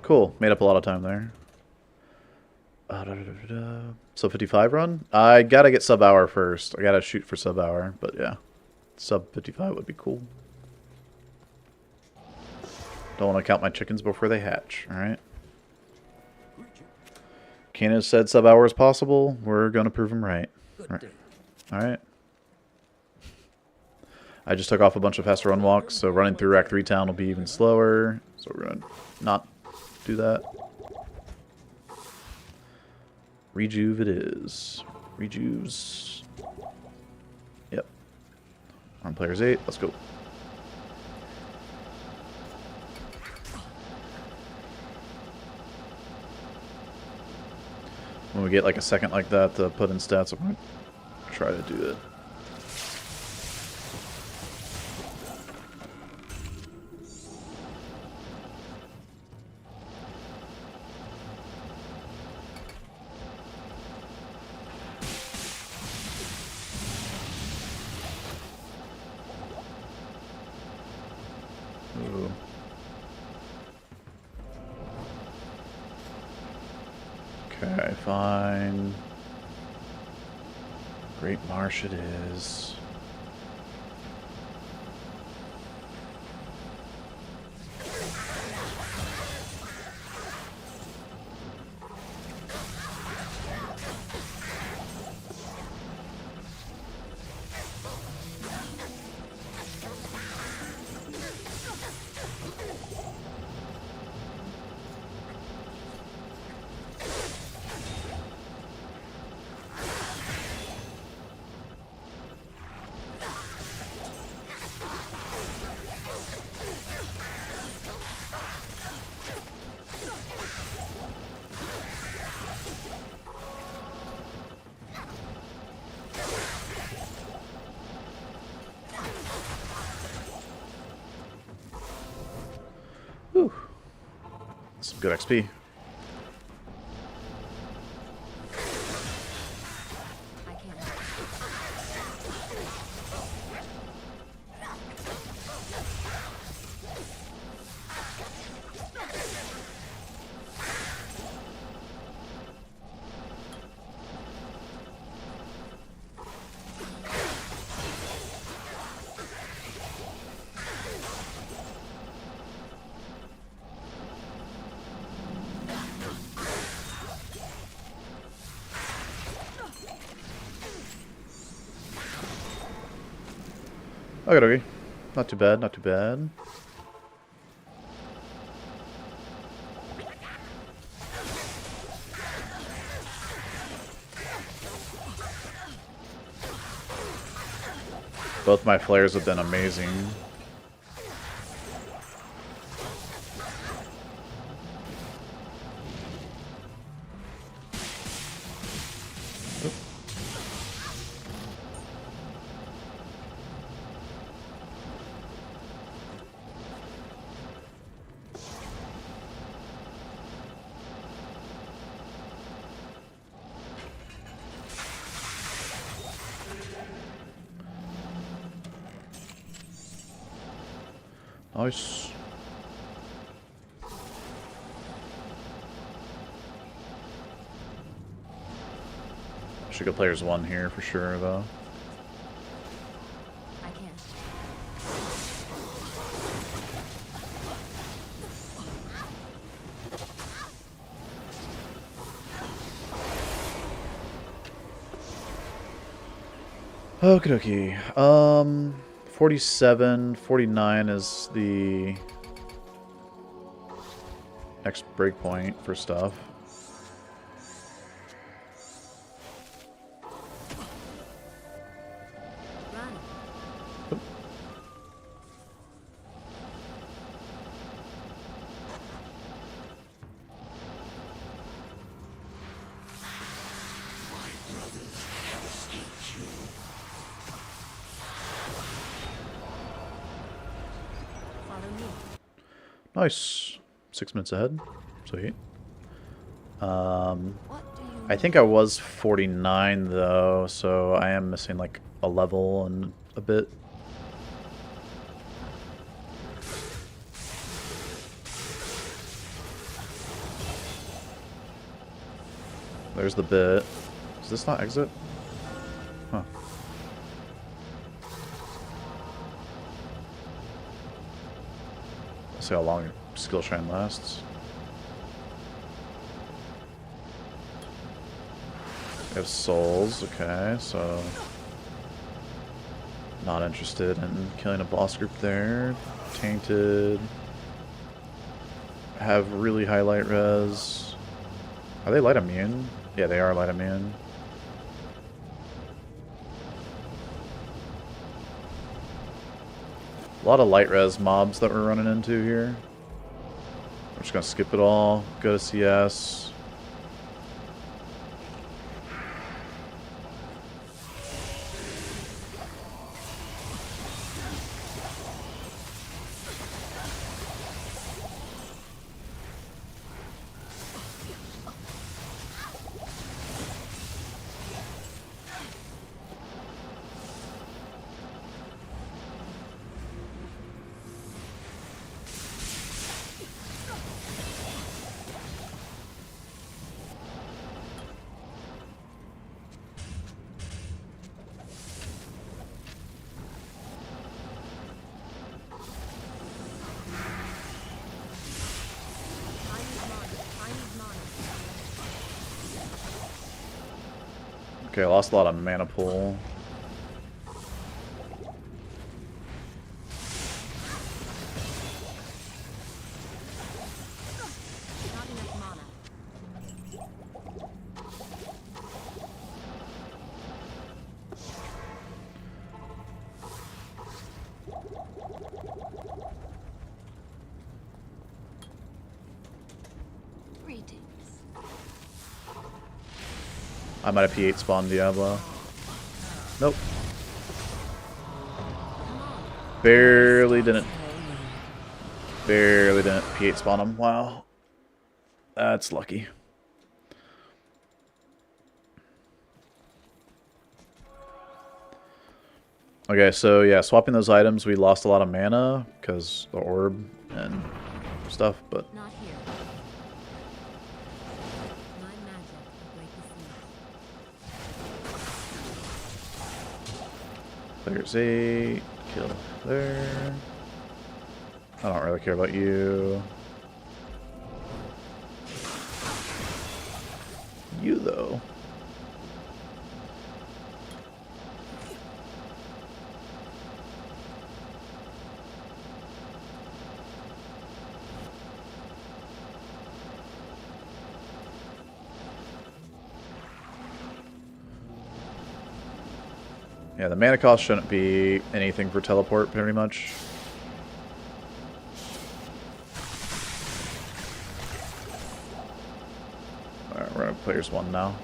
Cool. Made up a lot of time there. So 55 run? I gotta get sub hour first. I gotta shoot for sub hour, but yeah. Sub 55 would be cool. Don't want to count my chickens before they hatch, alright? Kena said sub hour is possible. We're gonna prove him right. Alright. I just took off a bunch of faster run walks, so running through Act 3 town will be even slower. So we're gonna not do that. Rejuve it is. Rejuves. Yep. On players 8. Let's go. When we get like a second like that to put in stats, I'm going to try to do it. Ooh. Okay, fine. Great Marsh it is. Whew. Some good XP. I can't. Okay, okay. Not too bad, not too bad. Both my flares have been amazing. Nice. Should go players 1 here for sure, though. I can't. Okie dokie. 47, 49 is the next breakpoint for stuff. Run. Follow me. Nice. 6 minutes ahead. Sweet. What do you I think I was 49 though, so I am missing like a level and a bit. There's the bit. Does this not exit? Huh. Let's see how long your skill shine lasts. We have souls, okay, so not interested in killing a boss group there. Tainted. Have really high light res. Are they light immune? Yeah, they are light immune. A lot of light res mobs that we're running into here. We're just gonna skip it all, go to CS. I need mana. I need mana. Okay, I lost a lot of mana pool. Not enough mana. Greetings. I might have P8 spawned Diablo. Nope. Barely didn't. Barely didn't P8 spawn him. Wow. That's lucky. Okay, so yeah, swapping those items, we lost a lot of mana because the orb and stuff, but Not here. My magic will break the seas. there's 8. Kill there. I don't really care about you. You, though. Yeah, the mana cost shouldn't be anything for teleport, pretty much. Alright, we're at players 1 now.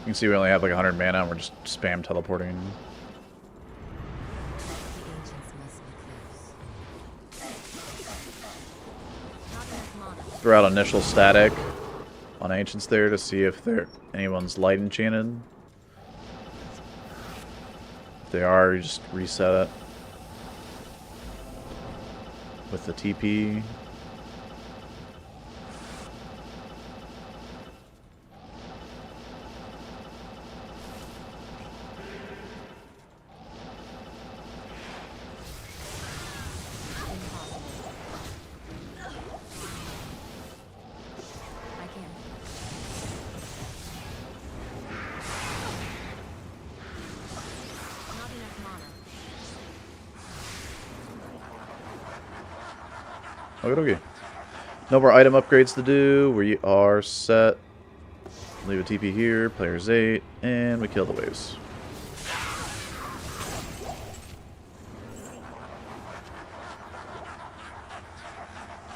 You can see we only have like 100 mana and we're just spam teleporting. The ancients must be close. Not enough mana. Throw out initial static on ancients there to see if anyone's light enchanted. If they are, you just reset it with the TP. Okay. No more item upgrades to do. We are set. Leave a TP here. Players 8. And we kill the waves.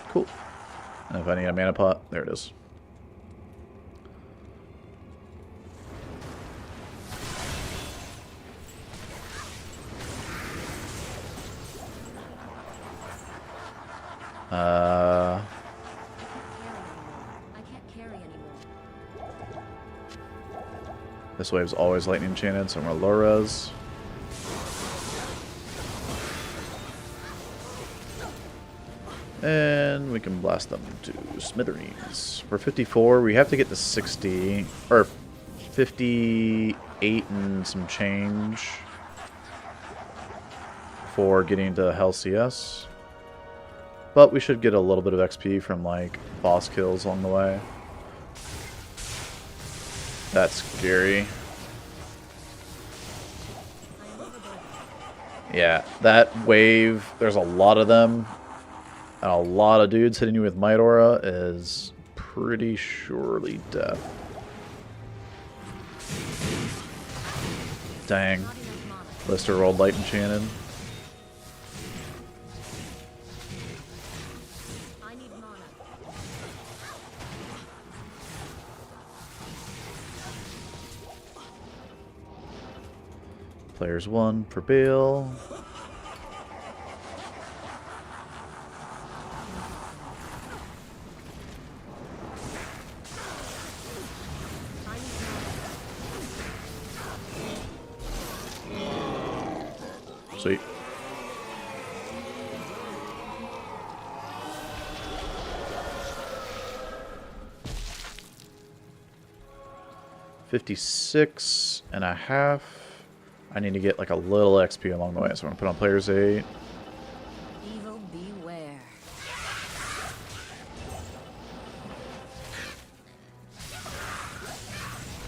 Cool. And if I need a mana pot, there it is. I can't carry anymore. This wave's always lightning enchanted, so we're low res. And we can blast them to smithereens. We're 54. We have to get to 60, or 58 and some change for getting to Hell CS. But we should get a little bit of XP from, like, boss kills along the way. That's scary. Yeah, that wave, there's a lot of them. And a lot of dudes hitting you with Might Aura is pretty surely death. Dang. Lister rolled light enchanted. Players 1 for Baal. Sweet. $56.5. I need to get like a little XP along the way, so I'm gonna put on players 8. Evil beware.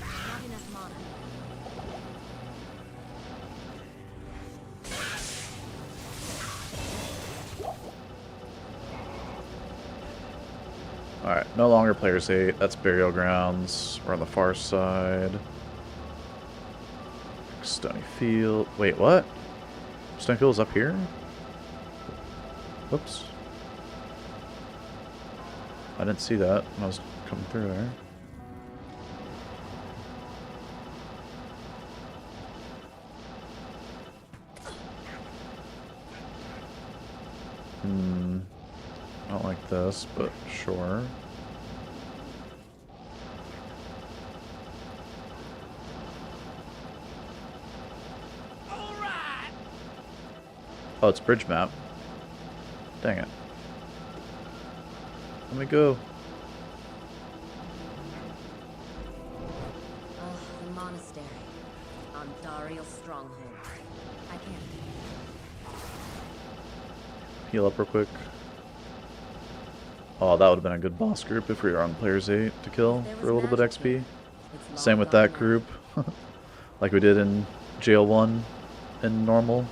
Not enough mana. Alright, no longer players 8. That's Burial Grounds. We're on the far side. Stony Field. Wait, what? Stony Field is up here? Whoops. I didn't see that when I was coming through there. I don't like this, but sure. Oh, it's bridge map. Dang it. Let me go. The Monastery. Andariel stronghold. I can't. Heal up real quick. Oh, that would have been a good boss group if we were on players 8 to kill for a little bit XP. Same with that group. like we did in Jail 1 in normal.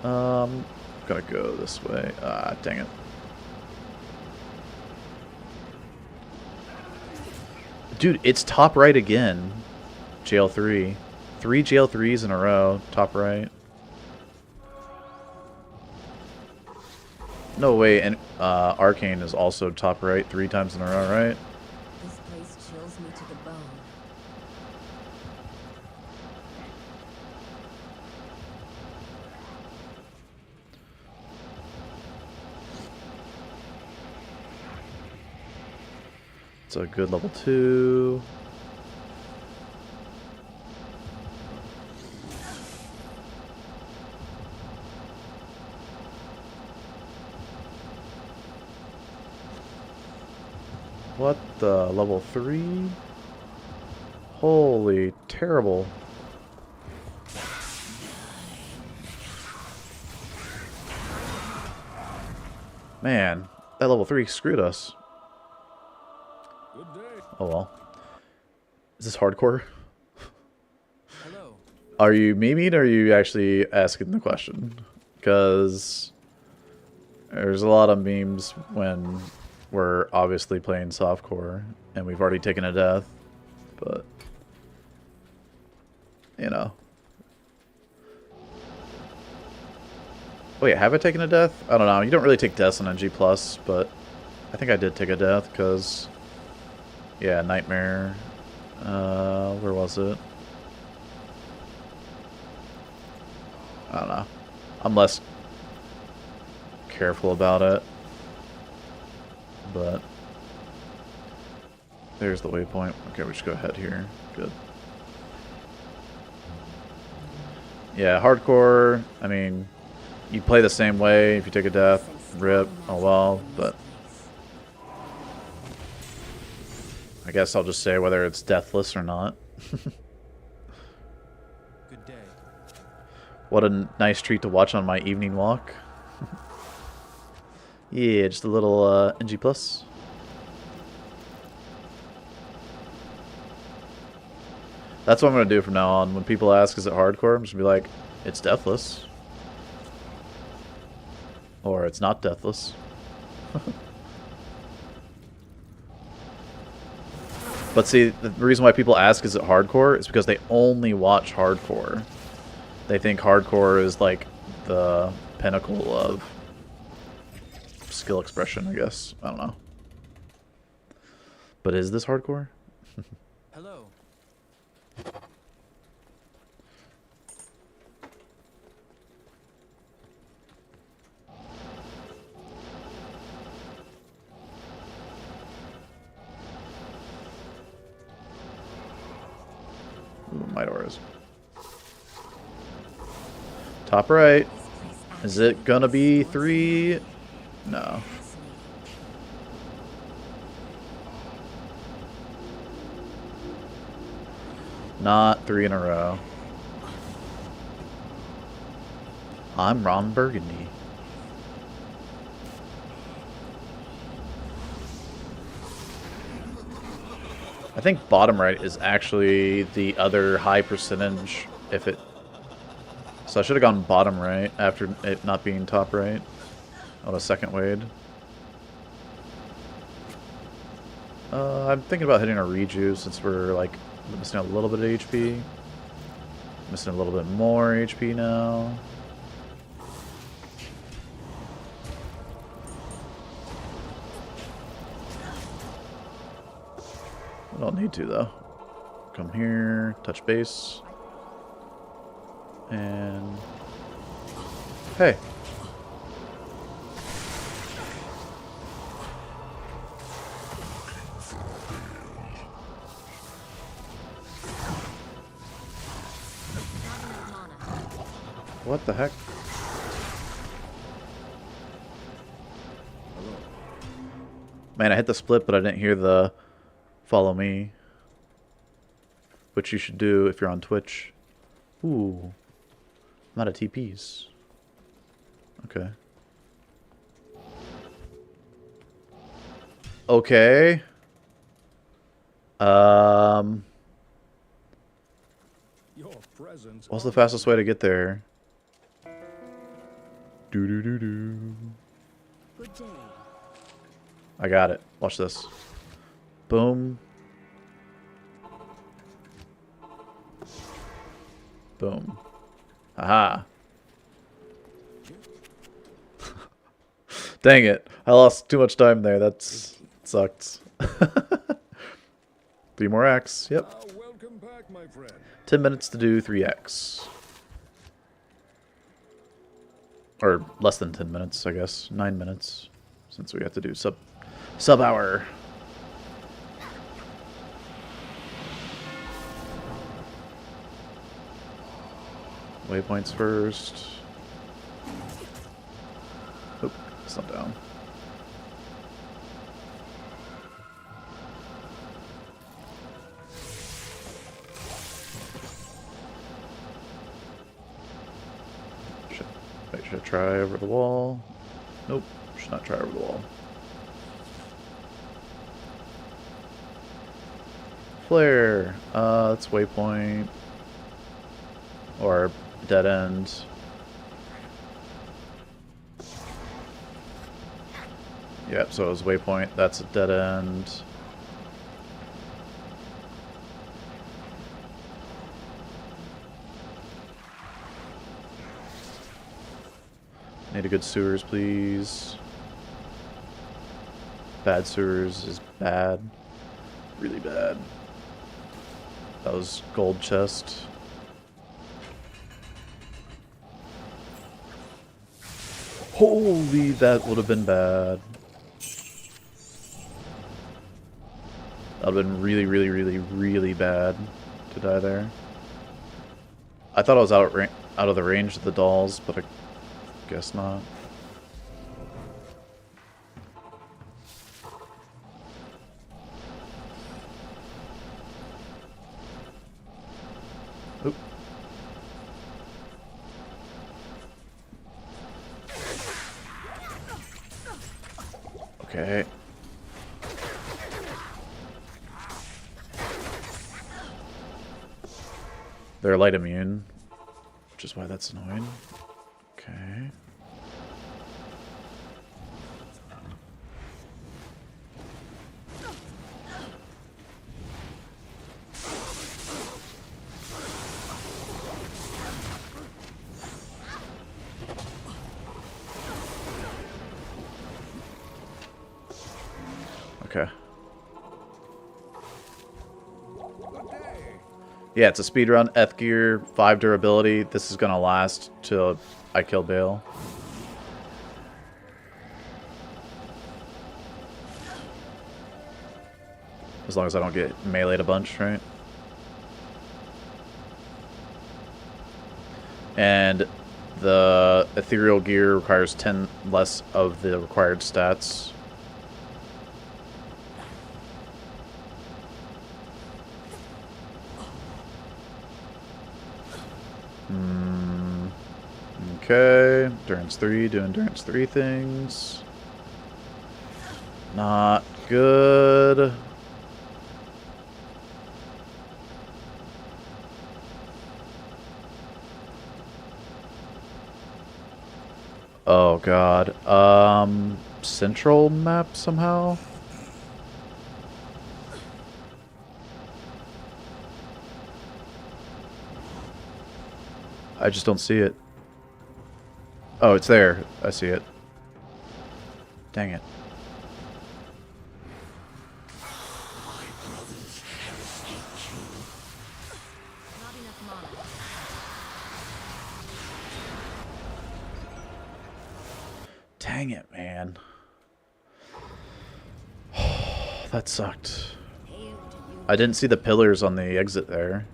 Gotta go this way. Ah, dang it. Dude, it's top right again. Jail 3. 3 Jail 3s in a row. Top right. No way, and Arcane is also top right 3 times in a row, right? This place chills me to the bone. It's a good level 2. What the? Level 3? Holy terrible. Man, that level 3 screwed us. Good day. Oh well. Is this hardcore? Hello. Are you memeing or are you actually asking the question? Because there's a lot of memes when we're obviously playing softcore and we've already taken a death, but you know. Wait, have I taken a death? I don't know. You don't really take deaths on NG+, but I think I did take a death because, yeah, Nightmare. Where was it? I don't know. I'm less careful about it. But there's the waypoint. Okay, we just go ahead here. Good. Yeah, hardcore, I mean, you play the same way if you take a death. Rip, oh well, but I guess I'll just say whether it's deathless or not. Good day. What a nice treat to watch on my evening walk. Yeah, just a little NG+. That's what I'm going to do from now on. When people ask, is it hardcore? I'm just going to be like, it's deathless. Or it's not deathless. But see, the reason why people ask, is it hardcore? Is because they only watch hardcore. They think hardcore is like the pinnacle of skill expression, I guess. I don't know. But is this hardcore? Hello. Ooh, my doors. Top right. Is it gonna be 3? No. Not 3 in a row. I'm Ron Burgundy. I think bottom right is actually the other high percentage if it... So I should have gone bottom right after it not being top right on a second wade. I'm thinking about hitting a rejuve since we're like missing a little bit of HP. Missing a little bit more HP now. I don't need to though. Come here, touch base. And hey. What the heck? Man, I hit the split, but I didn't hear the follow me. Which you should do if you're on Twitch. Ooh. I'm out of TPs. Okay. Okay. presence What's the fastest way to get there? Do do do do. Good day. I got it. Watch this. Boom. Boom. Aha. Dang it. I lost too much time there. That's sucked. 3 more X. Yep. welcome back, my friend. 10 minutes to do 3X. Or less than 10 minutes, I guess. 9 minutes. Since we have to do sub hour. Waypoints first. Oop, it's not down. Should I try over the wall? Nope, should not try over the wall. Flare. That's waypoint. Or dead end. Yep, so it was waypoint. That's a dead end. Need a good sewers, please. Bad sewers is bad. Really bad. That was gold chest. Holy, that would have been bad. That would have been really, really, really, really bad to die there. I thought I was out of the range of the dolls, but I guess not. Oop. Okay. They're light immune, which is why that's annoying. Okay. Okay. Yeah, it's a speedrun, F gear, 5 durability. This is gonna last till I kill Baal. As long as I don't get meleeed a bunch, right? And the ethereal gear requires 10 less of the required stats. Okay, endurance 3, do endurance 3 things. Not good. Oh god. Central map somehow? I just don't see it. Oh, it's there. I see it. Dang it. Not enough mana. Dang it, man. That sucked. Hail to you. I didn't see the pillars on the exit there.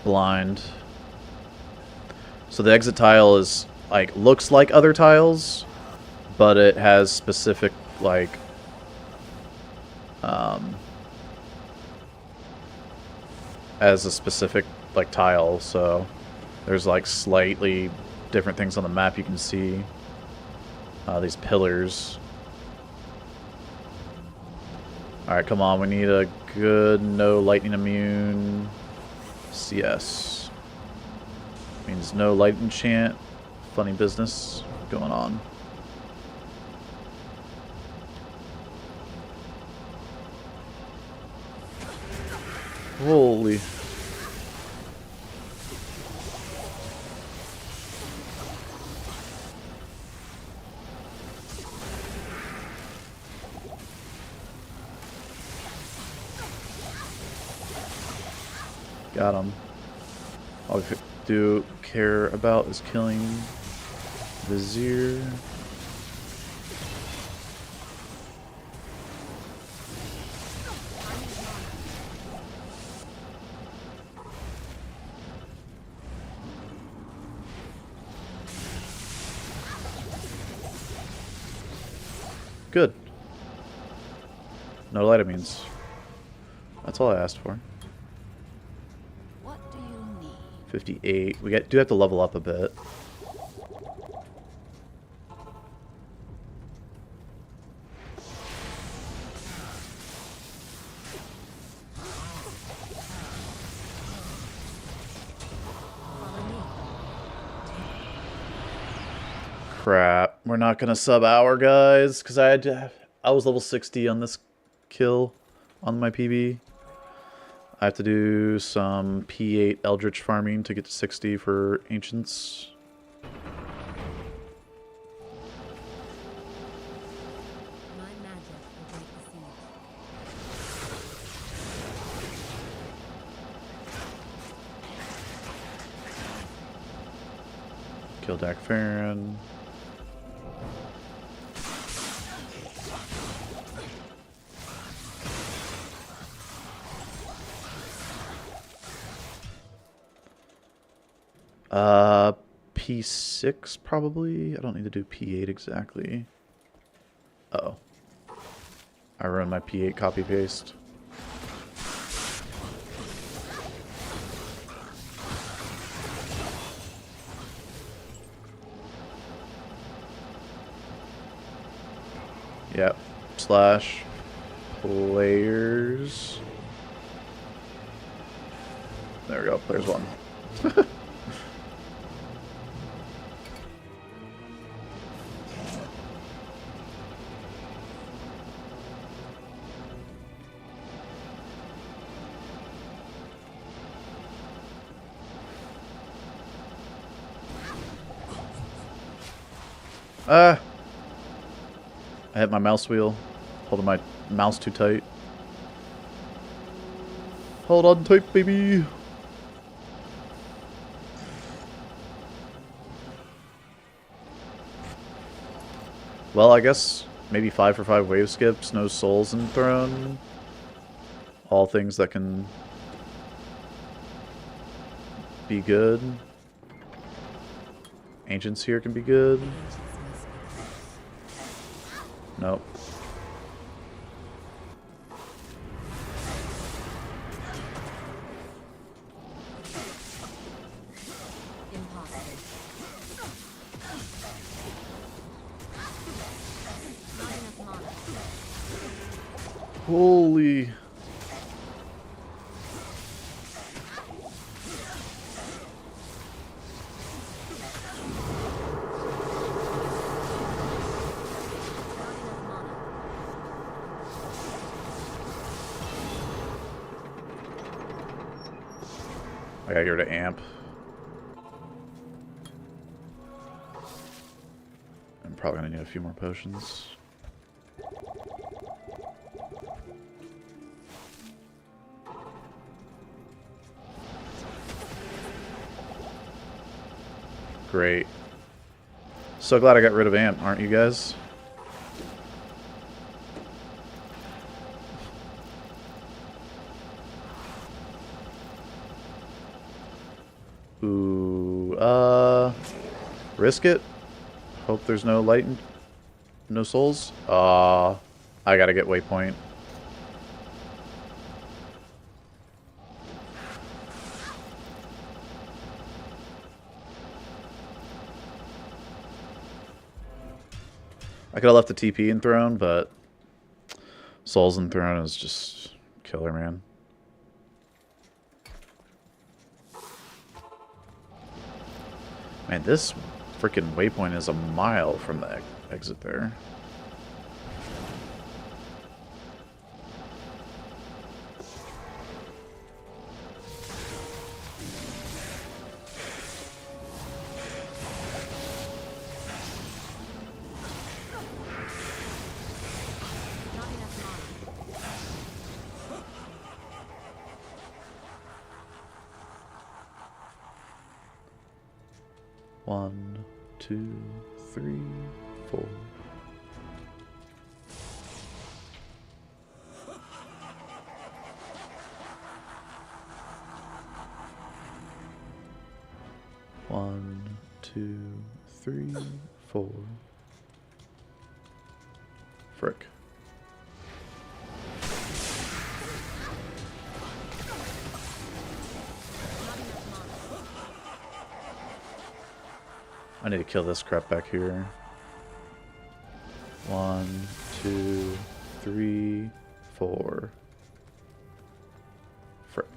Blind. So the exit tile is like looks like other tiles, but it has specific like as a specific like tile, so there's like slightly different things on the map you can see. These pillars. Alright, come on. We need a good no lightning immune CS. Means no light enchant. Funny business going on. Holy. Got him. All we do care about is killing Vizier. Good. No light means. That's all I asked for. What do you need? 58. We do have to level up a bit. Crap. We're not gonna sub hour, guys, because I was level 60 on this kill on my PB. I have to do some P8 Eldritch farming to get to 60 for Ancients. My magic will break the siege. Kill Dak Farron. P6 probably. I don't need to do P8 exactly. Uh-oh. I ruined my P8 copy paste. Yep. Slash players. There we go. Players 1. I hit my mouse wheel. Holding my mouse too tight. Hold on tight, baby. Well, I guess maybe 5 for 5 wave skips, no souls in Throne. All things that can be good. Ancients here can be good. Nope. Impossible. Not enough mana. Holy. I got here to amp. I'm probably gonna need a few more potions. Great. So glad I got rid of amp, aren't you guys? Ooh, risk it. Hope there's no light and no souls. I gotta get waypoint. I could have left the TP in Throne, but Souls and Throne is just killer, man. Man, this freaking waypoint is a mile from the exit there. Not enough mana. 1, 2, 3, 4. One, 2, 3, 4. Frick. I need to kill this crap back here. 1, 2, 3, 4. Frick.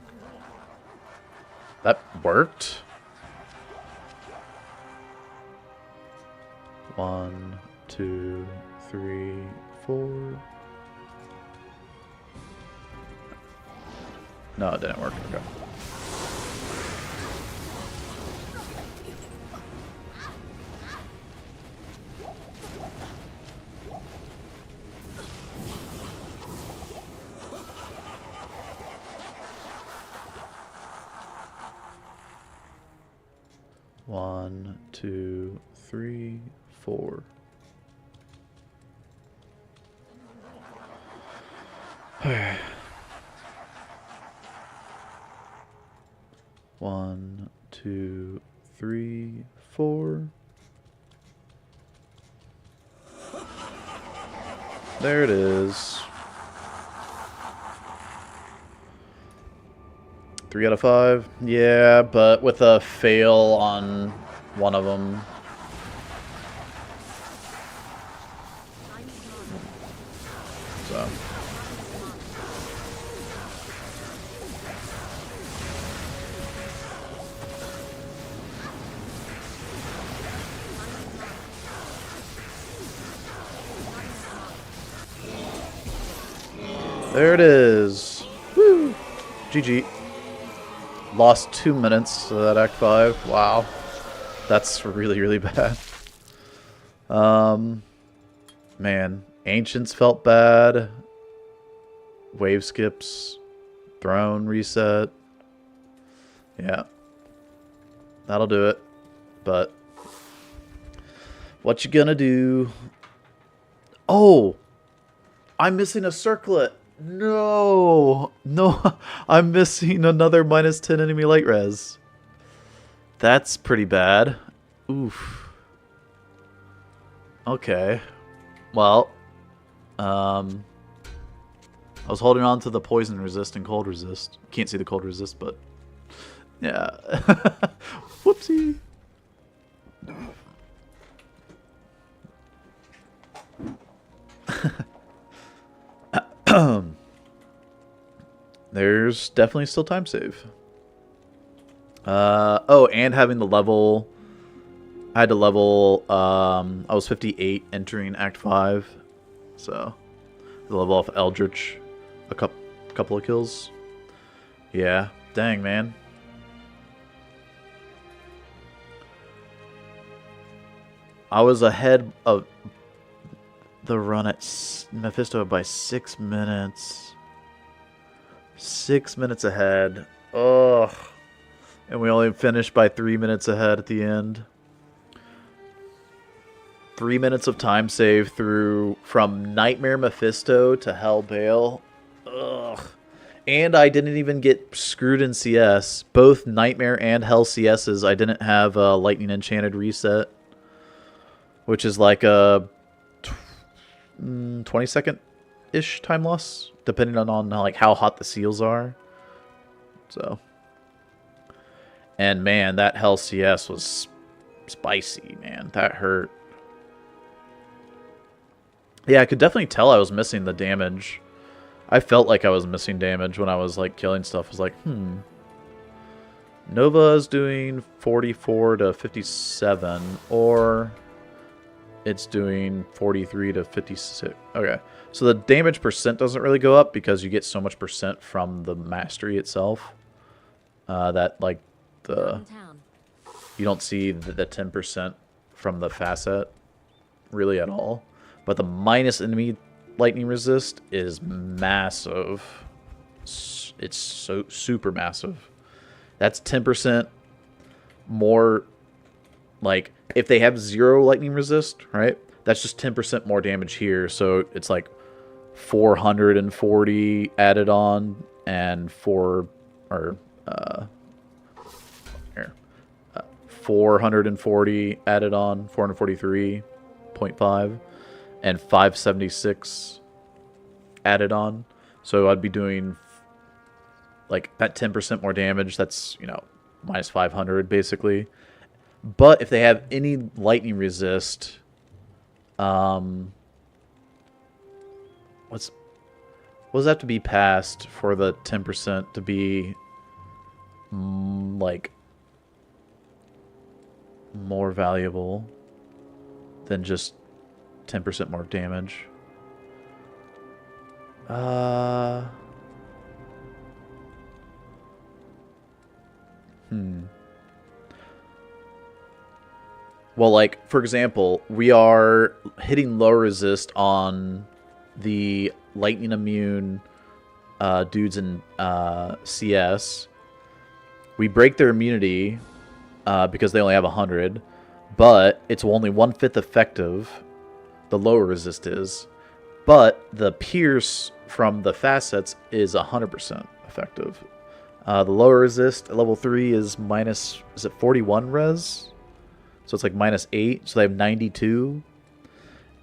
That worked? 1, 2, 3, 4. No, it didn't work. Okay. One, 2, 3, 4. One, 2, 3, 4. There it is. 3 out of 5. Yeah, but with a fail on one of them. So. There it is. Woo! GG. Lost 2 minutes to that Act 5. Wow. That's really, really bad. Man. Ancients felt bad. Wave skips. Throne reset. Yeah. That'll do it. But what you gonna do? Oh! I'm missing a circlet. No, I'm missing another -10 enemy light res. That's pretty bad. Oof. Okay. Well, I was holding on to the poison resist and cold resist. Can't see the cold resist, but yeah. Whoopsie. There's definitely still time save. Oh, and having the level. I had to level. I was 58 entering Act 5, so the level off Eldritch, a couple of kills. Yeah, dang man. I was ahead of the run at Mephisto by 6 minutes. 6 minutes ahead. Ugh. And we only finished by 3 minutes ahead at the end. 3 minutes of time save from Nightmare Mephisto to Hell Baal. Ugh. And I didn't even get screwed in CS. Both Nightmare and Hell CSs, I didn't have a Lightning Enchanted reset. Which is like a 20-second-ish time loss, depending on like how hot the seals are. So, and man, that Hell CS was spicy, man. That hurt. Yeah, I could definitely tell I was missing the damage. I felt like I was missing damage when I was like killing stuff. I was like, Nova is doing 44 to 57, or it's doing 43 to 56. Okay, so the damage percent doesn't really go up because you get so much percent from the mastery itself. That like Downtown. you don't see the 10% from the facet really at all. But the minus enemy lightning resist is massive. It's so super massive. That's 10% more. Like, if they have 0 lightning resist, right? That's just 10% more damage here. So it's like 440 added on, and 440 added on, 443.5, and 576 added on. So I'd be doing like that 10% more damage. That's, you know, minus 500 basically. But if they have any lightning resist, what does that have to be passed for the 10% to be like more valuable than just 10% more damage? Well, like, for example, we are hitting low resist on the lightning immune dudes in CS. We break their immunity because they only have 100, but it's only 1/5 effective. The lower resist is, but the pierce from the facets is 100% effective. The lower resist at level 3 is minus, is it 41 res? So it's like -8, so they have 92.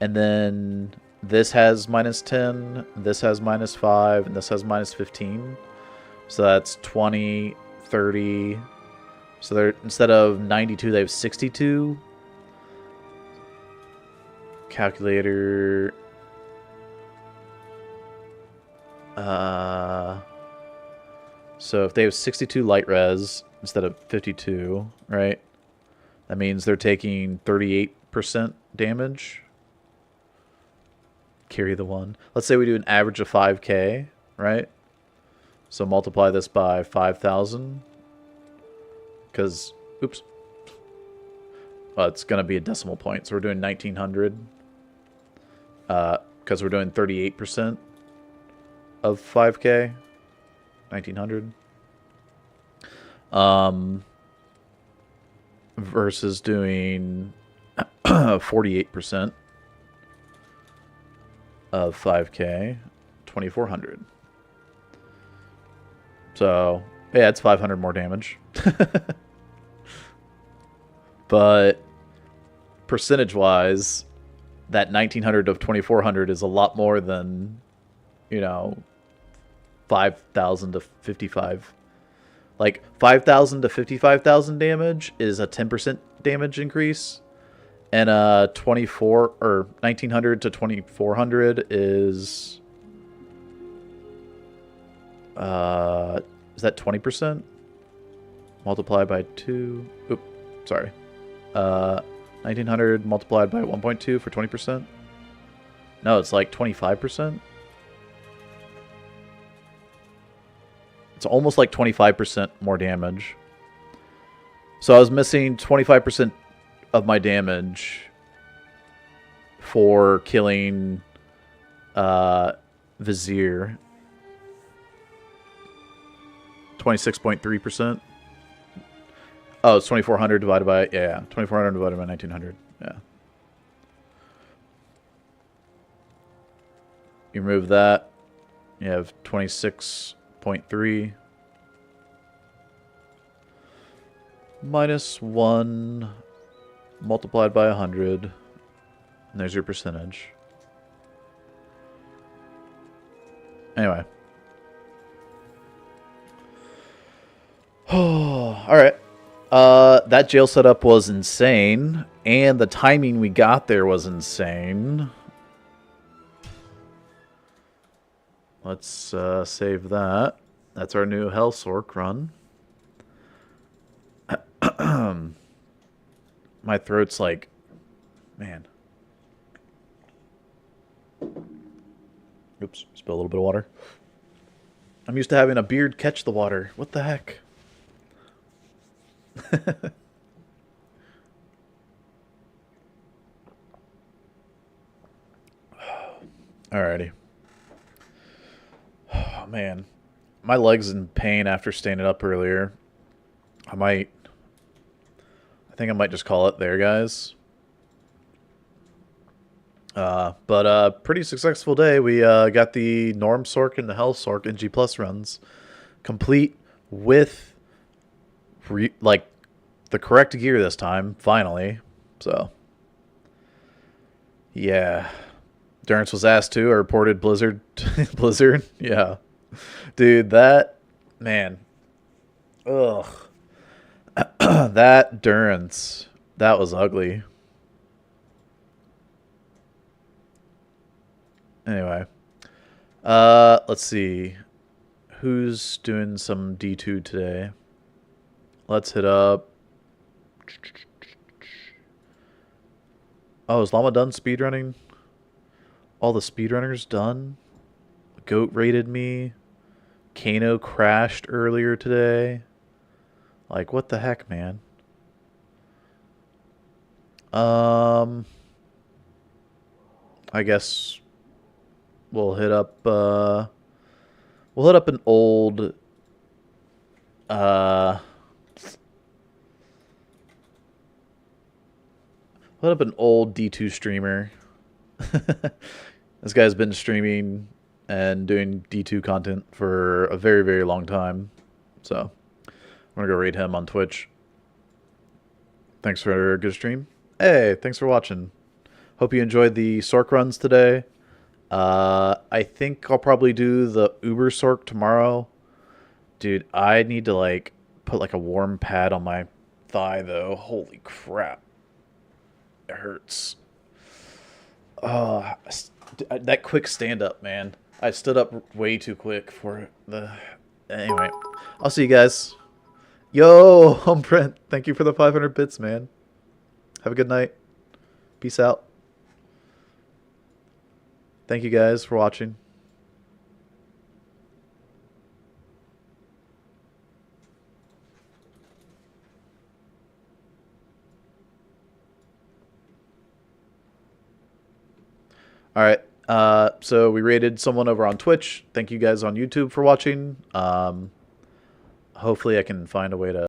And then this has -10, this has -5, and this has -15. So that's 20, 30. So they're, instead of 92, they have 62. Calculator. So if they have 62 light res instead of 52, right? That means they're taking 38% damage. Carry the 1. Let's say we do an average of 5k, right? So multiply this by 5,000. Because, oops. Well, it's going to be a decimal point. So we're doing 1,900. Because we're doing 38% of 5k. 1,900. Versus doing 48% of 5k, 2,400. So, yeah, it's 500 more damage. But percentage-wise, that 1,900 of 2,400 is a lot more than, you know, 5,000 to 55. Like, 5,000 to 55,000 damage is a 10% damage increase. And 24 or 1,900 to 2,400 is that 20%? Multiplied by 2. Oop, sorry. 1,900 multiplied by 1.2 for 20%? No, it's like 25%. It's almost like 25% more damage. So I was missing 25% of my damage for killing Vizier. 26.3%. Oh, it's 2,400 divided by... Yeah, 2,400 divided by 1,900. Yeah. You remove that. You have 26.3 minus 1 multiplied by 100, and there's your percentage. Anyway. Alright. That jail setup was insane, and the timing we got there was insane. let's save that. That's our new Hell Sorc run. My throat's like, man. Oops, spill a little bit of water. I'm used to having a beard catch the water. What the heck? Alrighty. Oh, man. My leg's in pain after standing up earlier. I think I might just call it there, guys. But pretty successful day. We got the Norm Sorc and the Hell Sorc NG Plus runs complete with like the correct gear this time, finally. So yeah. Durance was asked to. I reported Blizzard. Blizzard? Yeah. Dude, that... Man. Ugh. That Durance. That was ugly. Anyway. Let's see. Who's doing some D2 today? Let's hit up... Oh, is Llama done speedrunning? All the speedrunners done? Goat raided me. Kano crashed earlier today. Like, what the heck, man? I guess we'll hit up an old D2 streamer. This guy's been streaming and doing D2 content for a very, very long time. So I'm going to go raid him on Twitch. Thanks for a good stream. Hey, thanks for watching. Hope you enjoyed the Sorc runs today. I think I'll probably do the Uber Sorc tomorrow. Dude, I need to like put like a warm pad on my thigh though. Holy crap. It hurts. That quick stand up, man. I stood up way too quick for the... Anyway, I'll see you guys. Yo, Homeprint, thank you for the 500 bits, man. Have a good night. Peace out. Thank you guys for watching. All right. So we rated someone over on Twitch. Thank you guys on YouTube for watching. Hopefully I can find a way to